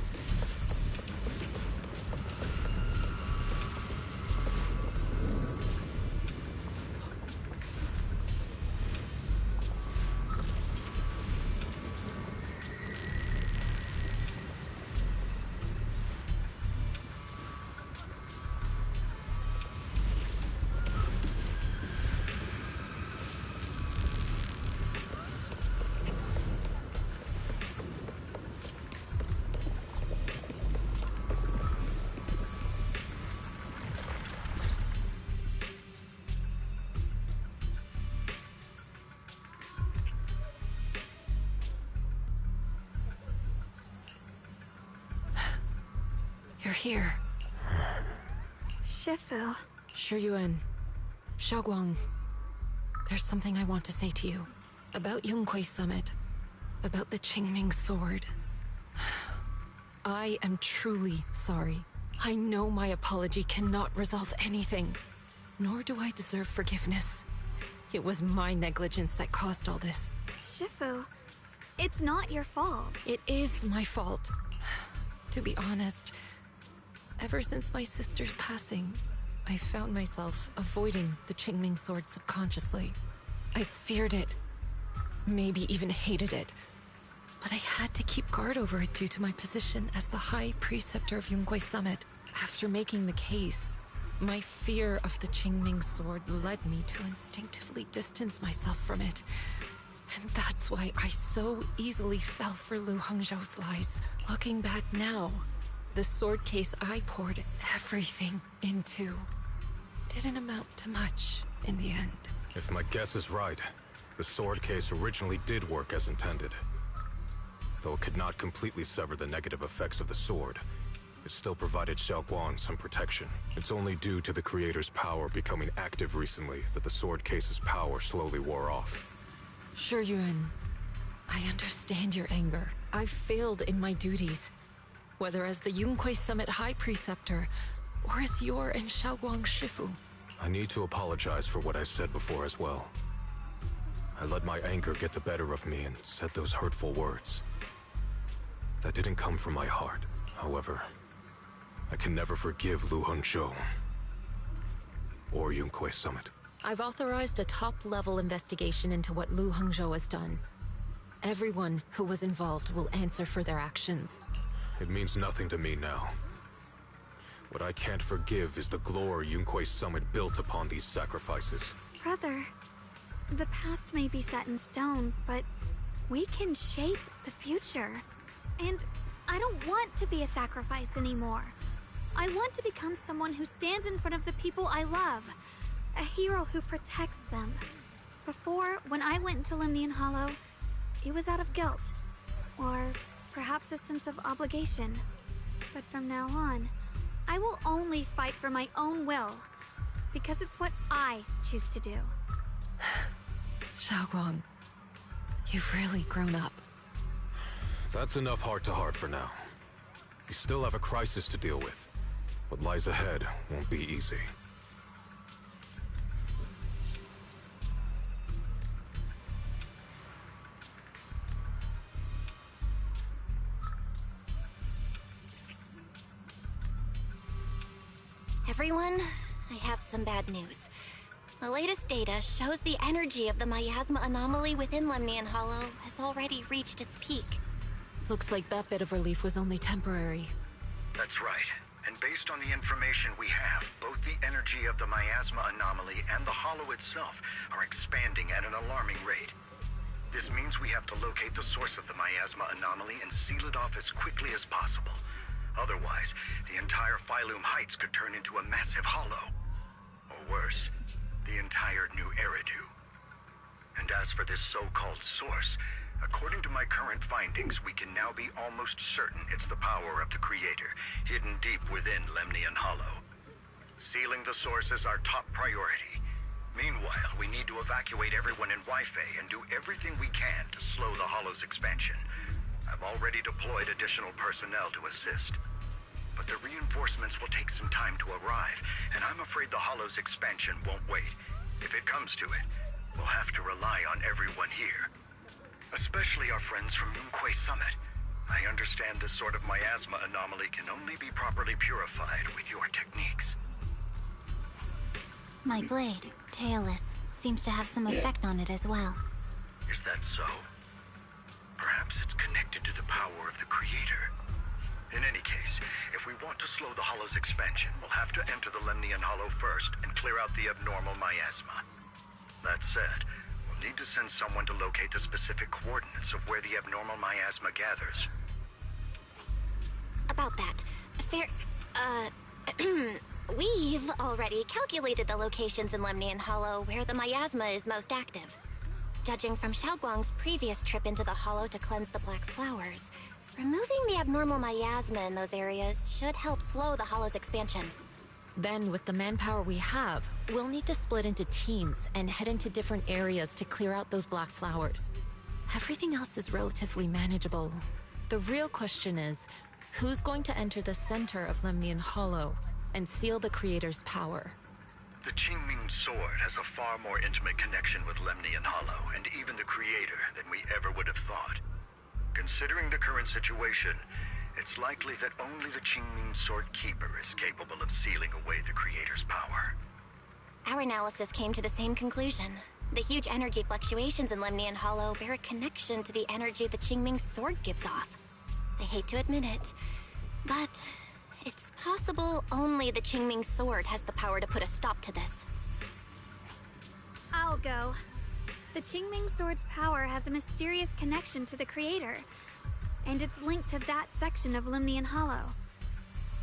You're here. Shifu. Shiyuan. Xiaoguang. There's something I want to say to you. About Yunque Summit. About the Qingming Sword. I am truly sorry. I know my apology cannot resolve anything. Nor do I deserve forgiveness. It was my negligence that caused all this. Shifu, it's not your fault. It is my fault. To be honest, ever since my sister's passing, I found myself avoiding the Qingming Sword subconsciously. I feared it, maybe even hated it. But I had to keep guard over it due to my position as the High Preceptor of Yunque Summit. After making the case, my fear of the Qingming Sword led me to instinctively distance myself from it. And that's why I so easily fell for Lu Hangzhou's lies. Looking back now, the sword case I poured everything into didn't amount to much in the end. If my guess is right, the sword case originally did work as intended. Though it could not completely sever the negative effects of the sword, it still provided Xiaoguang some protection. It's only due to the creator's power becoming active recently that the sword case's power slowly wore off. Shiyuan, I understand your anger. I failed in my duties, whether as the Yunque Summit High Preceptor, or as your and Xiaoguang's Shifu. I need to apologize for what I said before as well. I let my anger get the better of me and said those hurtful words. That didn't come from my heart, however. I can never forgive Lu Hangzhou or Yunque Summit. I've authorized a top-level investigation into what Lu Hangzhou has done. Everyone who was involved will answer for their actions. It means nothing to me now. What I can't forgive is the glory Yunque Summit built upon these sacrifices. Brother, the past may be set in stone, but we can shape the future. And I don't want to be a sacrifice anymore. I want to become someone who stands in front of the people I love. A hero who protects them. Before, when I went into Lemnian Hollow, it was out of guilt. Or perhaps a sense of obligation. But from now on, I will only fight for my own will. Because it's what I choose to do. Xiaoguang, you've really grown up. That's enough heart-to-heart for now. We still have a crisis to deal with. What lies ahead won't be easy. Everyone, I have some bad news. The latest data shows the energy of the miasma anomaly within Lemnian Hollow has already reached its peak. Looks like that bit of relief was only temporary. That's right. And based on the information we have, both the energy of the miasma anomaly and the Hollow itself are expanding at an alarming rate. This means we have to locate the source of the miasma anomaly and seal it off as quickly as possible. Otherwise, the entire Phylum Heights could turn into a massive hollow. Or worse, the entire New Eridu. And as for this so-called source, according to my current findings, we can now be almost certain it's the power of the Creator, hidden deep within Lemnian Hollow. Sealing the source is our top priority. Meanwhile, we need to evacuate everyone in Wi-Fi and do everything we can to slow the Hollow's expansion. I've already deployed additional personnel to assist. But the reinforcements will take some time to arrive, and I'm afraid the Hollow's expansion won't wait. If it comes to it, we'll have to rely on everyone here. Especially our friends from Yunquay Summit. I understand this sort of miasma anomaly can only be properly purified with your techniques. My blade, Tailless, seems to have some effect on it as well. Is that so? Perhaps it's connected to the power of the Creator. In any case, if we want to slow the Hollow's expansion, we'll have to enter the Lemnian Hollow first and clear out the abnormal miasma. That said, we'll need to send someone to locate the specific coordinates of where the abnormal miasma gathers. About that, we've already calculated the locations in Lemnian Hollow where the miasma is most active. Judging from Xiaoguang's previous trip into the Hollow to cleanse the Black Flowers, removing the abnormal miasma in those areas should help slow the Hollow's expansion. Then, with the manpower we have, we'll need to split into teams and head into different areas to clear out those Black Flowers. Everything else is relatively manageable. The real question is, who's going to enter the center of Lemnian Hollow and seal the Creator's power? The Qingming Sword has a far more intimate connection with Lemnian Hollow and even the Creator than we ever would have thought. Considering the current situation, it's likely that only the Qingming Sword Keeper is capable of sealing away the Creator's power. Our analysis came to the same conclusion. The huge energy fluctuations in Lemnian Hollow bear a connection to the energy the Qingming Sword gives off. I hate to admit it, but it's possible only the Qingming Sword has the power to put a stop to this. I'll go. The Qingming Sword's power has a mysterious connection to the Creator, and it's linked to that section of Lemnian Hollow.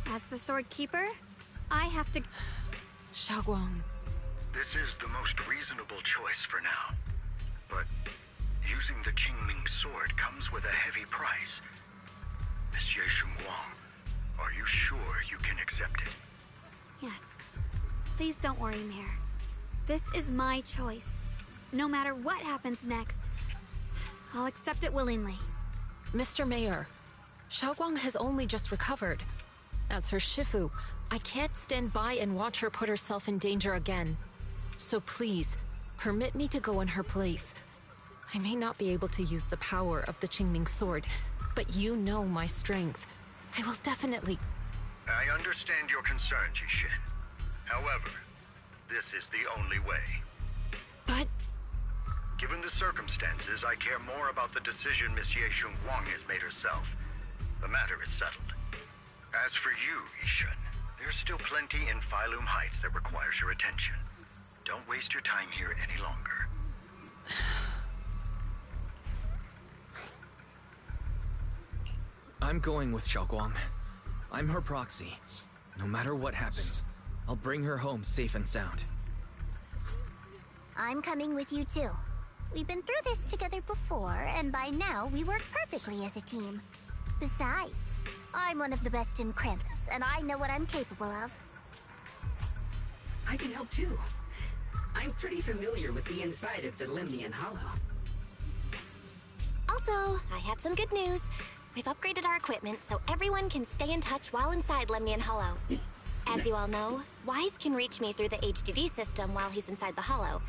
As the Sword Keeper, I have to... Xiaoguang. This is the most reasonable choice for now. But using the Qingming Sword comes with a heavy price. Monsieur Xiaoguang, are you sure you can accept it? Yes. Please don't worry, Mayor. This is my choice. No matter what happens next, I'll accept it willingly. Mr. Mayor, Xiaoguang has only just recovered. As her Shifu, I can't stand by and watch her put herself in danger again. So please, permit me to go in her place. I may not be able to use the power of the Qingming Sword, but you know my strength. I will definitely... I understand your concern, Jixin. However, this is the only way. But... Given the circumstances, I care more about the decision Miss Ye Xiongguang has made herself. The matter is settled. As for you, Yishun, there's still plenty in Phylum Heights that requires your attention. Don't waste your time here any longer. I'm going with Xiaoguang. I'm her proxy. No matter what happens, I'll bring her home safe and sound. I'm coming with you too. We've been through this together before, and by now we work perfectly as a team. Besides, I'm one of the best in Krampus, and I know what I'm capable of. I can help too. I'm pretty familiar with the inside of the Lemnian Hollow. Also, I have some good news. We've upgraded our equipment so everyone can stay in touch while inside Lemnian Hollow. As you all know, Wise can reach me through the HDD system while he's inside the Hollow.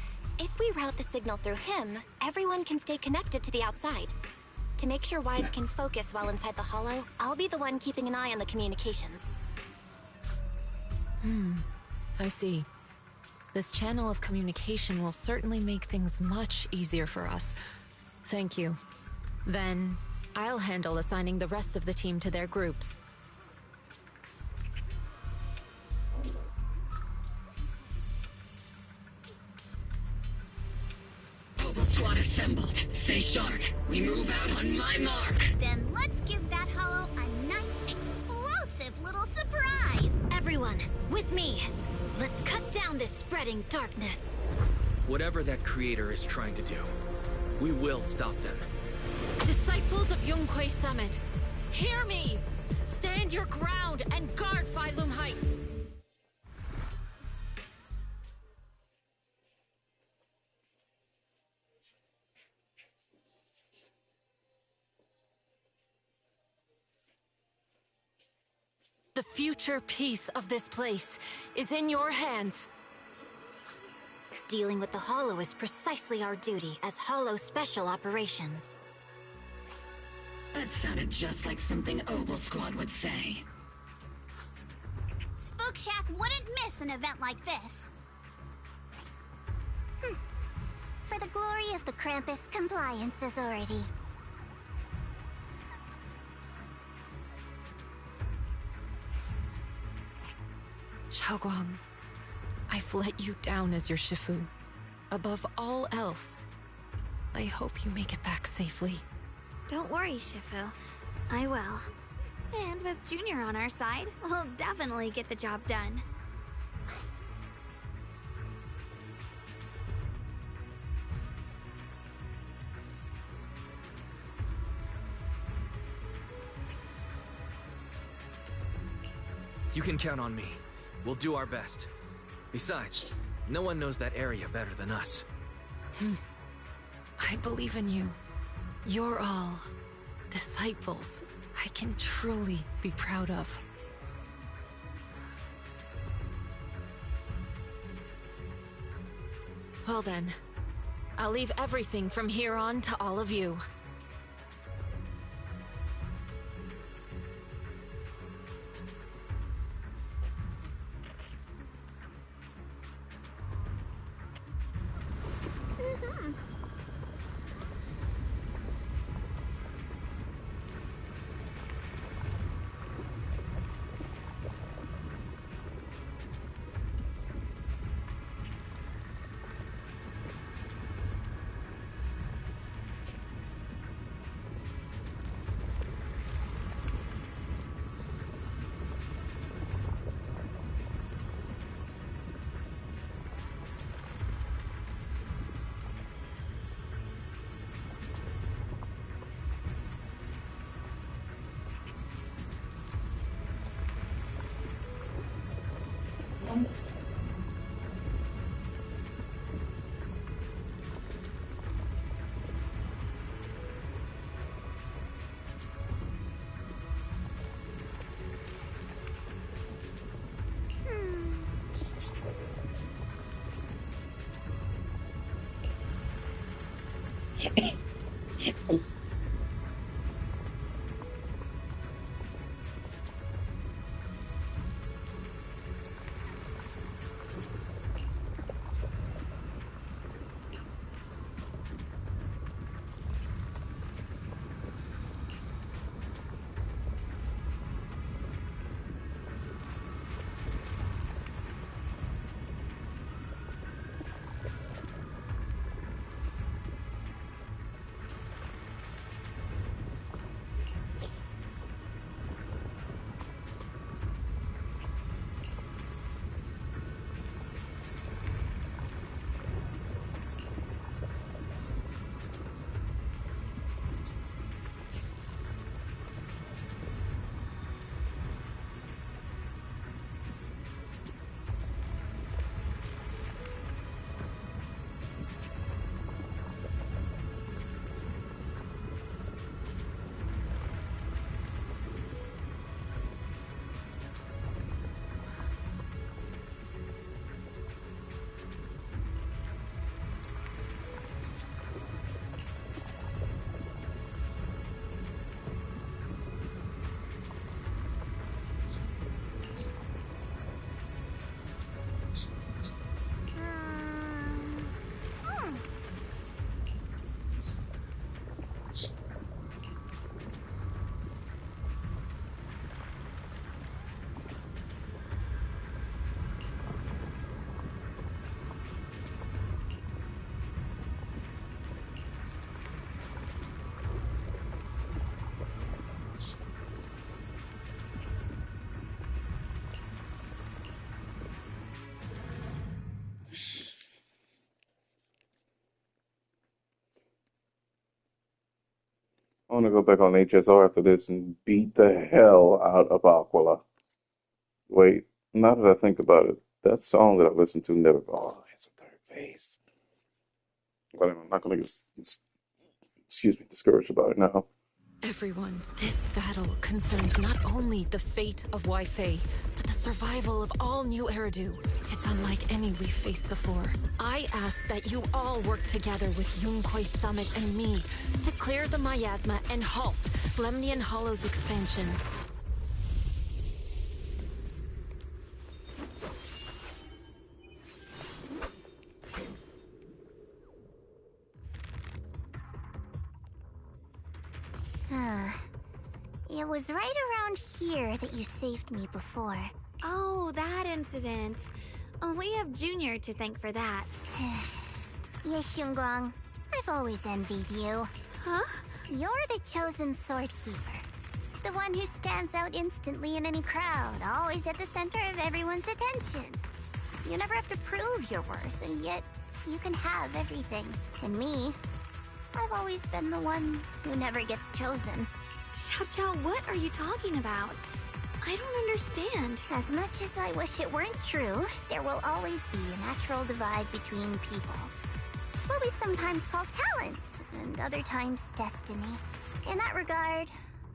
If we route the signal through him, everyone can stay connected to the outside. To make sure Wise can focus while inside the Hollow, I'll be the one keeping an eye on the communications. I see. This channel of communication will certainly make things much easier for us. Thank you. Then, I'll handle assigning the rest of the team to their groups. Squad assembled. Stay sharp. We move out on my mark. Then let's give that Hollow a nice, explosive little surprise! Everyone, with me! Let's cut down this spreading darkness! Whatever that creator is trying to do, we will stop them. Disciples of Yunquay Summit, hear me! Stand your ground and guard Phylum Heights! The future peace of this place is in your hands. Dealing with the Hollow is precisely our duty as Hollow Special Operations. That sounded just like something Oval Squad would say. Spook Shack wouldn't miss an event like this. For the glory of the Krampus Compliance Authority. Xiaoguang, I've let you down as your Shifu. Above all else, I hope you make it back safely. Don't worry, Shifu. I will. And with Junior on our side, we'll definitely get the job done. You can count on me. We'll do our best. Besides, no one knows that area better than us. I believe in you. You're all disciples I can truly be proud of. Well then, I'll leave everything from here on to all of you. want to go back on HSR after this and beat the hell out of Aquila. Wait, now that I think about it, that song that I listened to never. Oh, it's a third base. But I'm not going to get, discouraged about it now. Everyone, this battle concerns not only the fate of Wi-Fi, but the survival of all New Eridu. It's unlike any we've faced before. I ask that you all work together with Yunquay Summit and me to clear the miasma and halt Lemnian Hollow's expansion. It was right around here that you saved me before. Oh, that incident. Oh, we have Junior to thank for that. Yes, Xionguang. I've always envied you. Huh? You're the chosen sword keeper. The one who stands out instantly in any crowd, always at the center of everyone's attention. You never have to prove your worth, and yet you can have everything. And me, I've always been the one who never gets chosen. Xiao, what are you talking about? I don't understand. As much as I wish it weren't true, there will always be a natural divide between people. What we sometimes call talent, and other times destiny. In that regard,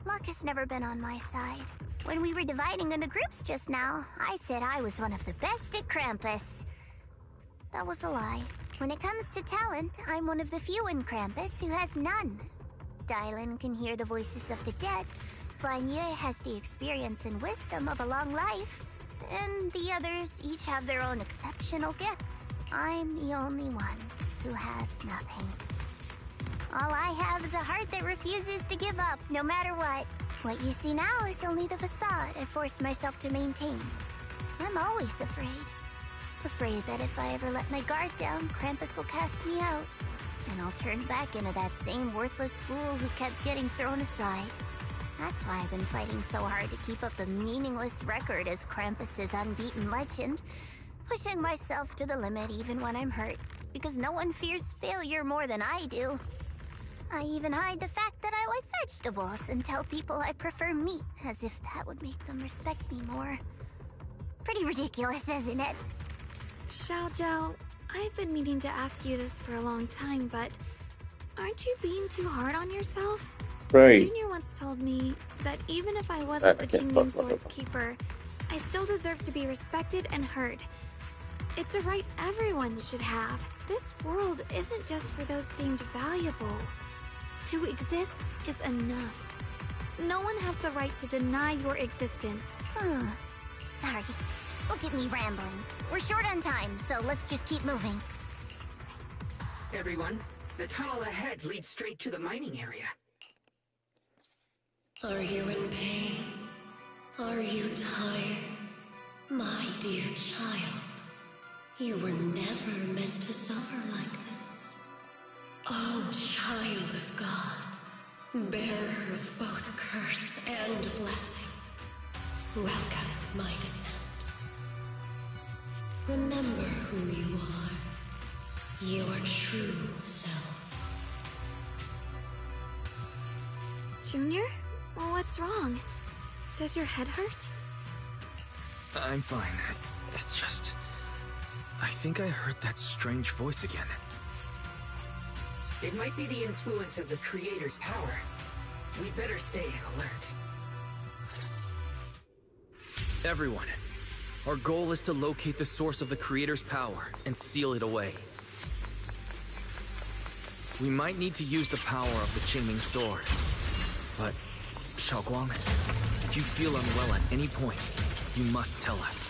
luck has never been on my side. When we were dividing into groups just now, I said I was one of the best at Krampus. That was a lie. When it comes to talent, I'm one of the few in Krampus who has none. Dylan can hear the voices of the dead. Guan Yu has the experience and wisdom of a long life. And the others each have their own exceptional gifts. I'm the only one who has nothing. All I have is a heart that refuses to give up, no matter what. What you see now is only the facade I forced myself to maintain. I'm always afraid. Afraid that if I ever let my guard down, Krampus will cast me out. And I'll turn back into that same worthless fool who kept getting thrown aside. That's why I've been fighting so hard to keep up the meaningless record as Krampus's unbeaten legend. Pushing myself to the limit even when I'm hurt, because no one fears failure more than I do. I even hide the fact that I like vegetables and tell people I prefer meat, as if that would make them respect me more. Pretty ridiculous, isn't it? Xiao, I've been meaning to ask you this for a long time, but aren't you being too hard on yourself? Right. Junior once told me that even if I wasn't the Qingming Sword's keeper, I still deserve to be respected and heard. It's a right everyone should have. This world isn't just for those deemed valuable. To exist is enough. No one has the right to deny your existence. Sorry. Look at me rambling. We're short on time, so let's just keep moving. Everyone, the tunnel ahead leads straight to the mining area. Are you in pain? Are you tired? My dear child, you were never meant to suffer like this. Oh, child of God, bearer of both curse and blessing, welcome my descent. Remember who you are, your true self. Junior? Well, what's wrong? Does your head hurt? I'm fine. It's just... I think I heard that strange voice again. It might be the influence of the Creator's power. We'd better stay alert. Everyone, our goal is to locate the source of the Creator's power and seal it away. We might need to use the power of the Qingming Sword, but Xiaoguang, if you feel unwell at any point, you must tell us.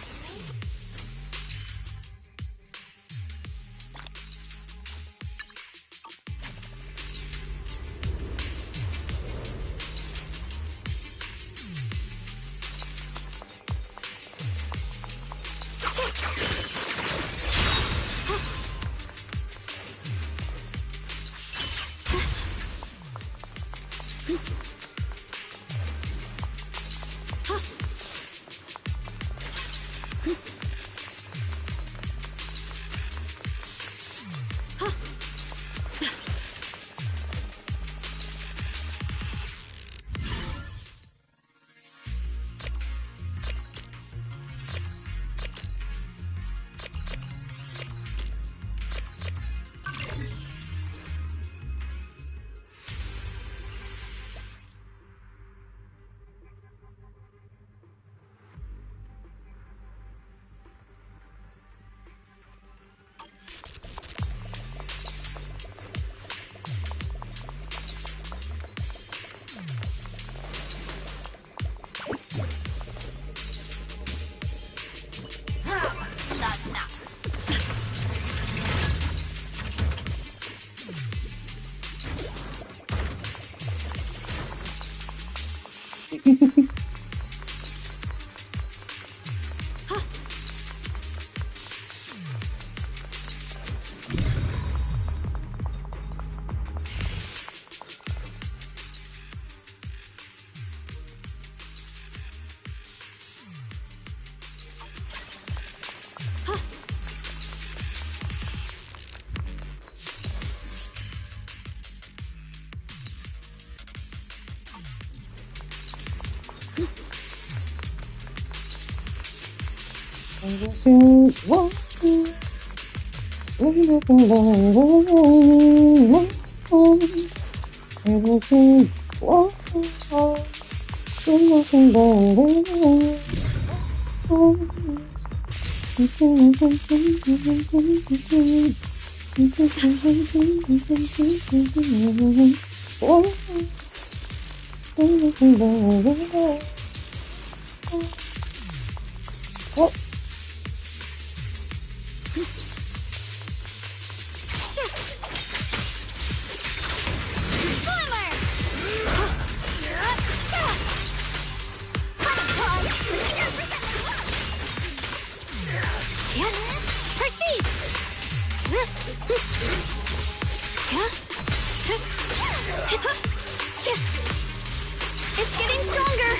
It's getting stronger!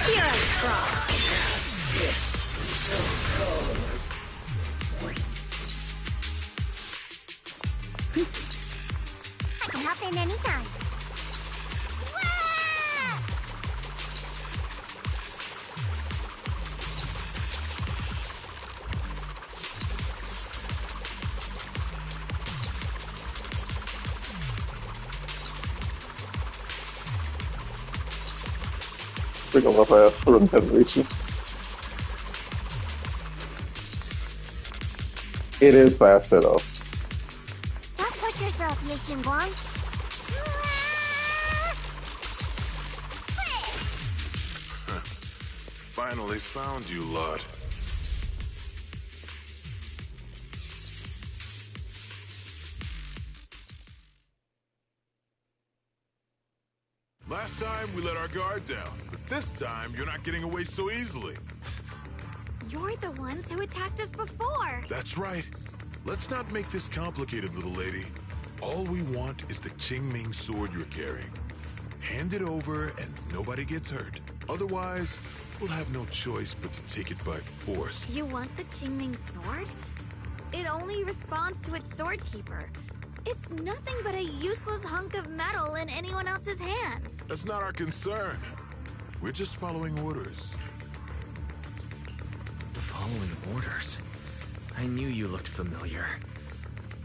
You're a fraud. I can hop in anytime. Fica uma vai afrontando isso. It is faster though. Don't push yourself, Ye Xingguang. Finally found you, lot. Last time we let our guard down, but this time you're not getting away so easily. You're the ones who attacked us before. That's right. Let's not make this complicated, little lady. All we want is the Qingming sword you're carrying. Hand it over and nobody gets hurt. Otherwise, we'll have no choice but to take it by force. You want the Qingming sword? It only responds to its sword keeper. It's nothing but a useless hunk of metal in anyone else's hands. That's not our concern. We're just following orders. Following orders? I knew you looked familiar.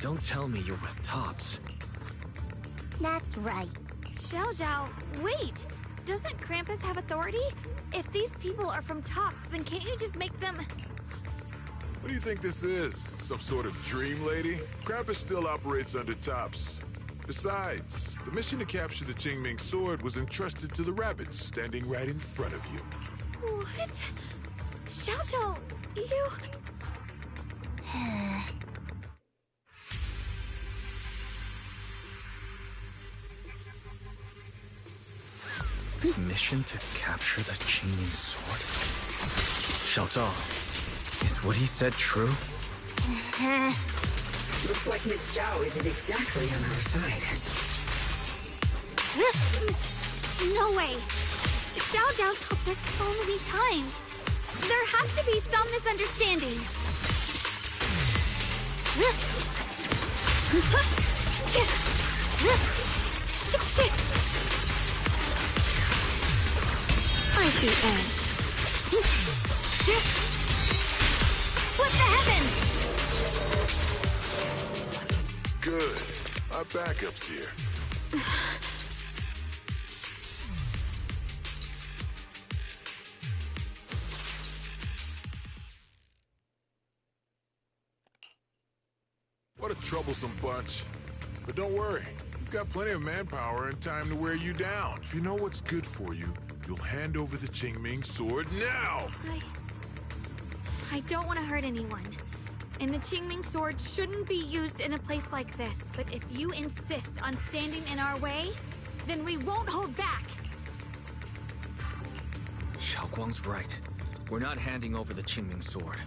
Don't tell me you're with Tops. That's right. Xiao Zhao, wait! Doesn't Krampus have authority? If these people are from Tops, then can't you just make them... What do you think this is? Some sort of dream lady? Krampus still operates under Tops. Besides, the mission to capture the Qingming sword was entrusted to the rabbits standing right in front of you. What? Xiao Zhao, you... Mission to capture the Qingming sword? Xiao Zhao, is what he said true? Looks like Miss Zhao isn't exactly on our side. No way! Xiao Zhao's helped us so many times. There has to be some misunderstanding. I see edge. Split the heavens! Good. Our backup's here. What a troublesome bunch. But don't worry. We've got plenty of manpower and time to wear you down. If you know what's good for you, you'll hand over the Qingming sword now! I don't want to hurt anyone. and the Qingming sword shouldn't be used in a place like this. But if you insist on standing in our way, then we won't hold back. Xiaoguang's right. We're not handing over the Qingming sword.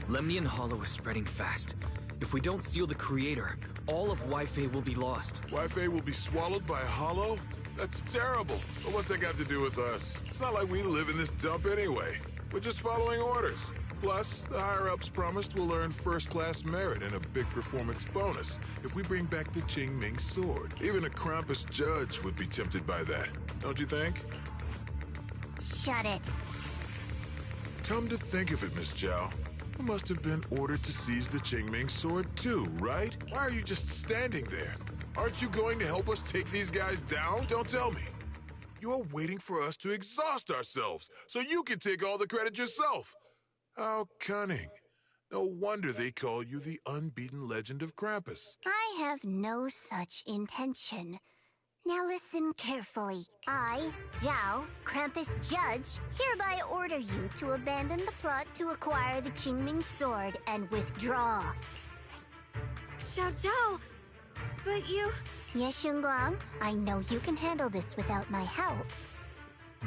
Lemnian Hollow is spreading fast. If we don't seal the Creator, all of Weifei will be lost. Weifei will be swallowed by Hollow? That's terrible. But what's that got to do with us? It's not like we live in this dump anyway. We're just following orders. Plus, the higher-ups promised we'll earn first-class merit and a big performance bonus if we bring back the Qingming sword. Even a Krampus judge would be tempted by that, don't you think? Shut it. Come to think of it, Miss Zhao, you must have been ordered to seize the Qingming sword too, right? Why are you just standing there? Aren't you going to help us take these guys down? Don't tell me. You're waiting for us to exhaust ourselves so you can take all the credit yourself. How cunning. No wonder they call you the unbeaten legend of Krampus. I have no such intention. Now listen carefully. I, Zhao, Krampus Judge, hereby order you to abandon the plot to acquire the Qingming sword and withdraw. Xiao Zhao, but you... Ye Shunguang, I know you can handle this without my help.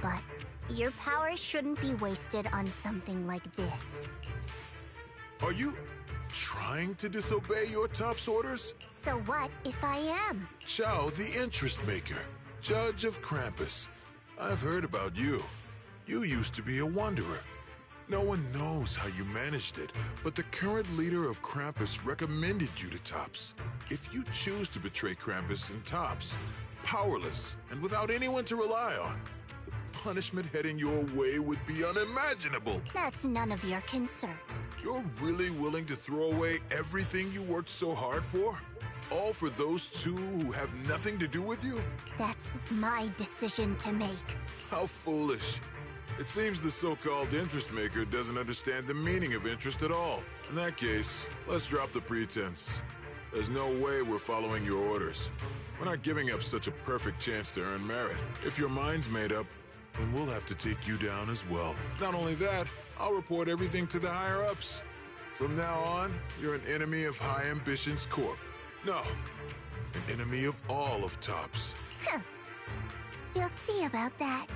But your power shouldn't be wasted on something like this. Are you trying to disobey your top's orders? So what if I am? Zhao, the interest maker, judge of Krampus. I've heard about you. You used to be a wanderer. No one knows how you managed it, but the current leader of Krampus recommended you to Tops. If you choose to betray Krampus and Tops, powerless and without anyone to rely on, the punishment heading your way would be unimaginable. That's none of your concern. You're really willing to throw away everything you worked so hard for? All for those two who have nothing to do with you? That's my decision to make. How foolish. It seems the so-called interest maker doesn't understand the meaning of interest at all. In that case, let's drop the pretense. There's no way we're following your orders. We're not giving up such a perfect chance to earn merit. If your mind's made up, then we'll have to take you down as well. Not only that, I'll report everything to the higher-ups. From now on, you're an enemy of High Ambitions Corp. No, an enemy of all of Tops. Huh. You'll see about that.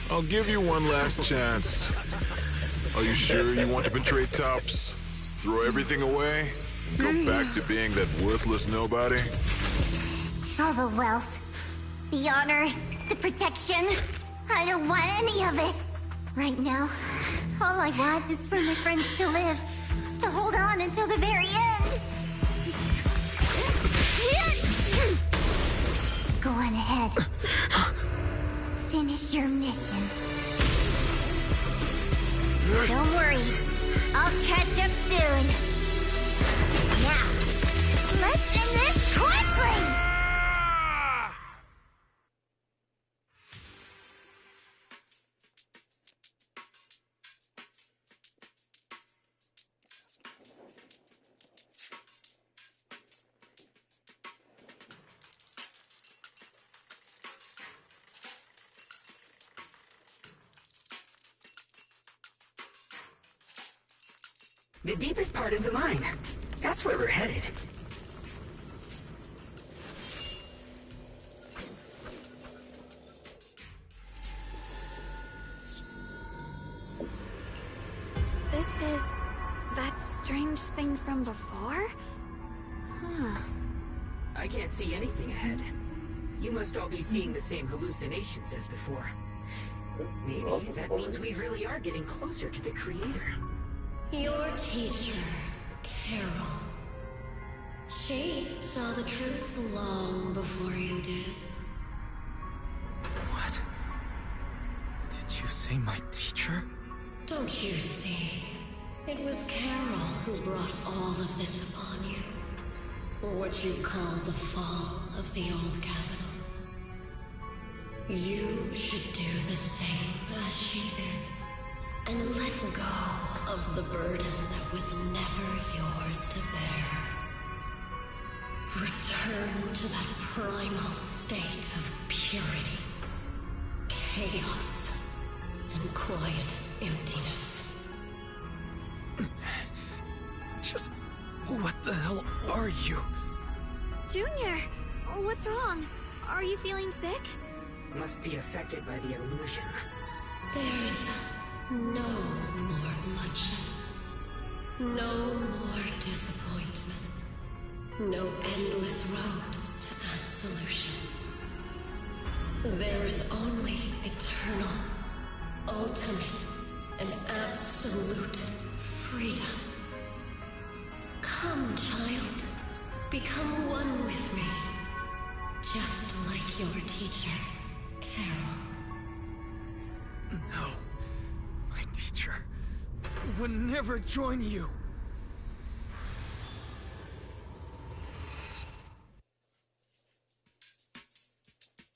I'll give you one last chance. Are you sure you want to betray Tops? Throw everything away? Go back to being that worthless nobody? All the wealth, the honor, the protection. I don't want any of it. Right now, all I want is for my friends to live. To hold on until the very end. Go on ahead. Finish your mission. Don't worry. I'll catch up soon. Now, let's end this quickly! The deepest part of the mine. That's where we're headed. This is that strange thing from before? Huh. I can't see anything ahead. You must all be seeing the same hallucinations as before. Maybe that means we really are getting closer to the Creator. Your teacher, Carol. She saw the truth long before you did. What? Did you say my teacher? Don't you see? It was Carol who brought all of this upon you. Or what you call the fall of the old capital. You should do the same as she did. And let go of the burden that was never yours to bear. Return to that primal state of purity, chaos, and quiet emptiness. are you? Junior, what's wrong? Are you feeling sick? Must be affected by the illusion. There's no more bloodshed. No more disappointment. No endless road to absolution. There is only eternal, ultimate, and absolute freedom. Come, child. Become one with me. Just like your teacher, Carol. No. My teacher would never join you.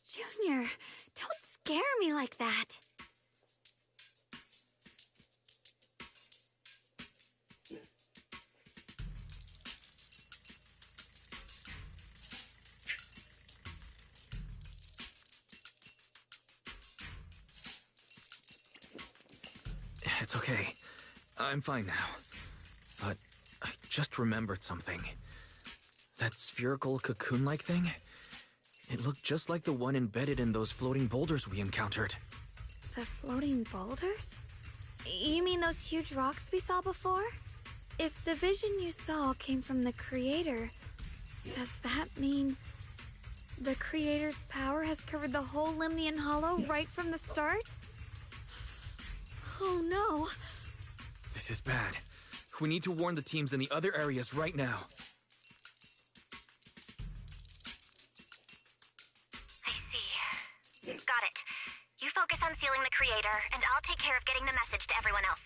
Junior, don't scare me like that. It's okay. I'm fine now. But I just remembered something. That spherical cocoon-like thing? It looked just like the one embedded in those floating boulders we encountered. The floating boulders? You mean those huge rocks we saw before? If the vision you saw came from the Creator, does that mean the Creator's power has covered the whole Lemnian Hollow right from the start? Oh no. This is bad. We need to warn the teams in the other areas right now. I see. Got it. You focus on sealing the Creator, and I'll take care of getting the message to everyone else.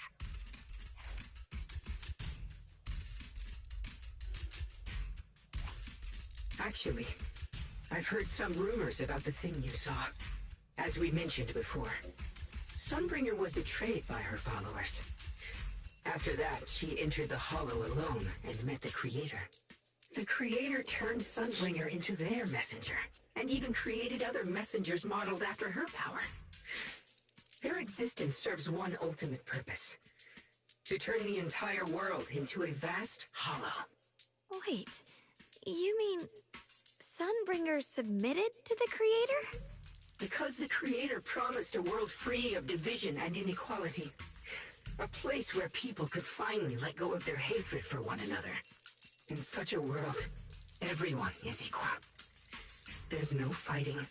Actually, I've heard some rumors about the thing you saw. As we mentioned before, Sunbringer was betrayed by her followers. After that, she entered the Hollow alone and met the Creator. The Creator turned Sunbringer into their messenger, and even created other messengers modeled after her power. Their existence serves one ultimate purpose: to turn the entire world into a vast hollow. Wait, you mean Sunbringer submitted to the Creator? Because the Creator promised a world free of division and inequality. A place where people could finally let go of their hatred for one another. In such a world, everyone is equal. There's no fighting,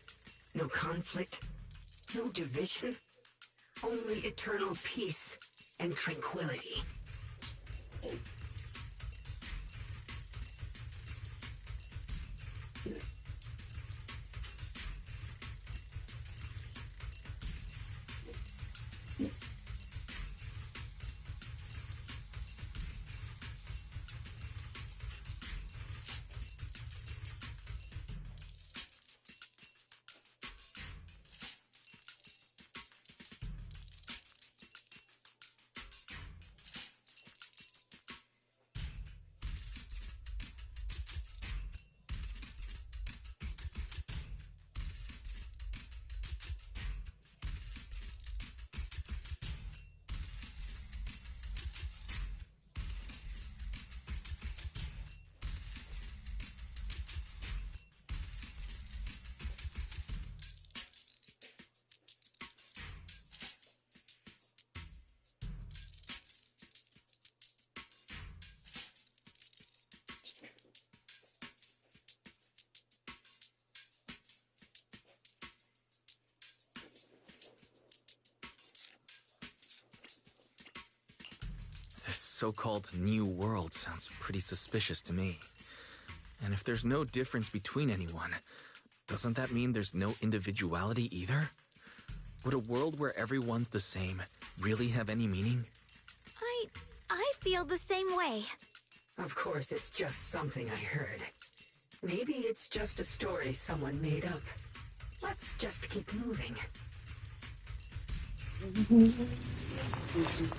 no conflict, no division. Only eternal peace and tranquility. This so-called new world sounds pretty suspicious to me. And if there's no difference between anyone, doesn't that mean there's no individuality either? Would a world where everyone's the same really have any meaning? I feel the same way. Of course, it's just something I heard. Maybe it's just a story someone made up. Let's just keep moving.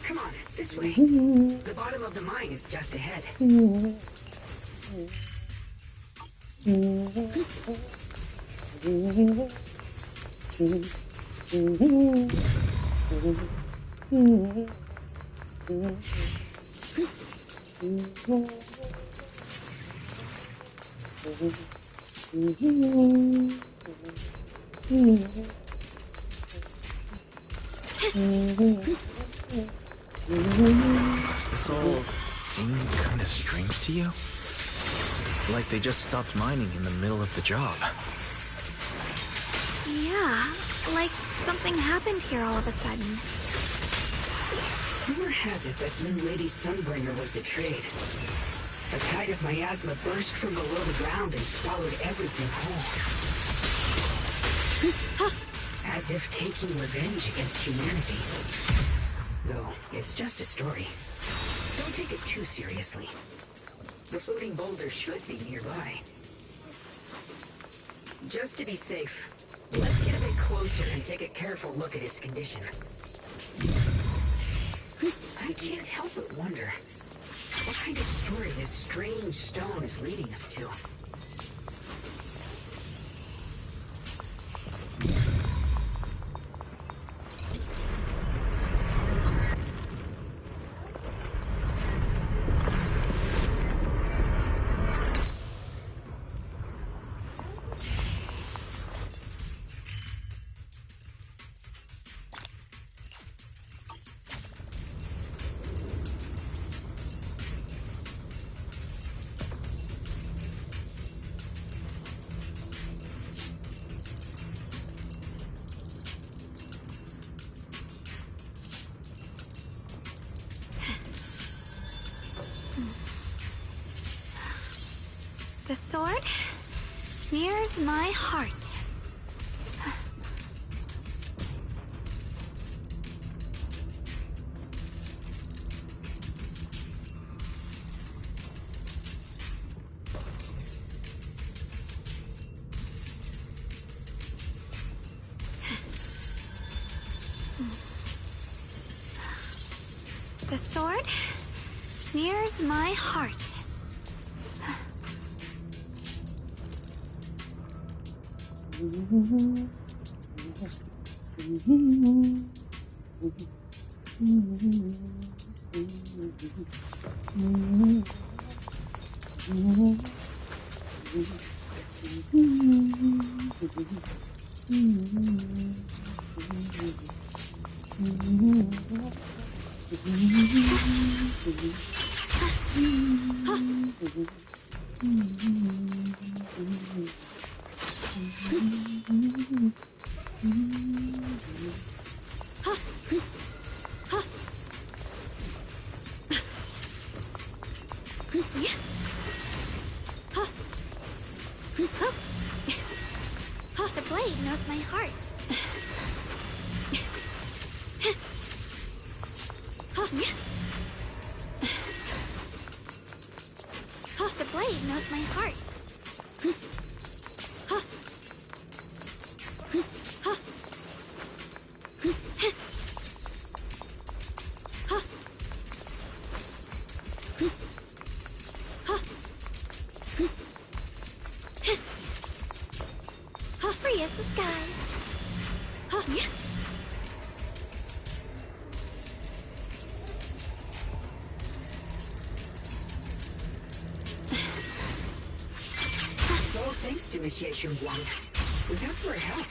Come on, this way. The bottom of the mine is just ahead. Does this all seem kind of strange to you? Like they just stopped mining in the middle of the job. Yeah, like something happened here all of a sudden. Rumor has it that New Lady Sunbringer was betrayed. A tide of miasma burst from below the ground and swallowed everything whole. As if taking revenge against humanity. Though, it's just a story. Don't take it too seriously. The floating boulder should be nearby. Just to be safe, let's get a bit closer and take a careful look at its condition. I can't help but wonder what kind of story this strange stone is leading us to. The sword nears my heart. The sword nears my heart. The blade knows my heart. The blade knows my heart. Free as the skies. So thanks to Miss Yeshun Wang. Without your help.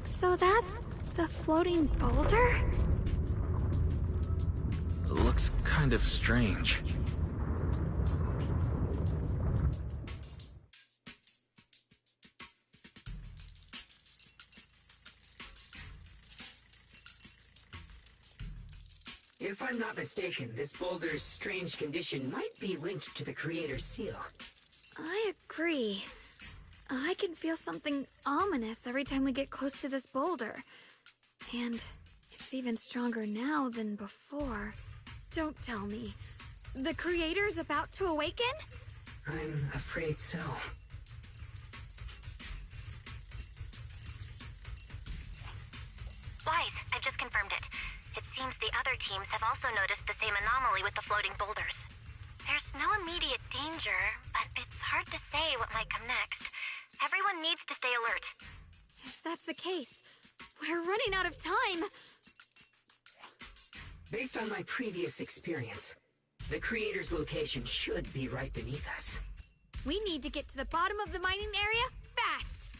So that's the floating boulder? Looks kind of strange. If I'm not mistaken, this boulder's strange condition might be linked to the Creator's seal. I agree. I can feel something ominous every time we get close to this boulder. And it's even stronger now than before. Don't tell me. The Creator's about to awaken? I'm afraid so. Wise, I've just confirmed it. It seems the other teams have also noticed the same anomaly with the floating boulders. There's no immediate danger, but it's hard to say what might come next. Everyone needs to stay alert. If that's the case, we're running out of time. Based on my previous experience, the Creator's location should be right beneath us. We need to get to the bottom of the mining area fast!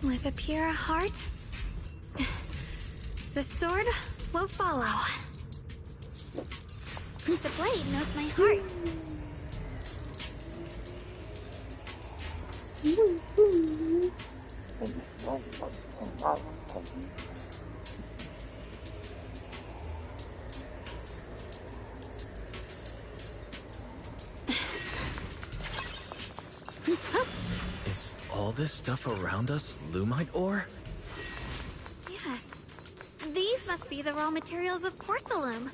With a pure heart, the sword will follow. The blade knows my heart. Is all this stuff around us Lumite ore? Yes. These must be the raw materials of Porcelain.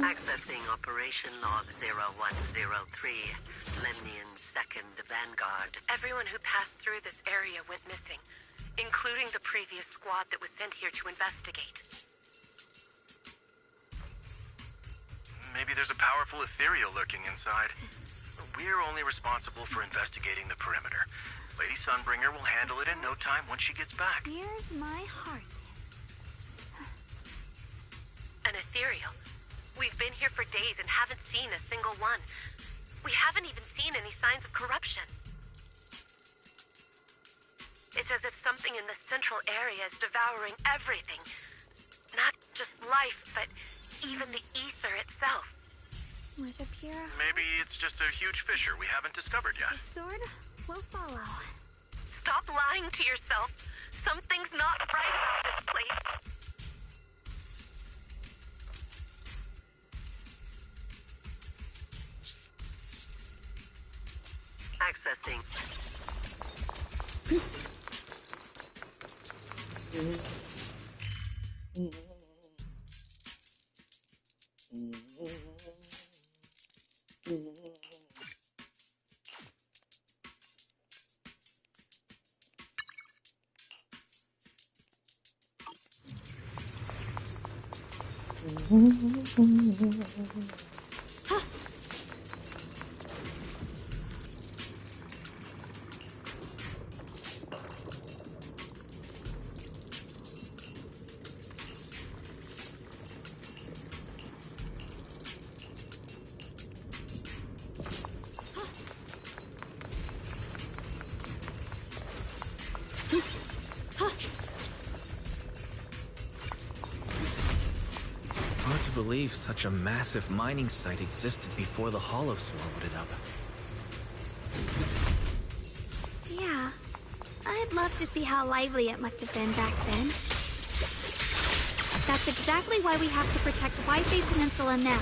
Accessing Operation Log 0103, Lemnian's 2nd Vanguard. Everyone who passed through this area went missing, including the previous squad that was sent here to investigate. Maybe there's a powerful ethereal lurking inside. We're only responsible for investigating the perimeter. Lady Sunbringer will handle it in no time once she gets back. Here's my heart. An ethereal. We've been here for days and haven't seen a single one. We haven't even seen any signs of corruption. It's as if something in the central area is devouring everything. Not just life, but even the ether itself. With a pure... Maybe it's just a huge fissure we haven't discovered yet. The sword will follow. Stop lying to yourself. Something's not right about this place. Accessing. Hard to believe such a massive mining site existed before the Hollow swallowed it up. Yeah. I'd love to see how lively it must have been back then. That's exactly why we have to protect Wi-Fi Peninsula now.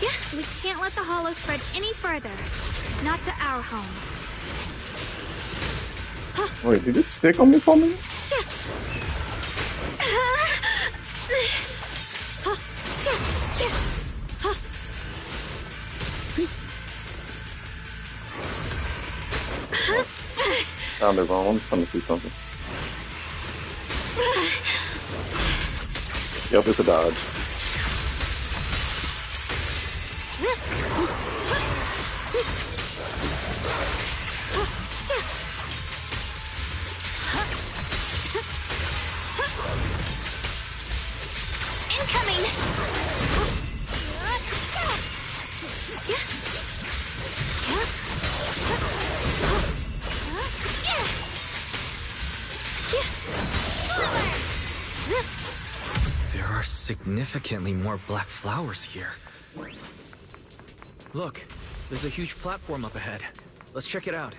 Yeah, we can't let the Hollow spread any further. Not to our home. Wait, did this stick on me for me? Found it wrong. I'm trying to see something. Yep, it's a dodge. significantly more black flowers here. Look, there's a huge platform up ahead. Let's check it out.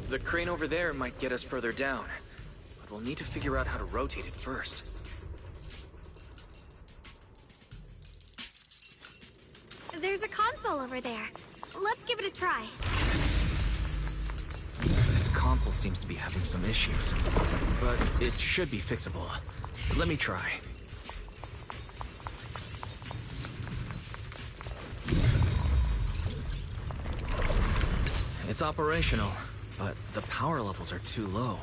The crane over there might get us further down, but we'll need to figure out how to rotate it first. There's a console over there. Let's give it a try. This console seems to be having some issues, but it should be fixable. Let me try. It's operational, but the power levels are too low.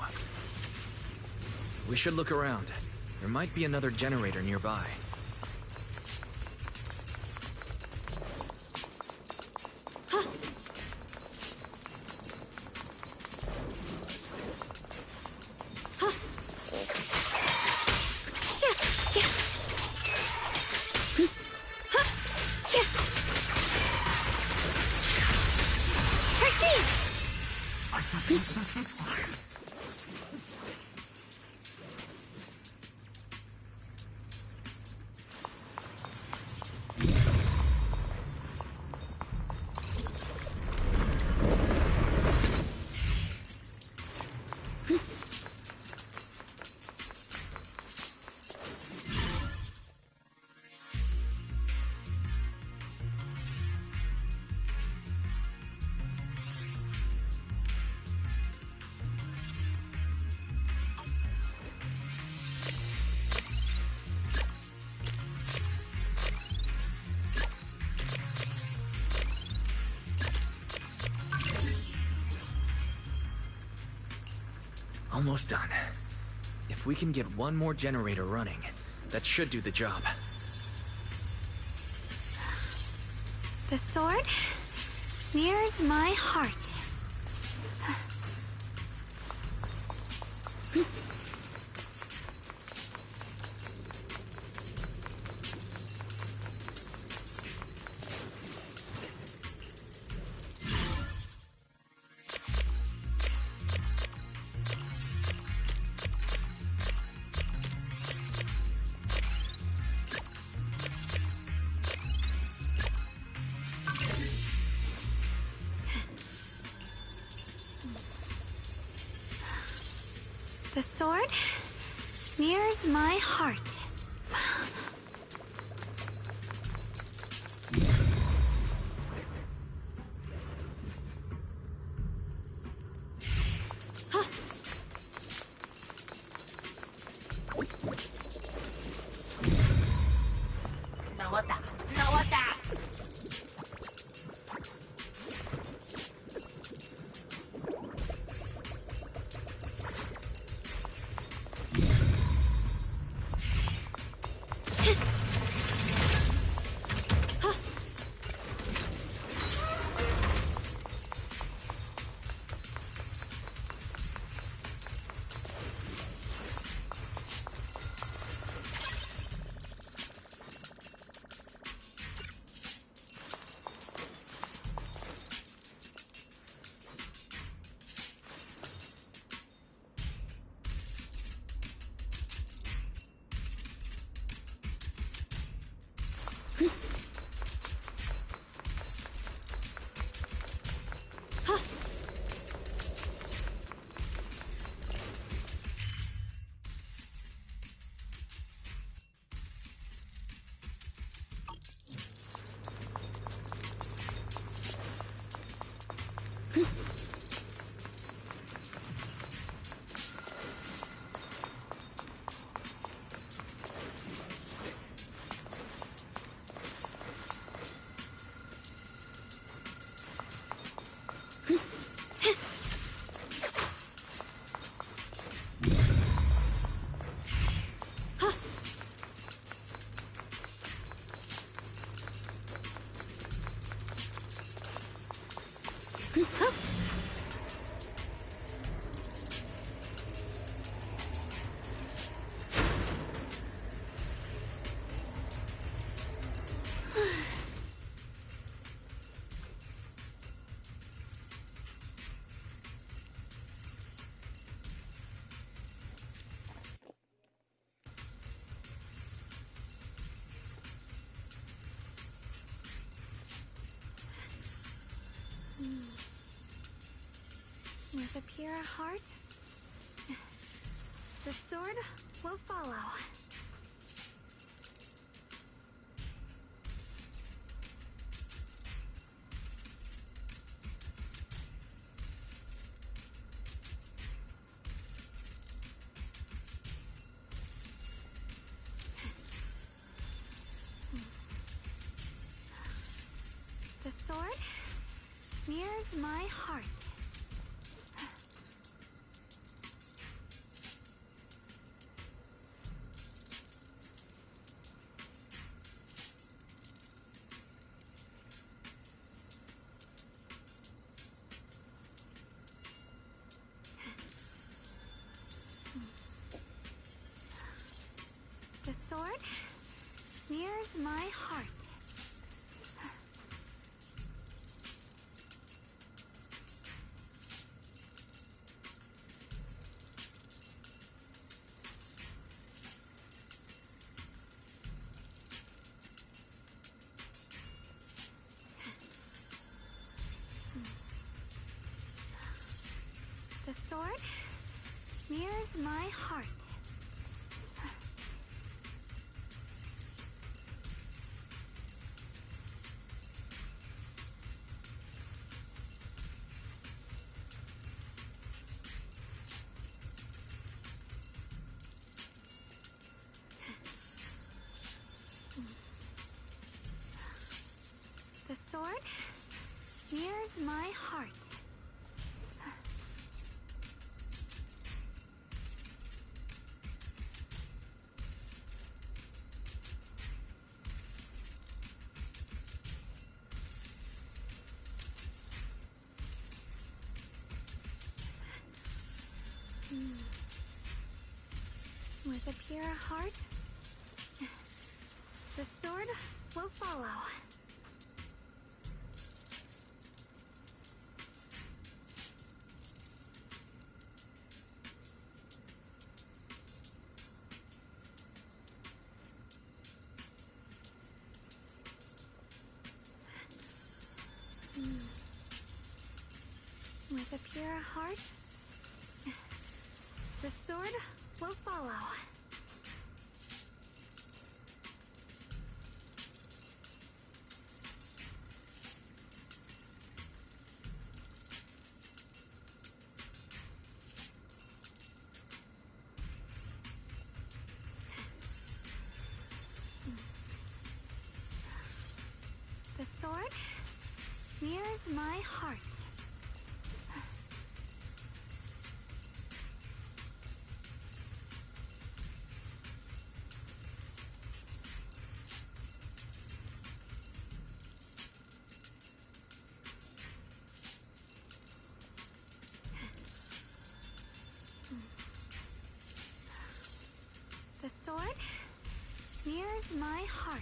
We should look around. There might be another generator nearby. Almost done. If we can get one more generator running, that should do the job. The sword mirrors my heart. The sword mirrors my heart. With a pure heart, the sword will follow. The sword mirrors my heart. The sword mirrors my heart. The sword mirrors my heart. The sword mirrors my heart. With a pure heart, the sword will follow. With a pure heart, the sword will follow. The sword mirrors my heart. The sword mirrors my heart.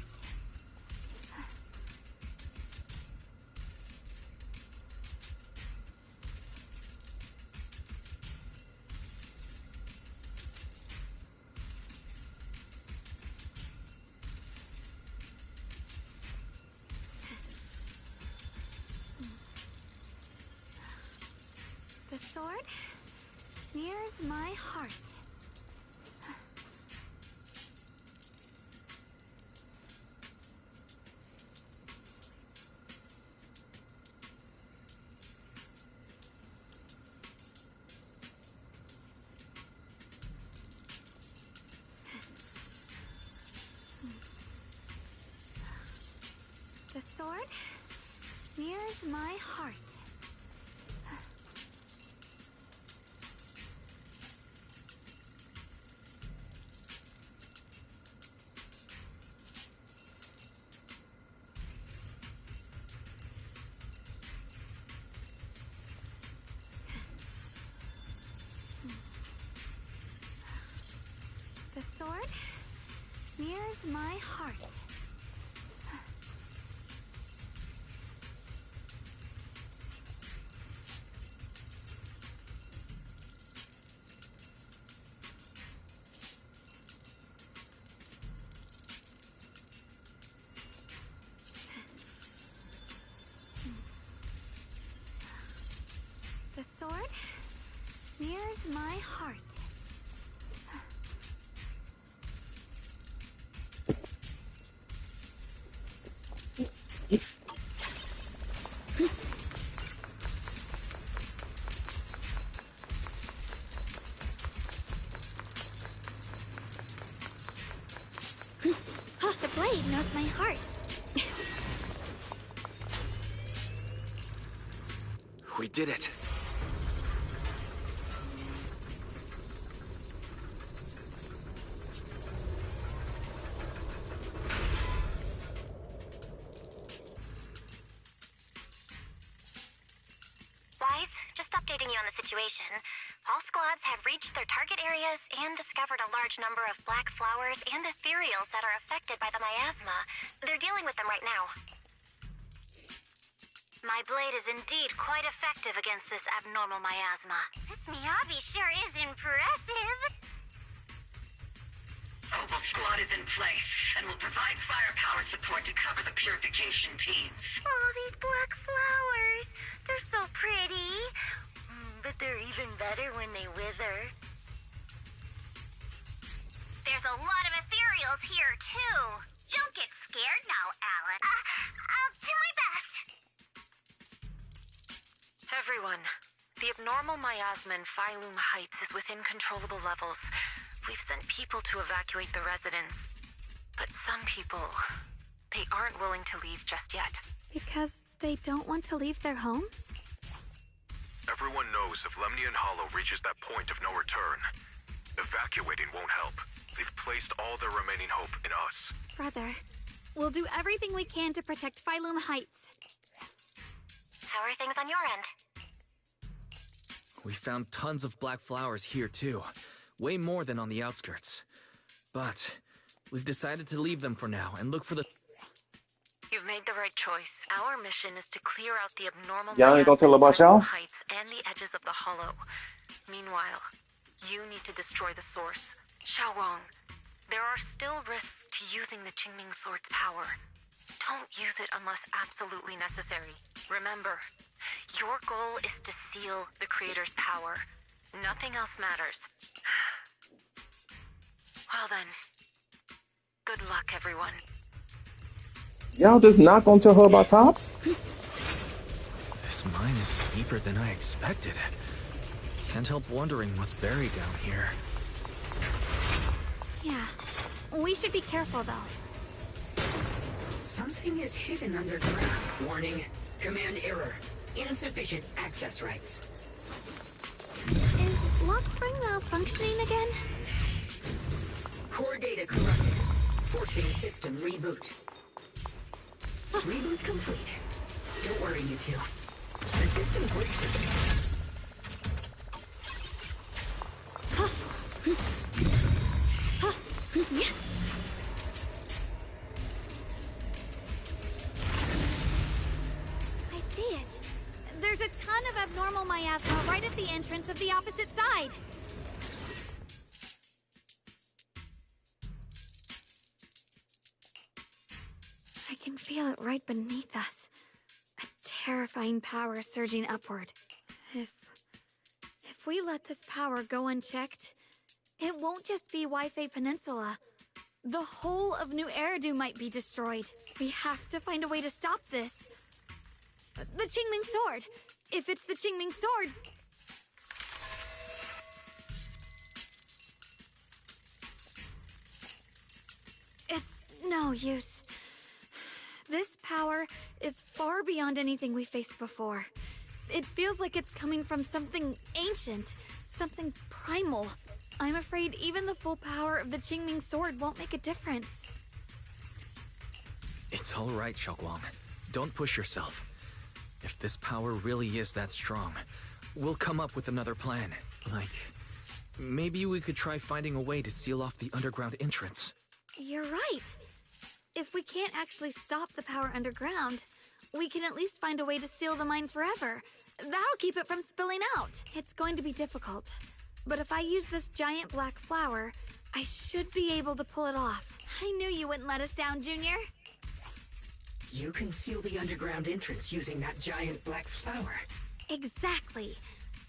The sword mirrors my heart. The sword mirrors my heart. The sword mirrors my heart. knows my heart. The blade knows my heart. We did it. Wise, just updating you on the situation. All squads have reached their target areas and discovered a large number of black flowers and ethereals that are affected by the miasma. They're dealing with them right now. My blade is indeed quite effective against this abnormal miasma. This Miyabi sure is impressive. Opal Squad is in place and will provide firepower support to cover the purification teams. Oh, these black flowers. They're so pretty. But they're even better when they wither. There's a lot of ethereals here, too. Don't get scared now, Alex. I'll do my best. Everyone, the abnormal miasma in Phylum Heights is within controllable levels. We've sent people to evacuate the residents. But some people, they aren't willing to leave just yet. Because they don't want to leave their homes? Everyone knows if Lemnian Hollow reaches that point of no return, evacuating won't help. They've placed all their remaining hope in us. Brother, we'll do everything we can to protect Phylum Heights. How are things on your end? We found tons of black flowers here too. Way more than on the outskirts. But we've decided to leave them for now and look for the... You've made the right choice. Our mission is to clear out the abnormal Y'all ain't gonna tell about Phylum y'all? Heights and the edges of the Hollow. Meanwhile, you need to destroy the source. Xiaowang, there are still risks to using the Qingming Sword's power. Don't use it unless absolutely necessary. Remember, your goal is to seal the Creator's power. Nothing else matters. Well then, good luck, everyone. Y'all just not gonna tell her about Tops? This mine is deeper than I expected. Can't help wondering what's buried down here. Yeah, we should be careful though. Something is hidden underground. Warning. Command error. Insufficient access rights. Is Lock Spring malfunctioning again? Core data corrupted. Forcing system reboot. Reboot complete. Don't worry, you two. The system glitched again. I see it. There's a ton of abnormal miasma right at the entrance of the opposite side. I can feel it right beneath us. A terrifying power surging upward. If we let this power go unchecked, it won't just be Wi-Fi Peninsula. The whole of New Eridu might be destroyed. We have to find a way to stop this. The Qingming Sword! If it's the Qingming Sword... It's no use. This power is far beyond anything we faced before. It feels like it's coming from something ancient, something primal. I'm afraid even the full power of the Qingming Sword won't make a difference. It's all right, Xiaoguang. Don't push yourself. If this power really is that strong, we'll come up with another plan. Like, maybe we could try finding a way to seal off the underground entrance. You're right. If we can't actually stop the power underground, we can at least find a way to seal the mine forever. That'll keep it from spilling out. It's going to be difficult. But if I use this giant black flower, I should be able to pull it off. I knew you wouldn't let us down, Junior. You can seal the underground entrance using that giant black flower. Exactly.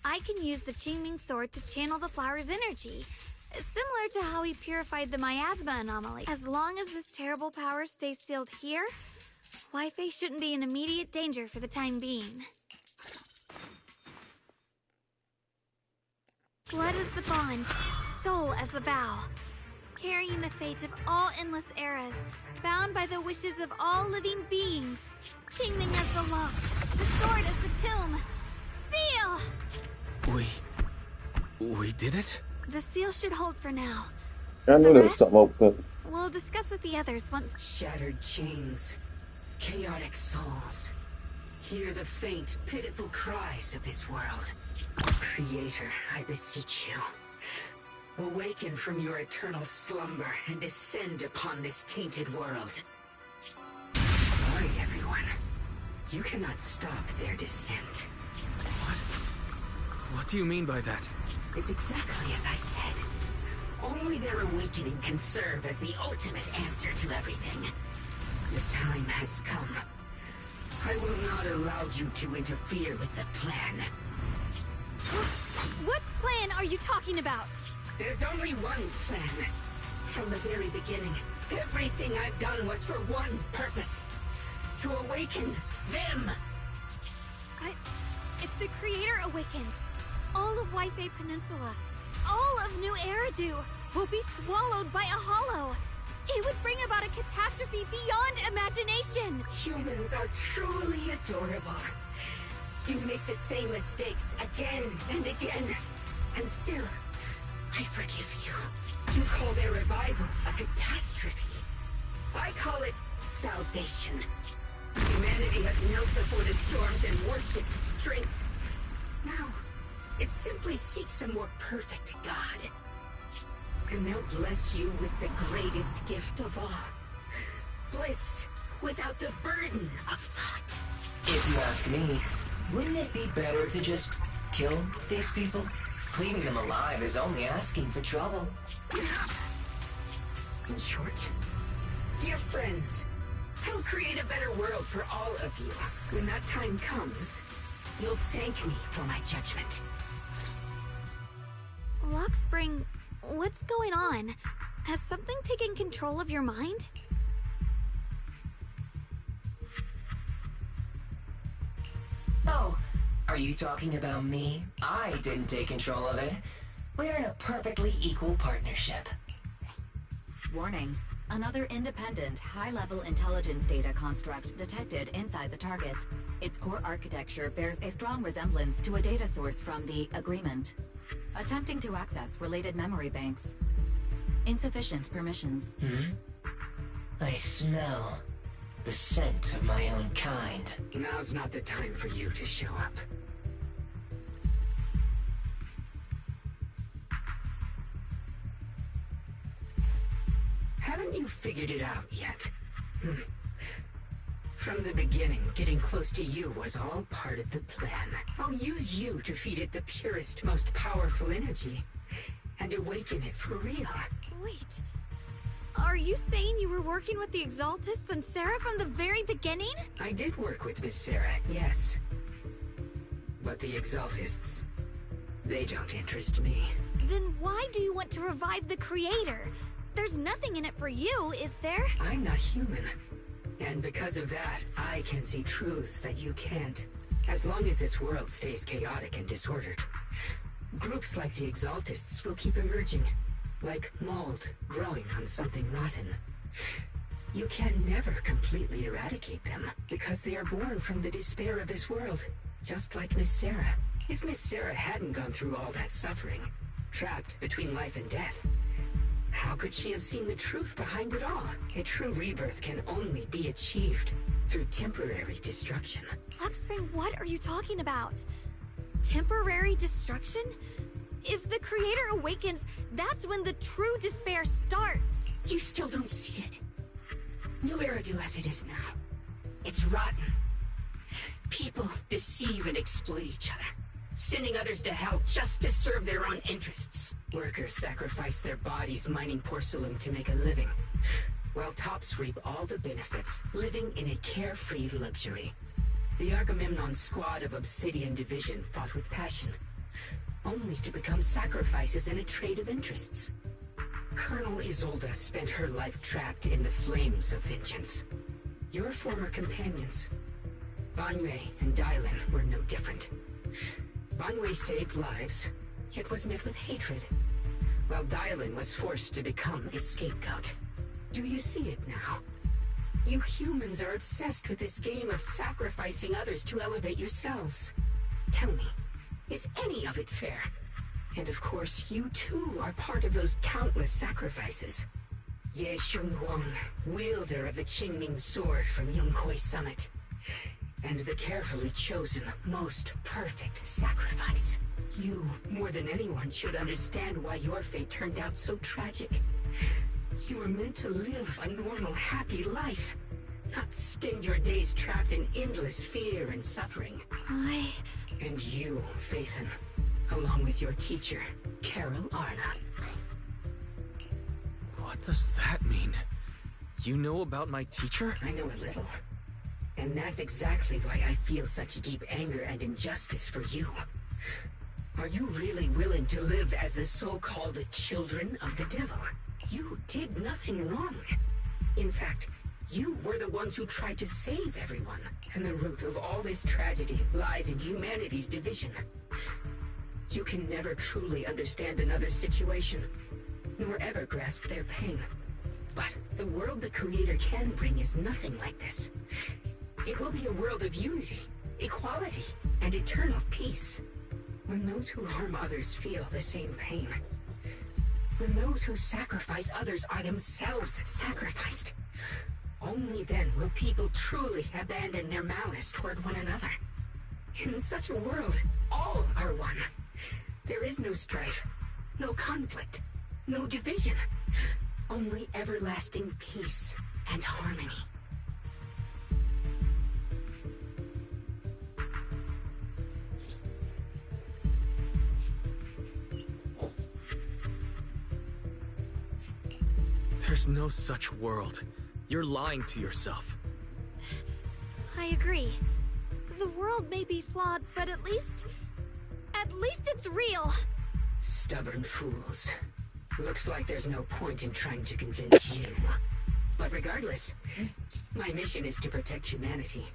I can use the Qingming Sword to channel the flower's energy, similar to how we purified the miasma anomaly. As long as this terrible power stays sealed here, Wi-Fi shouldn't be in immediate danger for the time being. Blood as the bond, soul as the vow. Carrying the fate of all endless eras, bound by the wishes of all living beings. Qingming as the lock, the sword as the tomb. Seal! We did it? The seal should hold for now. I knew there was something up there. We'll discuss with the others once. Shattered chains, chaotic souls. Hear the faint, pitiful cries of this world. Creator, I beseech you. Awaken from your eternal slumber and descend upon this tainted world. Sorry, everyone. You cannot stop their descent. What do you mean by that? It's exactly as I said. Only their awakening can serve as the ultimate answer to everything. The time has come. I will not allow you to interfere with the plan. What plan are you talking about? There's only one plan. From the very beginning, everything I've done was for one purpose. To awaken them! If the Creator awakens, all of Wi-Fi Peninsula, all of New Eridu will be swallowed by a hollow. It would bring about a catastrophe beyond imagination. Humans are truly adorable. You make the same mistakes again and again, and still, I forgive you. You call their revival a catastrophe. I call it salvation. Humanity has knelt before the storms and worshipped strength. Now, it simply seeks a more perfect God. And they'll bless you with the greatest gift of all. Bliss without the burden of thought. If you ask me, wouldn't it be better to just kill these people? Leaving them alive is only asking for trouble. In short, dear friends, I'll create a better world for all of you. When that time comes, you'll thank me for my judgment. Lockspring, what's going on? Has something taken control of your mind? Oh, are you talking about me? I didn't take control of it. We're in a perfectly equal partnership. Warning. Another independent, high-level intelligence data construct detected inside the target. Its core architecture bears a strong resemblance to a data source from the Agreement. Attempting to access related memory banks. Insufficient permissions. I smell the scent of my own kind. Now's not the time for you to show up. Haven't you figured it out yet? From the beginning, getting close to you was all part of the plan. I'll use you to feed it the purest, most powerful energy. And awaken it for real. Wait. Are you saying you were working with the Exaltists and Sarah from the very beginning? I did work with Miss Sarah, yes. But the Exaltists, they don't interest me. Then why do you want to revive the Creator? There's nothing in it for you, is there? I'm not human. And because of that, I can see truths that you can't. As long as this world stays chaotic and disordered, groups like the Exaltists will keep emerging. Like mold growing on something rotten. You can never completely eradicate them, because they are born from the despair of this world. Just like Miss Sarah. If Miss Sarah hadn't gone through all that suffering, trapped between life and death, how could she have seen the truth behind it all? A true rebirth can only be achieved through temporary destruction. Lockspring, what are you talking about? Temporary destruction? If the Creator awakens, that's when the true despair starts. You still don't see it. New Eridu as it is now. It's rotten. People deceive and exploit each other, sending others to hell just to serve their own interests. Workers sacrifice their bodies mining porcelain to make a living, while tops reap all the benefits, living in a carefree luxury. The Agamemnon squad of Obsidian Division fought with passion, only to become sacrifices in a trade of interests. Colonel Isolde spent her life trapped in the flames of vengeance. Your former companions, Banwei and Dylan, were no different. Banwei saved lives, yet was met with hatred, while Dylan was forced to become a scapegoat. Do you see it now? You humans are obsessed with this game of sacrificing others to elevate yourselves. Tell me, is any of it fair? And of course, you too are part of those countless sacrifices. Ye Shunhuang, wielder of the Qingming sword from Yunhui Summit, and the carefully chosen, most perfect sacrifice. You, more than anyone, should understand why your fate turned out so tragic. You were meant to live a normal, happy life, not spend your days trapped in endless fear and suffering. And you, Phaethon, along with your teacher, Carol Arna. What does that mean? You know about my teacher? I know a little. And that's exactly why I feel such deep anger and injustice for you. Are you really willing to live as the so-called children of the devil? You did nothing wrong. In fact, you were the ones who tried to save everyone. And the root of all this tragedy lies in humanity's division. You can never truly understand another's situation, nor ever grasp their pain. But the world the Creator can bring is nothing like this. It will be a world of unity, equality, and eternal peace. When those who harm others feel the same pain. When those who sacrifice others are themselves sacrificed. Only then will people truly abandon their malice toward one another. In such a world, all are one. There is no strife, no conflict, no division. Only everlasting peace and harmony. There's no such world. You're lying to yourself. I agree. The world may be flawed, but at least it's real. Stubborn fools. Looks like there's no point in trying to convince you. But regardless, my mission is to protect humanity.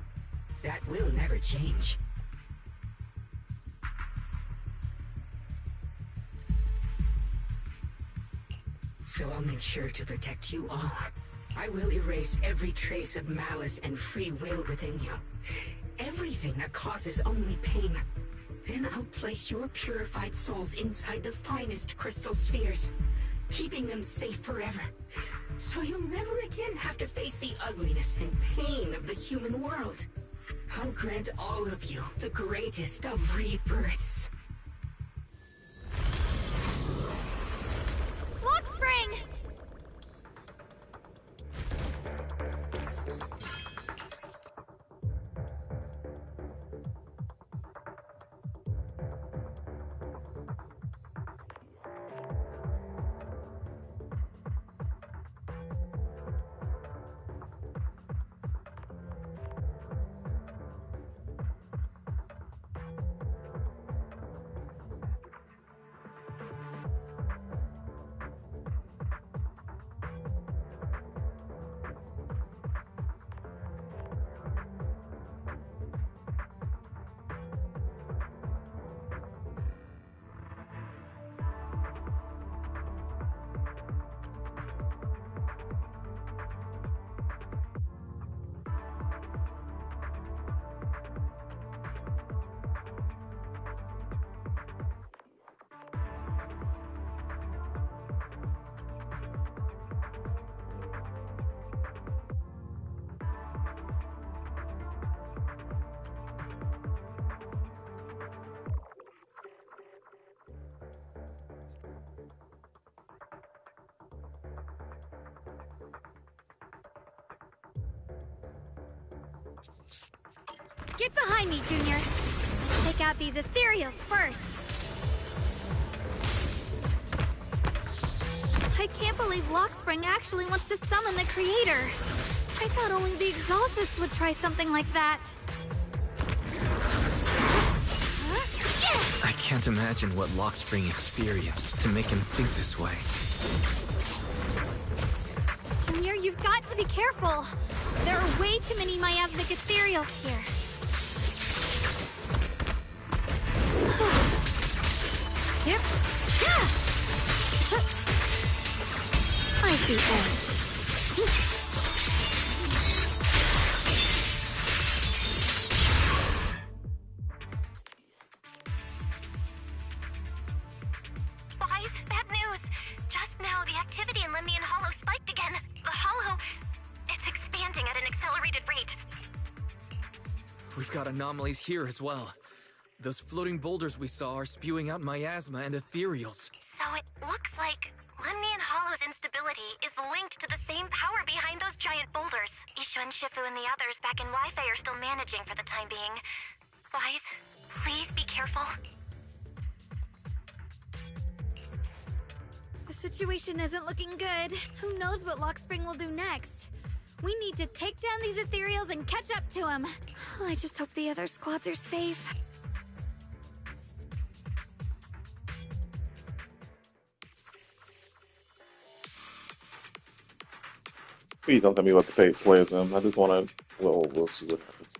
That will never change. So I'll make sure to protect you all. I will erase every trace of malice and free will within you. Everything that causes only pain. Then I'll place your purified souls inside the finest crystal spheres, keeping them safe forever. So you'll never again have to face the ugliness and pain of the human world. I'll grant all of you the greatest of rebirths. Blockspring! Get behind me, Junior. Take out these ethereals first. I can't believe Blockspring actually wants to summon the Creator. I thought only the Exaltists would try something like that. I can't imagine what Lockspring experienced to make him think this way. Junior, you've got to be careful. There are way too many miasmic ethereals here. Yep. I see edge. Wise, bad news. Just now, the activity in Lemnian Hollow spiked again. The Hollow, it's expanding at an accelerated rate. We've got anomalies here as well. Those floating boulders we saw are spewing out miasma and ethereals. So it looks like Lemnian Hollow's instability is linked to the same power behind those giant boulders. Ishu and Shifu and the others back in Wi-Fi are still managing for the time being. Wise, please be careful. The situation isn't looking good. Who knows what Lockspring will do next? We need to take down these ethereals and catch up to him. I just hope the other squads are safe. Please don't tell me what to play as them. I just want to. We'll see what happens.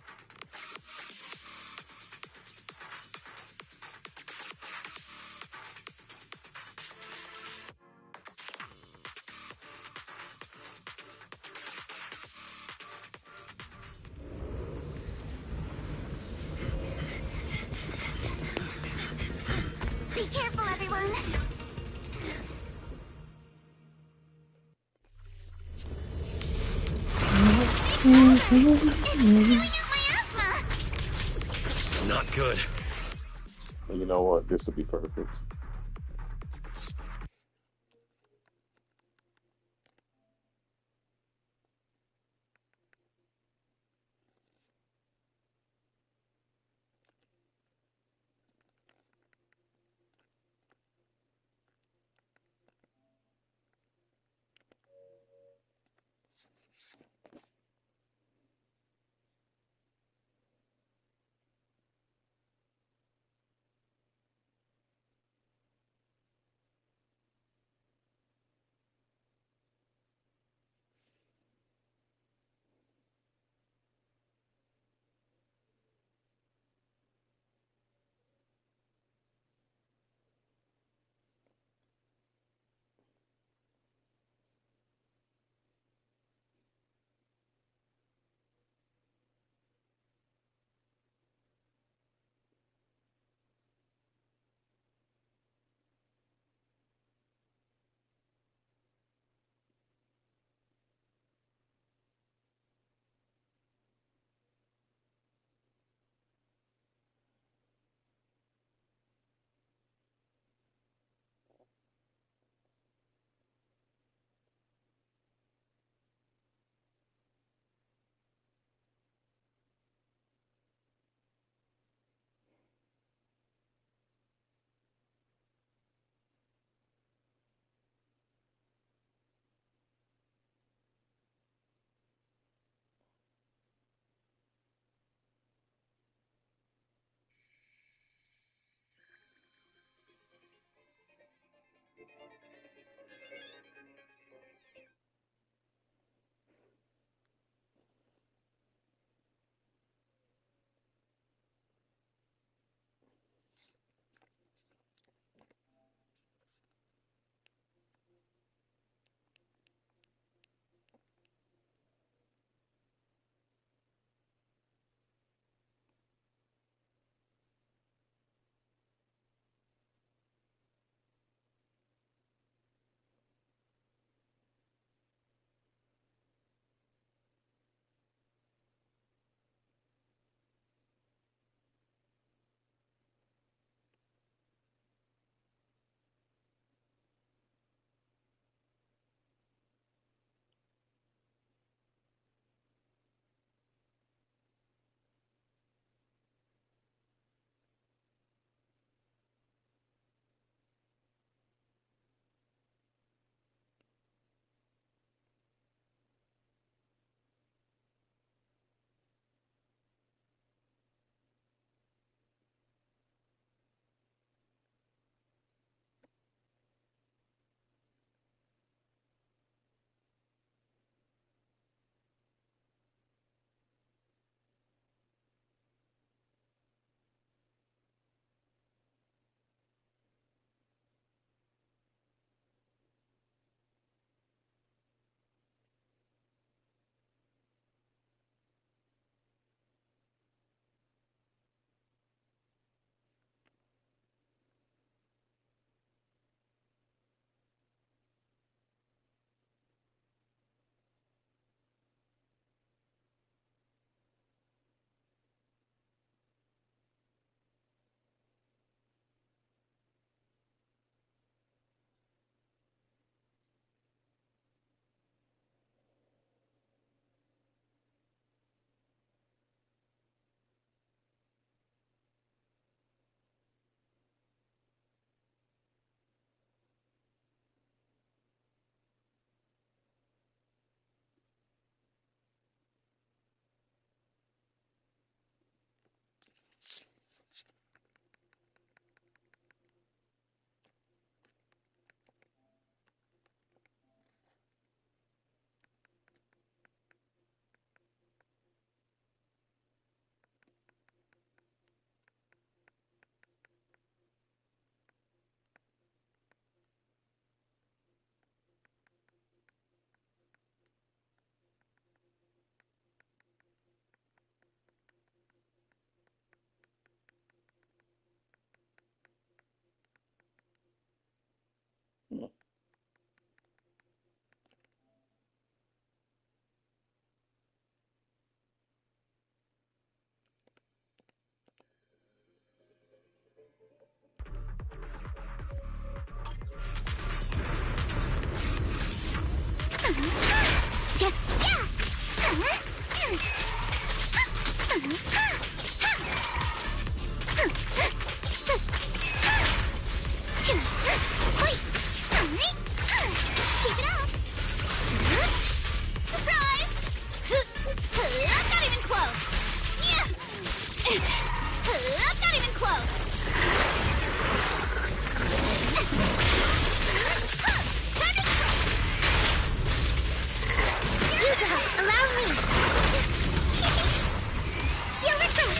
Be careful, everyone. It's spewing out miasma. Not good. You know what? This will be perfect.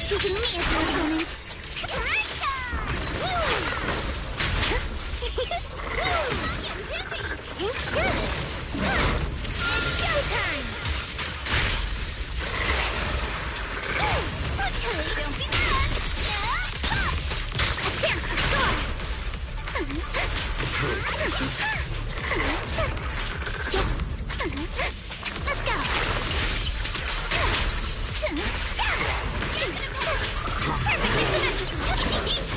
Choosing me as your opponent. It's showtime! Don't be mad! A chance to score! Let's go! Perfectly symmetrical!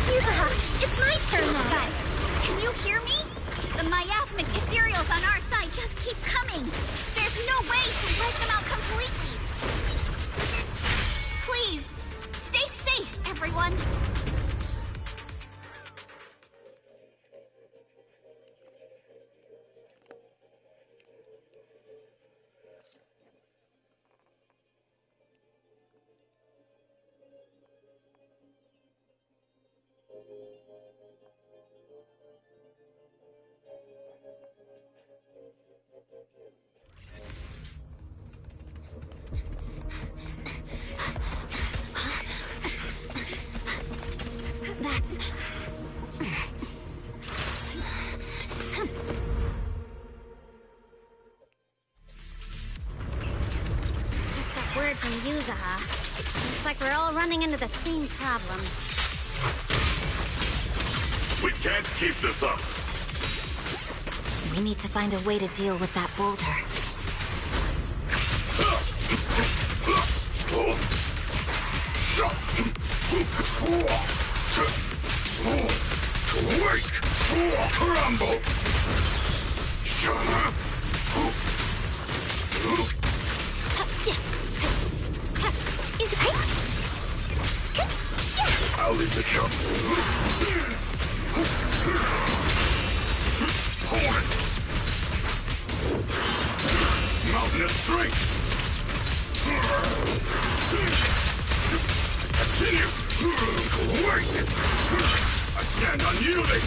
Yuzuha, it's my turn now! Guys, can you hear me? The miasmic ethereals on our side just keep coming! There's no way to wipe them out completely! Please, stay safe, everyone! That's... Just got word from Yuzuha. Looks like we're all running into the same problem. We can't keep this up. We need to find a way to deal with that boulder. Wake! Crumble! I'll lead the jump. Mountain of strength! Continue! Wait! I stand unyielding!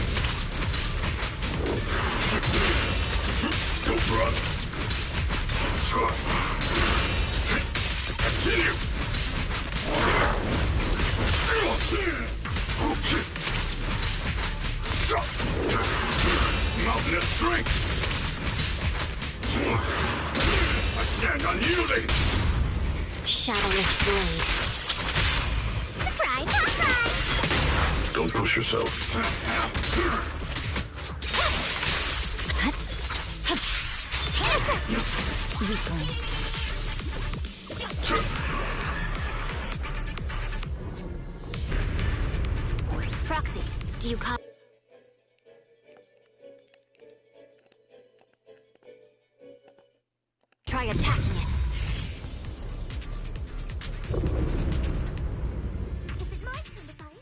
Don't run! Continue! Mountain of strength! I stand unyielding! Shadowless blade. Surprise! Surprise! Don't push yourself. Weakling. Proxy, do you copy? Try attacking it. Is it my turn to fight?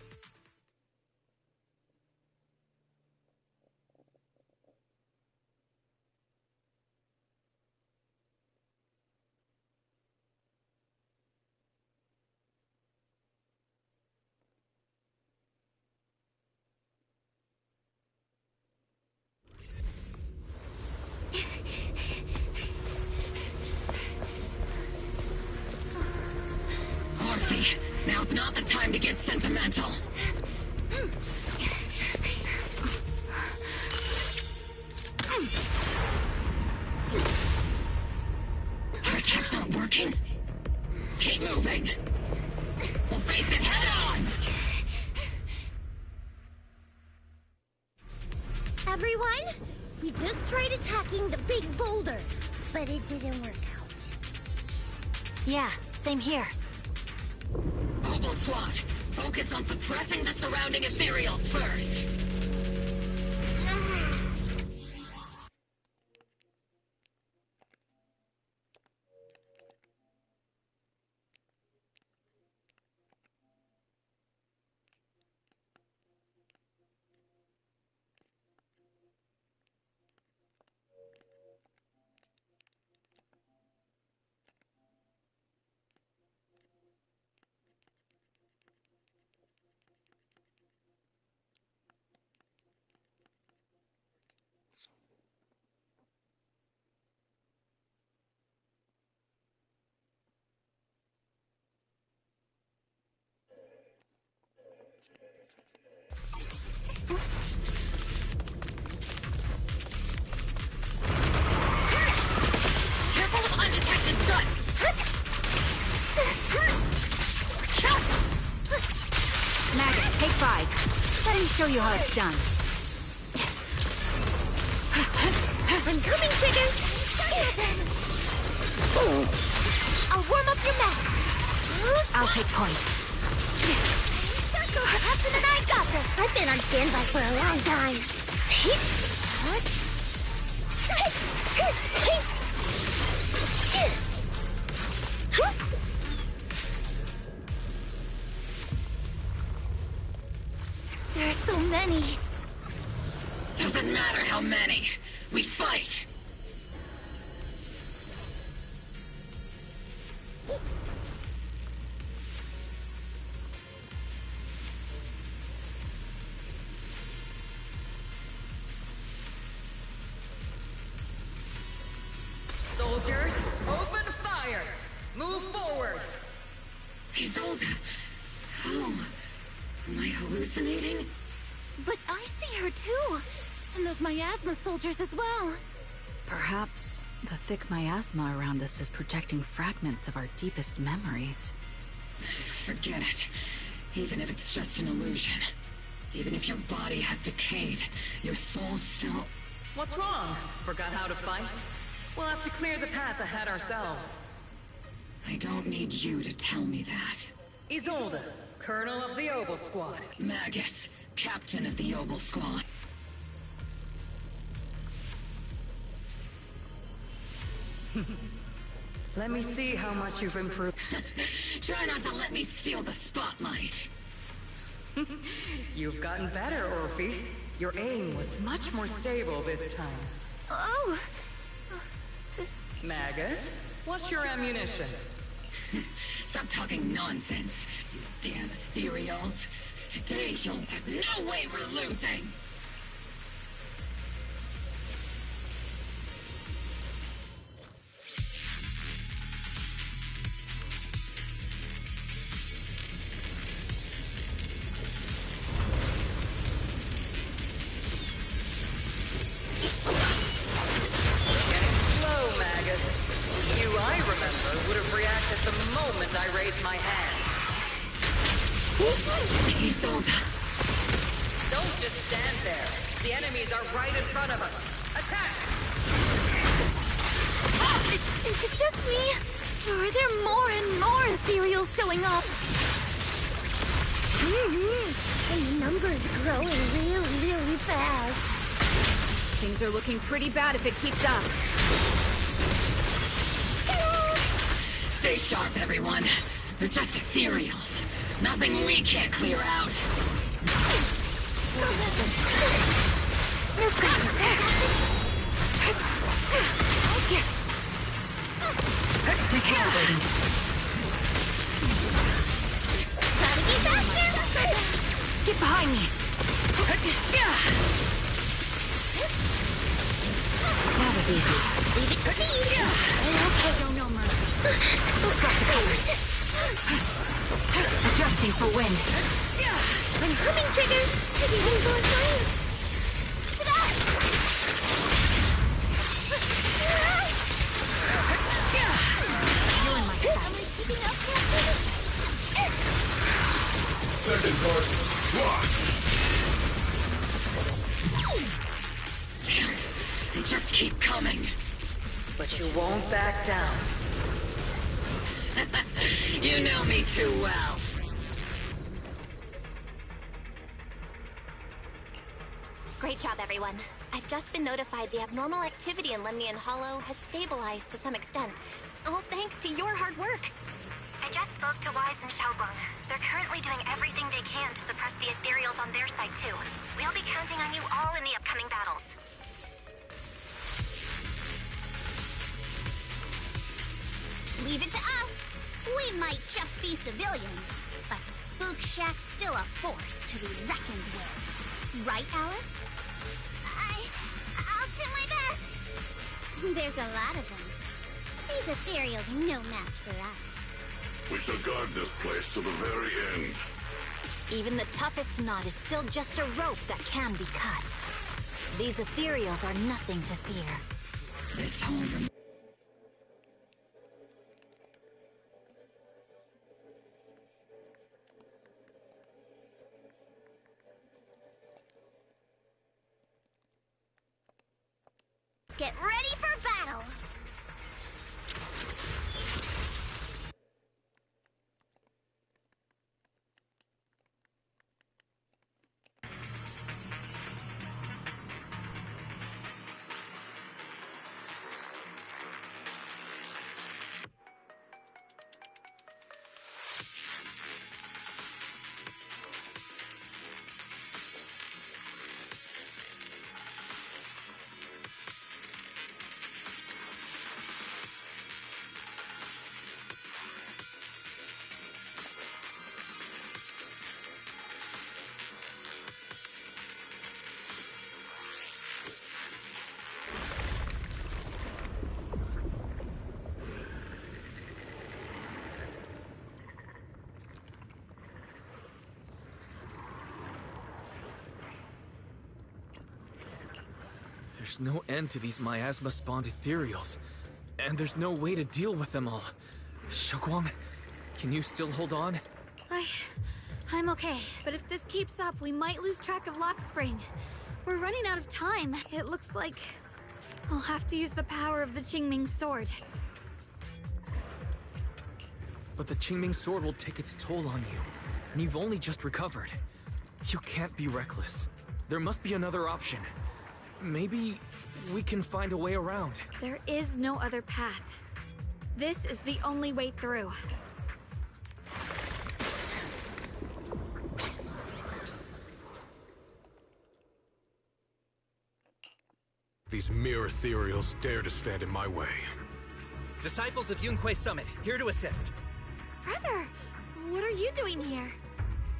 Orphe, now's not the time to get sentimental. Our attacks aren't working. Keep moving. We'll face it head on. Everyone, we just tried attacking the big boulder, but it didn't work out. Yeah, same here. Mobile squad, Focus on suppressing the surrounding ethereals first. Careful of undetected studs! Maggot, take 5. Let me show you how it's done. I'm coming, Trigger! I'll warm up your mech! I'll take point. Captain and I got this! I've been on standby for a long time. There are so many. Doesn't matter how many. We fight. Soldiers, open fire! Move forward! Isolde! How? Am I hallucinating? But I see her too! And those miasma soldiers as well! Perhaps the thick miasma around us is projecting fragments of our deepest memories. Forget it. Even if it's just an illusion. Even if your body has decayed, your soul still... What's wrong? Forgot how to fight? We'll have to clear the path ahead ourselves. I don't need you to tell me that. Isolde, Colonel of the Obel Squad. Magus, Captain of the Obel Squad. Let me see how much you've improved. Try not to let me steal the spotlight. You've gotten better, Orphe. Your aim was much more stable this time. Oh! Magus, what's your ammunition? Stop talking nonsense, you damn ethereals. Today, there's no way we're losing. I raised my hand. Isolde! Don't just stand there. The enemies are right in front of us. Attack! Is it just me? Or are there more and more ethereals showing up? The number's growing really fast. Things are looking pretty bad if it keeps up. Stay sharp, everyone. They're just ethereals. Nothing we can't clear out. Recalibrating. Gotta be faster! Get behind me! That was easy. Leave it to me! Okay, no mercy. Got the cover. Adjusting for wind. I'm coming, Trigger! I've even gone fine! You're in my sight. Am I keeping up, Captain? Second target, locked! Damn, they just keep coming. But you won't back down. You know me too well. Great job, everyone. I've just been notified the abnormal activity in Lemnian Hollow has stabilized to some extent. All thanks to your hard work. I just spoke to Wise and Xiaoguang. They're currently doing everything they can to suppress the ethereals on their side, too. We'll be counting on you all in the upcoming battles. Leave it to us. We might just be civilians, but Spook Shack's still a force to be reckoned with. Right, Alice? I'll do my best. There's a lot of them. These ethereals are no match for us. We shall guard this place to the very end. Even the toughest knot is still just a rope that can be cut. These ethereals are nothing to fear. This whole... Get ready for battle! There's no end to these miasma-spawned ethereals, and there's no way to deal with them all. Xiaoguang, can you still hold on? I'm okay, but if this keeps up, we might lose track of Lock Spring. We're running out of time. It looks like I'll have to use the power of the Qingming sword. But the Qingming sword will take its toll on you, and you've only just recovered. You can't be reckless. There must be another option. Maybe we can find a way around. There is no other path. This is the only way through. These mere ethereals dare to stand in my way. Disciples of Yunquei Summit, here to assist. Brother, what are you doing here?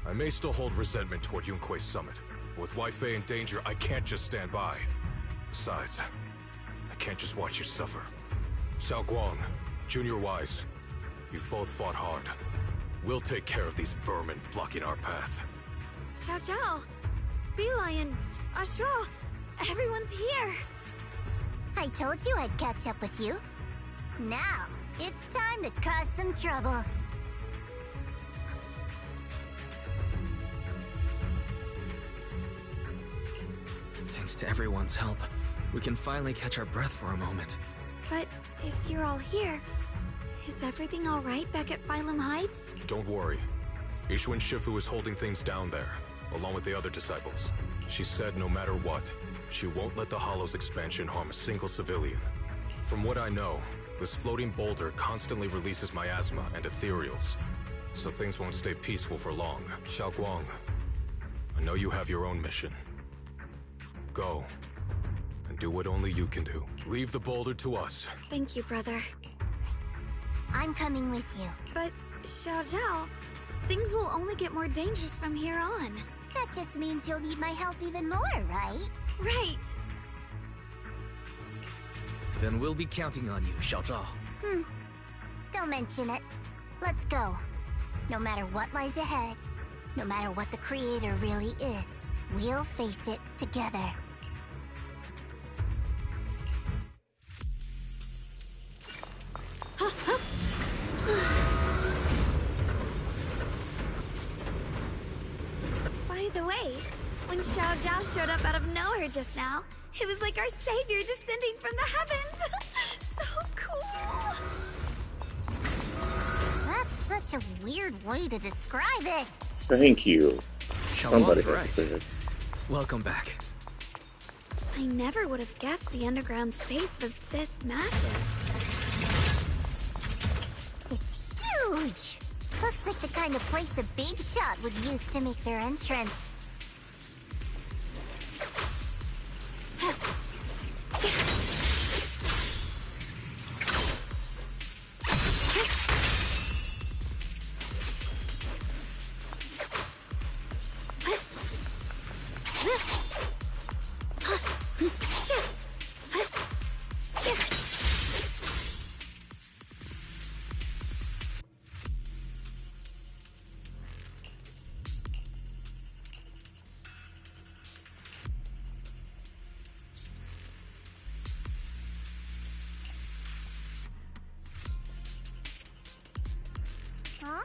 I may still hold resentment toward Yunquei Summit. With Wei Fei in danger, I can't just stand by. Besides, I can't just watch you suffer. Xiaoguang, Junior Wise, you've both fought hard. We'll take care of these vermin blocking our path. Xiao Zhao, Beelion, Astral, everyone's here. I told you I'd catch up with you. Now, it's time to cause some trouble. Thanks to everyone's help, we can finally catch our breath for a moment. But if you're all here, is everything all right back at Phylum Heights? Don't worry. Ishun Shifu is holding things down there, along with the other disciples. She said no matter what, she won't let the Hollow's expansion harm a single civilian. From what I know, this floating boulder constantly releases miasma and ethereals, so things won't stay peaceful for long. Xiaoguang, I know you have your own mission. Go, and do what only you can do. Leave the boulder to us. Thank you, brother. I'm coming with you. But, Xiao Zhao, things will only get more dangerous from here on. That just means you'll need my help even more, right? Right. Then we'll be counting on you, Xiao Zhao. Don't mention it. Let's go. No matter what lies ahead, no matter what the Creator really is, we'll face it together. By the way, when Xiao Zhao showed up out of nowhere just now, it was like our savior descending from the heavens. So cool. That's such a weird way to describe it. Thank you. Somebody had to say it. Welcome back. I never would have guessed the underground space was this massive. It's huge! Looks like the kind of place a big shot would use to make their entrance. Huh?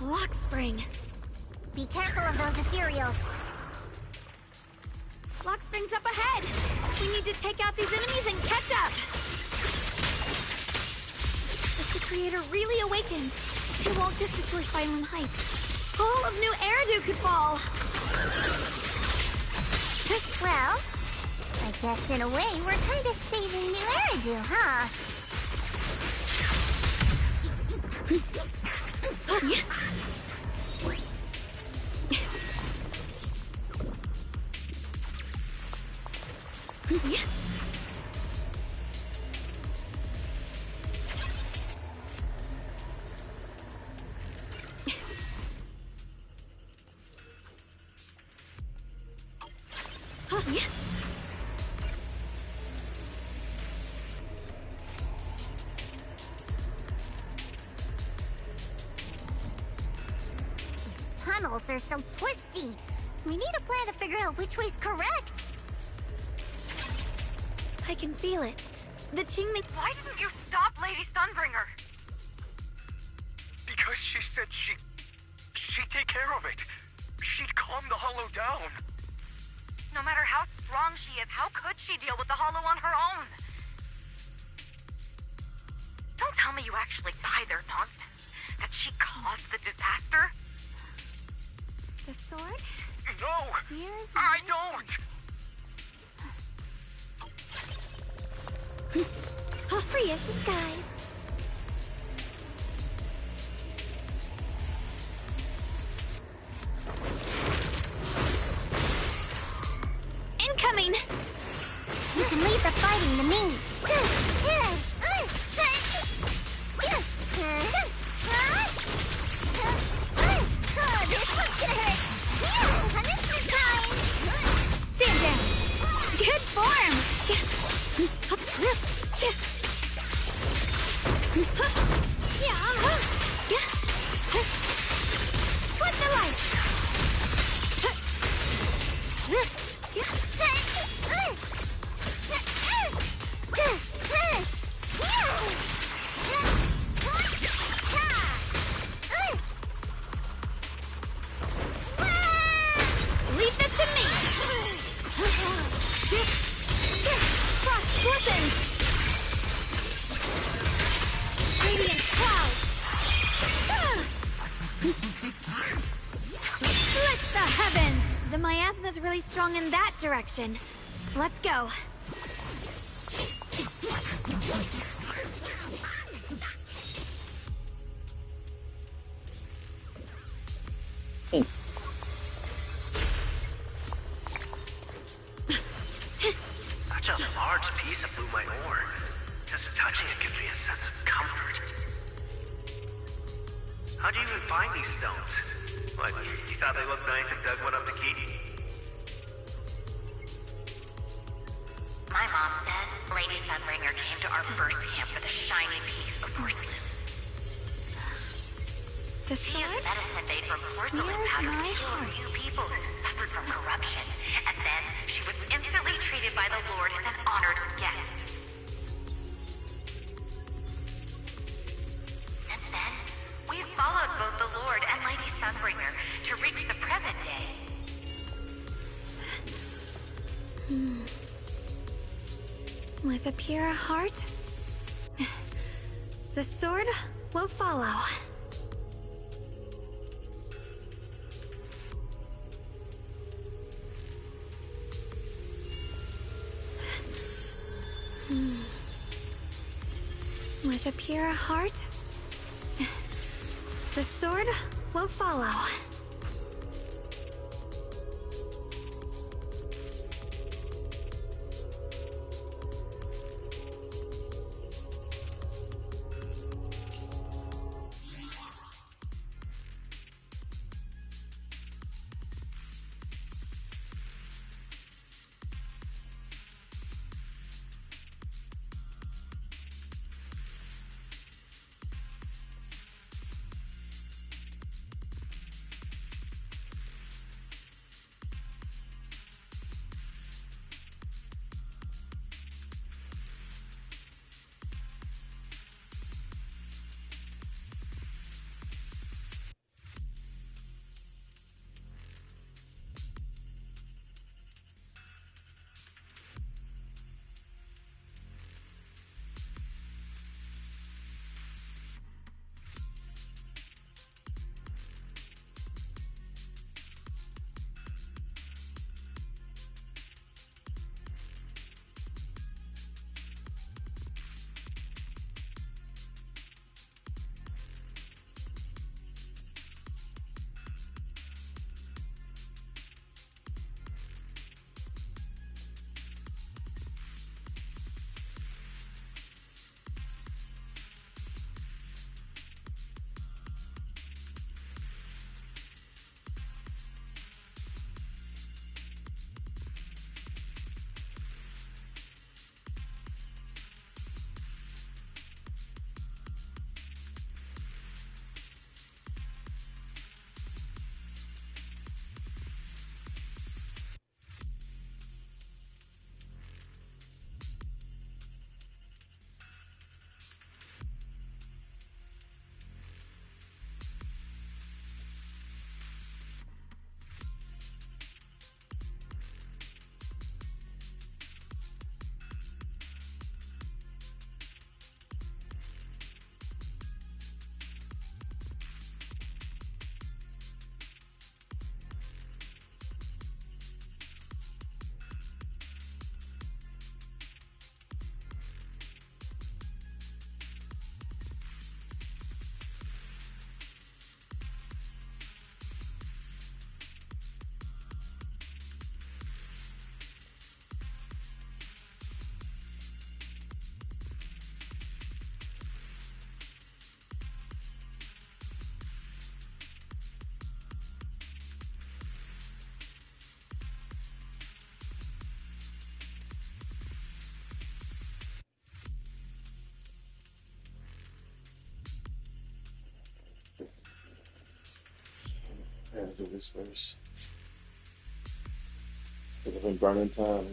Lock spring. Be careful of those ethereals. Lock spring's up ahead. We need to take out these enemies and catch up. If the creator really awakens, it won't just destroy Phylum Heights. All of New Eridu could fall. Well, I guess in a way we're kind of saving New Eridu, huh? Tunnels are so twisty. We need a plan to figure out which way's correct. I can feel it. The Qingming... Why didn't you stop Lady Sunbringer? Because she said she'd take care of it. She'd calm the Hollow down. No matter how strong she is, how could she deal with the Hollow on her own? Don't tell me you actually buy their nonsense. That she caused the disaster? The sword? No! Here's I don't! Free as the skies. Incoming! You can leave the fighting to me. Stand down. Good form. What's the light? Leave this to me. Frost glistens. Radiant cloud. Split the heavens. The miasma's really strong in that direction. Let's go. my orb. Just touching it gives me a sense of comfort. How'd you even find these stones? What, you thought they looked nice and dug one up to keep? My mom said Lady Sunbringer came to our first camp for the shiny piece of porcelain. The She sword? used medicine made from porcelain Where's powder my to cure heart? few people who suffered from corruption. And then she was instantly treated by the Lord as an honored guest. Since then, we've followed both the Lord and Lady Sunbringer to reach the present day. With a pure heart, the sword will follow. With a pure heart, the sword will follow. I gotta do this first. Because I've been burning time.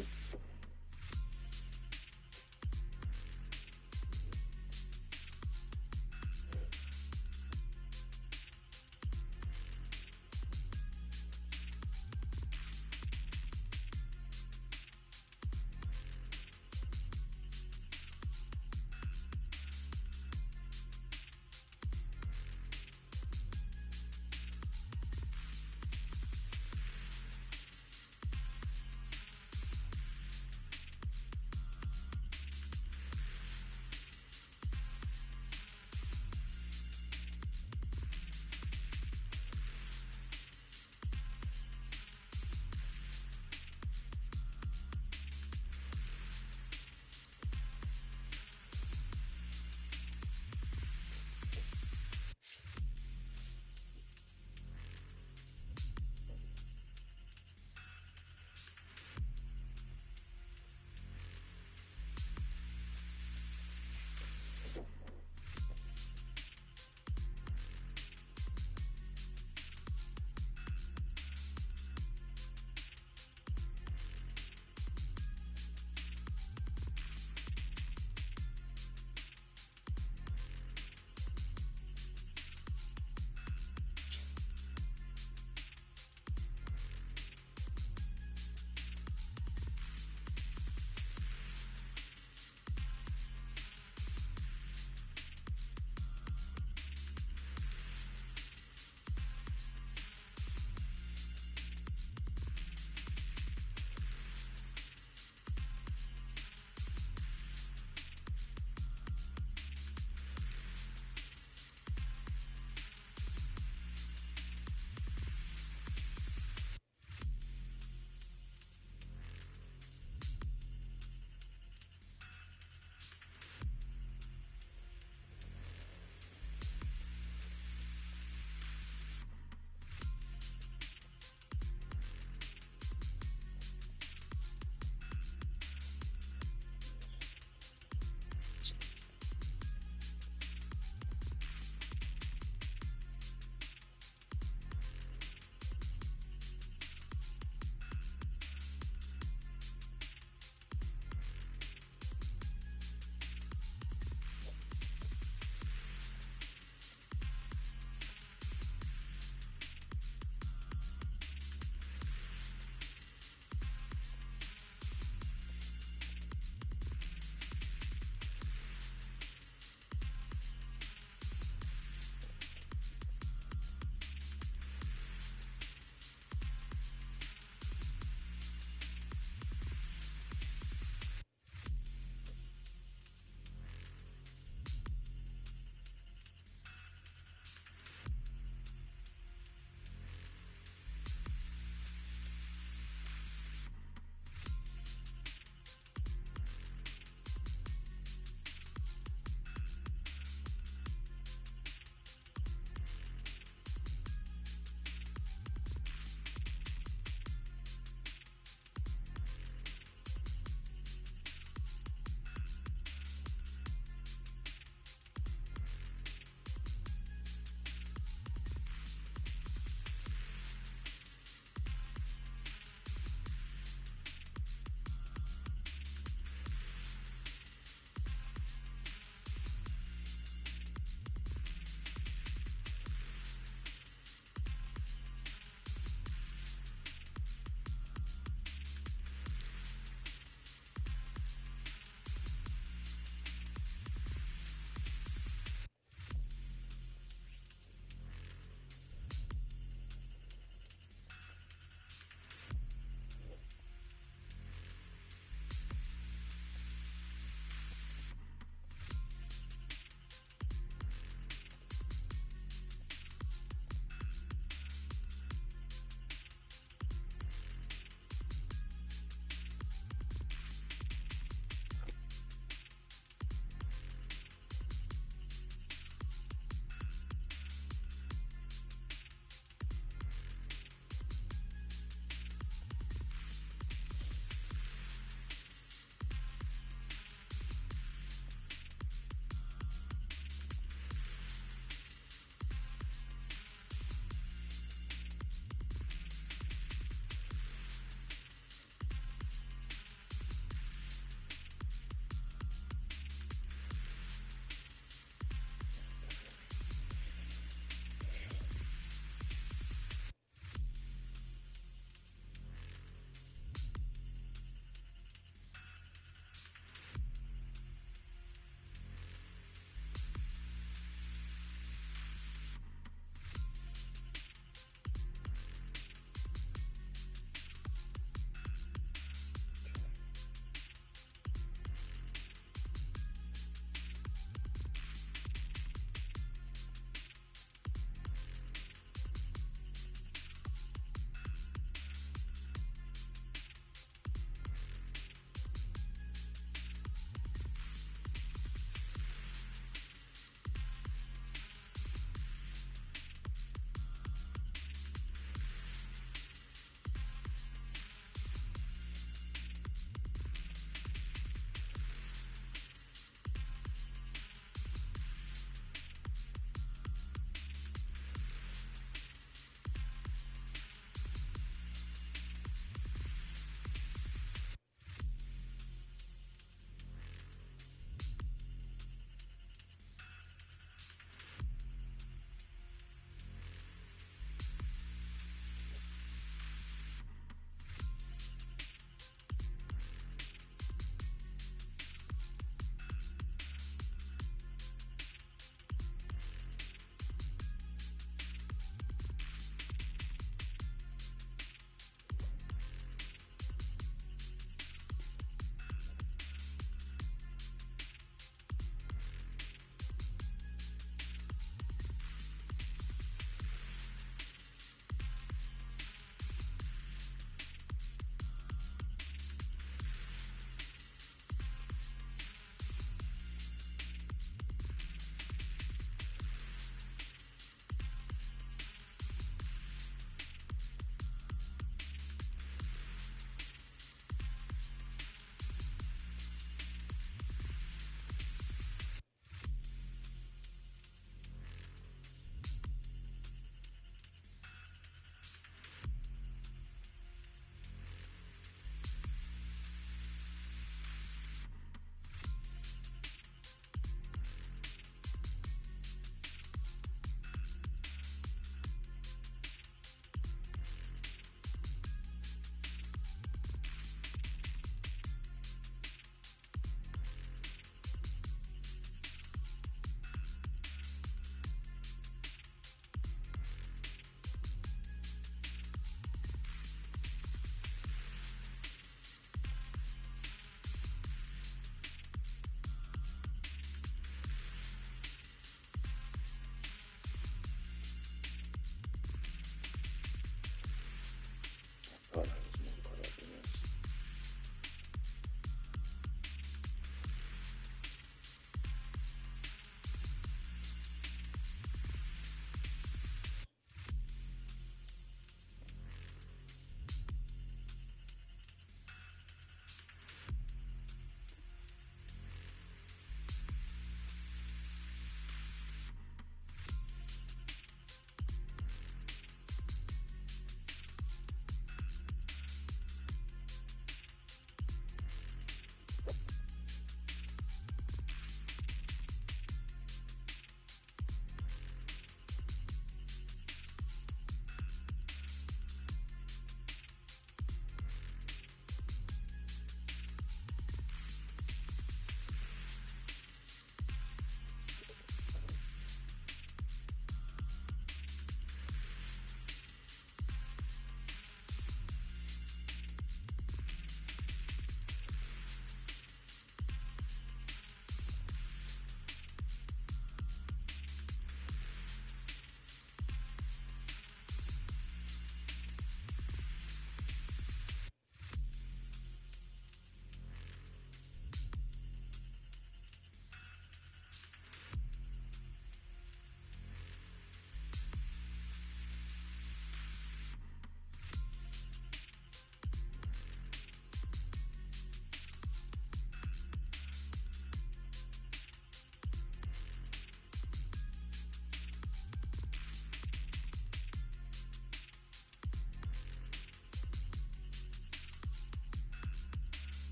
caught up in this.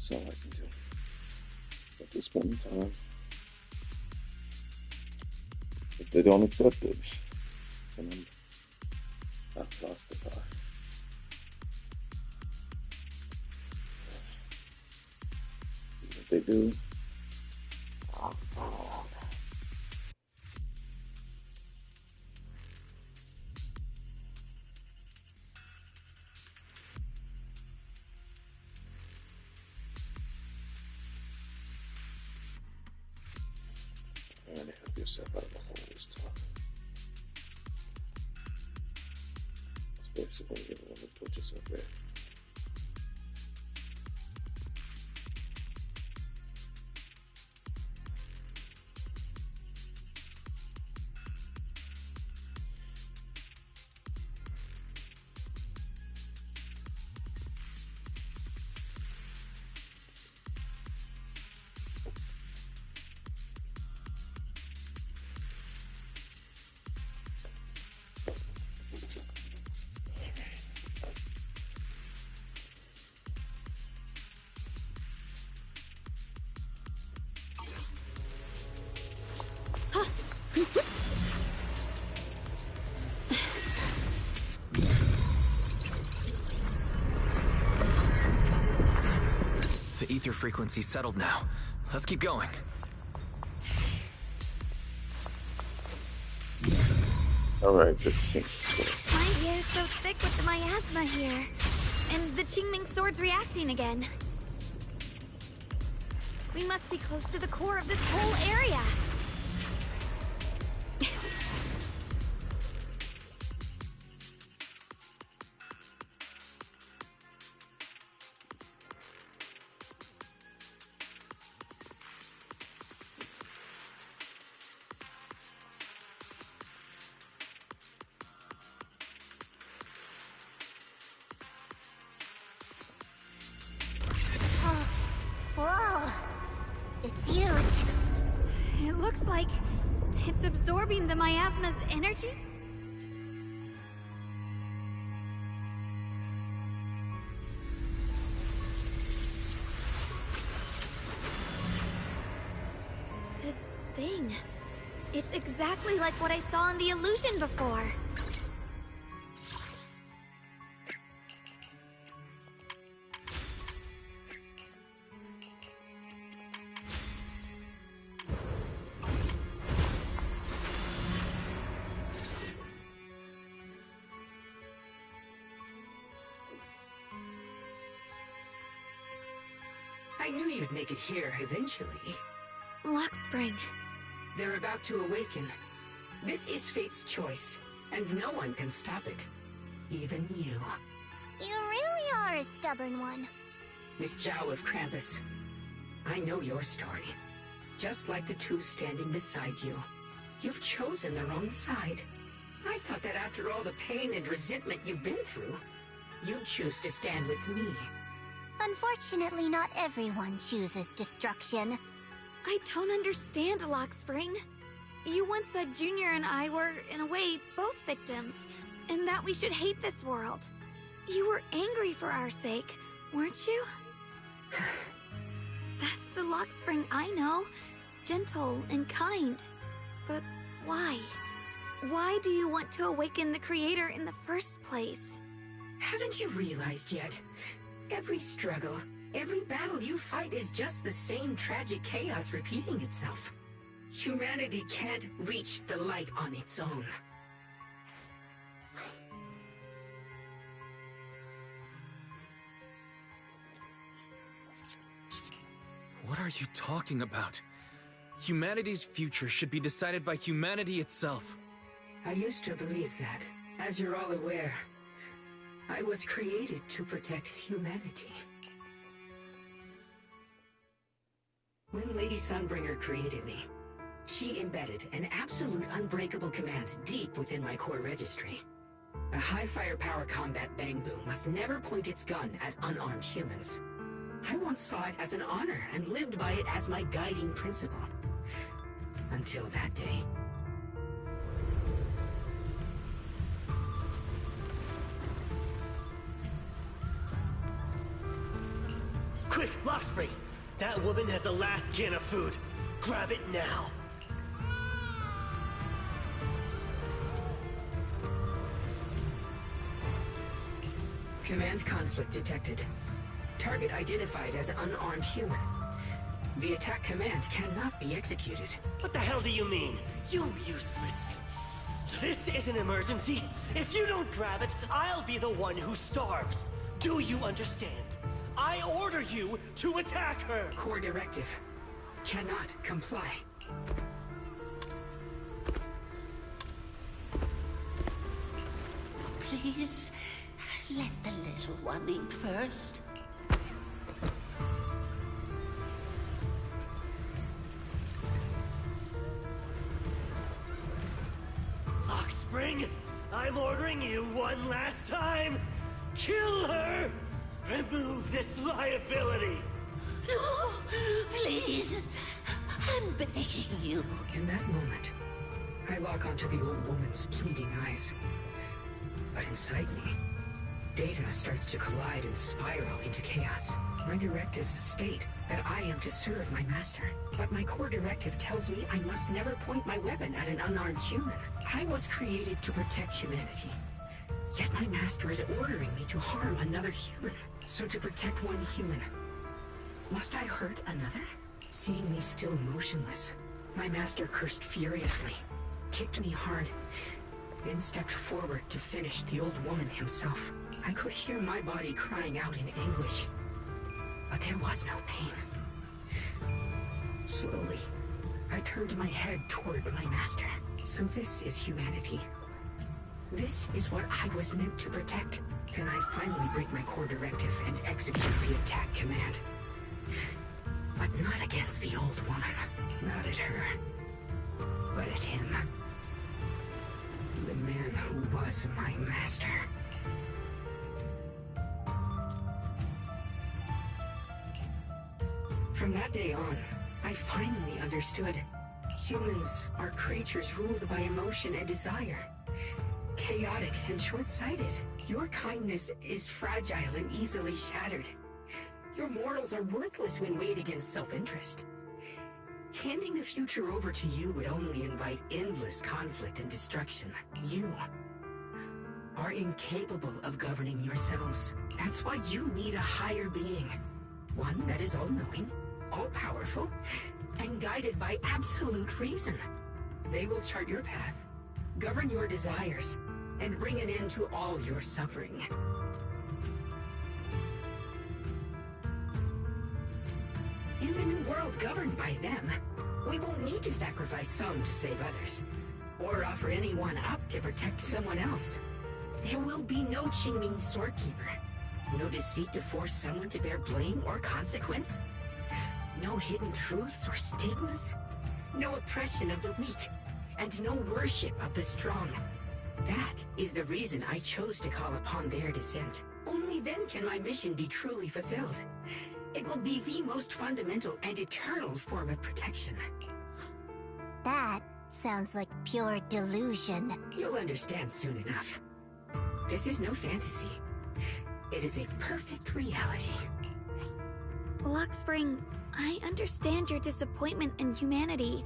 That's all I can do at this point in time. If they don't accept it, then I've lost the car. If they do, and help yourself out of the hole this time. Especially when you're the one that put yourself there. The ether frequency's settled now. Let's keep going. Alright, My hair is so thick with the miasma here. And the Qingming sword's reacting again. We must be close to the core of this whole area. Whoa! It's huge. It looks like it's absorbing the miasma's energy. This thing. It's exactly like what I saw in the illusion before. I knew you'd make it here eventually. Lock Spring. They're about to awaken. This is fate's choice, and no one can stop it. Even you. You really are a stubborn one. Miss Zhao of Krampus. I know your story. Just like the two standing beside you. You've chosen the wrong side. I thought that after all the pain and resentment you've been through, you'd choose to stand with me. Unfortunately, not everyone chooses destruction. I don't understand, Lock Spring. You once said Junior and I were, in a way, both victims, and that we should hate this world. You were angry for our sake, weren't you? That's the Lock Spring I know. Gentle and kind. But why? Why do you want to awaken the Creator in the first place? Haven't you realized yet? Every struggle, every battle you fight is just the same tragic chaos repeating itself. Humanity can't reach the light on its own. What are you talking about? Humanity's future should be decided by humanity itself. I used to believe that. As you're all aware, I was created to protect humanity. When Lady Sunbringer created me, she embedded an absolute unbreakable command deep within my core registry. A high firepower combat Bangbu must never point its gun at unarmed humans. I once saw it as an honor and lived by it as my guiding principle. Until that day. Quick, Lock Spring! That woman has the last can of food. Grab it now. Command conflict detected. Target identified as unarmed human. The attack command cannot be executed. What the hell do you mean? You useless. This is an emergency. If you don't grab it, I'll be the one who starves. Do you understand? I order you to attack her! Core directive. Cannot comply. Please, let the little one eat first. Lockspring, I'm ordering you one last time. Kill her! Remove this liability! No, please. I'm begging you. In that moment, I lock onto the old woman's pleading eyes. But inside me, data starts to collide and spiral into chaos. My directives state that I am to serve my master. But my core directive tells me I must never point my weapon at an unarmed human. I was created to protect humanity. Yet my master is ordering me to harm another human. So to protect one human, must I hurt another? Seeing me still motionless, my master cursed furiously, kicked me hard, then stepped forward to finish the old woman himself. I could hear my body crying out in anguish, but there was no pain. Slowly, I turned my head toward my master. So this is humanity. This is what I was meant to protect. Then I finally break my core directive and execute the attack command. But not against the old woman. Not at her. But at him. The man who was my master. From that day on, I finally understood. Humans are creatures ruled by emotion and desire. Chaotic and short-sighted. Your kindness is fragile and easily shattered. Your morals are worthless when weighed against self-interest. Handing the future over to you would only invite endless conflict and destruction. You are incapable of governing yourselves. That's why you need a higher being. One that is all-knowing, all-powerful, and guided by absolute reason. They will chart your path, govern your desires, and bring an end to all your suffering. In the new world governed by them, we won't need to sacrifice some to save others, or offer anyone up to protect someone else. There will be no Qingming Swordkeeper, no deceit to force someone to bear blame or consequence, no hidden truths or stigmas, no oppression of the weak, and no worship of the strong. That is the reason I chose to call upon their descent. Only then can my mission be truly fulfilled. It will be the most fundamental and eternal form of protection. That sounds like pure delusion. You'll understand soon enough. This is no fantasy. It is a perfect reality. Lockspring, I understand your disappointment in humanity,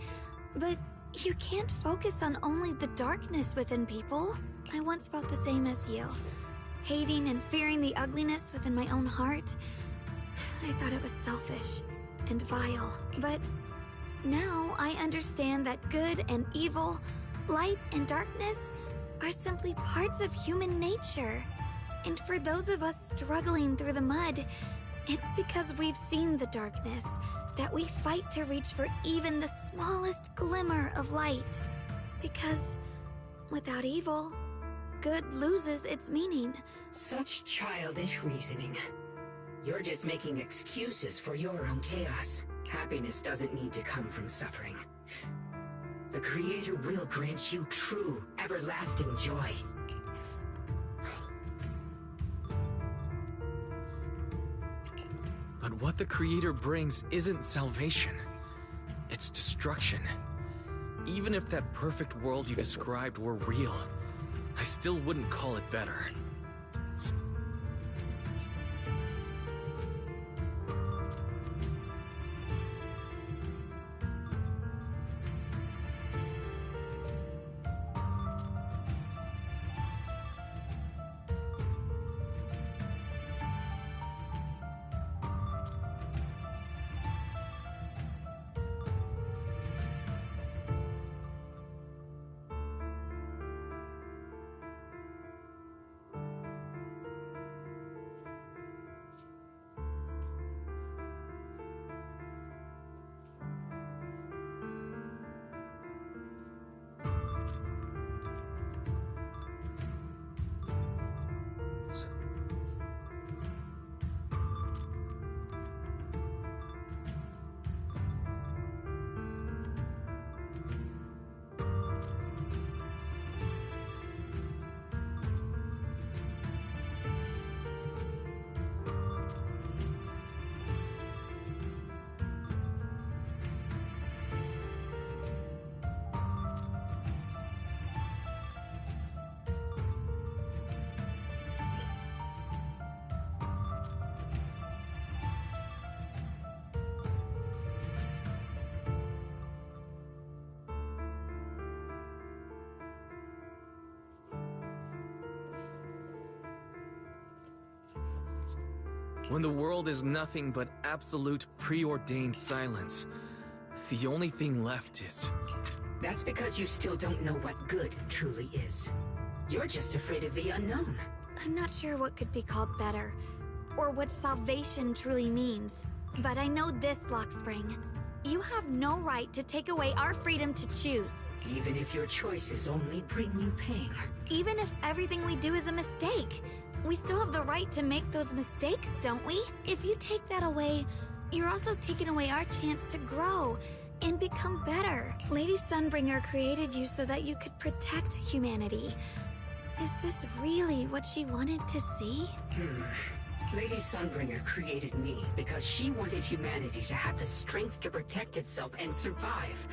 but you can't focus on only the darkness within people. I once felt the same as you, hating and fearing the ugliness within my own heart. I thought it was selfish and vile, but now I understand that good and evil, light and darkness are simply parts of human nature. And for those of us struggling through the mud, it's because we've seen the darkness that we fight to reach for even the smallest glimmer of light. Because without evil, good loses its meaning. Such childish reasoning. You're just making excuses for your own chaos. Happiness doesn't need to come from suffering. The Creator will grant you true, everlasting joy. But what the Creator brings isn't salvation. It's destruction. Even if that perfect world you described were real, I still wouldn't call it better. When the world is nothing but absolute preordained silence, the only thing left is... That's because you still don't know what good truly is. You're just afraid of the unknown. I'm not sure what could be called better, or what salvation truly means. But I know this, Lockspring. You have no right to take away our freedom to choose. Even if your choices only bring you pain. Even if everything we do is a mistake. We still have the right to make those mistakes, don't we? If you take that away, you're also taking away our chance to grow and become better. Lady Sunbringer created you so that you could protect humanity. Is this really what she wanted to see? Lady Sunbringer created me because she wanted humanity to have the strength to protect itself and survive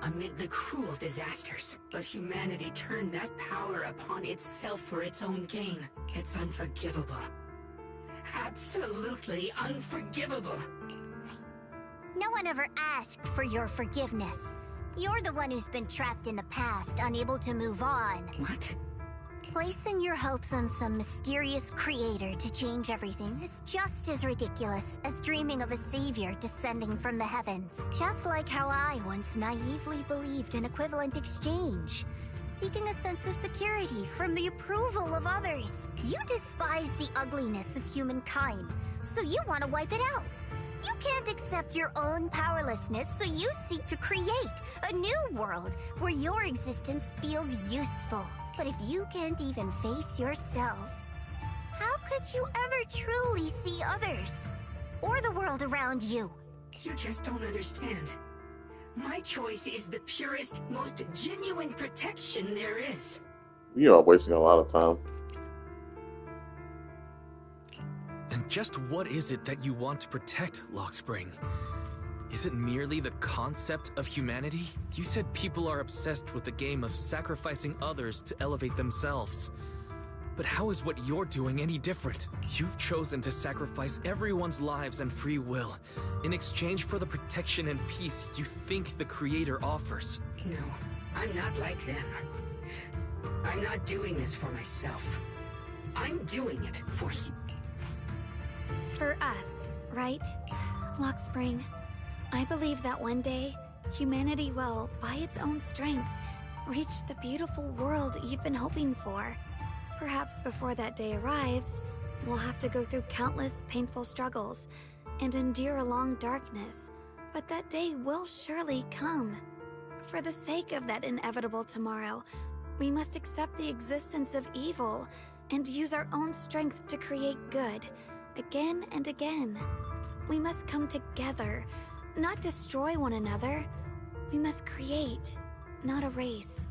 amid the cruel disasters. But humanity turned that power upon itself for its own gain. It's unforgivable. Absolutely unforgivable. No one ever asked for your forgiveness. You're the one who's been trapped in the past, unable to move on. What? Placing your hopes on some mysterious creator to change everything is just as ridiculous as dreaming of a savior descending from the heavens. Just like how I once naively believed in equivalent exchange, seeking a sense of security from the approval of others. You despise the ugliness of humankind, so you want to wipe it out. You can't accept your own powerlessness, so you seek to create a new world where your existence feels useful. But if you can't even face yourself, how could you ever truly see others? Or the world around you? You just don't understand. My choice is the purest, most genuine protection there is. You are wasting a lot of time. And just what is it that you want to protect, Lockspring? Is it merely the concept of humanity? You said people are obsessed with the game of sacrificing others to elevate themselves. But how is what you're doing any different? You've chosen to sacrifice everyone's lives and free will in exchange for the protection and peace you think the Creator offers. No, I'm not like them. I'm not doing this for myself. I'm doing it for you. For us, right? Lockspring, I believe that one day, humanity will, by its own strength, reach the beautiful world you've been hoping for. Perhaps before that day arrives, we'll have to go through countless painful struggles and endure a long darkness. But that day will surely come. For the sake of that inevitable tomorrow, we must accept the existence of evil and use our own strength to create good, again and again. We must come together, not destroy one another. We must create, not erase.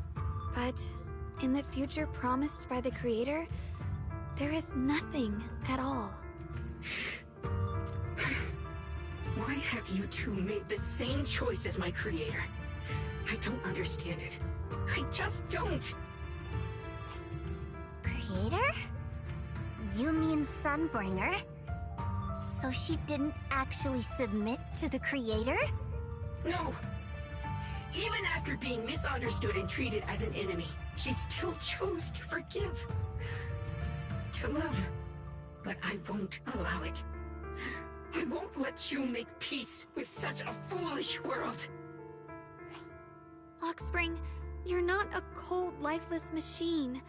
But in the future promised by the Creator, there is nothing at all. Why have you two made the same choice as my Creator? I don't understand it. I just don't. Creator? You mean Sunbringer? So she didn't actually submit to the Creator? No! Even after being misunderstood and treated as an enemy, she still chose to forgive. To love. But I won't allow it. I won't let you make peace with such a foolish world. Lockspring, you're not a cold, lifeless machine.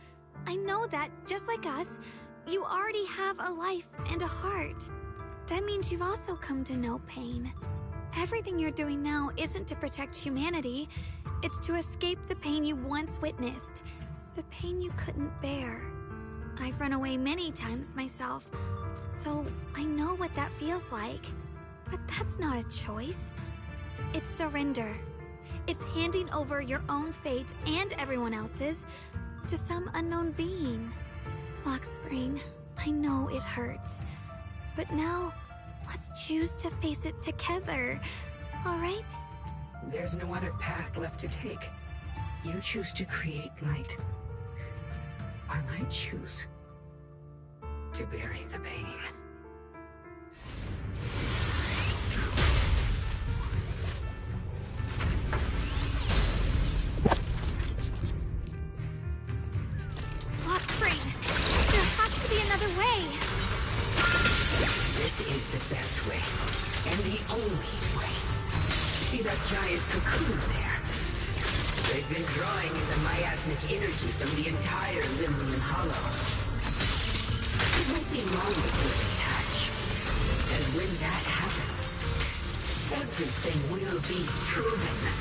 I know that, just like us, you already have a life and a heart. That means you've also come to know pain. Everything you're doing now isn't to protect humanity. It's to escape the pain you once witnessed. The pain you couldn't bear. I've run away many times myself, so I know what that feels like. But that's not a choice. It's surrender. It's handing over your own fate and everyone else's to some unknown being. Lockspring, I know it hurts. But now, let's choose to face it together, alright? There's no other path left to take. You choose to create light. While I choose to bury the pain. Lockspring, there has to be another way. This giant cocoon there. They've been drawing in the miasmic energy from the entire Limlian Hollow. It won't be long before they hatch. And when that happens, everything will be proven.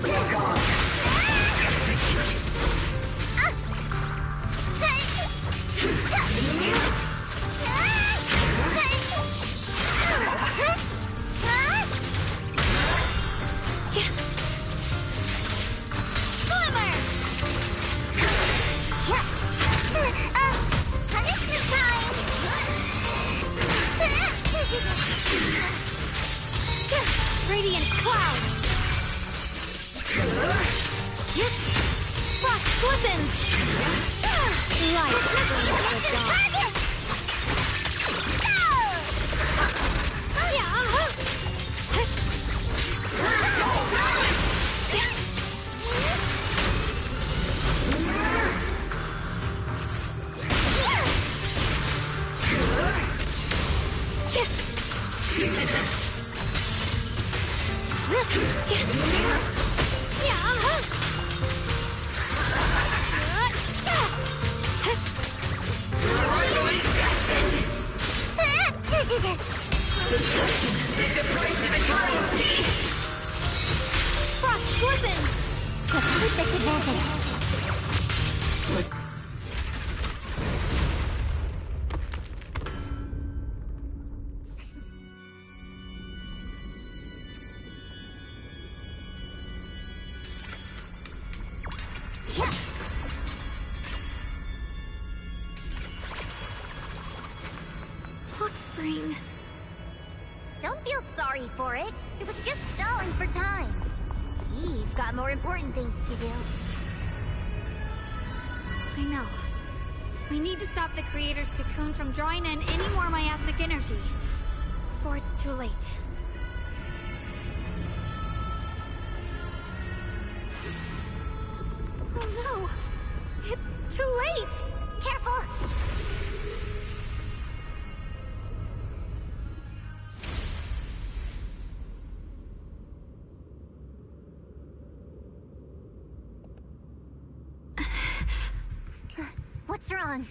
Walk on. Execute. Radiant cloud. Frost flippin'. Light the dawn. Frost flippin'. Let's keep this advantage. Hot spring. Don't feel sorry for it. It was just stalling for time. You've got more important things to do. I know. We need to stop the creator's cocoon from drawing in any more miasmic energy before it's too late. Oh no! It's too late! Careful! What's wrong?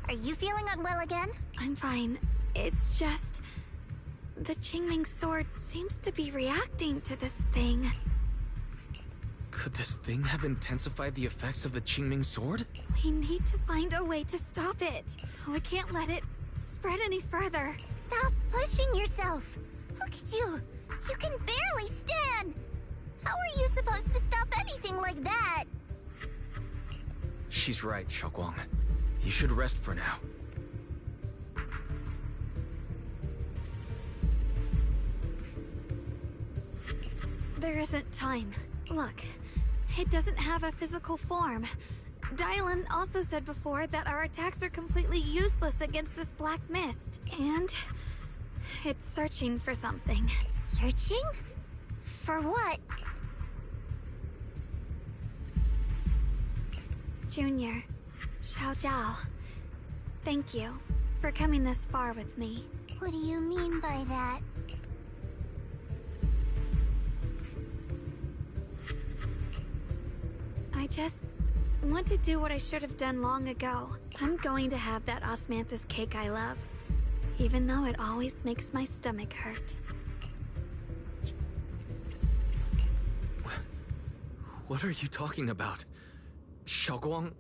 Are you feeling unwell again? I'm fine. It's just... the Qingming sword seems to be reacting to this thing. Could this thing have intensified the effects of the Qingming sword? We need to find a way to stop it. We can't let it spread any further. Stop pushing yourself. Look at you. You can barely stand. How are you supposed to stop anything like that? She's right, Xiaoguang. You should rest for now. There isn't time. Look, it doesn't have a physical form. Dylan also said before that our attacks are completely useless against this black mist. And it's searching for something. Searching? For what? Junior, Xiao Zhao, thank you for coming this far with me. What do you mean by that? I just want to do what I should have done long ago. I'm going to have that osmanthus cake I love, even though it always makes my stomach hurt. What are you talking about? Xiaoguang?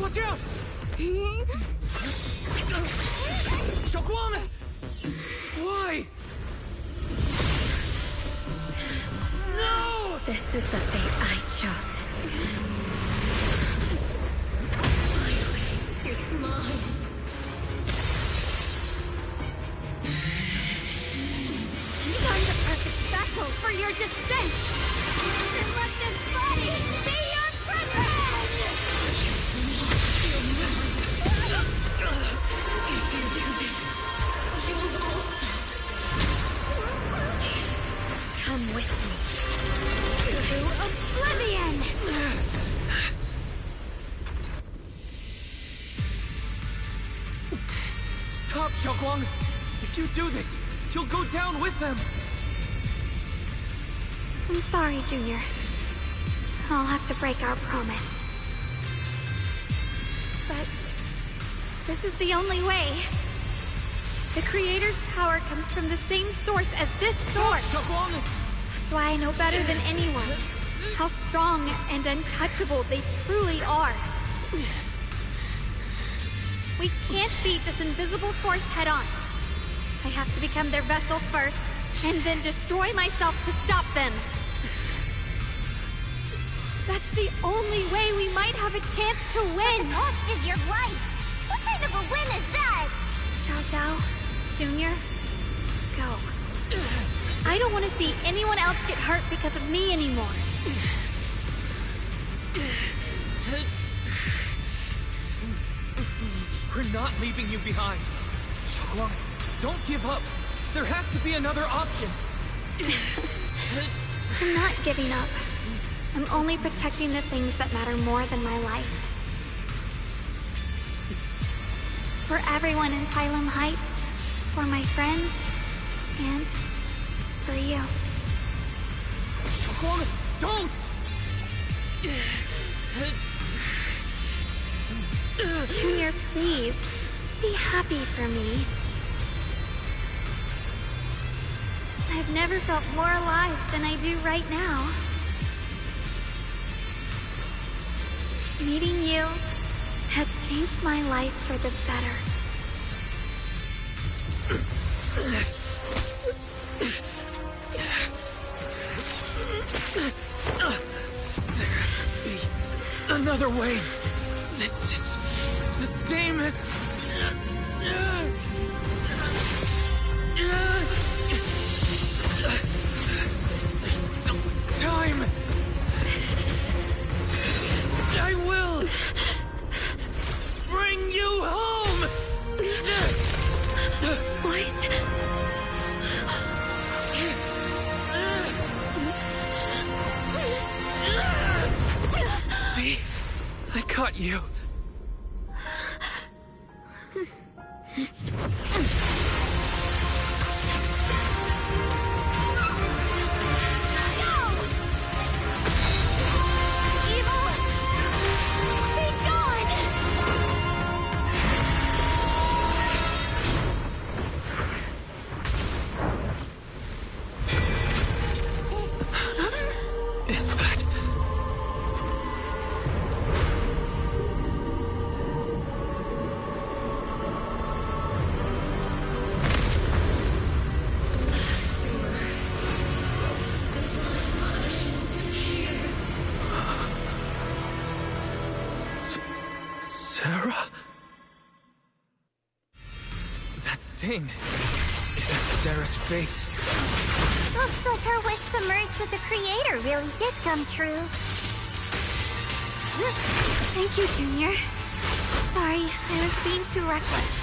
Watch out! Xiaoguang! Why? No! This is the fate I chose. Finally, it's mine. I'm the perfect vessel for your descent! And let this body be your privilege! If you do this, you'll also come with me. Oblivion! Stop, Xiaoguang! If you do this, you'll go down with them! I'm sorry, Junior. I'll have to break our promise. But this is the only way. The Creator's power comes from the same source as this sword. That's why I know better than anyone how strong and untouchable they truly are. We can't beat this invisible force head-on. I have to become their vessel first, and then destroy myself to stop them. That's the only way we might have a chance to win. But the cost is your life. What kind of a win is that? Xiao Xiao, Junior, go. I don't want to see anyone else get hurt because of me anymore. We're not leaving you behind. Xiaoguang, don't give up. There has to be another option. I'm not giving up. I'm only protecting the things that matter more than my life. For everyone in Phylum Heights, for my friends, and for you. Xiaoguang, don't! Junior, please, be happy for me. I've never felt more alive than I do right now. Meeting you has changed my life for the better. There has to be another way. This is the same as... There's still time. I will bring you home. Boys. See? I caught you. Sarah? That thing. It has Sarah's face. Looks like her wish to merge with the Creator really did come true. Thank you, Junior. Sorry, I was being too reckless.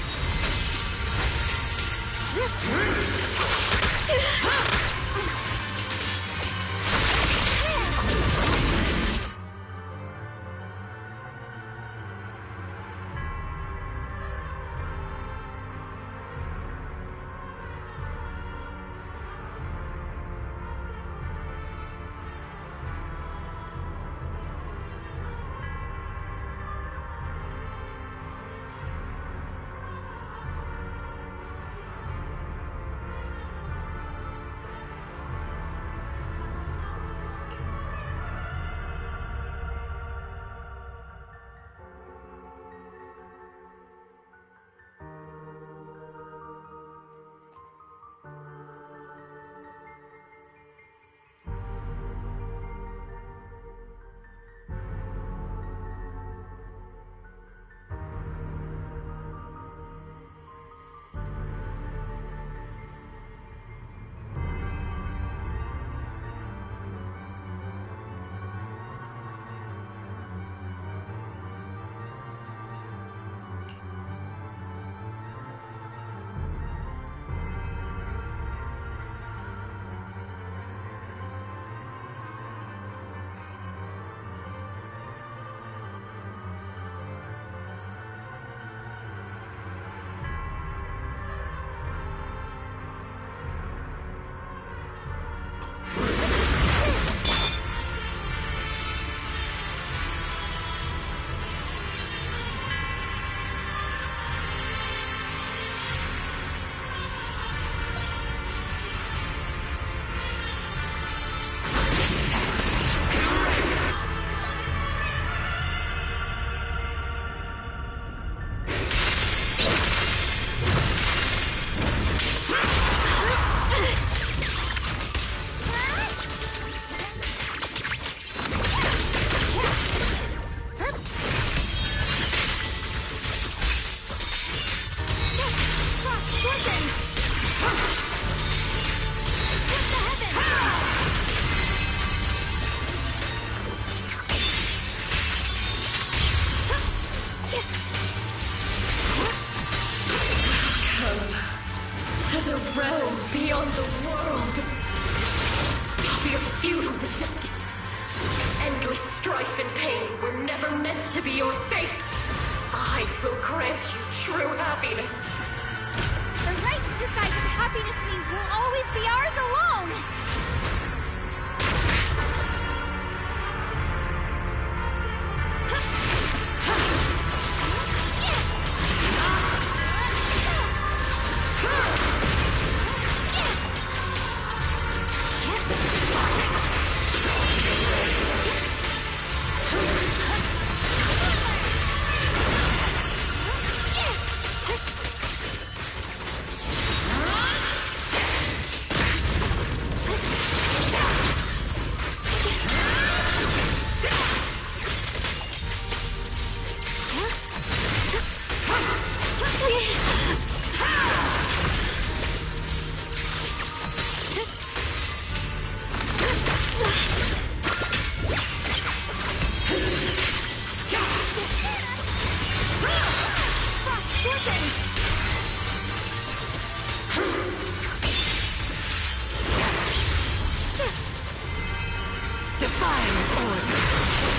Defying order.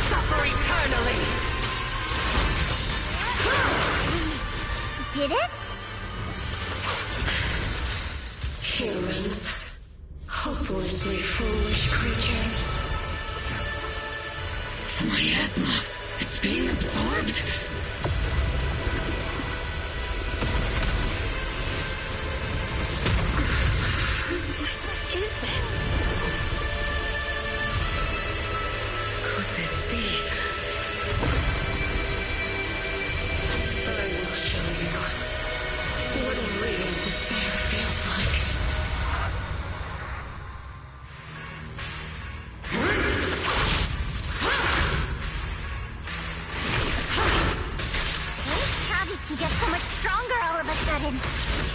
Suffer eternally. Did it? Humans. Hopelessly foolish creatures. My asthma. It's being absorbed. What is this? Could this be? I will show you what a real despair feels like. How did you get so much stronger all of a sudden?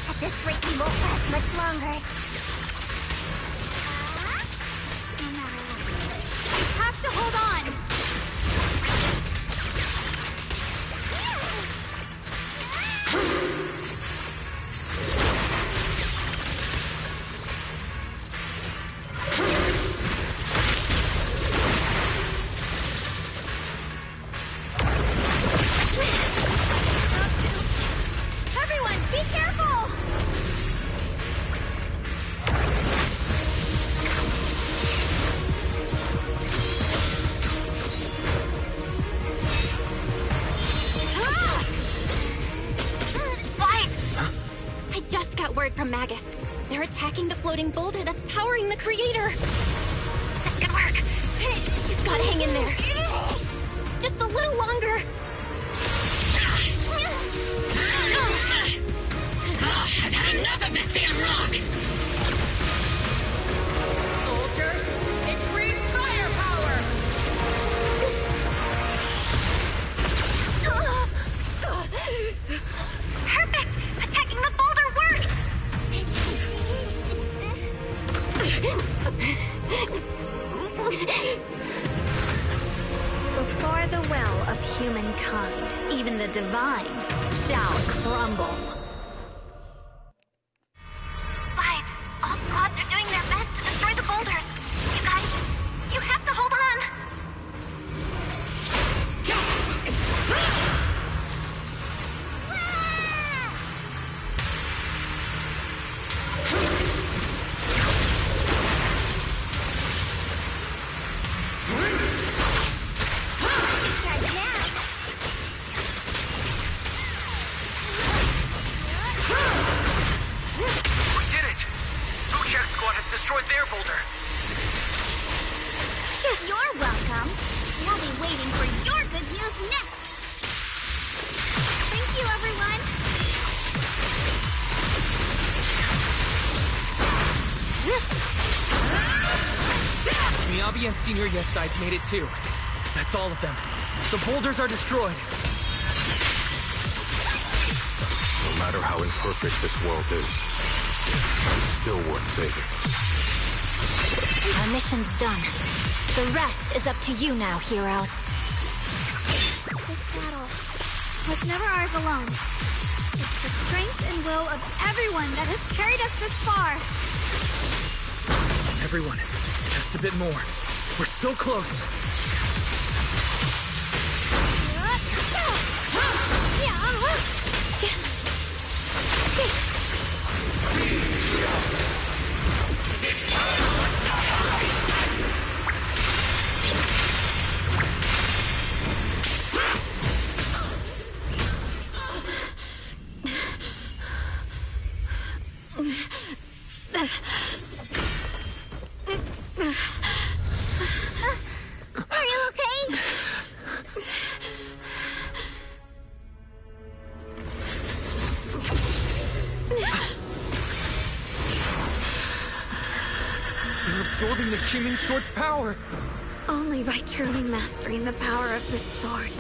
At this rate, we won't last much longer. You have to hold on! Everyone, be careful! I just got word from Magus. They're attacking the floating boulder that's powering the creator. That's good work. You've got to hang in there. Just a little longer. I've had enough of this damn rock! Soldiers, increase firepower! Perfect! Attacking the boulder worked! Before the will of humankind, even the divine shall crumble. Guys, all squads are doing their best to destroy the boulders. You guys, you have to hold on. We did it! Buchak's squad has destroyed their boulder. You're welcome. We'll be waiting for your good news next. Thank you, everyone. Miyabi and Senior Yes Sides made it too. That's all of them. The boulders are destroyed. No matter how imperfect this world is, it's still worth saving. Our mission's done. The rest is up to you now, heroes. This battle was never ours alone. It's the strength and will of everyone that has carried us this far. Everyone, just a bit more. We're so close. Are you okay? They're absorbing the Qingming Sword's power. Only by truly mastering the power of this sword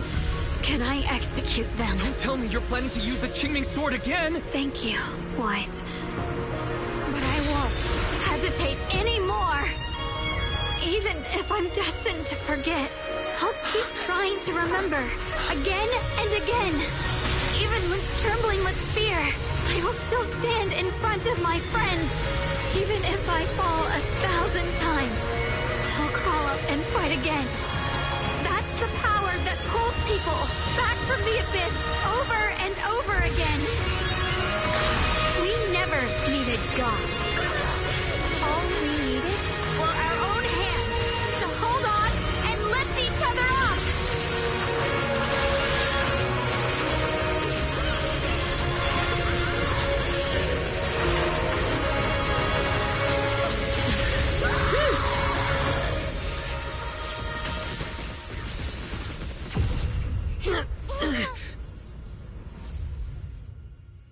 can I execute them. Don't tell me you're planning to use the Qingming Sword again! Thank you, Wise. But I won't hesitate anymore. Even if I'm destined to forget, I'll keep trying to remember, again and again. Even when trembling with fear, I will still stand in front of my friends. Even if I fall 1,000 times, I'll crawl up and fight gods. All we needed were our own hands to hold on and lift each other up!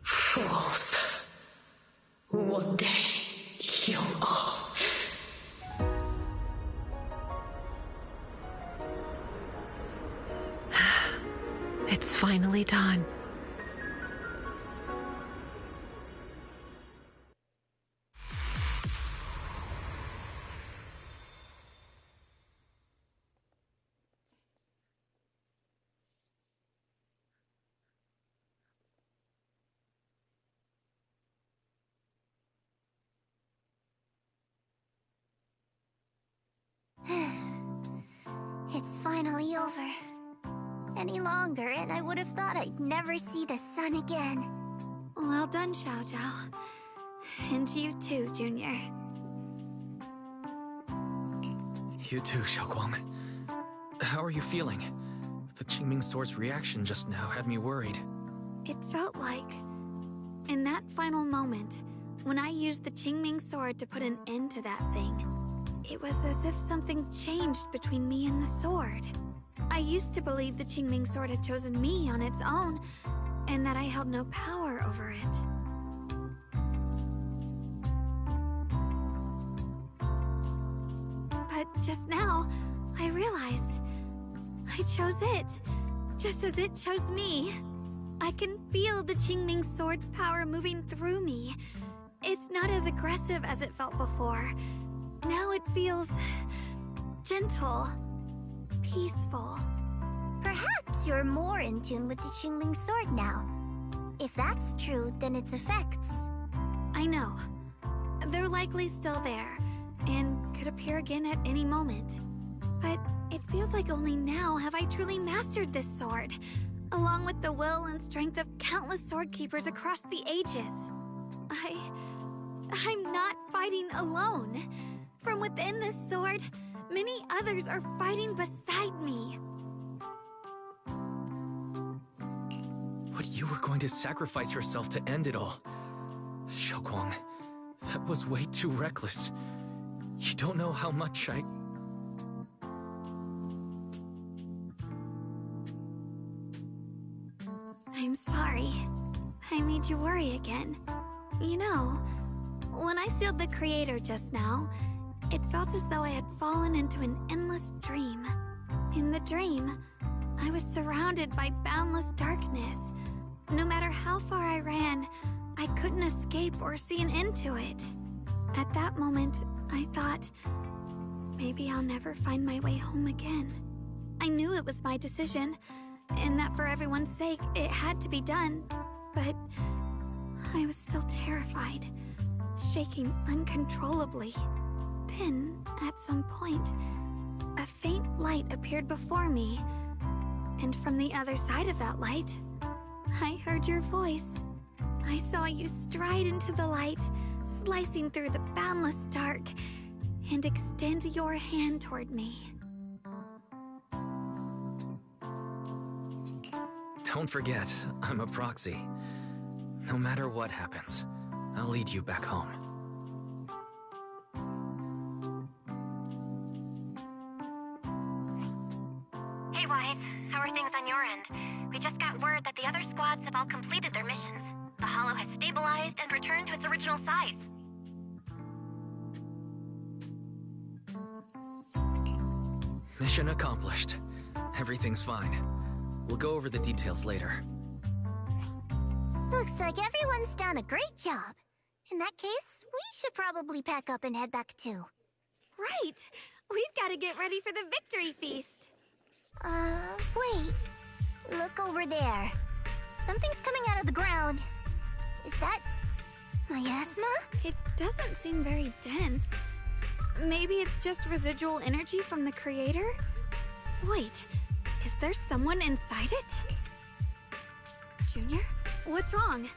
Fools. One day, you'll all... It's finally done. It's finally over. Any longer, and I would have thought I'd never see the sun again. Well done, Xiao Zhao. And you too, Junior. You too, Xiaoguang. How are you feeling? The Qingming Sword's reaction just now had me worried. It felt like, in that final moment, when I used the Qingming Sword to put an end to that thing, it was as if something changed between me and the sword. I used to believe the Qingming Sword had chosen me on its own, and that I held no power over it. But just now, I realized I chose it, just as it chose me. I can feel the Qingming Sword's power moving through me. It's not as aggressive as it felt before. Now it feels gentle, peaceful. Perhaps you're more in tune with the Qingming Sword now. If that's true, then its effects... I know. They're likely still there, and could appear again at any moment. But it feels like only now have I truly mastered this sword, along with the will and strength of countless sword keepers across the ages. I'm not fighting alone. From within this sword, many others are fighting beside me. But you were going to sacrifice yourself to end it all. Xiaoguang, that was way too reckless. You don't know how much I'm sorry. I made you worry again. You know, when I sealed the Creator just now, it felt as though I had fallen into an endless dream. In the dream, I was surrounded by boundless darkness. No matter how far I ran, I couldn't escape or see an end to it. At that moment, I thought, maybe I'll never find my way home again. I knew it was my decision, and that for everyone's sake, it had to be done. But I was still terrified, shaking uncontrollably. Then, at some point, a faint light appeared before me. And from the other side of that light, I heard your voice. I saw you stride into the light, slicing through the boundless dark, and extend your hand toward me. Don't forget, I'm a proxy. No matter what happens, I'll lead you back home. Hey, Wise. How are things on your end? We just got word that the other squads have all completed their missions. The Hollow has stabilized and returned to its original size. Mission accomplished. Everything's fine. We'll go over the details later. Looks like everyone's done a great job. In that case, we should probably pack up and head back too. Right! We've got to get ready for the victory feast! Wait. Look over there. Something's coming out of the ground. Is that... miasma? It doesn't seem very dense. Maybe it's just residual energy from the Creator? Wait, is there someone inside it? Junior? What's wrong?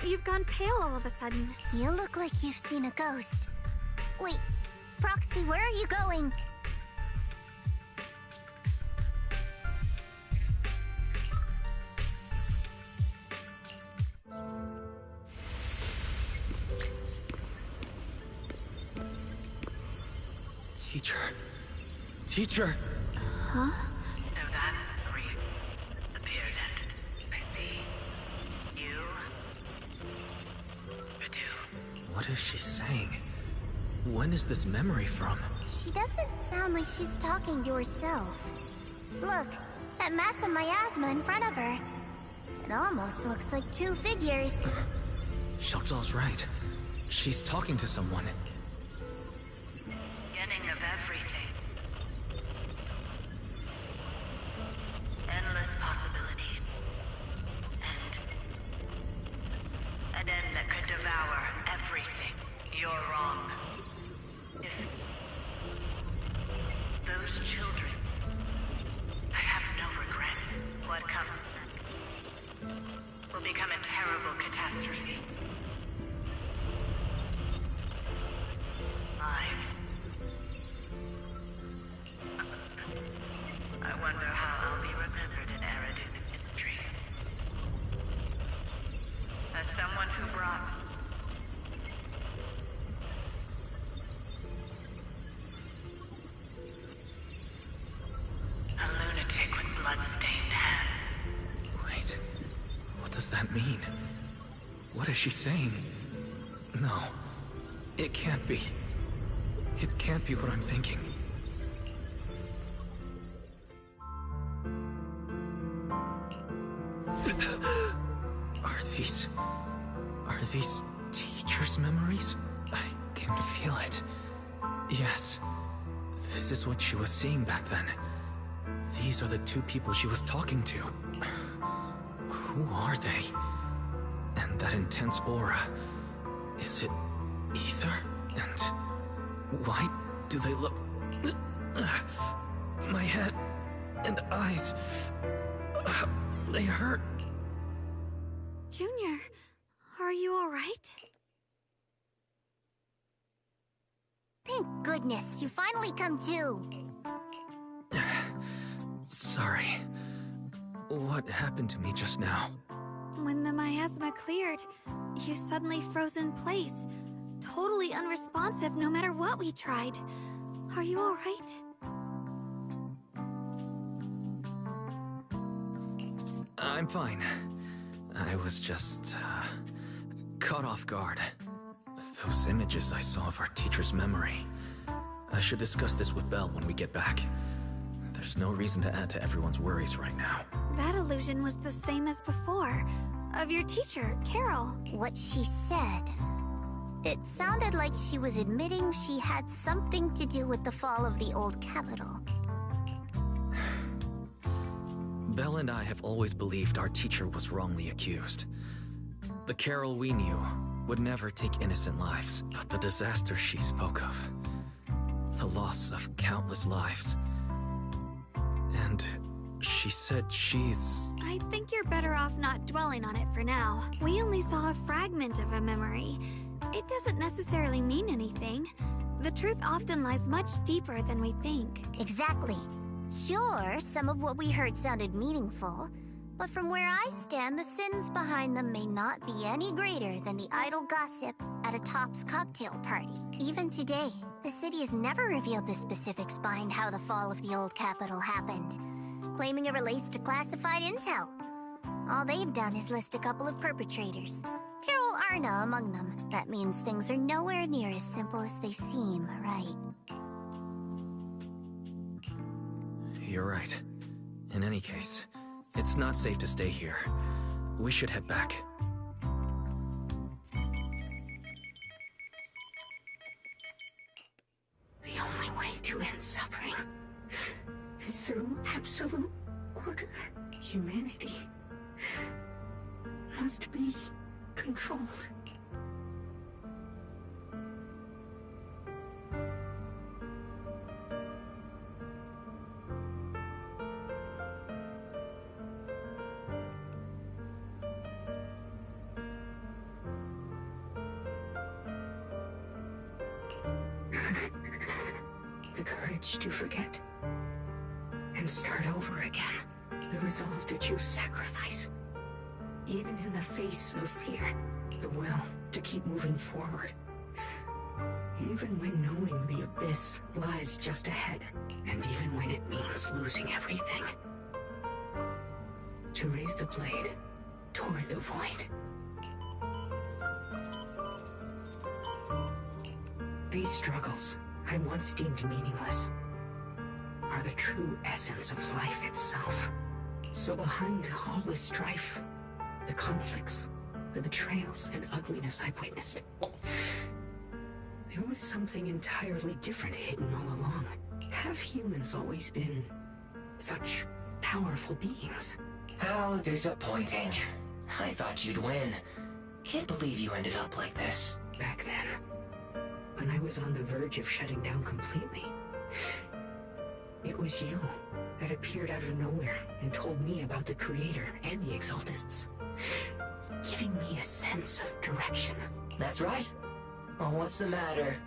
You've gone pale all of a sudden. You look like you've seen a ghost. Wait, Proxy, where are you going? Teacher! Huh? So that Reese appeared and I see you. Radu. What is she saying? When is this memory from? She doesn't sound like she's talking to herself. Look, that massive miasma in front of her. It almost looks like two figures. Xiaozhao's right. She's talking to someone. Beginning of everything. Endless possibilities. An end that could devour everything. You're wrong. If those children, I have no regrets. What comes will become a terrible catastrophe. Lives. I wonder how I'll be remembered in Eradu's history. As someone who brought a lunatic with blood-stained hands. Wait, what does that mean? What is she saying? No, it can't be. It can't be what I'm thinking. Are these teachers' memories? I can feel it. Yes, this is what she was seeing back then. These are the two people she was talking to. Who are they? And that intense aura. Is it ether? And why do they look... My head and eyes... They hurt. Junior, are you alright? Thank goodness, you finally come to. Sorry. What happened to me just now? When the miasma cleared, you suddenly froze in place. Totally unresponsive no matter what we tried. Are you alright? I'm fine. I was just, caught off guard. Those images I saw of our teacher's memory. I should discuss this with Belle when we get back. There's no reason to add to everyone's worries right now. That illusion was the same as before. Of your teacher, Carol. What she said. It sounded like she was admitting she had something to do with the fall of the old capital. Belle and I have always believed our teacher was wrongly accused. The Carol we knew would never take innocent lives, but the disaster she spoke of, the loss of countless lives, and she said she's... I think you're better off not dwelling on it for now. We only saw a fragment of a memory. It doesn't necessarily mean anything. The truth often lies much deeper than we think. Exactly. Sure, some of what we heard sounded meaningful, but from where I stand, the sins behind them may not be any greater than the idle gossip at a Top's cocktail party. Even today, the city has never revealed the specifics behind how the fall of the old capital happened, claiming it relates to classified intel. All they've done is list a couple of perpetrators. Carol Arna among them. That means things are nowhere near as simple as they seem, right? You're right. In any case, it's not safe to stay here. We should head back. The only way to end suffering is through absolute order. Humanity must be controlled. much to forget. And start over again. The resolve to choose sacrifice. Even in the face of fear. The will to keep moving forward. Even when knowing the abyss lies just ahead. And even when it means losing everything. To raise the blade toward the void. These struggles, I once deemed meaningless, are the true essence of life itself. So behind all the strife, the conflicts, the betrayals and ugliness I've witnessed, there was something entirely different hidden all along. Have humans always been such powerful beings? How disappointing. I thought you'd win. Can't believe you ended up like this. Back then, when I was on the verge of shutting down completely, it was you that appeared out of nowhere and told me about the Creator and the Exaltists, giving me a sense of direction. That's right. Well, what's the matter?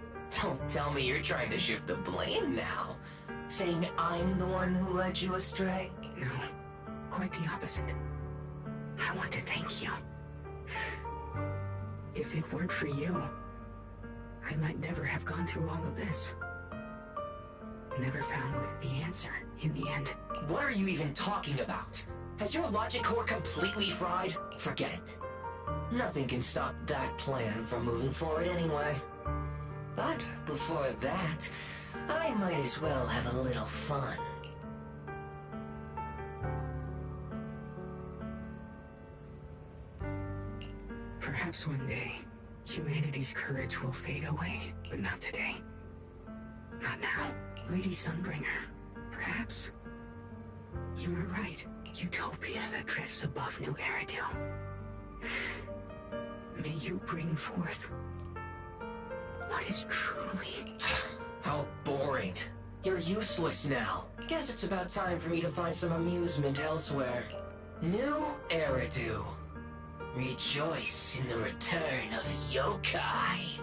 Don't tell me you're trying to shift the blame now. Saying I'm the one who led you astray? No, quite the opposite. I want to thank you. If it weren't for you, I might never have gone through all of this. Never found the answer in the end. What are you even talking about? Has your logic core completely fried? Forget it. Nothing can stop that plan from moving forward anyway. But before that, I might as well have a little fun. Perhaps one day, humanity's courage will fade away, but not today. Not now. Lady Sunbringer, perhaps? You were right. Utopia that drifts above New Eridu. May you bring forth what is truly... How boring. You're useless now. Guess it's about time for me to find some amusement elsewhere. New Eridu. Rejoice in the return of yokai.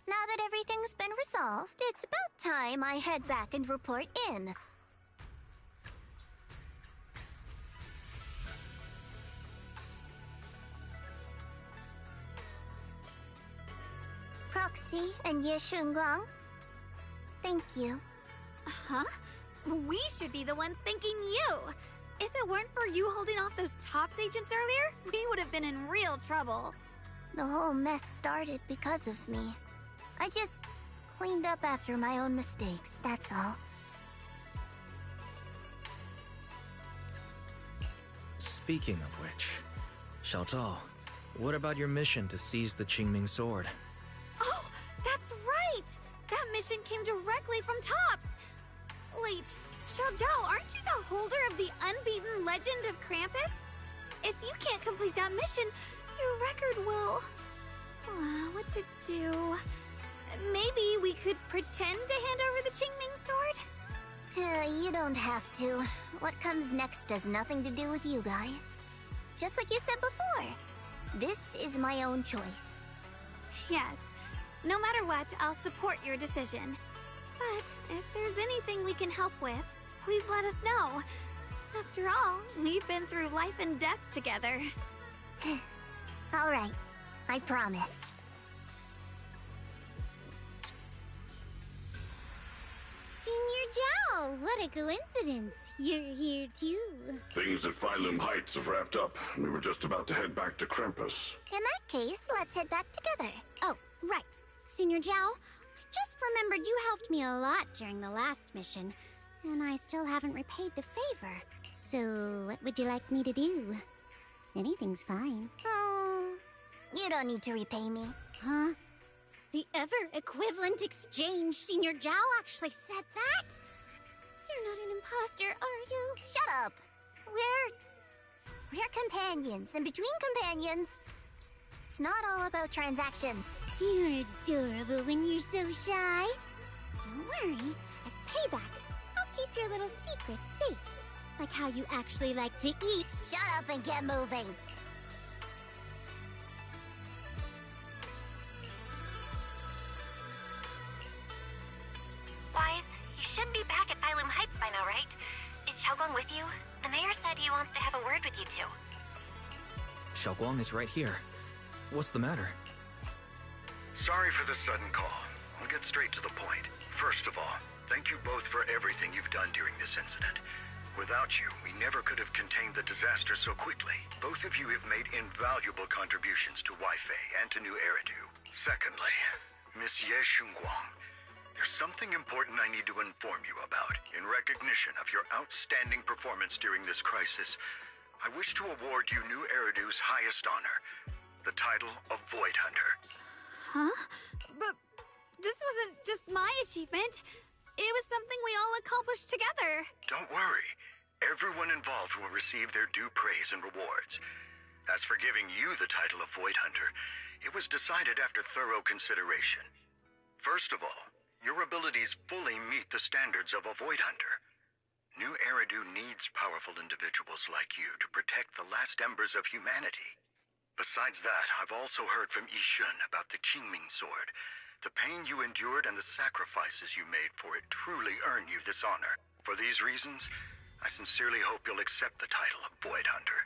Now that everything's been resolved, it's about time I head back and report in. Proxy and Ye Shunguang, thank you. Huh? We should be the ones thanking you. If it weren't for you holding off those TOPS agents earlier, we would have been in real trouble. The whole mess started because of me. I just cleaned up after my own mistakes, that's all. Speaking of which, Xiao Zhao, what about your mission to seize the Qingming sword? Oh, that's right! That mission came directly from TOPS! Wait, Xiao Zhao, aren't you the holder of the unbeaten legend of Krampus? If you can't complete that mission, your record will... what to do? Maybe we could pretend to hand over the Qingming sword? You don't have to. What comes next has nothing to do with you guys. Just like you said before, this is my own choice. Yes. No matter what, I'll support your decision. But if there's anything we can help with, please let us know. After all, we've been through life and death together. All right, I promise. Senior Zhao, what a coincidence. You're here too. Things at Phylum Heights have wrapped up. We were just about to head back to Krampus. In that case, let's head back together. Oh, right. Senior Zhao, I just remembered you helped me a lot during the last mission, and I still haven't repaid the favor. So, what would you like me to do? Anything's fine. You don't need to repay me. Huh? The ever-equivalent exchange, Senior Zhao actually said that? You're not an imposter, are you? Shut up! We're companions, and between companions, it's not all about transactions. You're adorable when you're so shy. Don't worry, as payback, I'll keep your little secrets safe. Like how you actually like to eat. Shut up and get moving! Wise, you should be back at Phylum Heights by now, right? Is Xiaoguang with you? The mayor said he wants to have a word with you two. Xiaoguang is right here. What's the matter? Sorry for the sudden call. I'll get straight to the point. First of all, thank you both for everything you've done during this incident. Without you, we never could have contained the disaster so quickly. Both of you have made invaluable contributions to Weifei and to New Eridu. Secondly, Miss Ye Shunguang, there's something important I need to inform you about. In recognition of your outstanding performance during this crisis, I wish to award you New Eridu's highest honor, the title of Void Hunter. Huh? But this wasn't just my achievement. It was something we all accomplished together. Don't worry. Everyone involved will receive their due praise and rewards. As for giving you the title of Void Hunter, it was decided after thorough consideration. First of all, your abilities fully meet the standards of a Void Hunter. New Eridu needs powerful individuals like you to protect the last embers of humanity. Besides that, I've also heard from Yishun about the Qingming Sword. The pain you endured and the sacrifices you made for it truly earn you this honor. For these reasons, I sincerely hope you'll accept the title of Void Hunter.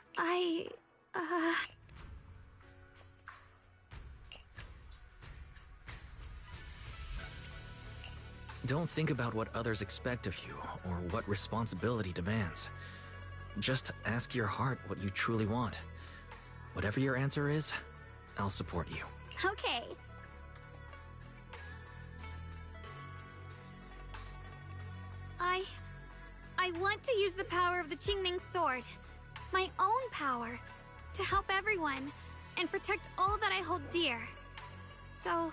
Don't think about what others expect of you, or what responsibility demands. Just ask your heart what you truly want. Whatever your answer is, I'll support you. Okay. I want to use the power of the Qingming Sword, my own power, to help everyone and protect all that I hold dear. So,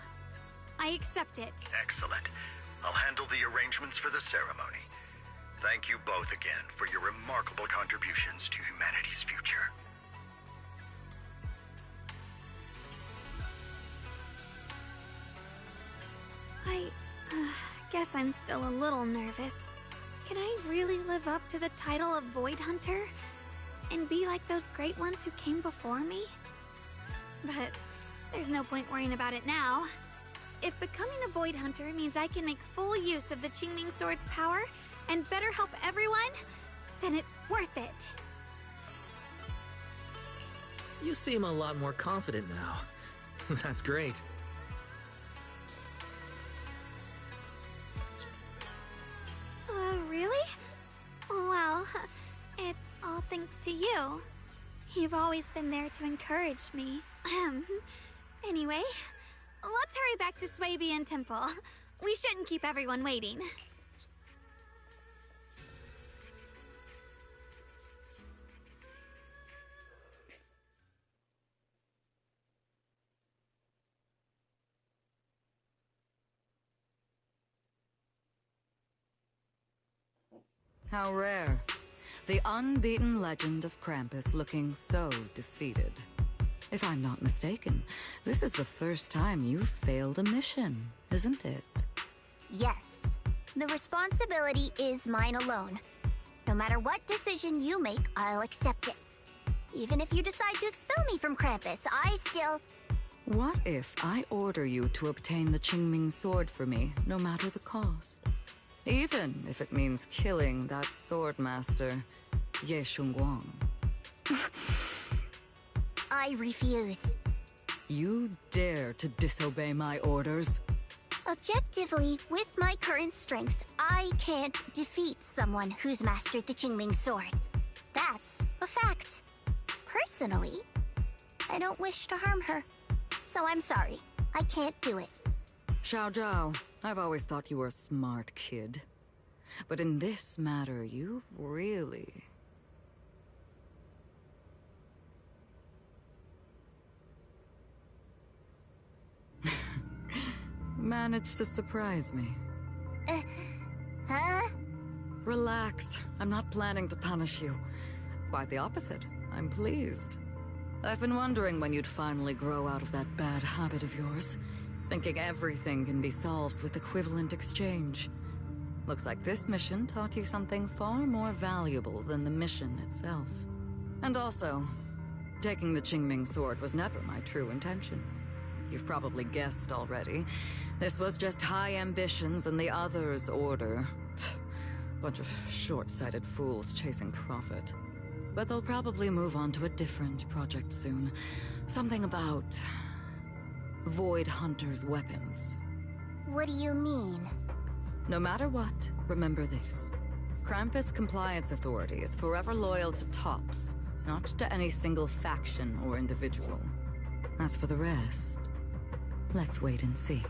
I accept it. Excellent. I'll handle the arrangements for the ceremony. Thank you both again for your remarkable contributions to humanity's future. I guess I'm still a little nervous. Can I really live up to the title of Void Hunter? And be like those great ones who came before me? But there's no point worrying about it now. If becoming a Void Hunter means I can make full use of the Qingming Sword's power and better help everyone, then it's worth it. You seem a lot more confident now. That's great. Really? Well, it's all thanks to you. You've always been there to encourage me. Anyway, let's hurry back to Swabian Temple. We shouldn't keep everyone waiting. How rare. The unbeaten legend of Krampus looking so defeated. If I'm not mistaken, this is the first time you've failed a mission, isn't it? Yes. The responsibility is mine alone. No matter what decision you make, I'll accept it. Even if you decide to expel me from Krampus, I still... What if I order you to obtain the Qingming Sword for me, no matter the cost? Even if it means killing that sword master, Ye Shunguang. I refuse. You dare to disobey my orders? Objectively, with my current strength, I can't defeat someone who's mastered the Qingming Sword. That's a fact. Personally, I don't wish to harm her. So I'm sorry. I can't do it. Xiao Zhao, I've always thought you were a smart kid. But in this matter, you've really Managed to surprise me. Huh? Relax. I'm not planning to punish you. Quite the opposite. I'm pleased. I've been wondering when you'd finally grow out of that bad habit of yours, thinking everything can be solved with equivalent exchange. Looks like this mission taught you something far more valuable than the mission itself. And also, taking the Qingming sword was never my true intention. You've probably guessed already. This was just high ambitions and the others' order. Bunch of short-sighted fools chasing profit. But they'll probably move on to a different project soon. Something about Void Hunter's weapons. What do you mean? No matter what, remember this. Krampus Compliance Authority is forever loyal to TOPS, not to any single faction or individual. As for the rest, let's wait and see.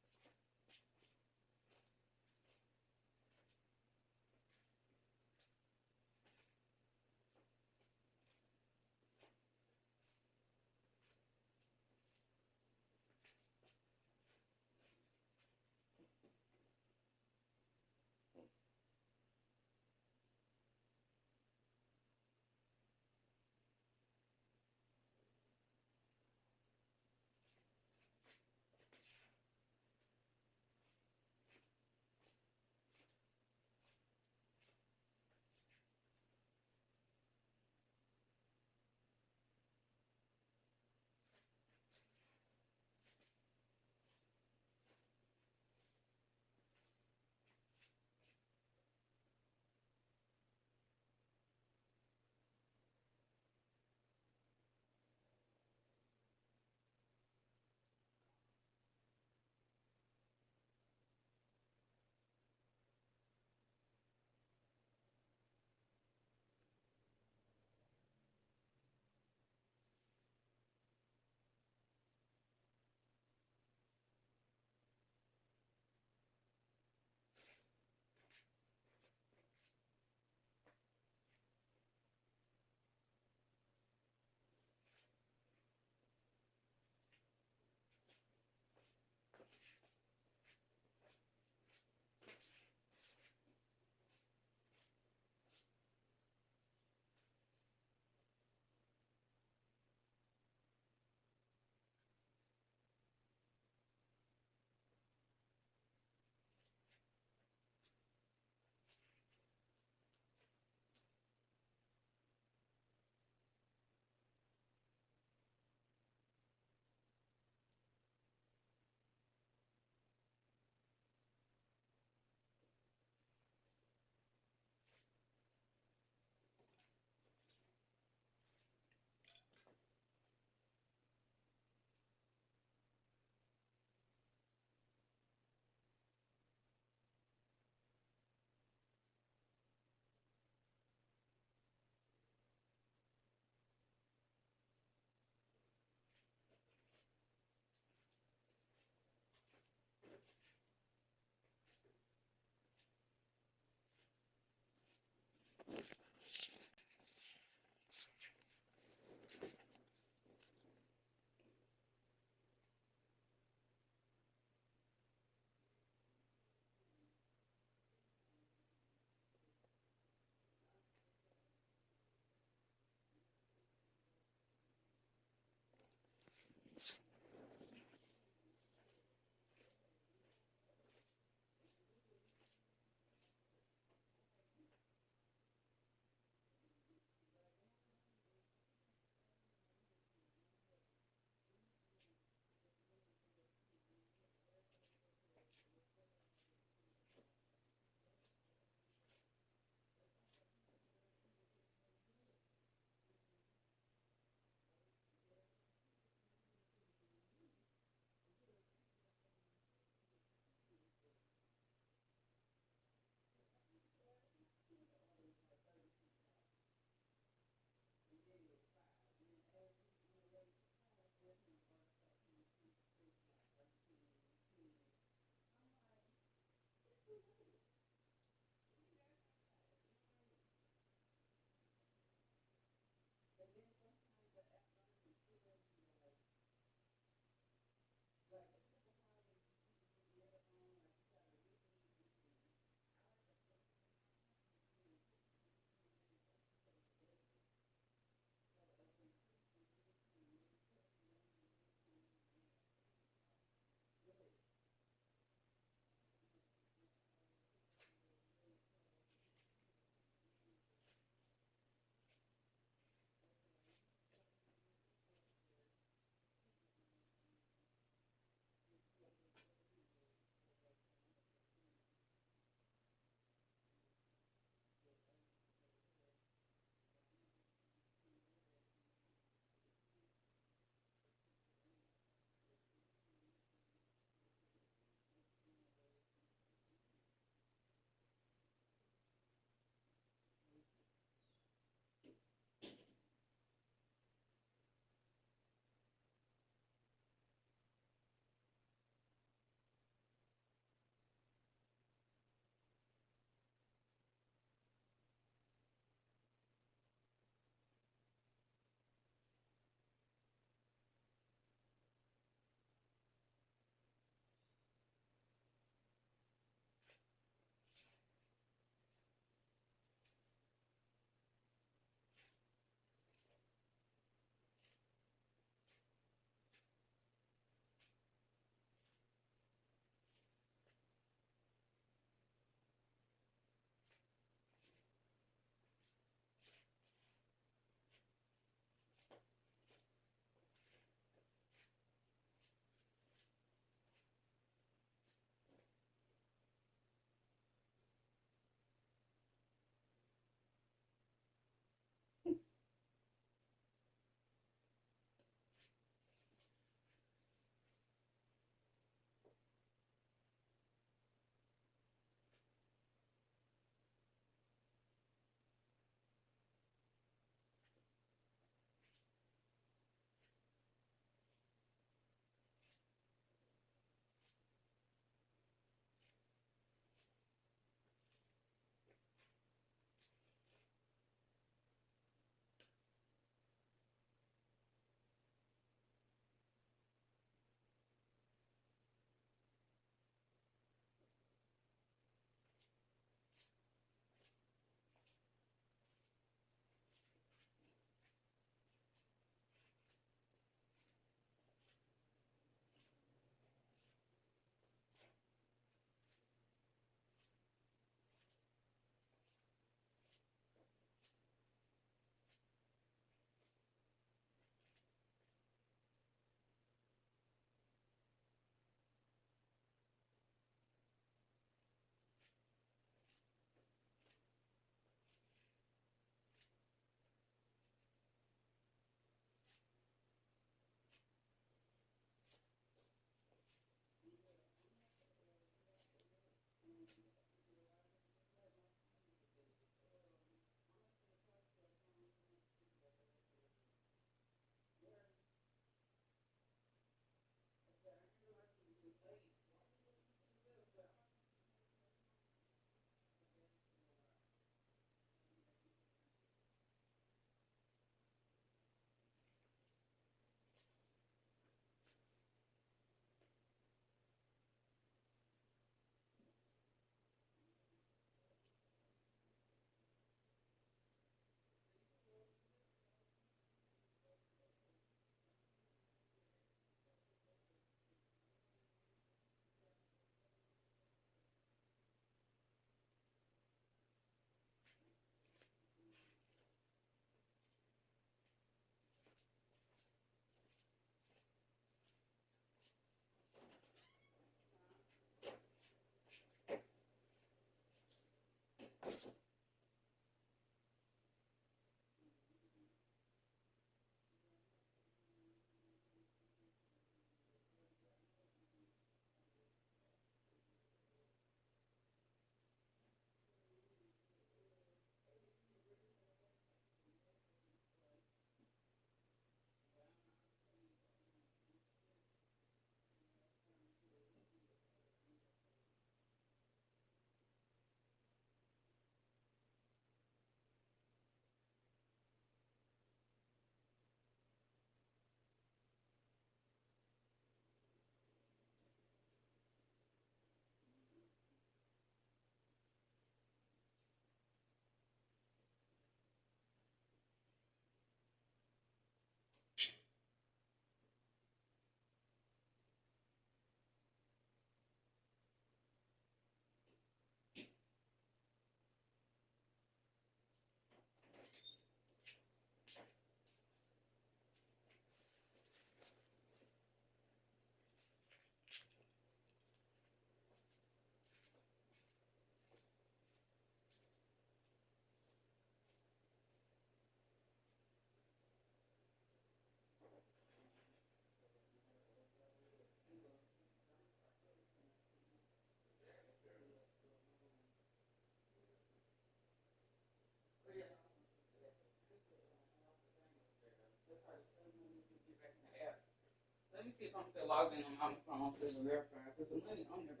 Let me see if I'm still logged in on my phone to verify because the money on there.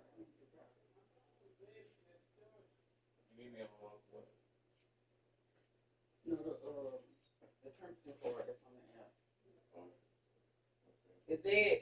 You need me on what? No, the terms and for that's on the app. It's dead.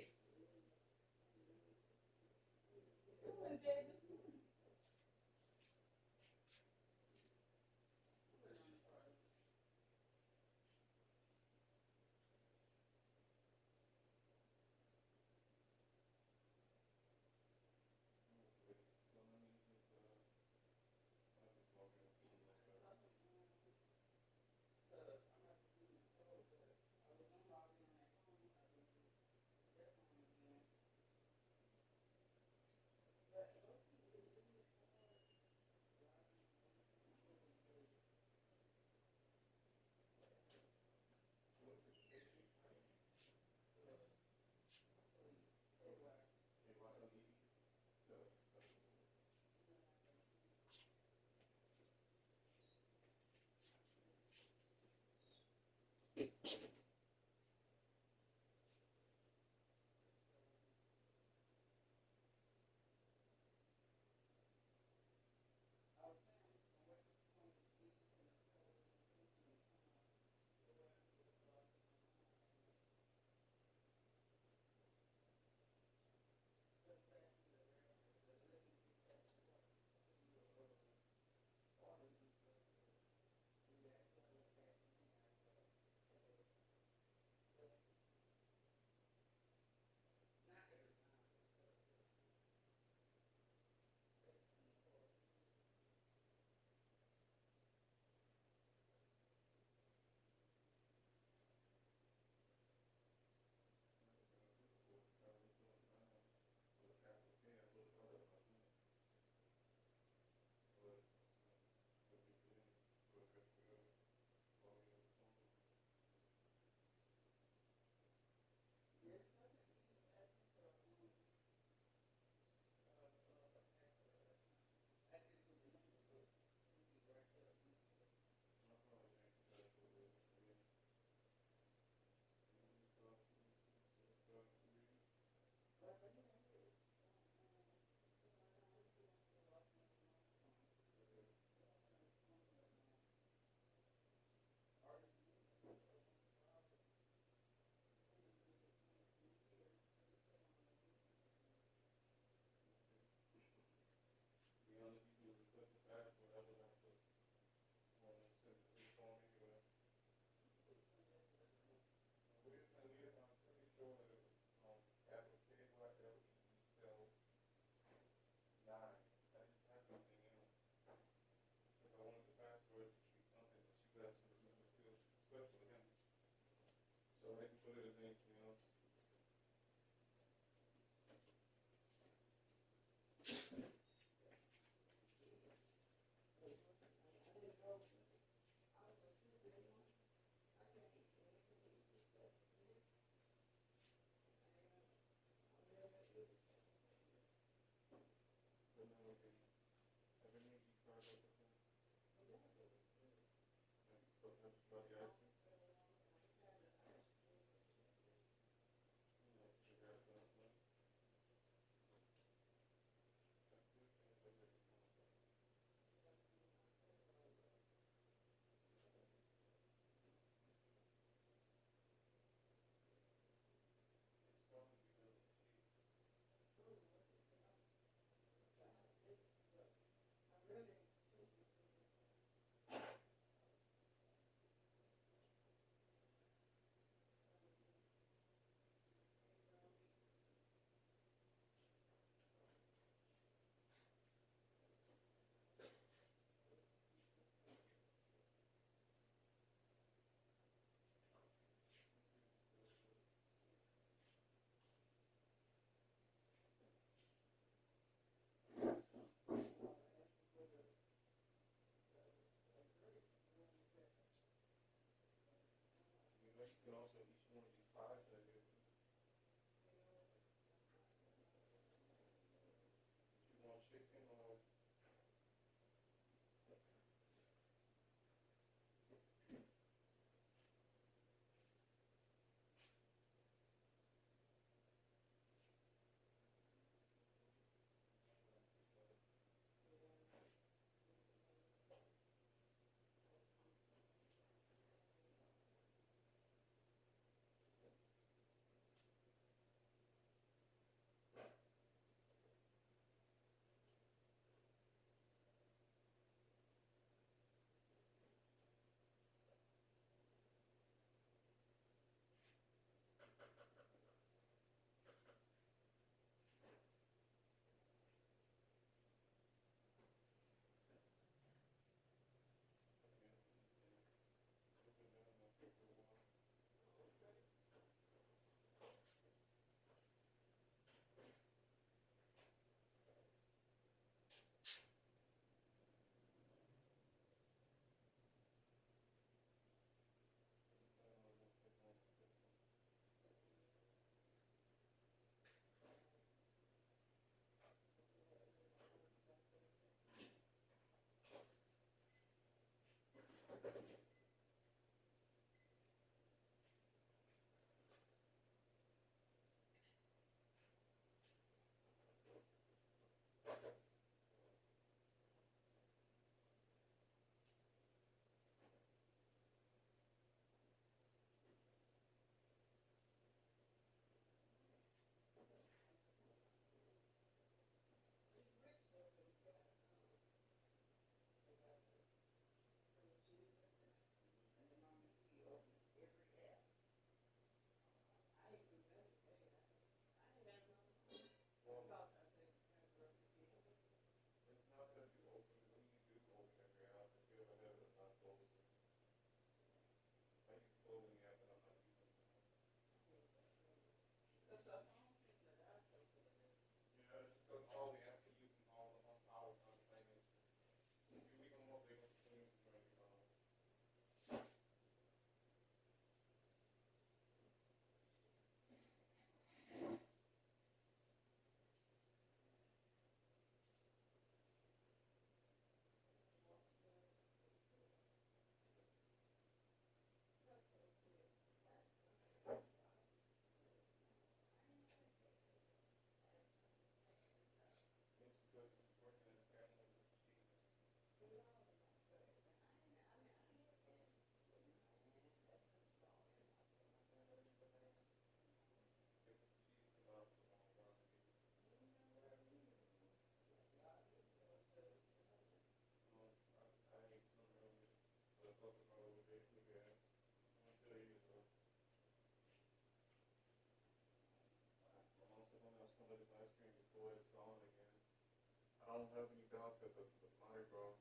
don't have any doubts that the Mardi Gras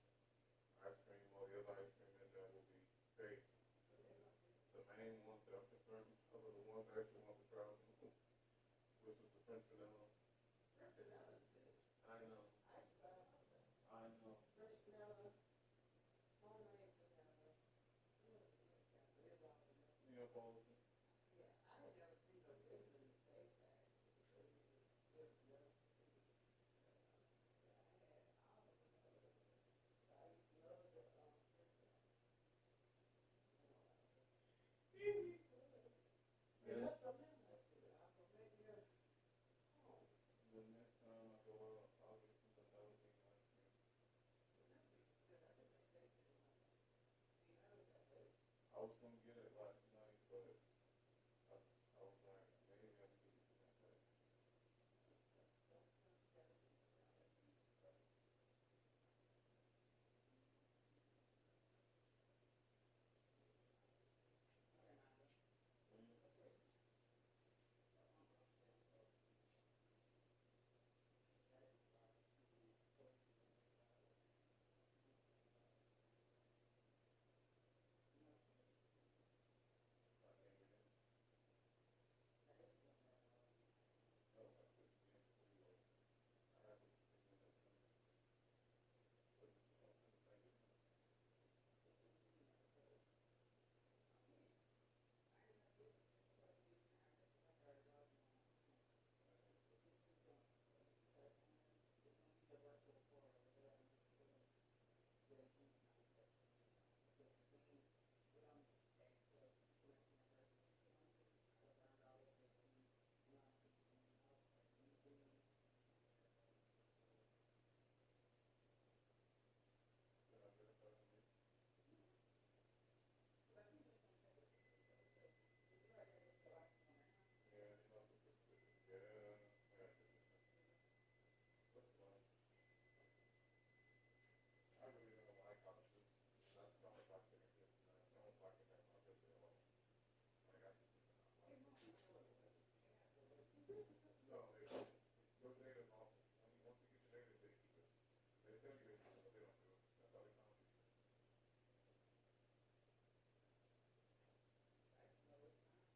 ice cream or the other ice cream in there will be safe. The main ones that I'm concerned of are the ones I actually want to try, which is the French vanilla. I know. I know. Neapolitan. Yeah. The next time I go out, I'll get some vanilla bean ice cream. I was gonna get it last night, but I was like, maybe I can get it the next day. I really don't like ostriches. That's the only plastic I get. I don't like it that much at all. Like I just like it. No, they don't. Your data's awful. When you once you get your data, they keep it. They tell you they do it, but they don't do it. That's how they found you.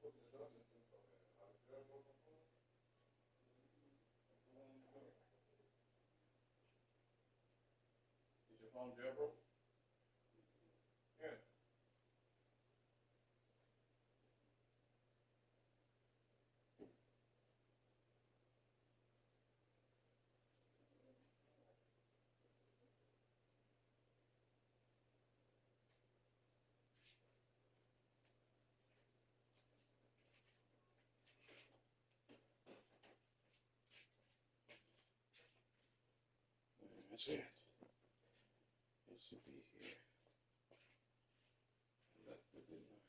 Is your phone jailbroken? Yeah. That's it. It should be here. I left it, didn't I?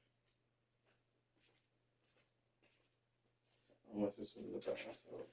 Unless it's in the bathroom.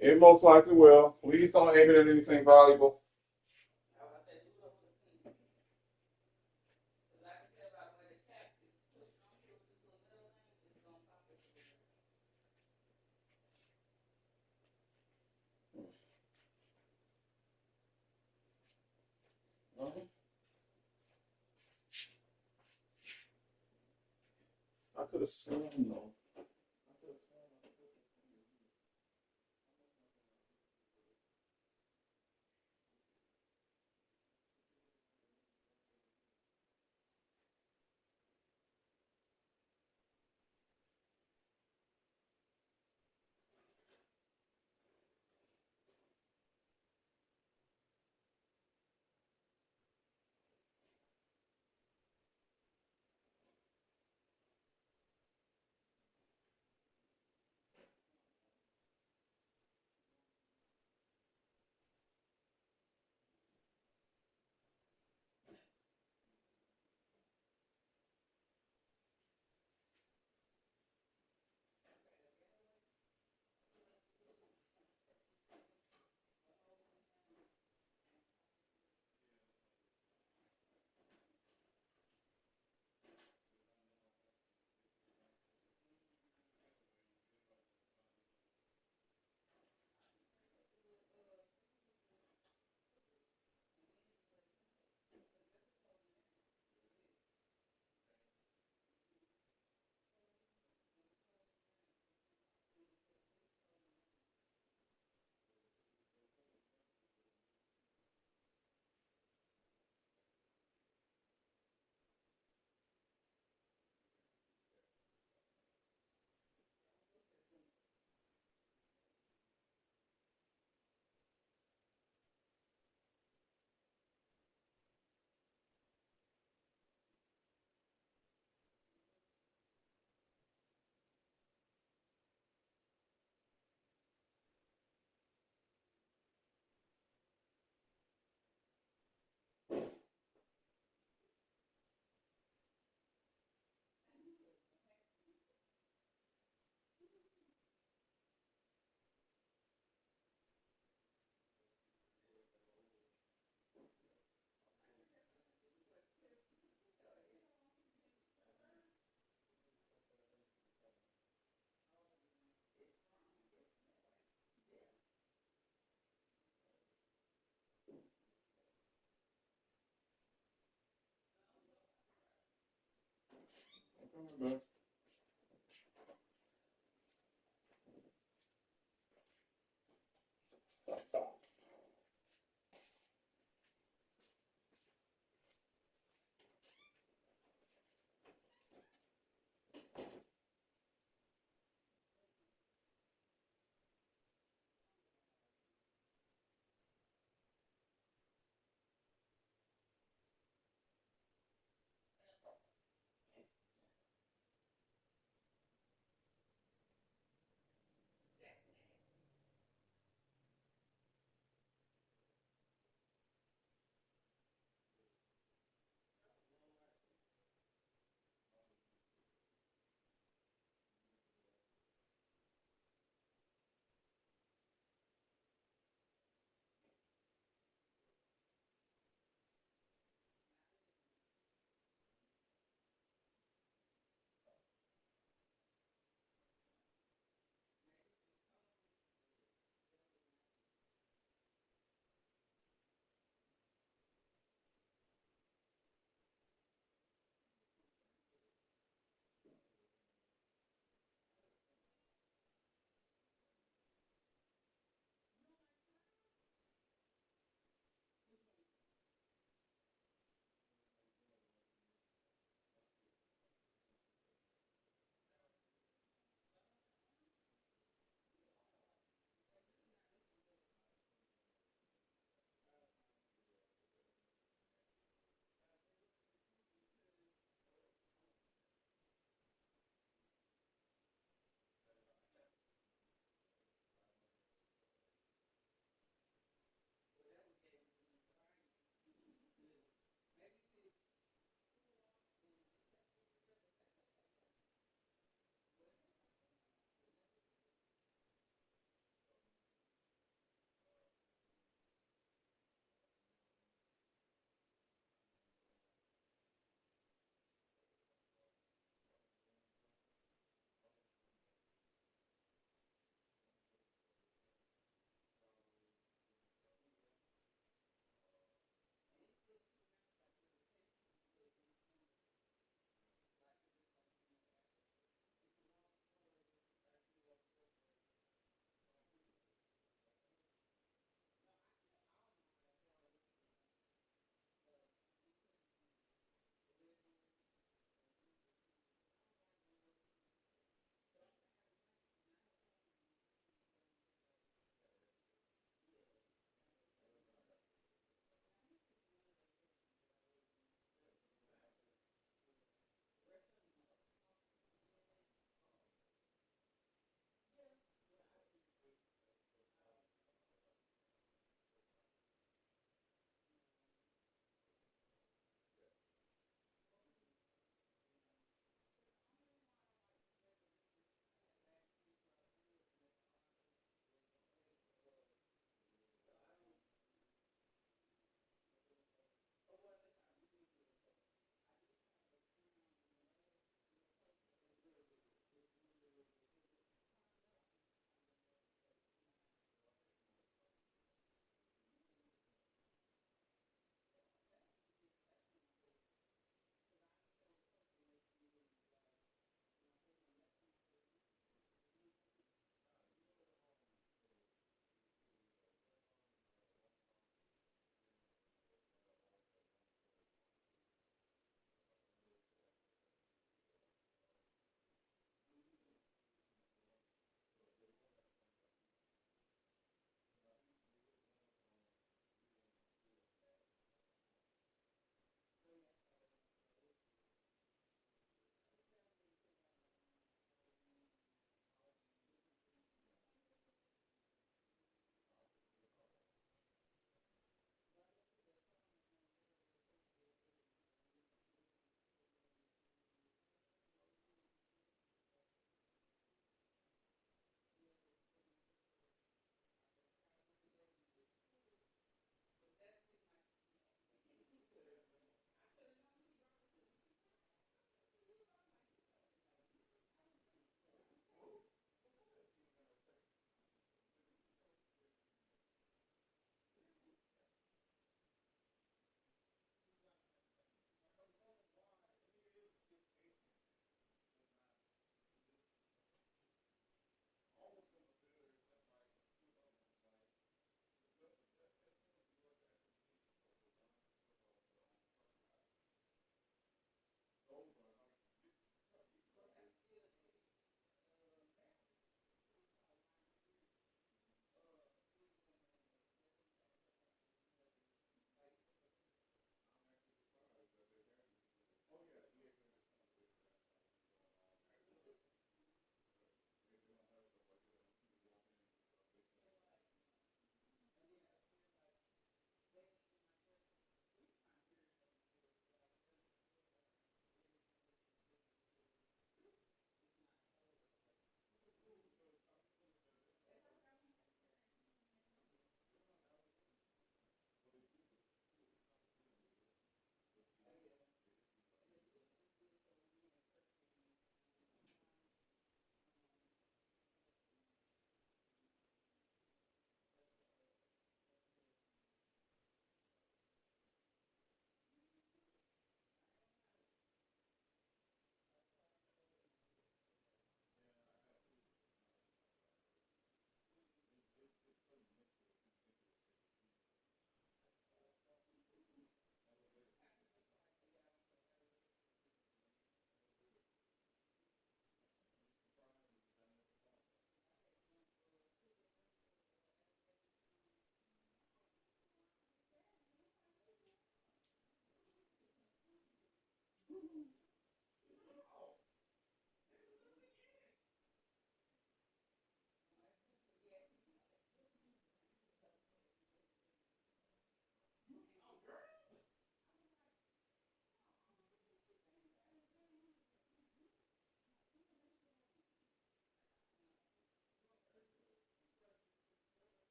It most likely will. Please don't aim it at anything valuable. I could have sworn though.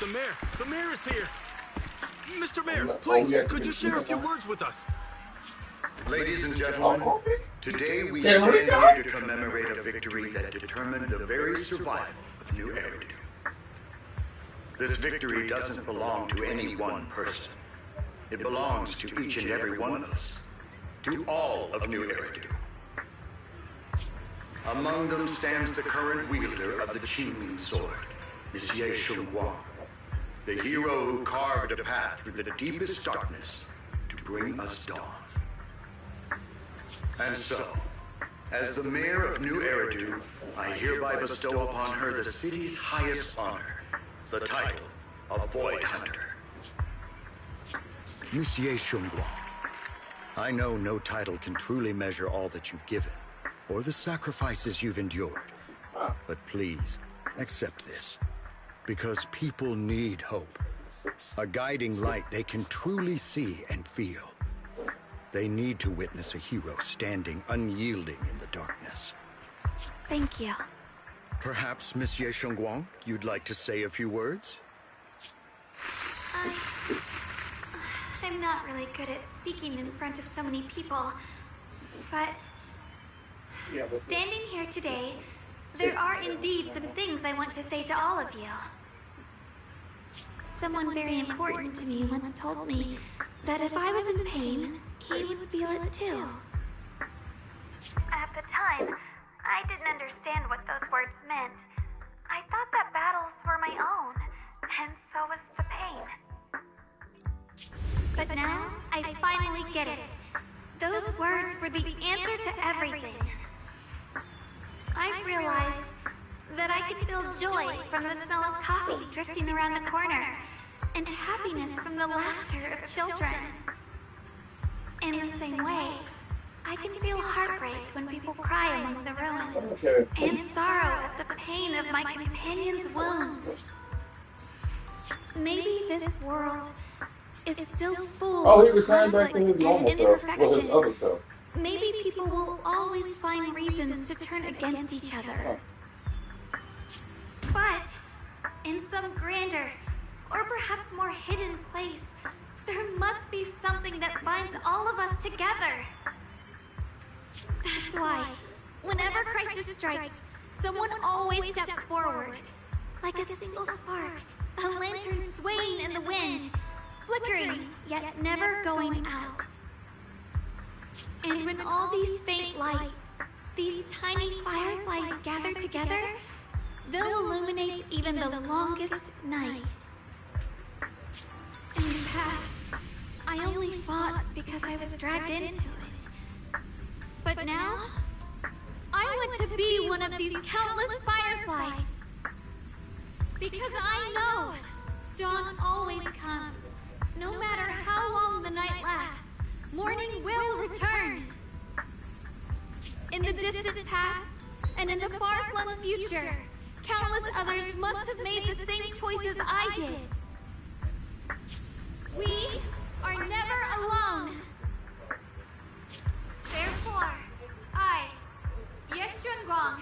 The mayor! The mayor is here! Mr. Mayor, please, could you share a few words with us? Ladies and gentlemen, today we stand here to commemorate a victory that determined the very survival of New Eridu. This victory doesn't belong to any one person. It belongs to each and every one of us. To all of New Eridu. Among them stands the current wielder of the Qingling sword, Monsieur Shunguang, the hero who carved a path through the deepest darkness to bring us dawn. And so, as the mayor of New Eridu, I hereby bestow upon her the city's highest honor, the title of Void Hunter. Monsieur Shunguang, I know no title can truly measure all that you've given, or the sacrifices you've endured. But please, accept this. Because people need hope. A guiding light they can truly see and feel. They need to witness a hero standing unyielding in the darkness. Thank you. Perhaps, Monsieur Shunguang, you'd like to say a few words? I'm not really good at speaking in front of so many people, but standing here today, there are indeed some things I want to say to all of you. Someone very important to me once told me that if I was in pain, he would feel it too. At the time, I didn't understand what those words meant. I thought that battles were my own, and so was the pain. But now, I finally get it. Those words were the answer to everything. I've realized that I can feel joy from the smell of coffee drifting around the corner, and happiness from the laughter of children. In the same way, I can feel heartbreak when people cry among the ruins, and sorrow at the pain of my companion's wounds. Maybe this world is still full of conflict and imperfection. Maybe people will always find reasons to turn against each other. But in some grander, or perhaps more hidden place, there must be something that binds all of us together. That's why, whenever crisis strikes, someone always steps forward. Like a single spark, a lantern swaying in the wind, flickering, yet never going out. And when all these faint lights, these tiny fireflies gather together, they'll illuminate even the longest night. In the past, I only fought because I was dragged into it. But now, I want to be one of these countless fireflies. Because I know dawn always comes. No matter how long the night lasts, morning will return. In the distant past, and in the far-flung future, countless others must have made the same choices I did. We are never alone. Therefore, I, Ye Shunguang,